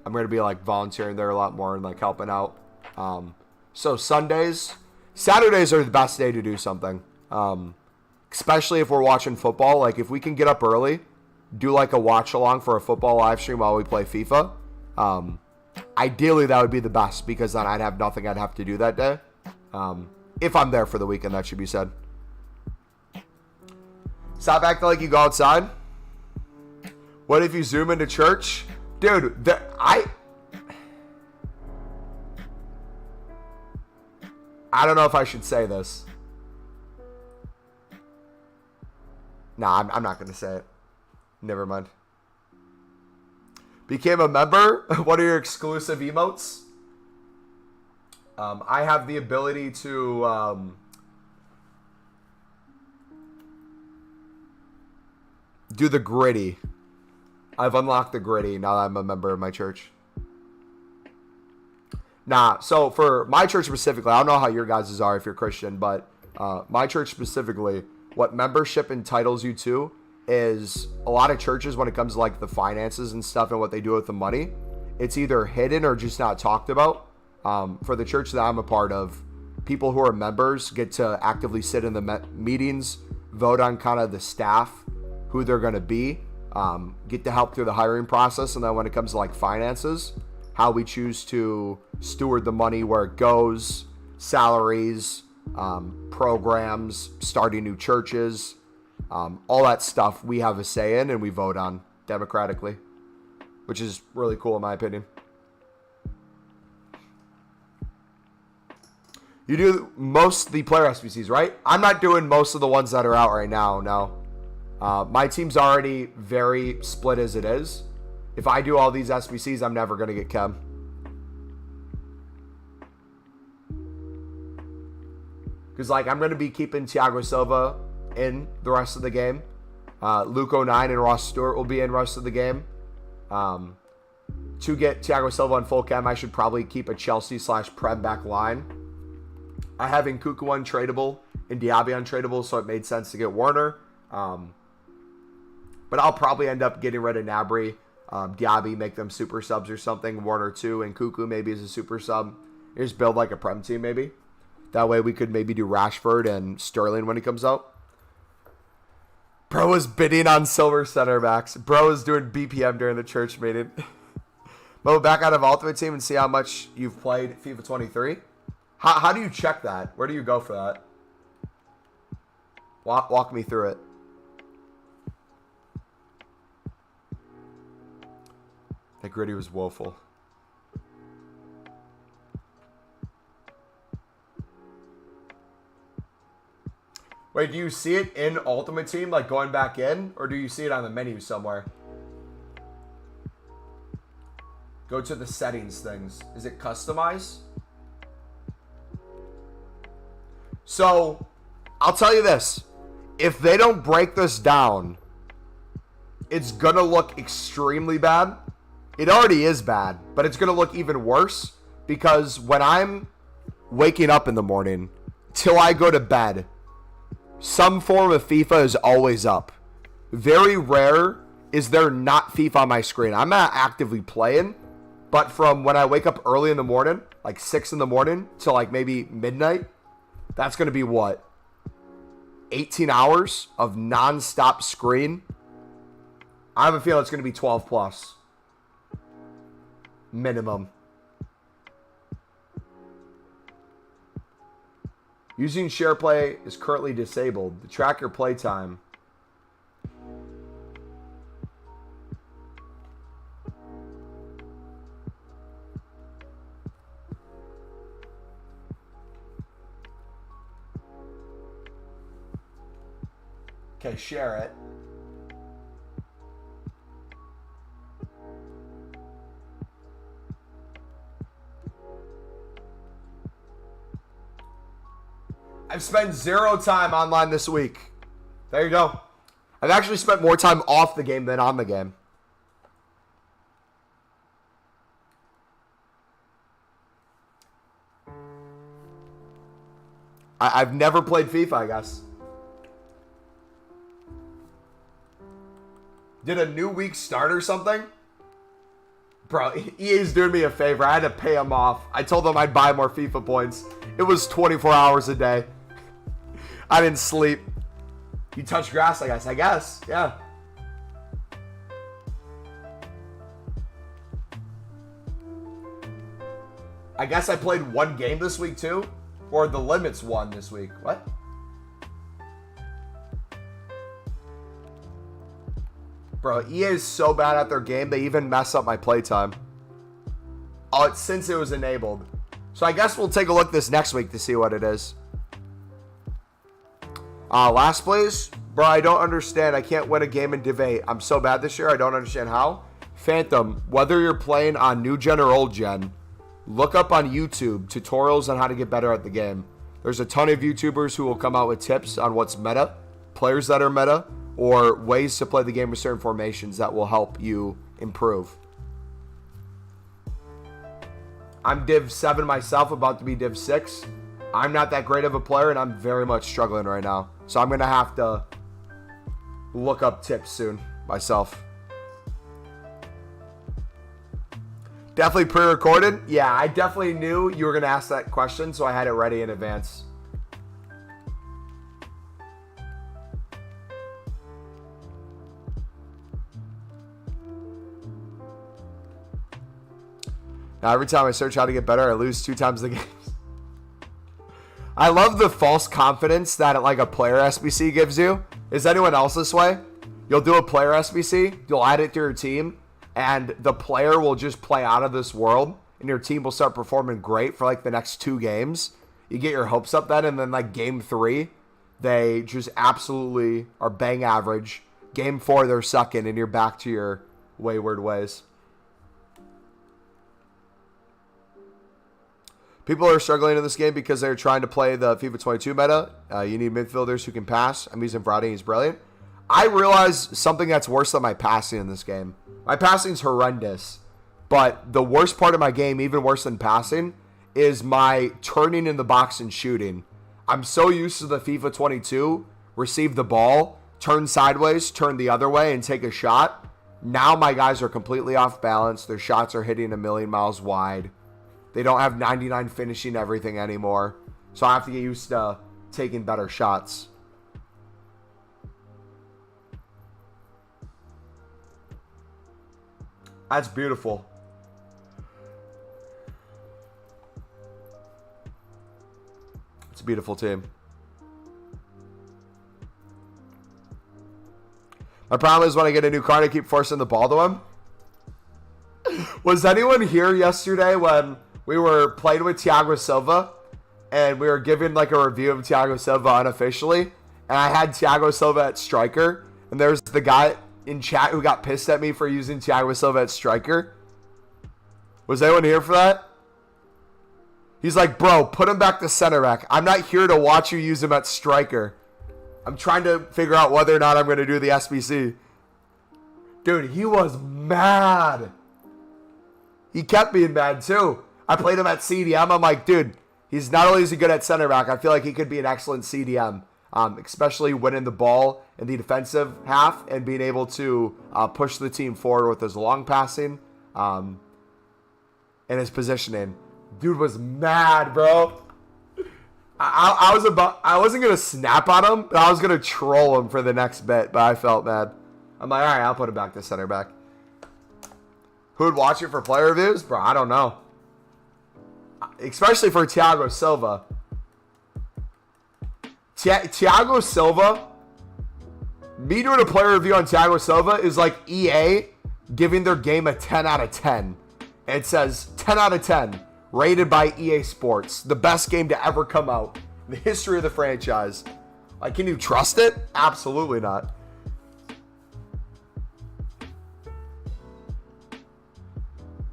[SPEAKER 1] going to be like volunteering there a lot more and like helping out. So Saturdays are the best day to do something. Especially if we're watching football. Like, if we can get up early, do like a watch along for a football live stream while we play FIFA. Ideally, that would be the best because then I'd have nothing I'd have to do that day. If I'm there for the weekend, that should be said. Stop acting like you go outside. What if you zoom into church? Dude, I don't know if I should say this. Nah, I'm not going to say it. Never mind. Became a member? What are your exclusive emotes? I have the ability to do the gritty. I've unlocked the gritty now that I'm a member of my church. Nah, so for my church specifically, I don't know how your guys' are if you're Christian, but my church specifically, what membership entitles you to is a lot of churches when it comes to like the finances and stuff and what they do with the money, it's either hidden or just not talked about. For the church that I'm a part of, people who are members get to actively sit in the meetings, vote on kind of the staff, who they're going to be, get to help through the hiring process. And then when it comes to like finances, how we choose to steward the money, where it goes, salaries, programs, starting new churches, all that stuff we have a say in and we vote on democratically, which is really cool in my opinion. You do most of the player SBCs, right? I'm not doing most of the ones that are out right now, no. My team's already very split as it is. If I do all these SBCs, I'm never going to get Chem. Because, like, I'm going to be keeping Thiago Silva in the rest of the game. Luke 09 and Ross Stewart will be in the rest of the game. To get Thiago Silva on full chem, I should probably keep a Chelsea/Prem back line. I have Nkunku untradeable and Diaby untradeable, so it made sense to get Warner. But I'll probably end up getting rid of Gnabry, Diaby, make them super subs or something. Warner 2, and Nkunku maybe as a super sub. Just build like a Prem team maybe. That way we could maybe do Rashford and Sterling when he comes out. Bro is bidding on silver center backs. Bro is doing BPM during the church meeting. Mo, back out of Ultimate Team and see how much you've played FIFA 23. How do you check that? Where do you go for that? Walk me through it. That gritty was woeful. Wait, do you see it in Ultimate Team, like going back in? Or do you see it on the menu somewhere? Go to the settings things. Is it customize? So, I'll tell you this. If they don't break this down, it's going to look extremely bad. It already is bad, but it's going to look even worse because when I'm waking up in the morning till I go to bed, some form of FIFA is always up. Very rare is there not FIFA on my screen. I'm not actively playing, but from when I wake up early in the morning, like 6 in the morning till like maybe midnight, that's going to be what? 18 hours of non-stop screen? I have a feeling it's going to be 12 plus. Minimum. Using share play is currently disabled. To track your play time. Okay, share it. I've spent 0 time online this week. There you go. I've actually spent more time off the game than on the game. I've never played FIFA, I guess. Did a new week start or something? Bro, EA's doing me a favor. I had to pay him off. I told them I'd buy more FIFA points. It was 24 hours a day. I didn't sleep. You touch grass, I guess. Yeah. I guess I played 1 game this week too? Or the limits 1 this week. What? Bro, EA is so bad at their game, they even mess up my playtime. Oh, it's since it was enabled. So I guess we'll take a look this next week to see what it is. Last place? Bro, I don't understand. I can't win a game in Div 8. I'm so bad this year, I don't understand how. Phantom, whether you're playing on new gen or old gen, look up on YouTube tutorials on how to get better at the game. There's a ton of YouTubers who will come out with tips on what's meta, players that are meta, or ways to play the game with certain formations that will help you improve. I'm Div 7 myself, about to be Div 6. I'm not that great of a player, and I'm very much struggling right now. So I'm going to have to look up tips soon myself. Definitely pre-recorded? Yeah, I definitely knew you were going to ask that question, so I had it ready in advance. Now, every time I search how to get better, I lose 2 times the games. I love the false confidence that like a player SBC gives you. Is anyone else this way? You'll do a player SBC, you'll add it to your team, and the player will just play out of this world, and your team will start performing great for like the next 2 games. You get your hopes up then, and then like game 3, they just absolutely are bang average. Game 4, they're sucking, and you're back to your wayward ways. People are struggling in this game because they're trying to play the FIFA 22 meta. You need midfielders who can pass. I'm using Friday. He's brilliant. I realize something that's worse than my passing in this game. My passing is horrendous, But the worst part of my game, even worse than passing, is my turning in the box and shooting. I'm so used to the FIFA 22, receive the ball, turn sideways, turn the other way, and take a shot. Now my guys are completely off balance. Their shots are hitting a million miles wide. They don't have 99 finishing everything anymore. So I have to get used to taking better shots. That's beautiful. It's a beautiful team. My problem is when I get a new card, I keep forcing the ball to him. Was anyone here yesterday when we were playing with Thiago Silva and we were giving like a review of Thiago Silva unofficially? And I had Thiago Silva at striker, and there's the guy in chat who got pissed at me for using Thiago Silva at striker. Was anyone here for that? He's like, bro, put him back to center back. I'm not here to watch you use him at striker. I'm trying to figure out whether or not I'm going to do the SBC. Dude, he was mad. He kept being mad too. I played him at CDM. I'm like, dude, he's not only is he good at center back, I feel like he could be an excellent CDM. Especially winning the ball in the defensive half and being able to push the team forward with his long passing and his positioning. Dude was mad, bro. I wasn't gonna snap on him, but I was gonna troll him for the next bit. But I felt mad. I'm like, all right, I'll put him back to center back. Who would watch it for player reviews, bro? I don't know. Especially for Thiago Silva. Thiago Silva, me doing a player review on Thiago Silva is like EA giving their game a 10 out of 10. It says 10 out of 10, rated by EA Sports, the best game to ever come out in the history of the franchise. Like, can you trust it? Absolutely not.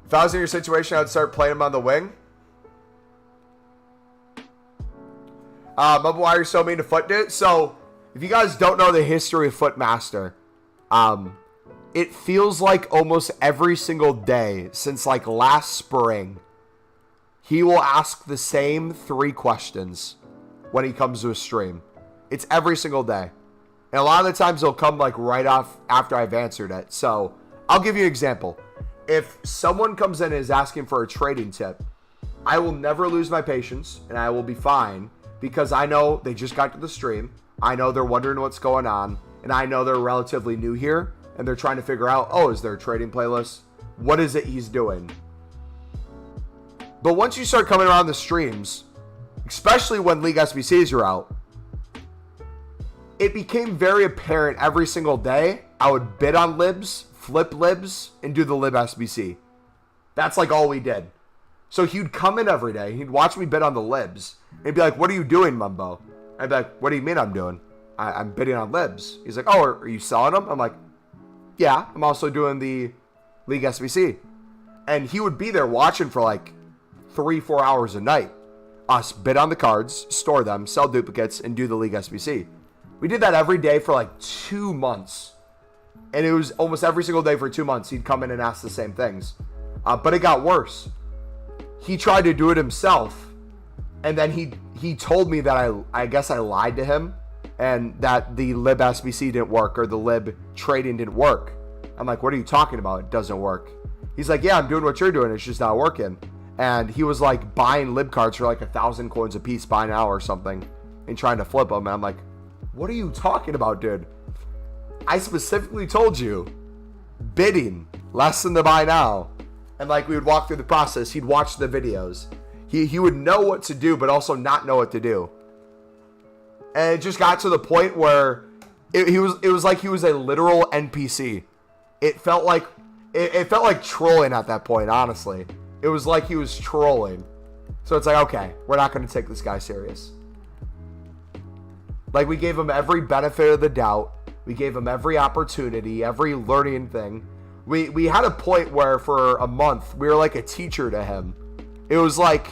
[SPEAKER 1] If I was in your situation, I'd start playing him on the wing. Why are you so mean to Foot, dude? So, if you guys don't know the history of Footmaster, it feels like almost every single day since like last spring, he will ask the same 3 questions when he comes to a stream. It's every single day. And a lot of the times he'll come like right off after I've answered it. So, I'll give you an example. If someone comes in and is asking for a trading tip, I will never lose my patience and I will be fine. Because I know they just got to the stream. I know they're wondering what's going on. And I know they're relatively new here. And they're trying to figure out, oh, is there a trading playlist? What is it he's doing? But once you start coming around the streams, especially when League SBCs are out, it became very apparent every single day. I would bid on libs, flip libs, and do the lib SBC. That's like all we did. So he'd come in every day. He'd watch me bid on the libs. And he'd be like, what are you doing, Mumbo? I'd be like, what do you mean I'm doing? I'm bidding on libs. He's like, oh, are you selling them? I'm like, yeah, I'm also doing the League SBC. And he would be there watching for like 3-4 hours a night. Us bid on the cards, store them, sell duplicates, and do the League SBC. We did that every day for like 2 months. And it was almost every single day for 2 months. He'd come in and ask the same things. But it got worse. He tried to do it himself. And then he told me that I guess I lied to him. And that the lib SBC didn't work. Or the lib trading didn't work. I'm like, what are you talking about? It doesn't work. He's like, yeah, I'm doing what you're doing. It's just not working. And he was like buying lib cards for like 1,000 coins a piece by now or something. And trying to flip them. And I'm like, what are you talking about, dude? I specifically told you. Bidding. Less than the buy now. And like we would walk through the process. He'd watch the videos. He would know what to do, but also not know what to do. And it just got to the point where it was like he was a literal NPC. It felt like trolling at that point, honestly. It was like he was trolling. So it's like, okay, we're not going to take this guy serious. Like we gave him every benefit of the doubt. We gave him every opportunity, every learning thing. We had a point where for a month, we were like a teacher to him. It was like,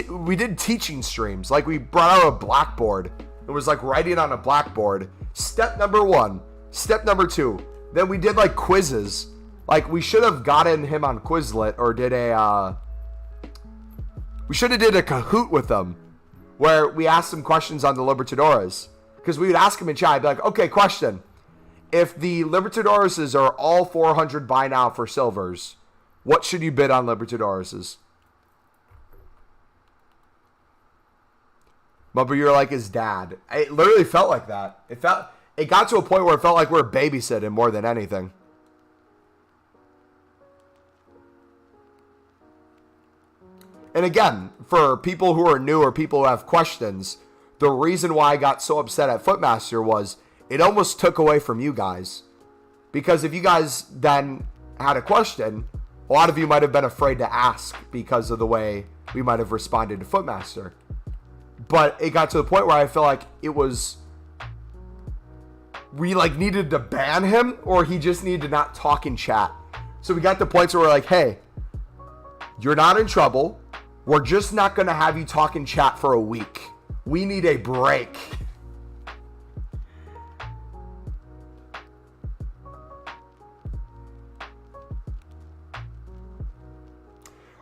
[SPEAKER 1] we did teaching streams. Like we brought out a blackboard. It was like writing on a blackboard. Step number 1, step number 2. Then we did like quizzes. Like, we should have gotten him on Quizlet or did we should have did a Kahoot with him where we asked him questions on the Libertadores. Because we would ask him in chat, I'd be like, okay, question. If the Libertadores are all 400 by now for silvers, what should you bid on Libertadores? But you're like his dad. It literally felt like that. It got to a point where it felt like we were babysitting more than anything. And again, for people who are new or people who have questions, the reason why I got so upset at Footmaster was it almost took away from you guys. Because if you guys then had a question, a lot of you might have been afraid to ask because of the way we might have responded to Footmaster. But it got to the point where I felt like it was... we like needed to ban him or he just needed to not talk in chat. So we got to points where we're like, hey, you're not in trouble. We're just not going to have you talk in chat for a week. We need a break.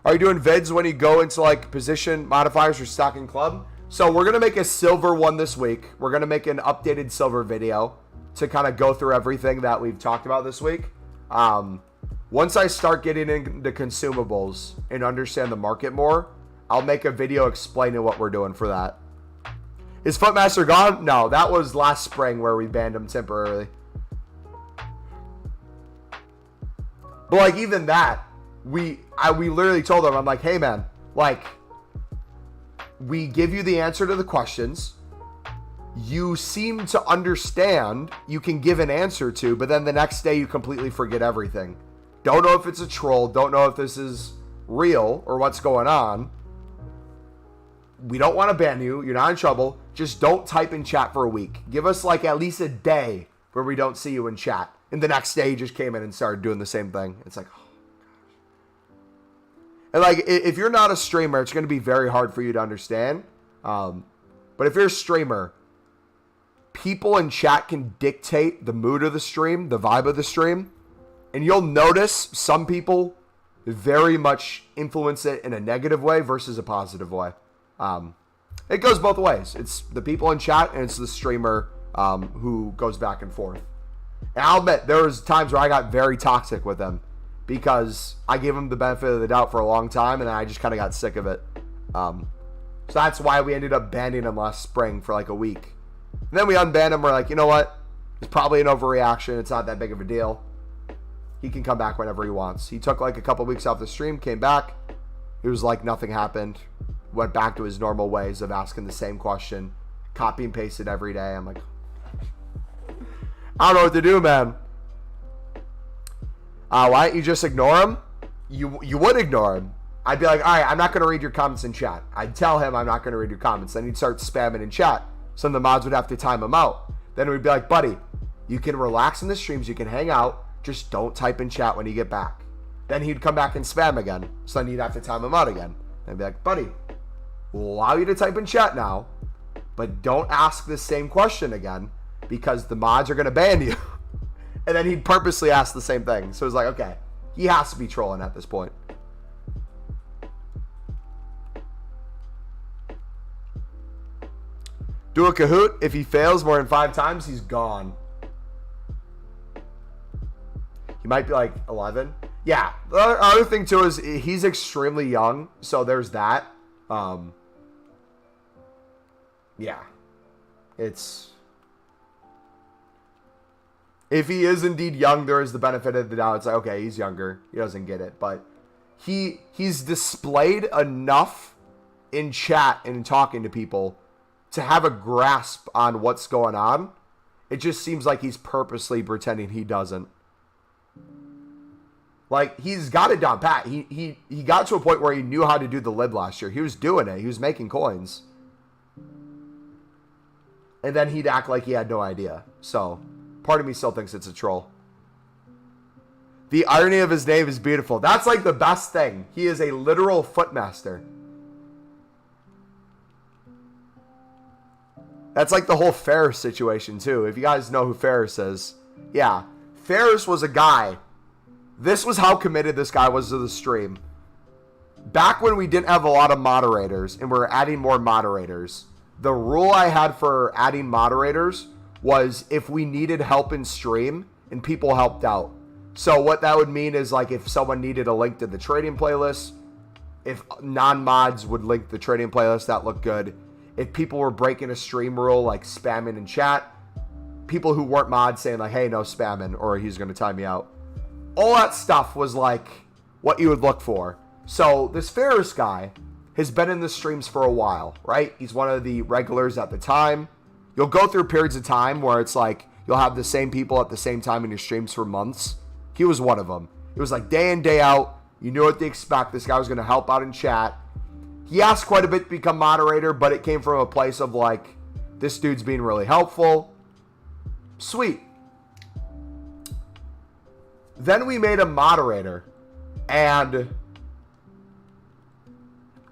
[SPEAKER 1] Are you doing vids when you go into like position modifiers or stocking club? So we're going to make a silver one this week. We're going to make an updated silver video to kind of go through everything that we've talked about this week. Once I start getting into consumables and understand the market more, I'll make a video explaining what we're doing for that. Is Footmaster gone? No, that was last spring where we banned him temporarily. But like even that, we literally told him, I'm like, hey man, like we give you the answer to the questions. You seem to understand you can give an answer to, but then the next day you completely forget everything. Don't know if it's a troll. Don't know if this is real or what's going on. We don't want to ban you. You're not in trouble. Just don't type in chat for a week. Give us like at least a day where we don't see you in chat. And the next day you just came in and started doing the same thing. It's like, oh gosh. And like, if you're not a streamer, it's going to be very hard for you to understand. But if you're a streamer, people in chat can dictate the mood of the stream, the vibe of the stream. And you'll notice some people very much influence it in a negative way versus a positive way. It goes both ways. It's the people in chat and it's the streamer who goes back and forth. And I'll admit, there was times where I got very toxic with them because I gave them the benefit of the doubt for a long time and then I just kind of got sick of it. So that's why we ended up banning him last spring for like a week. And then we unbanned him. We're like, you know what? It's probably an overreaction. It's not that big of a deal. He can come back whenever he wants. He took like a couple weeks off the stream, came back. It was like nothing happened. Went back to his normal ways of asking the same question. Copy and paste it every day. I'm like, I don't know what to do, man. Why don't you just ignore him? You would ignore him. I'd be like, all right, I'm not going to read your comments in chat. I'd tell him I'm not going to read your comments. Then he'd start spamming in chat. Some of the mods would have to time him out. Then we'd be like, buddy, you can relax in the streams. You can hang out. Just don't type in chat when you get back. Then he'd come back and spam again. So then you'd have to time him out again. And I'd be like, buddy, we'll allow you to type in chat now, but don't ask the same question again because the mods are going to ban you. And then he'd purposely ask the same thing. So it's like, okay, he has to be trolling at this point. Do a Kahoot. If he fails more than 5 times, he's gone. He might be like 11. Yeah. The other thing too is he's extremely young. So there's that. Yeah. It's... if he is indeed young, there is the benefit of the doubt. It's like, okay, he's younger. He doesn't get it. But he's displayed enough in chat and talking to people to have a grasp on what's going on. It just seems like he's purposely pretending he doesn't. Like, he's got it down pat. He got to a point where he knew how to do the lib last year. He was doing it. He was making coins. And then he'd act like he had no idea. So, part of me still thinks it's a troll. The irony of his name is beautiful. That's like the best thing. He is a literal footmaster. That's like the whole Ferris situation, too. If you guys know who Ferris is. Yeah. Ferris was a guy This was how committed this guy was to the stream. Back when we didn't have a lot of moderators and we were adding more moderators, the rule I had for adding moderators was if we needed help in stream and people helped out. So what that would mean is like if someone needed a link to the trading playlist, if non-mods would link the trading playlist, that looked good. If people were breaking a stream rule like spamming in chat, people who weren't mods saying like, hey, no spamming or he's going to time me out. All that stuff was like what you would look for. So this Ferris guy has been in the streams for a while, right? He's one of the regulars at the time. You'll go through periods of time where it's like you'll have the same people at the same time in your streams for months. He was one of them. It was like day in, day out. You knew what to expect. This guy was going to help out in chat. He asked quite a bit to become moderator, but it came from a place of like, this dude's being really helpful. Sweet. Then we made a moderator, and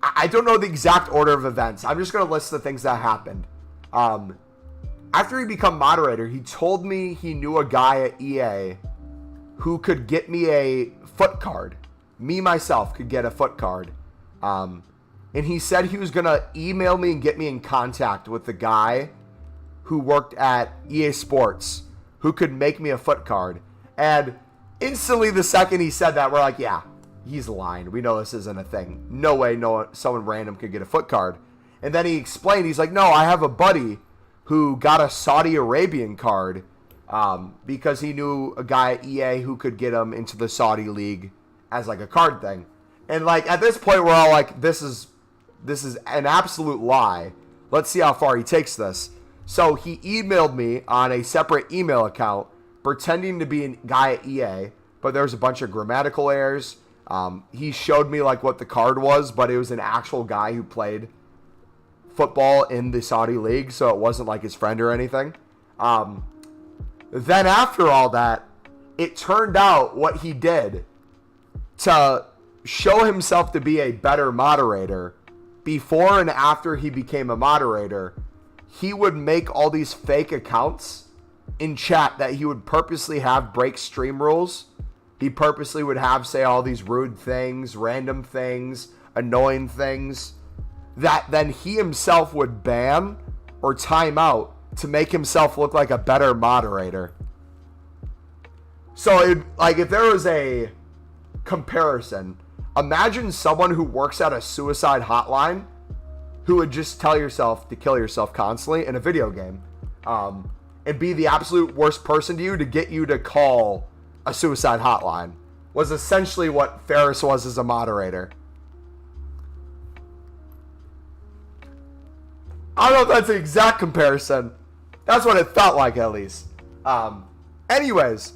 [SPEAKER 1] I don't know the exact order of events. I'm just going to list the things that happened. After he became moderator, he told me he knew a guy at EA who could get me a foot card. Me, myself, could get a foot card. And he said he was going to email me and get me in contact with the guy who worked at EA Sports who could make me a foot card. And instantly the second he said that, we're like, yeah, he's lying. We know this isn't a thing. No way someone random could get a foot card. And then he explained, he's like, no, I have a buddy who got a Saudi Arabian card because he knew a guy at EA who could get him into the Saudi league as like a card thing. And like at this point, we're all like, this is an absolute lie. Let's see how far he takes this. So he emailed me on a separate email account pretending to be a guy at EA, but there was a bunch of grammatical errors. He showed me like what the card was, but it was an actual guy who played football in the Saudi league, so it wasn't like his friend or anything. Then after all that, it turned out what he did to show himself to be a better moderator. Before and after he became a moderator, he would make all these fake accounts in chat that he would purposely have break stream rules. He purposely would have say all these rude things, random things, annoying things that then he himself would ban or time out to make himself look like a better moderator. So if there was a comparison, imagine someone who works at a suicide hotline who would just tell yourself to kill yourself constantly in a video game, and be the absolute worst person to you to get you to call a suicide hotline, was essentially what Ferris was as a moderator. I don't know if that's an exact comparison. That's what it felt like, at least. Anyways,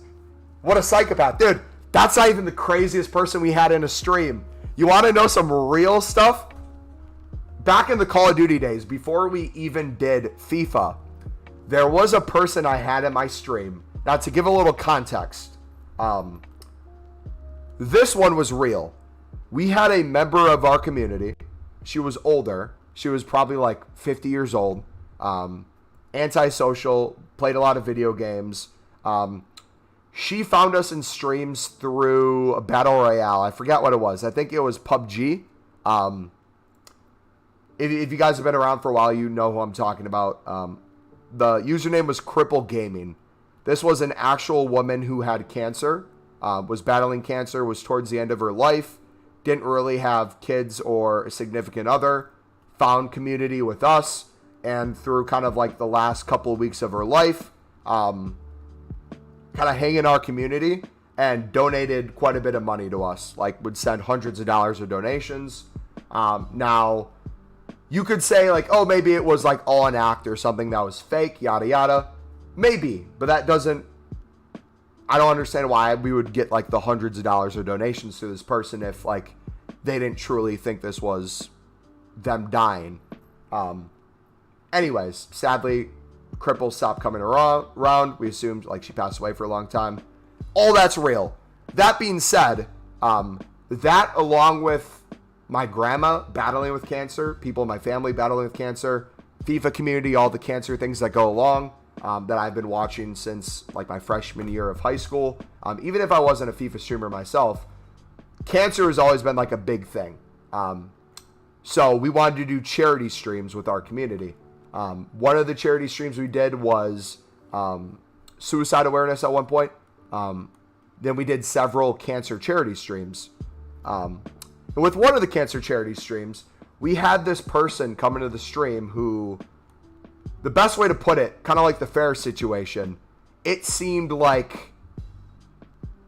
[SPEAKER 1] what a psychopath. Dude, that's not even the craziest person we had in a stream. You want to know some real stuff? Back in the Call of Duty days, before we even did FIFA, there was a person I had in my stream. Now, to give a little context, this one was real. We had a member of our community. She was older. She was probably like 50 years old. Antisocial, played a lot of video games. She found us in streams through a battle royale. I forget what it was. I think it was PUBG. If you guys have been around for a while, you know who I'm talking about. The username was Cripple Gaming. This was an actual woman who had cancer, was battling cancer, was towards the end of her life, didn't really have kids or a significant other, found community with us, and through kind of like the last couple of weeks of her life, kind of hang in our community and donated quite a bit of money to us, like would send hundreds of dollars of donations. Now, you could say like, oh, maybe it was like all an act or something that was fake, yada, yada. Maybe, but that doesn't, I don't understand why we would get like the hundreds of dollars of donations to this person if like they didn't truly think this was them dying. Anyways, sadly, Cripple stopped coming around. We assumed like she passed away for a long time. All that's real. That being said, that along with my grandma battling with cancer, people in my family battling with cancer, FIFA community, all the cancer things that go along, that I've been watching since like my freshman year of high school. Even if I wasn't a FIFA streamer myself, cancer has always been like a big thing. So we wanted to do charity streams with our community. One of the charity streams we did was suicide awareness at one point. Then we did several cancer charity streams. And with one of the cancer charity streams, we had this person come into the stream who, the best way to put it, kind of like the fair situation, it seemed like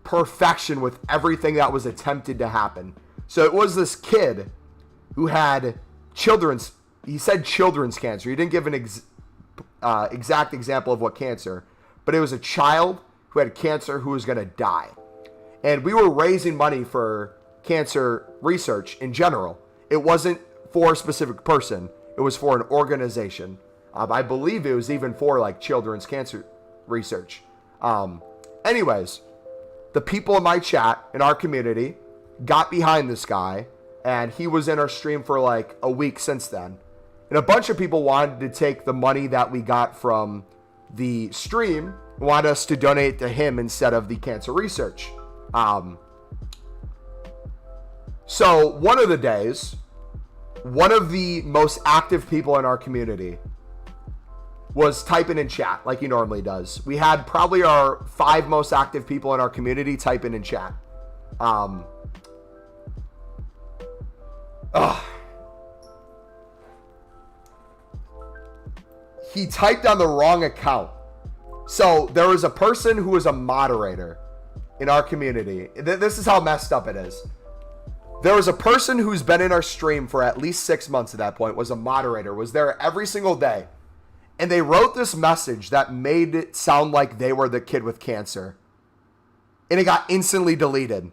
[SPEAKER 1] perfection with everything that was attempted to happen. So it was this kid who had children's cancer. He didn't give an exact example of what cancer, but it was a child who had cancer who was going to die. And we were raising money for cancer research in general. It wasn't for a specific person. It was for an organization. I believe it was even for like children's cancer research. Anyways, the people in my chat, in our community, got behind this guy, and he was in our stream for like a week since then. And a bunch of people wanted to take the money that we got from the stream, wanted us to donate to him instead of the cancer research. So one of the days, one of the most active people in our community was typing in chat like he normally does. We had probably our 5 most active people in our community typing in chat. He typed on the wrong account. So there was a person who was a moderator in our community. This is how messed up it is. There was a person who's been in our stream for at least 6 months at that point, was a moderator, was there every single day. And they wrote this message that made it sound like they were the kid with cancer. And it got instantly deleted.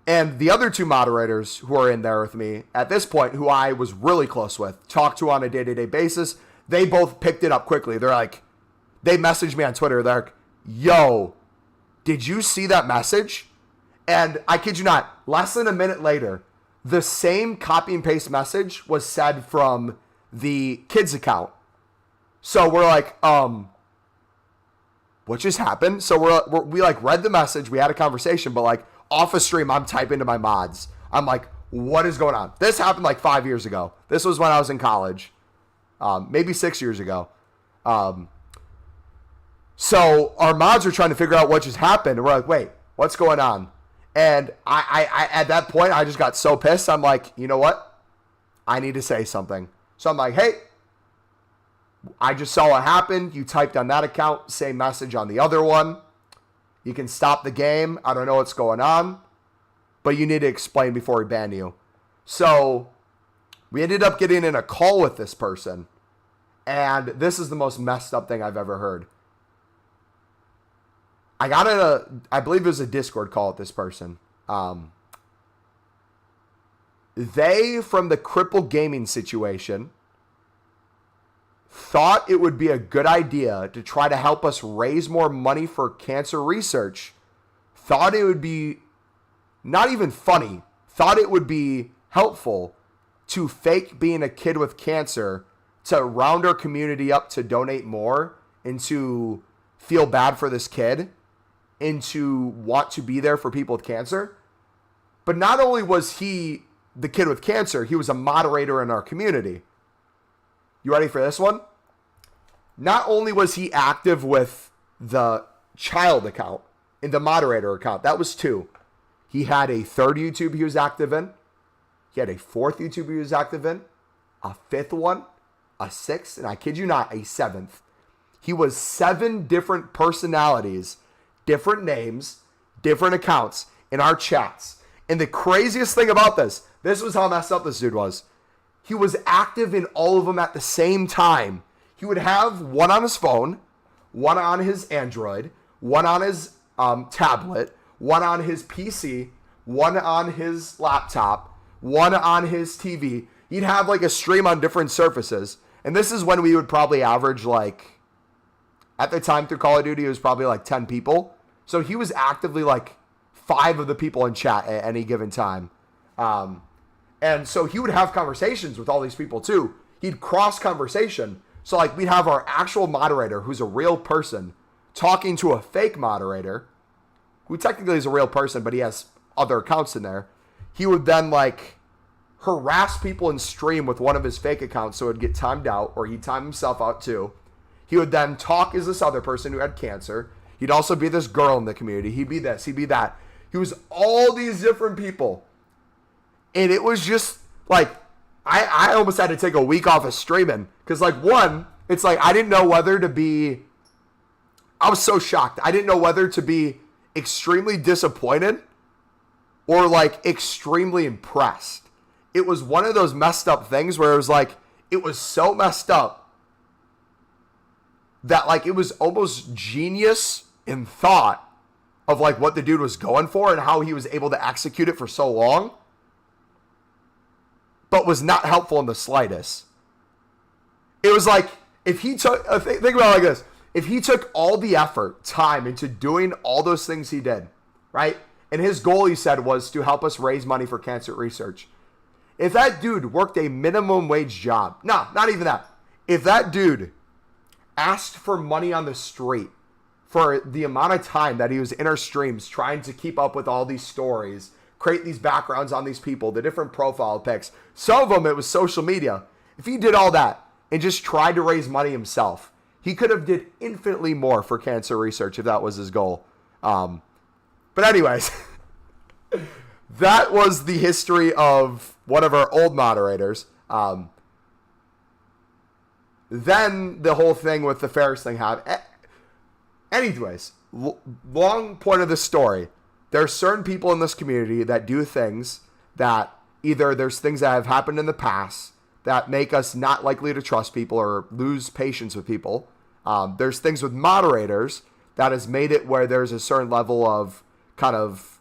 [SPEAKER 1] And the other 2 moderators who are in there with me at this point, who I was really close with, talked to on a day-to-day basis, they both picked it up quickly. They're like, they messaged me on Twitter. They're like, yo, did you see that message? And I kid you not, less than a minute later, the same copy and paste message was said from the kids account. So we're like, what just happened? So we like read the message. We had a conversation, but like off a stream, I'm typing to my mods. I'm like, what is going on? This happened like 5 years ago. This was when I was in college, maybe 6 years ago. So our mods are trying to figure out what just happened. And we're like, wait, what's going on? And I at that point, I just got so pissed. I'm like, you know what? I need to say something. So I'm like, hey, I just saw what happened. You typed on that account, same message on the other one. You can stop the game. I don't know what's going on, but you need to explain before we ban you. So we ended up getting in a call with this person, and this is the most messed up thing I've ever heard. I got I believe it was a Discord call with this person. They, from the crippled gaming situation, thought it would be a good idea to try to help us raise more money for cancer research. Thought it would be not even funny. Thought it would be helpful to fake being a kid with cancer to round our community up to donate more and to feel bad for this kid and to want to be there for people with cancer. But not only was he the kid with cancer, he was a moderator in our community. You ready for this one? Not only was he active with the child account and the moderator account, that was 2. He had a 3rd YouTube he was active in. He had a 4th YouTube he was active in, a 5th one, a 6th, and I kid you not, a 7th. He was 7 different personalities, different names, different accounts in our chats. And the craziest thing about this was how messed up this dude was. He was active in all of them at the same time. He would have one on his phone, one on his Android, one on his tablet, one on his PC, one on his laptop, one on his TV. He'd have like a stream on different surfaces. And this is when we would probably average like, at the time through Call of Duty, it was probably like 10 people. So he was actively like 5 of the people in chat at any given time. And so he would have conversations with all these people too. He'd cross conversation. So like we'd have our actual moderator, who's a real person, talking to a fake moderator, who technically is a real person, but he has other accounts in there. He would then like harass people in stream with one of his fake accounts, so it would get timed out, or he'd time himself out too. He would then talk as this other person who had cancer. He'd also be this girl in the community. He'd be this, he'd be that. He was all these different people. And it was just like, I almost had to take a week off of streaming. Because like one, it's like I didn't know whether to be, I was so shocked. I didn't know whether to be extremely disappointed or like extremely impressed. It was one of those messed up things where it was like, it was so messed up that like it was almost genius in thought of like what the dude was going for and how he was able to execute it for so long, but was not helpful in the slightest. It was like, if he took, think about it like this, if he took all the effort, time into doing all those things he did, right? And his goal, he said, was to help us raise money for cancer research. If that dude worked a minimum wage job, no, not even that. If that dude asked for money on the street for the amount of time that he was in our streams trying to keep up with all these stories, create these backgrounds on these people, the different profile pics, some of them it was social media. If he did all that and just tried to raise money himself, he could have did infinitely more for cancer research if that was his goal. But anyways, that was the history of one of our old moderators. Then the whole thing with the Ferris thing happened. Anyways, long point of the story. There are certain people in this community that do things that either there's things that have happened in the past that make us not likely to trust people or lose patience with people. There's things with moderators that has made it where there's a certain level of kind of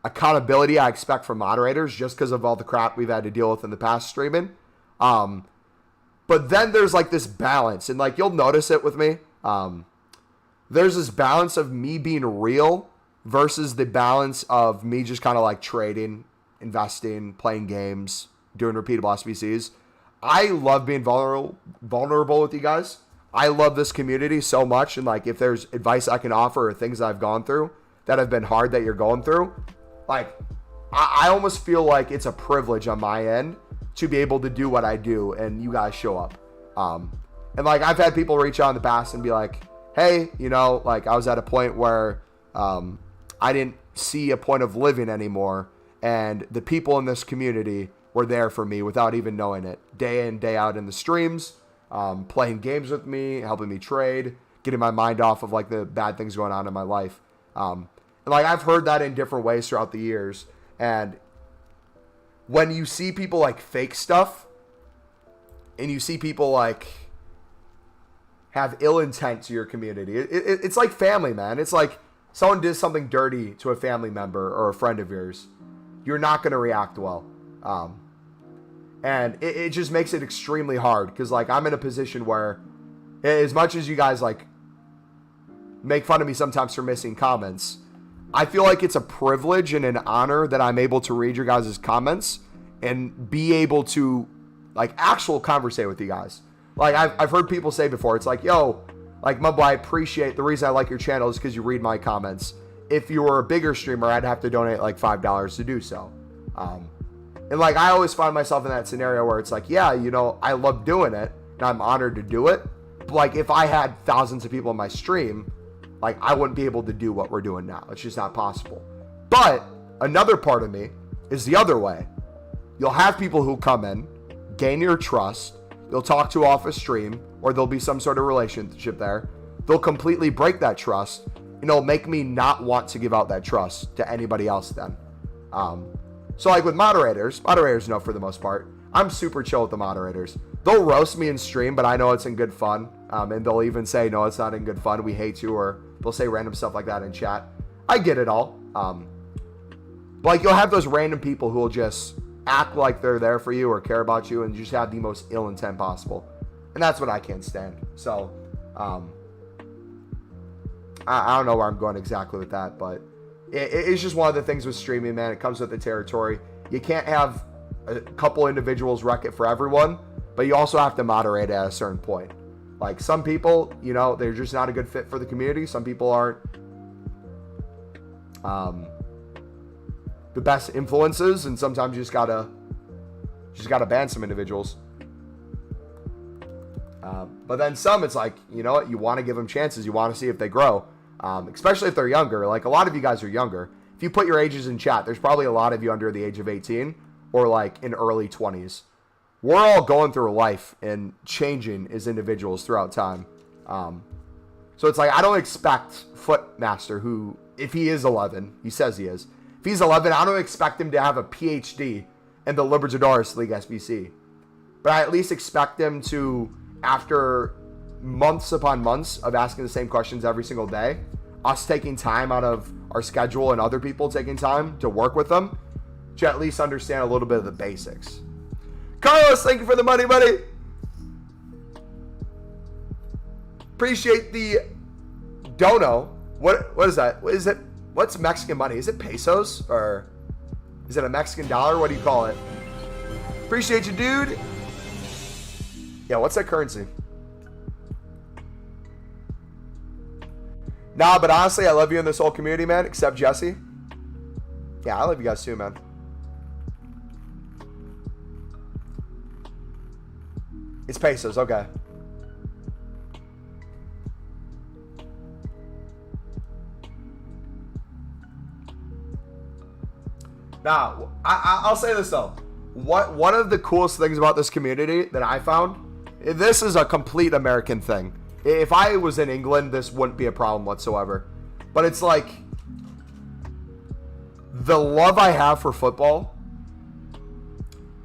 [SPEAKER 1] accountability I expect from moderators just because of all the crap we've had to deal with in the past streaming. But then there's like this balance, and like you'll notice it with me. There's this balance of me being real versus the balance of me just kind of like trading, investing, playing games, doing repeatable SBCs. I love being vulnerable with you guys. I love this community so much. And like, if there's advice I can offer or things I've gone through that have been hard that you're going through, like I almost feel like it's a privilege on my end to be able to do what I do and you guys show up. And like, I've had people reach out in the past and be like, hey, you know, like I was at a point where I didn't see a point of living anymore. And the people in this community were there for me without even knowing it. Day in, day out in the streams, playing games with me, helping me trade, getting my mind off of like the bad things going on in my life. And like, I've heard that in different ways throughout the years. And when you see people like fake stuff and you see people like have ill intent to your community, it's like family, man. It's like someone did something dirty to a family member or a friend of yours. You're not going to react well. And it just makes it extremely hard because like I'm in a position where as much as you guys like make fun of me sometimes for missing comments, I feel like it's a privilege and an honor that I'm able to read your guys' comments and be able to like actual conversate with you guys. Like I've heard people say before, it's like, yo, like Mumbo, I appreciate the reason I like your channel is because you read my comments. If you were a bigger streamer, I'd have to donate like $5 to do so. And like, I always find myself in that scenario where it's like, yeah, you know, I love doing it and I'm honored to do it. But like, if I had thousands of people in my stream, like I wouldn't be able to do what we're doing now. It's just not possible. But another part of me is the other way. You'll have people who come in, gain your trust. You'll talk to off a stream, or there'll be some sort of relationship there. They'll completely break that trust, and it'll make me not want to give out that trust to anybody else then. So like with moderators know for the most part, I'm super chill with the moderators. They'll roast me in stream, but I know it's in good fun. And they'll even say, no, it's not in good fun, we hate you, or they'll say random stuff like that in chat. I get it all. But like, you'll have those random people who will just act like they're there for you or care about you and just have the most ill intent possible. And that's what I can't stand. So, I don't know where I'm going exactly with that, but it's just one of the things with streaming, man. It comes with the territory. You can't have a couple individuals wreck it for everyone, but you also have to moderate at a certain point. Like some people, you know, they're just not a good fit for the community. Some people aren't the best influences, and sometimes you just gotta ban some individuals. But then some, it's like, you know what, you want to give them chances. You want to see if they grow, especially if they're younger. Like a lot of you guys are younger. If you put your ages in chat, there's probably a lot of you under the age of 18 or like in early 20s. We're all going through life and changing as individuals throughout time. So it's like, I don't expect Footmaster, who, if he is 11, he says he is. If he's 11, I don't expect him to have a PhD in the Libertadores League SBC. But I at least expect him to, after months upon months of asking the same questions every single day, us taking time out of our schedule and other people taking time to work with them, to at least understand a little bit of the basics. Carlos, thank you for the money, buddy. Appreciate the dono. What is that? What is it? What's Mexican money? Is it pesos or is it a Mexican dollar? What do you call it? Appreciate you, dude. Yeah, what's that currency? Nah, but honestly, I love you in this whole community, man, except Jesse. Yeah, I love you guys too, man. It's pesos, okay. Now, I'll say this though. One of the coolest things about this community that I found, this is a complete American thing. If I was in England, this wouldn't be a problem whatsoever. But it's like, the love I have for football,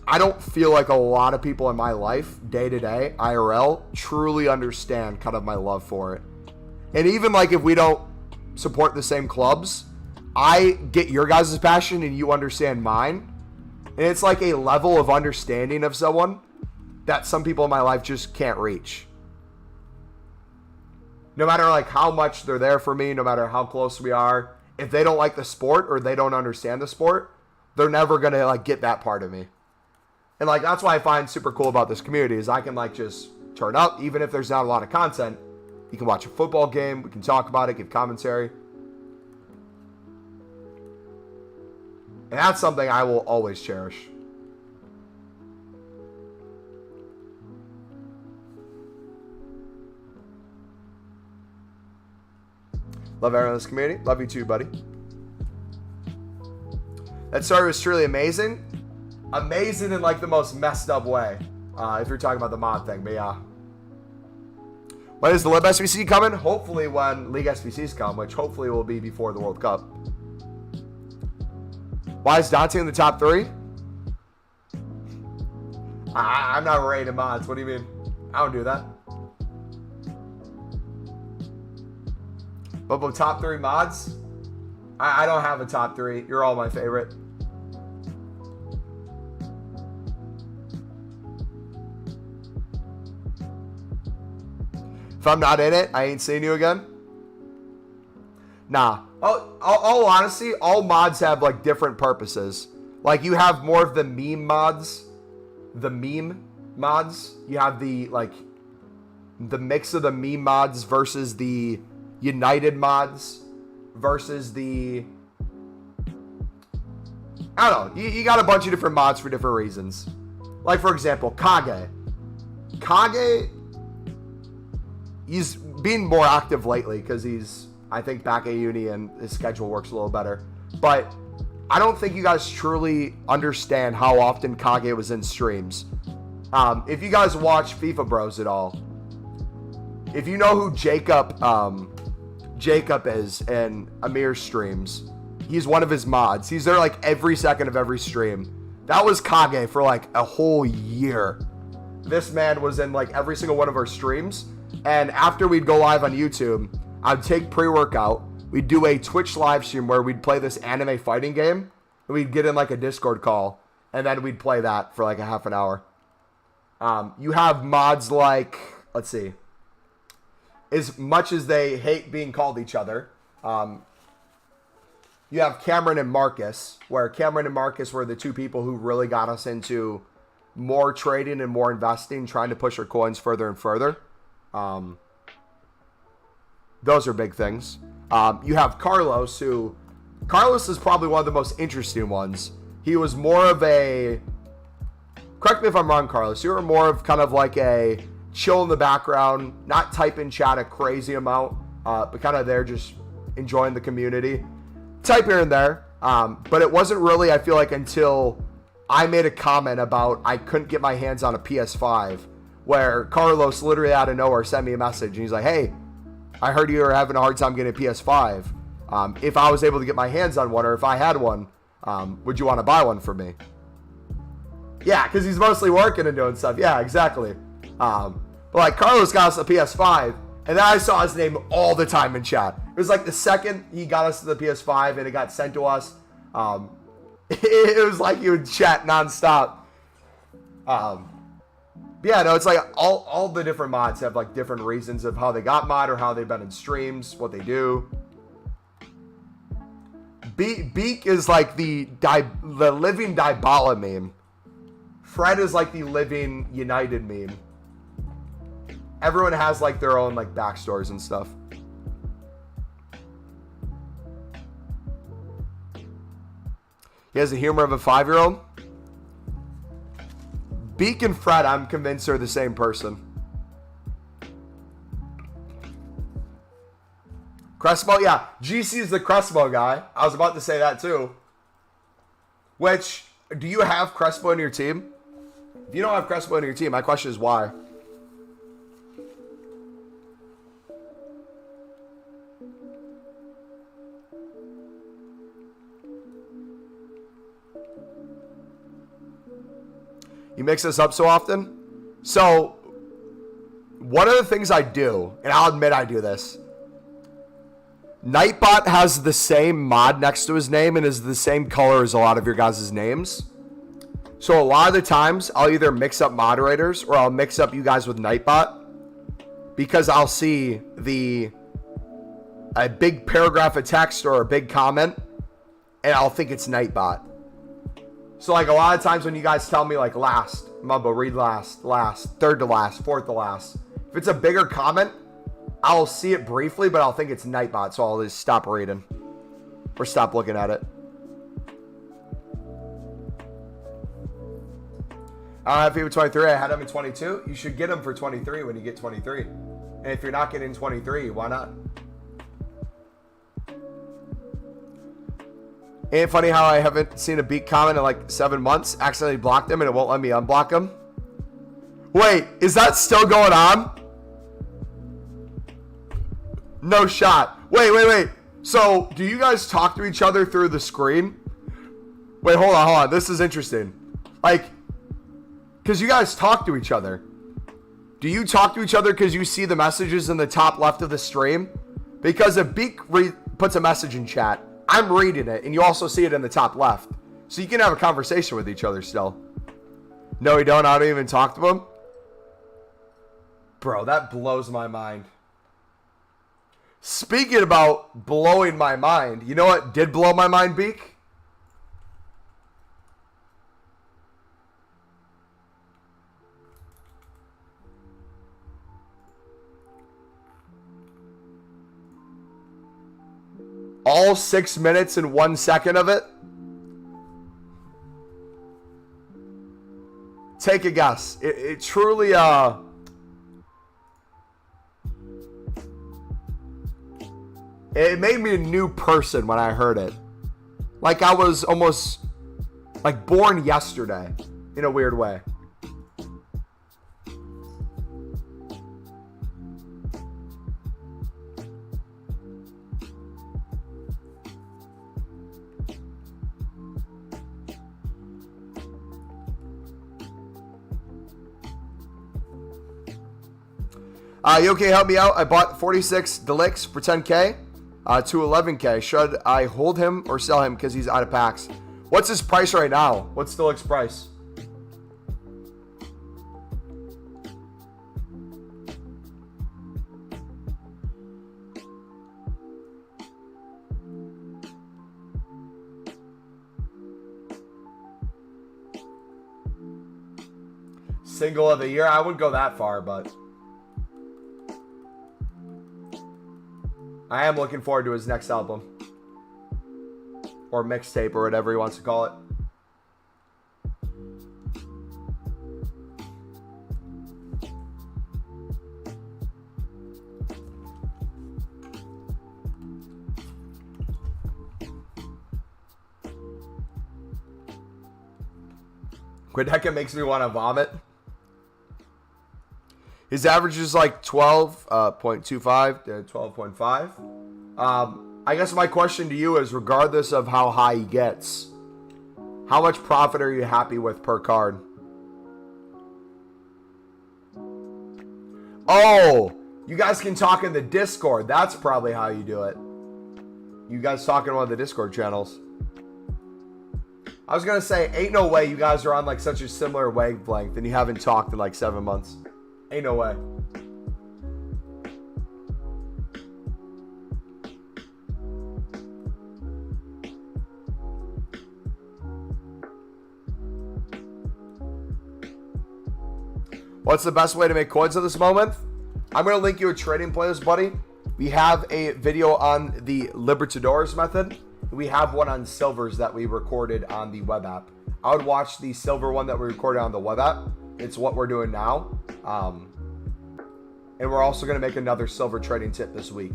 [SPEAKER 1] I don't feel like a lot of people in my life, day to day, IRL, truly understand kind of my love for it. And even like if we don't support the same clubs, I get your guys' passion and you understand mine. And it's like a level of understanding of someone that some people in my life just can't reach. No matter like how much they're there for me, no matter how close we are, if they don't like the sport or they don't understand the sport, they're never going to like get that part of me. And like, that's why I find super cool about this community is I can like just turn up, even if there's not a lot of content. You can watch a football game. We can talk about it, give commentary. And that's something I will always cherish. Love everyone in this community. Love you too, buddy. That story was truly amazing. Amazing in like the most messed up way. If you're talking about the mod thing, but yeah. When is the Lib SBC coming? Hopefully when League SBCs come, which hopefully will be before the World Cup. Why is Dante in the top 3? I'm not rating mods. What do you mean? I don't do that. But top 3 mods? I don't have a top 3. You're all my favorite. If I'm not in it, I ain't seeing you again. Nah. All honesty, all mods have like different purposes. Like you have more of the meme mods. The meme mods. You have the like the mix of the meme mods versus the United mods versus the, I don't know. You got a bunch of different mods for different reasons. Like for example, Kage. Kage, he's been more active lately because he's, I think, back at uni and his schedule works a little better. But I don't think you guys truly understand how often Kage was in streams. If you guys watch FIFA Bros at all, if you know who Jacob is in Amir's streams, he's one of his mods. He's there like every second of every stream. That was Kage for like a whole year. This man was in like every single one of our streams. And after we'd go live on YouTube, I'd take pre-workout. We'd do a Twitch live stream where we'd play this anime fighting game. And we'd get in like a Discord call. And then we'd play that for like a half an hour. You have mods like, let's see. As much as they hate being called each other, you have Cameron and Marcus, where Cameron and Marcus were the two people who really got us into more trading and more investing, trying to push our coins further and further. Those are big things. You have Carlos, who... Carlos is probably one of the most interesting ones. He was more of a... Correct me if I'm wrong, Carlos. You were more of kind of like a chill in the background, not type in chat a crazy amount, but kind of there just enjoying the community. Type here and there. But it wasn't really, I feel like, until I made a comment about I couldn't get my hands on a PS5, where Carlos literally out of nowhere sent me a message, and he's like, hey, I heard you were having a hard time getting a PS5. If I was able to get my hands on one, or if I had one, would you want to buy one for me? Yeah, because he's mostly working and doing stuff. Yeah, exactly. But like, Carlos got us a PS5, and then I saw his name all the time in chat. It was like the second he got us to the PS5 and it got sent to us, it was like he would chat nonstop. Yeah, no, it's like all the different mods have like different reasons of how they got mod or how they've been in streams, what they do. Beak is like the living Dybala meme. Fred is like the living United meme. Everyone has like their own like backstories and stuff. He has the humor of a 5-year-old. Beak and Fred, I'm convinced, are the same person. Crespo, yeah. GC is the Crespo guy. I was about to say that too. Which, do you have Crespo in your team? If you don't have Crespo in your team, my question is why? You mix this up so often? So, one of the things I do, and I'll admit I do this, Nightbot has the same mod next to his name and is the same color as a lot of your guys' names. So a lot of the times, I'll either mix up moderators or I'll mix up you guys with Nightbot, because I'll see a big paragraph of text or a big comment, and I'll think it's Nightbot. So like a lot of times when you guys tell me like last, Mumbo, read last, third to last, fourth to last. If it's a bigger comment, I'll see it briefly, but I'll think it's Nightbot, so I'll just stop reading or stop looking at it. I don't have FIFA 23. I had him in 22. You should get him for 23 when you get 23. And if you're not getting 23, why not? Ain't it funny how I haven't seen a Beak comment in like 7 months? Accidentally blocked him and it won't let me unblock him. Wait, is that still going on? No shot. Wait. So, do you guys talk to each other through the screen? Wait, hold on. This is interesting. Like, because you guys talk to each other. Do you talk to each other because you see the messages in the top left of the stream? Because if Beak puts a message in chat, I'm reading it, and you also see it in the top left. So you can have a conversation with each other still. No, we don't. I don't even talk to him. Bro, that blows my mind. Speaking about blowing my mind, you know what did blow my mind, Beak? All 6 minutes and 1 second of it? Take a guess. It truly, it made me a new person when I heard it. Like I was almost like born yesterday in a weird way. You okay? Help me out. I bought 46 Delicts for 10K to 11K. Should I hold him or sell him because he's out of packs? What's his price right now? What's Delict's price? Single of the year? I wouldn't go that far, but... I am looking forward to his next album. Or mixtape or whatever he wants to call it. Quideka makes me want to vomit. His average is like 12.25 to 12.5. I guess my question to you is, regardless of how high he gets, how much profit are you happy with per card? Oh, you guys can talk in the Discord. That's probably how you do it. You guys talk in one of the Discord channels. I was going to say, ain't no way you guys are on like such a similar wavelength and you haven't talked in like 7 months. Ain't no way. What's the best way to make coins at this moment? I'm going to link you a trading playlist, buddy. We have a video on the Libertadores method. We have one on silvers that we recorded on the web app. I would watch the silver one that we recorded on the web app. It's what we're doing now. And we're also going to make another silver trading tip this week.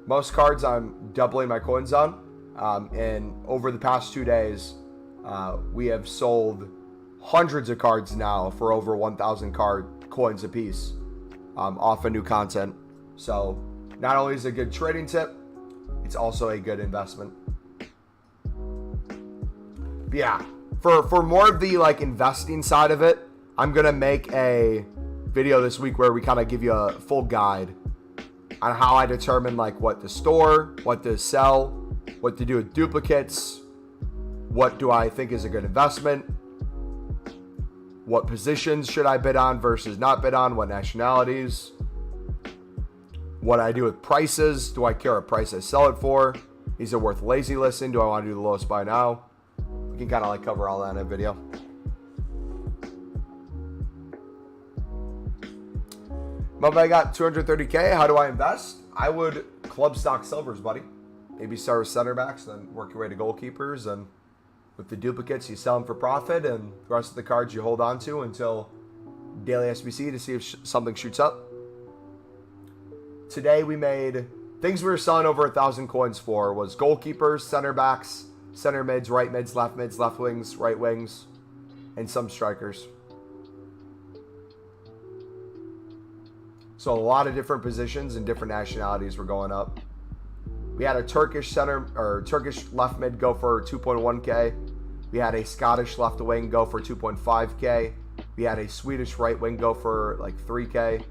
[SPEAKER 1] Most cards I'm doubling my coins on. And over the past 2 days, we have sold hundreds of cards now for over 1,000 coins a piece off of new content. So not only is it a good trading tip, it's also a good investment. But yeah, for more of the like investing side of it, I'm gonna make a video this week where we kind of give you a full guide on how I determine like what to store, what to sell, what to do with duplicates, what do I think is a good investment, what positions should I bid on versus not bid on, what nationalities, what I do with prices. Do I care what price I sell it for? Is it worth lazy listing? Do I want to do the lowest buy now? We can kind of like cover all that in a video. But I got 230K. How do I invest? I would club stock silvers, buddy. Maybe start with center backs, then work your way to goalkeepers, and with the duplicates, you sell them for profit, and the rest of the cards you hold on to until daily SBC to see if something shoots up. Today we made things we were selling over 1,000 coins for was goalkeepers, center backs, center mids, left wings, right wings, and some strikers. So a lot of different positions and different nationalities were going up. We had a Turkish Turkish left mid go for 2.1K. We had a Scottish left wing go for 2.5K. We had a Swedish right wing go for like 3K.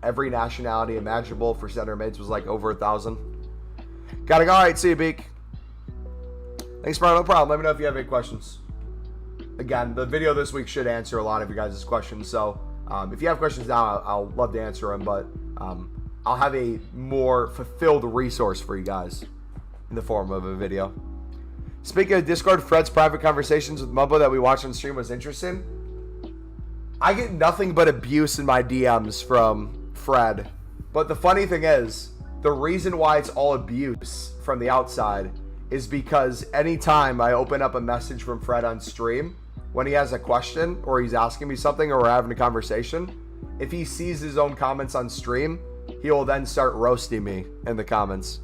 [SPEAKER 1] Every nationality imaginable for center mids was like over 1,000. Gotta go. All right, see you, Beak. Thanks, bro. No problem. Let me know if you have any questions. Again, the video this week should answer a lot of you guys' questions. So if you have questions now, I'll love to answer them. But I'll have a more fulfilled resource for you guys in the form of a video. Speaking of Discord, Fred's private conversations with Mumbo that we watched on stream was interesting. I get nothing but abuse in my DMs from Fred. But the funny thing is, the reason why it's all abuse from the outside is because anytime I open up a message from Fred on stream, when he has a question or he's asking me something or we're having a conversation, if he sees his own comments on stream, he will then start roasting me in the comments.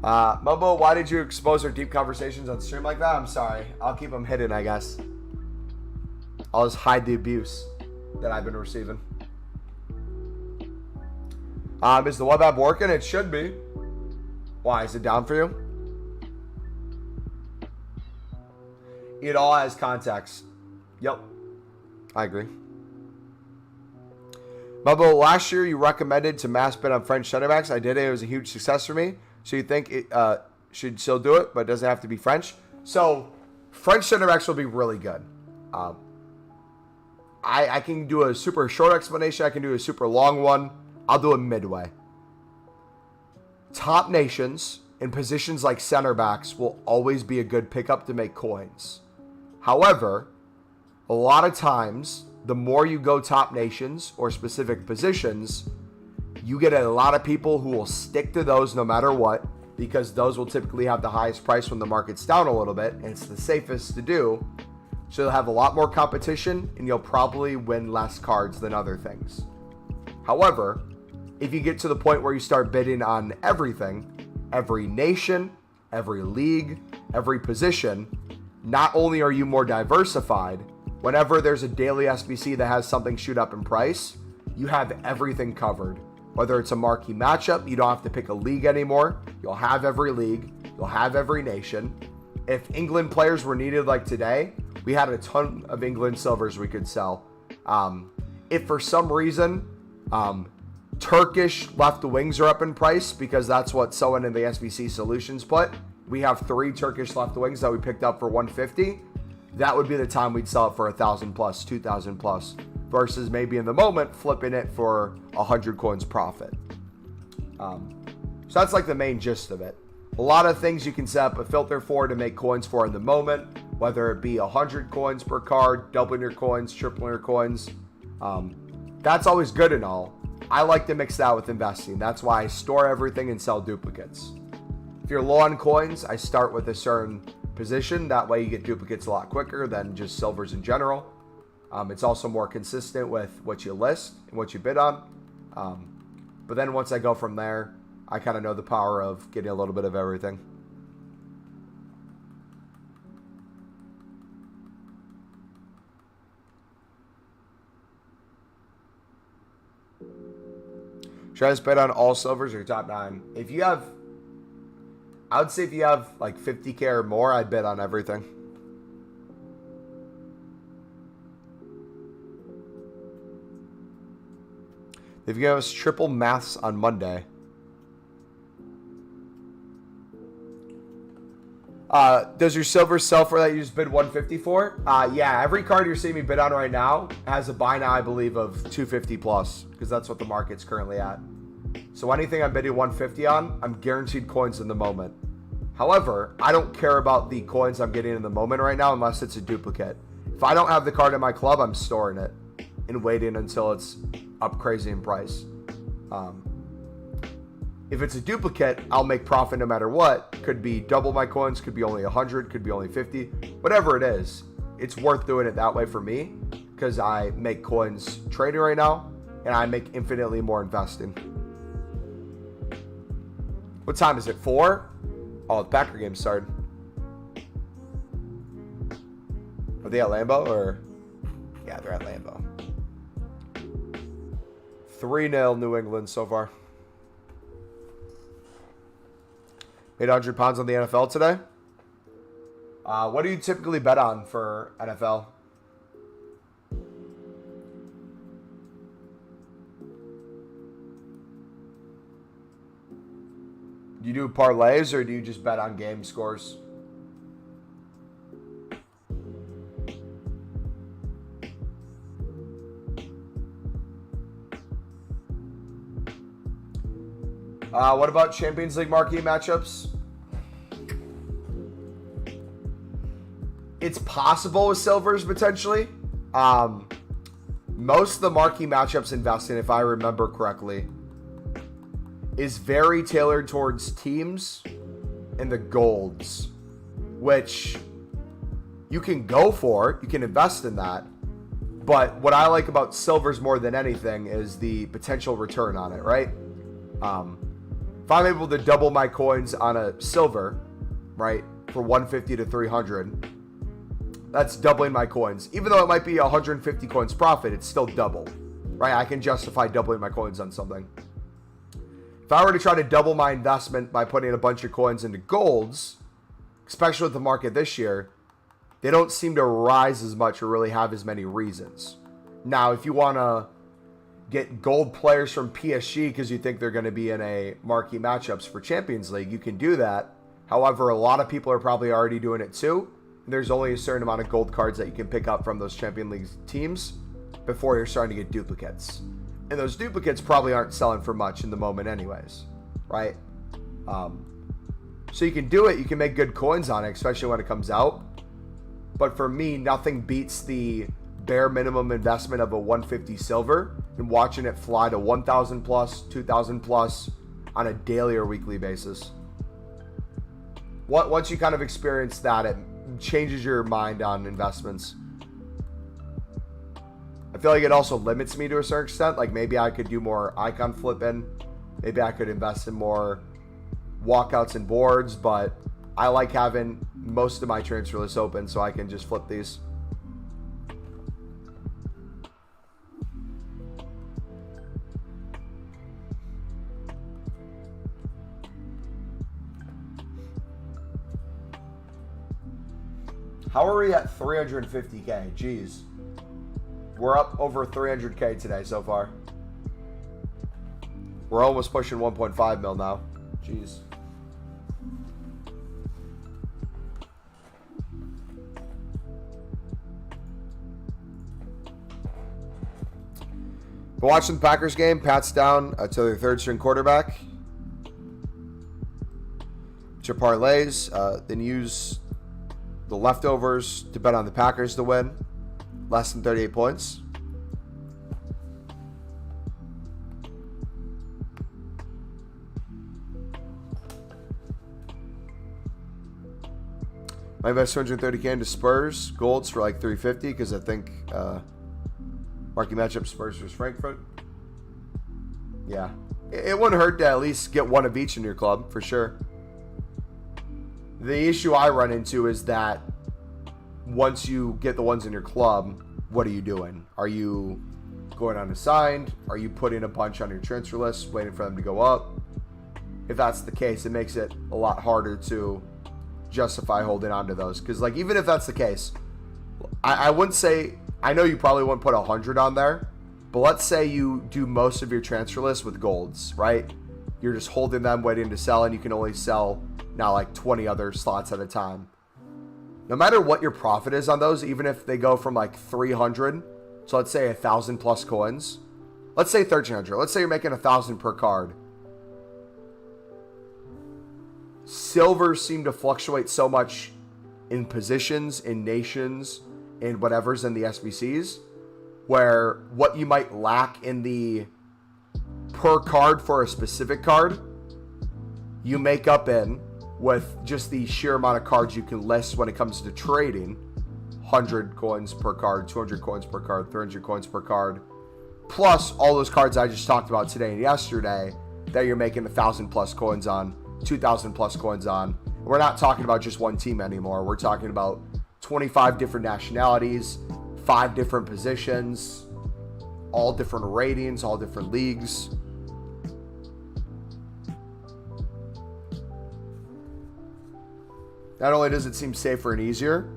[SPEAKER 1] Mumbo, why did you expose our deep conversations on stream like that? I'm sorry. I'll keep them hidden, I guess. I'll just hide the abuse that I've been receiving. Is the web app working? It should be. Why? Is it down for you? It all has context. Yep. I agree. Mumbo, last year you recommended to mass bet on French center backs. I did it. It was a huge success for me. So you think it should still do it, but it doesn't have to be French. So French center backs will be really good. I can do a super short explanation. I can do a super long one. I'll do a midway. Top nations in positions like center backs will always be a good pickup to make coins. However, a lot of times, the more you go top nations or specific positions, you get a lot of people who will stick to those no matter what, because those will typically have the highest price when the market's down a little bit, and it's the safest to do. So you'll have a lot more competition, and you'll probably win less cards than other things. However, if you get to the point where you start bidding on everything, every nation, every league, every position, not only are you more diversified, whenever there's a daily SBC that has something shoot up in price, you have everything covered. Whether it's a marquee matchup, you don't have to pick a league anymore. You'll have every league. You'll have every nation. If England players were needed like today, we had a ton of England silvers we could sell. If for some reason Turkish left wings are up in price, because that's what someone in the SBC Solutions put, we have 3 Turkish left wings that we picked up for 150. That would be the time we'd sell it for 1,000 plus, 2,000 plus, versus maybe in the moment flipping it for 100 coins profit. So that's like the main gist of it. A lot of things you can set up a filter for to make coins for in the moment, whether it be 100 coins per card, doubling your coins, tripling your coins. That's always good and all. I like to mix that with investing. That's why I store everything and sell duplicates. If you're low on coins, I start with a certain position. That way you get duplicates a lot quicker than just silvers in general. It's also more consistent with what you list and what you bid on. But then once I go from there, I kind of know the power of getting a little bit of everything. Should I just bet on all silvers or your top 9? If you have, I would say if you have like 50K or more, I'd bet on everything. They've given us triple maths on Monday. Does your silver sell for that you just bid 150 for? Yeah, every card you're seeing me bid on right now has a buy now, I believe, of 250 plus, because that's what the market's currently at. So anything I'm bidding 150 on, I'm guaranteed coins in the moment. However, I don't care about the coins I'm getting in the moment right now unless it's a duplicate. If I don't have the card in my club, I'm storing it and waiting until it's up crazy in price. If it's a duplicate, I'll make profit no matter what. Could be double my coins, could be only 100, could be only 50. Whatever it is, it's worth doing it that way for me, because I make coins trading right now, and I make infinitely more investing. What time is it? 4? Oh, the Packer game started. Are they at Lambeau or? Yeah, they're at Lambeau. 3-0 New England so far. Made 100 pounds on the NFL today. What do you typically bet on for NFL? Do you do parlays or do you just bet on game scores? What about Champions League marquee matchups? It's possible with silvers potentially. Most of the marquee matchups investing, if I remember correctly, is very tailored towards teams and the golds, which you can go for, you can invest in that. But what I like about silvers more than anything is the potential return on it, right? If I'm able to double my coins on a silver, right, for 150 to 300, that's doubling my coins. Even though it might be 150 coins profit, it's still double, right? I can justify doubling my coins on something. If I were to try to double my investment by putting a bunch of coins into golds, especially with the market this year, they don't seem to rise as much or really have as many reasons. Now, if you want to get gold players from PSG because you think they're going to be in a marquee matchups for Champions League, you can do that. However, a lot of people are probably already doing it too. There's only a certain amount of gold cards that you can pick up from those Champions League teams before you're starting to get duplicates. And those duplicates probably aren't selling for much in the moment anyways, right? So you can do it. You can make good coins on it, especially when it comes out. But for me, nothing beats the bare minimum investment of a 150 silver and watching it fly to 1,000 plus, 2,000 plus on a daily or weekly basis. Once you kind of experience that, it changes your mind on investments. I feel like it also limits me to a certain extent. Like maybe I could do more icon flipping. Maybe I could invest in more walkouts and boards, but I like having most of my transfer lists open so I can just flip these. How are we at 350K? Jeez. We're up over 300K today so far. We're almost pushing 1.5 mil now. Jeez. But watching the Packers game, Pat's down to their third string quarterback. Your parlays, then use the leftovers to bet on the Packers to win. Less than 38 points. I invest 230K into Spurs. Golds for like 350 because I think marquee matchup Spurs versus Frankfurt. Yeah. It wouldn't hurt to at least get one of each in your club, for sure. The issue I run into is that once you get the ones in your club, what are you doing? Are you going unassigned? Are you putting a bunch on your transfer list, waiting for them to go up? If that's the case, it makes it a lot harder to justify holding on to those. Because like even if that's the case, I wouldn't say, I know you probably wouldn't put 100 on there, but let's say you do most of your transfer list with golds, right? You're just holding them, waiting to sell, and you can only sell now like 20 other slots at a time. No matter what your profit is on those, even if they go from like 300, so let's say 1,000 plus coins, let's say 1,300, let's say you're making 1,000 per card. Silvers seem to fluctuate so much in positions, in nations, in whatever's in the SBCs, where what you might lack in the per card for a specific card, you make up in with just the sheer amount of cards you can list when it comes to trading. 100 coins per card, 200 coins per card, 300 coins per card, plus all those cards I just talked about today and yesterday that you're making 1,000 plus coins on, 2,000 plus coins on. We're not talking about just one team anymore. We're talking about 25 different nationalities, 5 different positions, all different ratings, all different leagues. Not only does it seem safer and easier,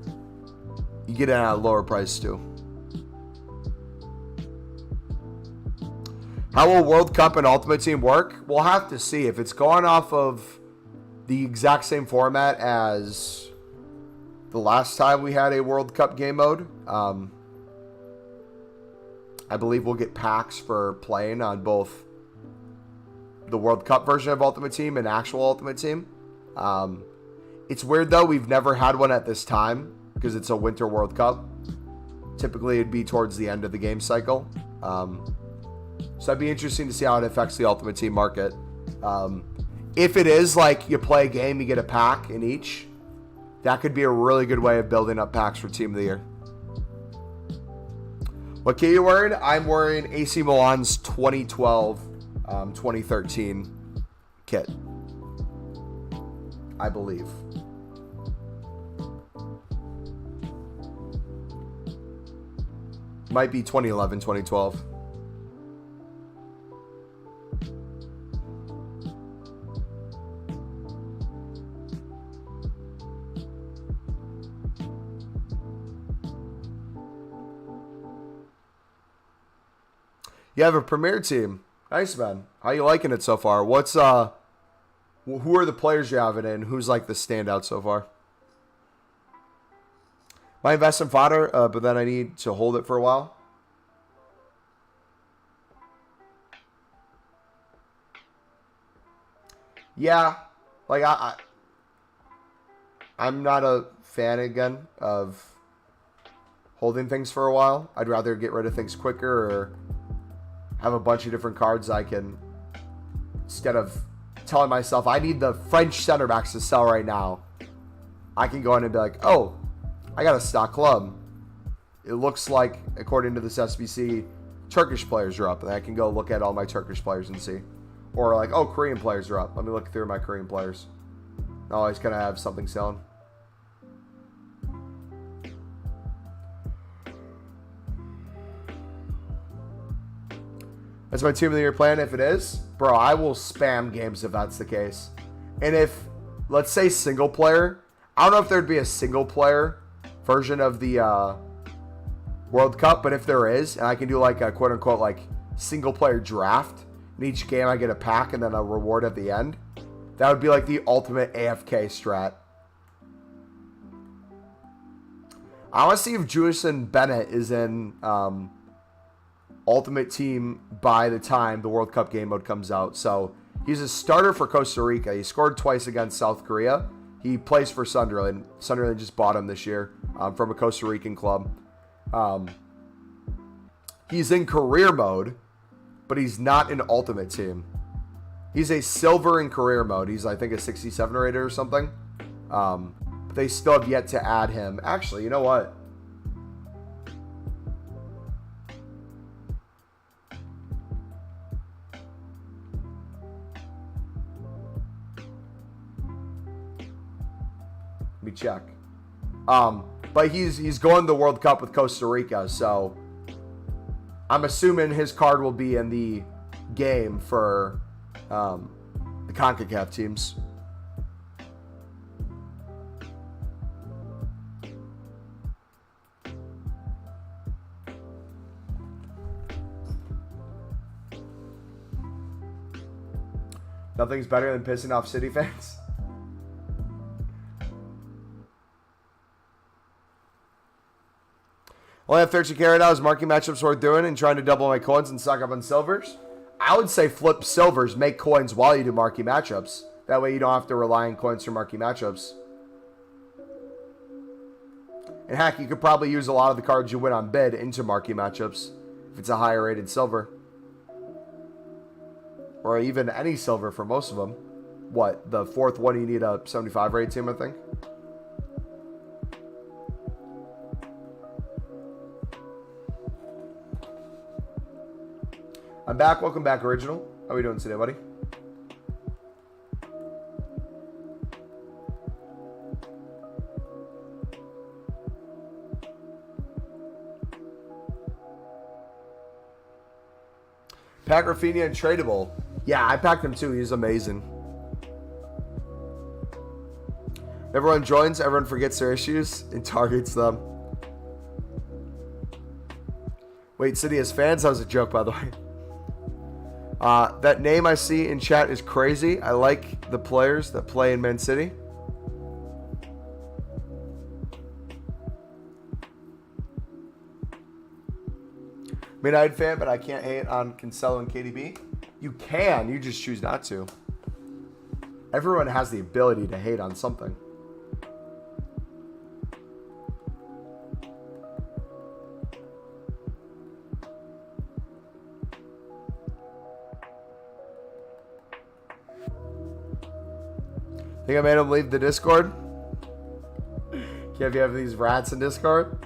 [SPEAKER 1] you get it at a lower price too. How will World Cup and Ultimate Team work? We'll have to see. If it's going off of the exact same format as the last time we had a World Cup game mode, I believe we'll get packs for playing on both the World Cup version of Ultimate Team and actual Ultimate Team. It's weird though, we've never had one at this time because it's a Winter World Cup. Typically it'd be towards the end of the game cycle. So it'd be interesting to see how it affects the Ultimate Team market. If it is like you play a game, you get a pack in each, that could be a really good way of building up packs for Team of the Year. What kit are you wearing? I'm wearing AC Milan's 2012-2013 kit, I believe. Might be 2011, 2012. You have a premier team. Nice, man. How you liking it so far? What's who are the players you have it in? Who's like the standout so far? My investment fodder, but then I need to hold it for a while. Yeah, like I'm not a fan, again, of holding things for a while. I'd rather get rid of things quicker or have a bunch of different cards I can, instead of telling myself I need the French center backs to sell right now, I can go in and be like, oh, I got a stock club. It looks like, according to this SBC, Turkish players are up, and I can go look at all my Turkish players and see. Or like, oh, Korean players are up. Let me look through my Korean players. I always kind of have something selling. That's my team of the year plan. If it is, bro, I will spam games if that's the case. And if, let's say, single player, I don't know if there'd be a single player version of the World Cup, but if there is, and I can do like a quote unquote like single player draft, in each game I get a pack and then a reward at the end, that would be like the ultimate AFK strat. I want to see if Julian Bennett is in Ultimate Team by the time the World Cup game mode comes out. So he's a starter for Costa Rica. He scored twice against South Korea. He plays for Sunderland. Sunderland just bought him this year from a Costa Rican club. He's in career mode, but he's not in Ultimate Team. He's a silver in career mode. He's, I think, a 67 rated or something. But they still have yet to add him. Actually, you know what? Let me check. But he's going to the World Cup with Costa Rica, so I'm assuming his card will be in the game for the CONCACAF teams. Nothing's better than pissing off City fans. Only have 13K right now. Is marking matchups worth doing and trying to double my coins and stock up on silvers? I would say flip silvers, make coins while you do marquee matchups. That way you don't have to rely on coins for marquee matchups. And heck, you could probably use a lot of the cards you win on bid into marquee matchups if it's a higher rated silver. Or even any silver for most of them. What, the fourth one you need a 75 rated team, I think? I'm back. Welcome back, Original. How are we doing today, buddy? Pack Rafinha and tradable. Yeah, I packed him too. He's amazing. Everyone joins. Everyone forgets their issues and targets them. Wait, City has fans? That was a joke, by the way. That name I see in chat is crazy. I like the players that play in Man City. Midnight fan, but I can't hate on Cancelo and KDB. You can, you just choose not to. Everyone has the ability to hate on something. Think I made him leave the Discord? Can't you have these rats in Discord?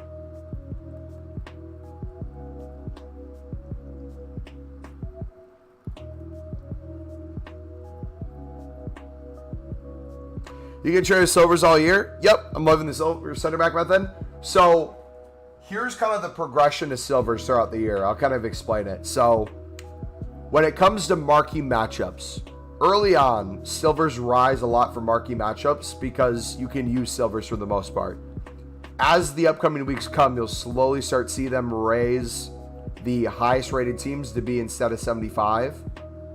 [SPEAKER 1] You can trade silvers all year? Yep, I'm loving the silver center back method. So here's kind of the progression to silvers throughout the year. I'll kind of explain it. So when it comes to marquee matchups, early on, silvers rise a lot for marquee matchups because you can use silvers for the most part. As the upcoming weeks come, you'll slowly start to see them raise the highest rated teams to be, instead of 75,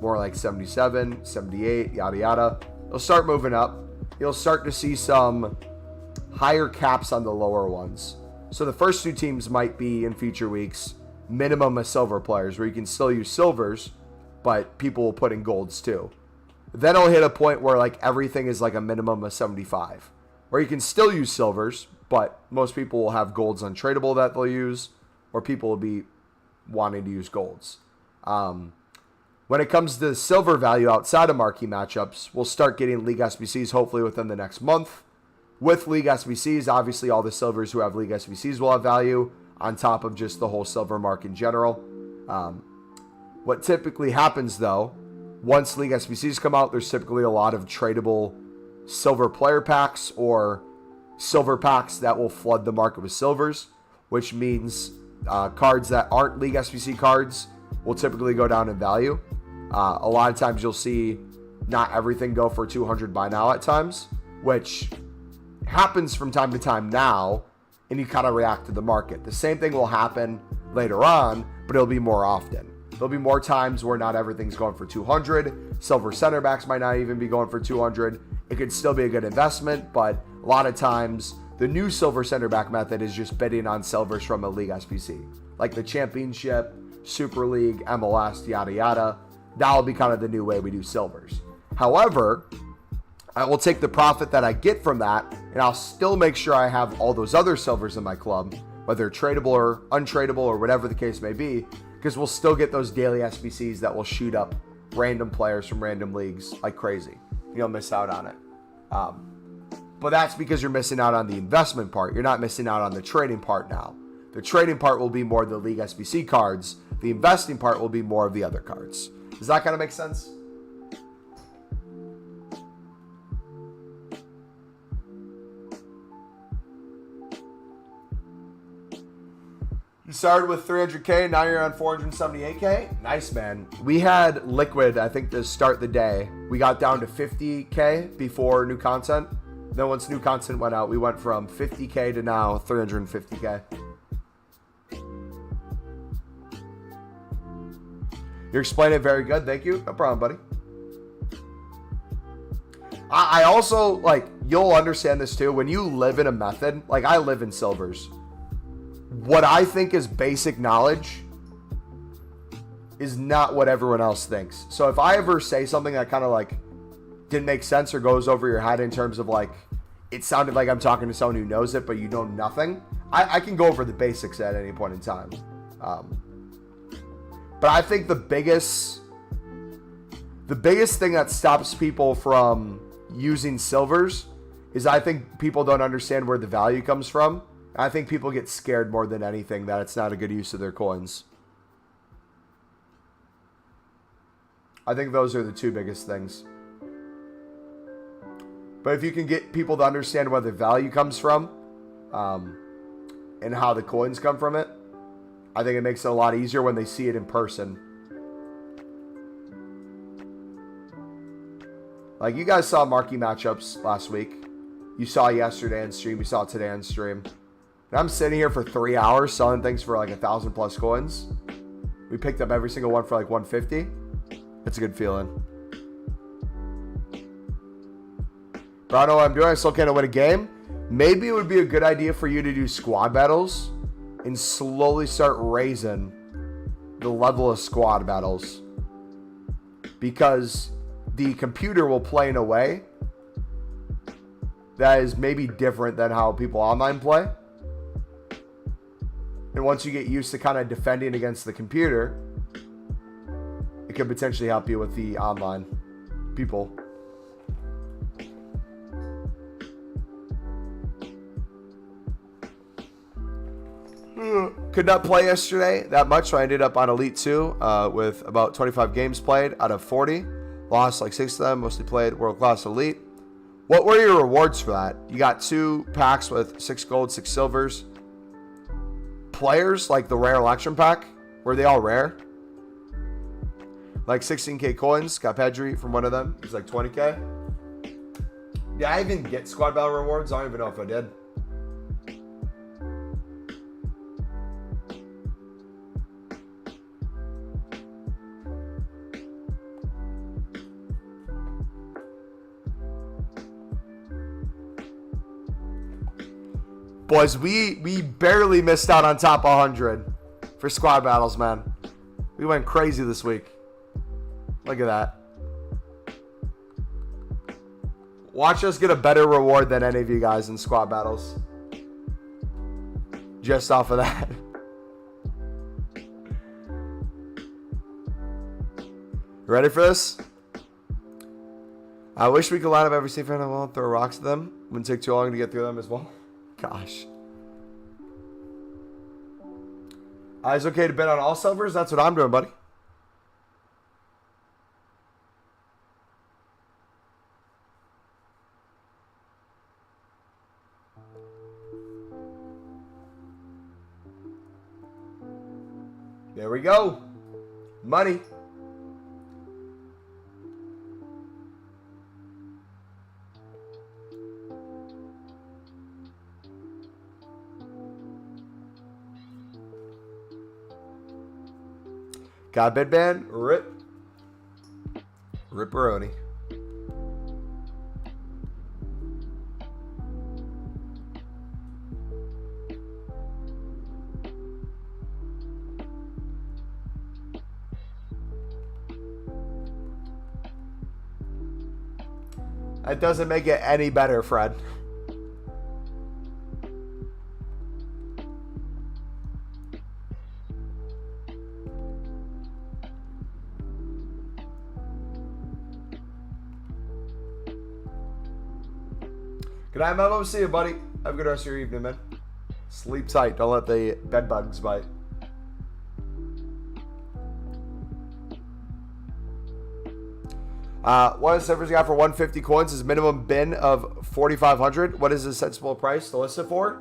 [SPEAKER 1] more like 77, 78, yada yada. They'll start moving up. You'll start to see some higher caps on the lower ones. So the first two teams might be, in future weeks, minimum of silver players, where you can still use silvers, but people will put in golds too. Then it'll hit a point where like everything is like a minimum of 75. Or you can still use silvers, but most people will have golds untradeable that they'll use, or people will be wanting to use golds. When it comes to silver value outside of marquee matchups, we'll start getting League SBCs hopefully within the next month. With League SBCs, obviously all the silvers who have League SBCs will have value on top of just the whole silver mark in general. What typically happens though, once League SBCs come out, there's typically a lot of tradable silver player packs or silver packs that will flood the market with silvers, which means cards that aren't League SBC cards will typically go down in value. A lot of times you'll see not everything go for 200 by now at times, which happens from time to time now, and you kind of react to the market. The same thing will happen later on, but it'll be more often. There'll be more times where not everything's going for 200. Silver center backs might not even be going for 200. It could still be a good investment, but a lot of times the new silver center back method is just bidding on silvers from a League SBC, like the Championship, Super League, MLS, yada yada. That'll be kind of the new way we do silvers. However, I will take the profit that I get from that, and I'll still make sure I have all those other silvers in my club, whether tradable or untradeable or whatever the case may be, because we'll still get those daily SBCs that will shoot up random players from random leagues like crazy. You'll miss out on it. But that's because you're missing out on the investment part. You're not missing out on the trading part now. The trading part will be more of the League SBC cards. The investing part will be more of the other cards. Does that kind of make sense? You started with 300K, now you're on 478K. Nice, man. We had liquid, I think, to start the day. We got down to 50K before new content. Then once new content went out, we went from 50K to now 350K. You're explaining it very good. Thank you. No problem, buddy. I also, like, you'll understand this too. When you live in a method, like I live in silvers, what I think is basic knowledge is not what everyone else thinks. So if I ever say something that kind of like didn't make sense or goes over your head in terms of like, it sounded like I'm talking to someone who knows it, but you know nothing, I can go over the basics at any point in time. But I think the biggest thing that stops people from using silvers is I think people don't understand where the value comes from. I think people get scared more than anything that it's not a good use of their coins. I think those are the two biggest things. But if you can get people to understand where the value comes from, and how the coins come from it, I think it makes it a lot easier when they see it in person. Like you guys saw marquee matchups last week. You saw yesterday on stream. You saw today on stream. And I'm sitting here for 3 hours selling things for like 1,000 plus coins. We picked up every single one for like 150. It's a good feeling. But I don't know what I'm doing. I still can't win a game. Maybe it would be a good idea for you to do squad battles and slowly start raising the level of squad battles, because the computer will play in a way that is maybe different than how people online play. And once you get used to kind of defending against the computer, it could potentially help you with the online people. Could not play yesterday that much, so I ended up on Elite 2 with about 25 games played out of 40. Lost like 6 of them, mostly played World Class Elite. What were your rewards for that? You got 2 packs with 6 gold, 6 silvers. Players, like the rare election pack, were they all rare? Like 16k coins, got Pedri from one of them. He's like 20k. Did I even get squad battle rewards? I don't even know if I did. Boys, we barely missed out on top 100 for squad battles, man. We went crazy this week. Look at that. Watch us get a better reward than any of you guys in squad battles. Just off of that. Ready for this? I wish we could line up every safe friend I want, throw rocks at them. Wouldn't take too long to get through them as well. Gosh. It's okay to bet on all silvers? That's what I'm doing, buddy. There we go. Money. Got a bid ban? Rip. Ripperoni. That doesn't make it any better, Fred. Good night, Memo. See you, buddy. Have a good rest of your evening, man. Sleep tight. Don't let the bed bugs bite. What is servers got for 150 coins? Is minimum bin of 4,500. What is a sensible price to list it for?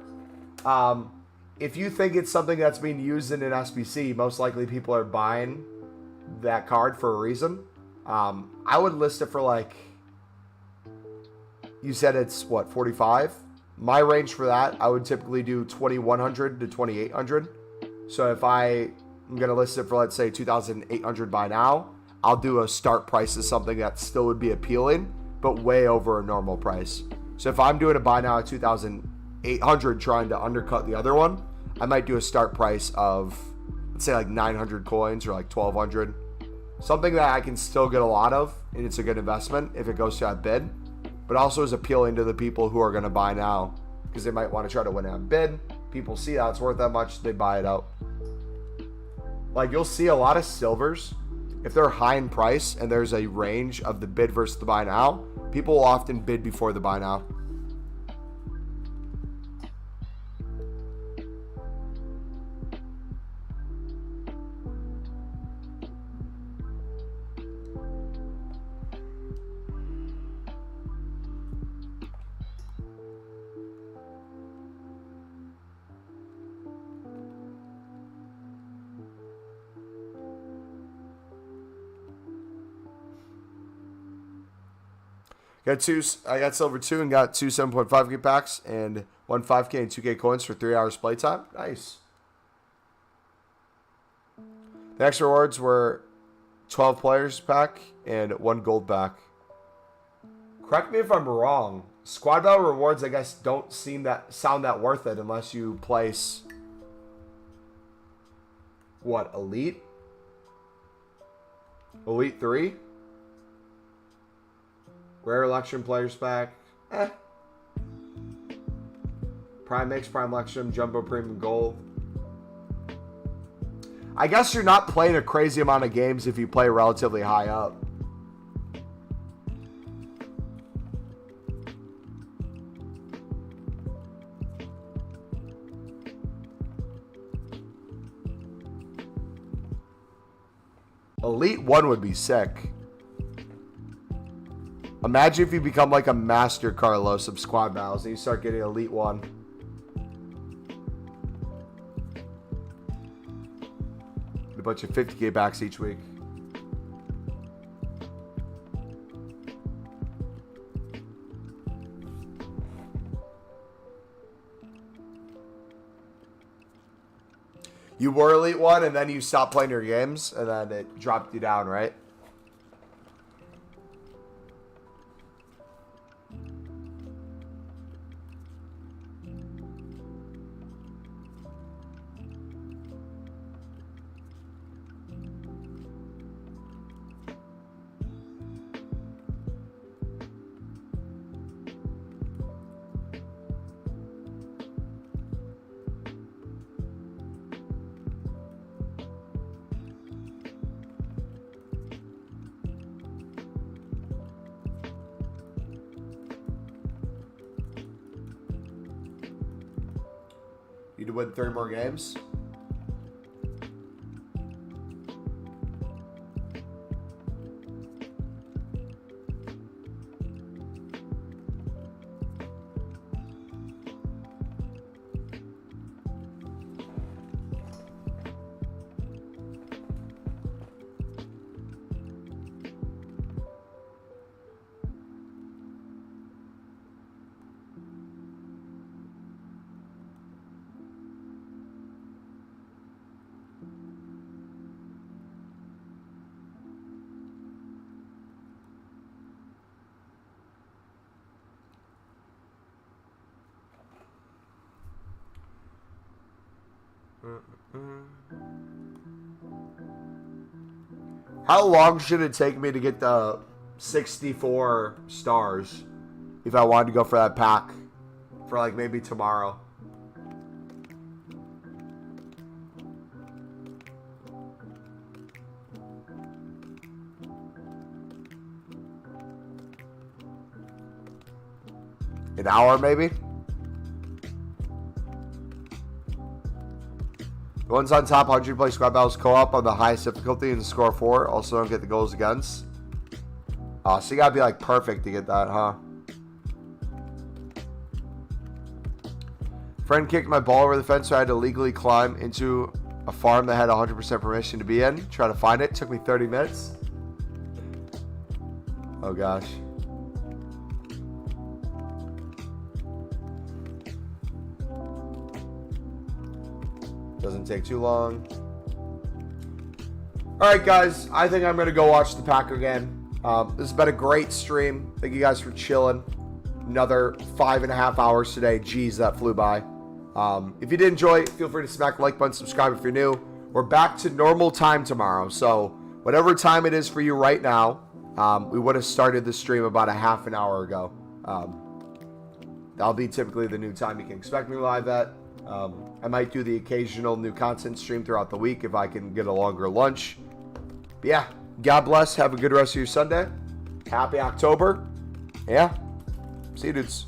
[SPEAKER 1] If you think it's something that's being used in an SBC, most likely people are buying that card for a reason. I would list it for like, you said it's what, 45? My range for that, I would typically do 2,100 to 2,800. So if I'm going to list it for, let's say, 2,800 by now, I'll do a start price as something that still would be appealing, but way over a normal price. So if I'm doing a buy now at 2,800 trying to undercut the other one, I might do a start price of, let's say, like 900 coins or like 1,200. Something that I can still get a lot of, and it's a good investment if it goes to that bid, but also is appealing to the people who are going to buy now because they might want to try to win that bid. People see that it's worth that much, they buy it out. Like, you'll see a lot of silvers, if they're high in price and there's a range of the bid versus the buy now, people will often bid before the buy now. I got silver 2 and got 2 7.5K packs and 1 5K and 2K coins for 3 hours playtime. Nice. The extra rewards were 12 players pack and 1 gold pack. Correct me if I'm wrong. Squad battle rewards, I guess, don't sound that worth it unless you place what, elite? Elite 3? Rare election players pack. Prime mix, prime election, jumbo premium gold. I guess you're not playing a crazy amount of games if you play relatively high up. Elite 1 would be sick. Imagine if you become like a master Carlos of squad battles and you start getting Elite 1. A bunch of 50K backs each week. You were Elite 1 and then you stopped playing your games and then it dropped you down, right? Need to win 30 more games. How long should it take me to get the 64 stars if I wanted to go for that pack for like maybe tomorrow? An hour maybe? The ones on top 100 play squad battles co-op on the highest difficulty and score 4. Also don't get the goals against. Oh, so you gotta be like perfect to get that, huh? Friend kicked my ball over the fence, so I had to legally climb into a farm that had 100% permission to be in. Try to find it. Took me 30 minutes. Oh gosh. Doesn't take too long. Alright guys, I think I'm going to go watch the Packer again. This has been a great stream. Thank you guys for chilling. Another 5.5 hours today. Jeez, that flew by. If you did enjoy it, feel free to smack the like button, subscribe if you're new. We're back to normal time tomorrow. So whatever time it is for you right now, we would have started the stream about a half an hour ago. That'll be typically the new time you can expect me live at. I might do the occasional new content stream throughout the week if I can get a longer lunch. But yeah, God bless. Have a good rest of your Sunday. Happy October. Yeah. See you dudes.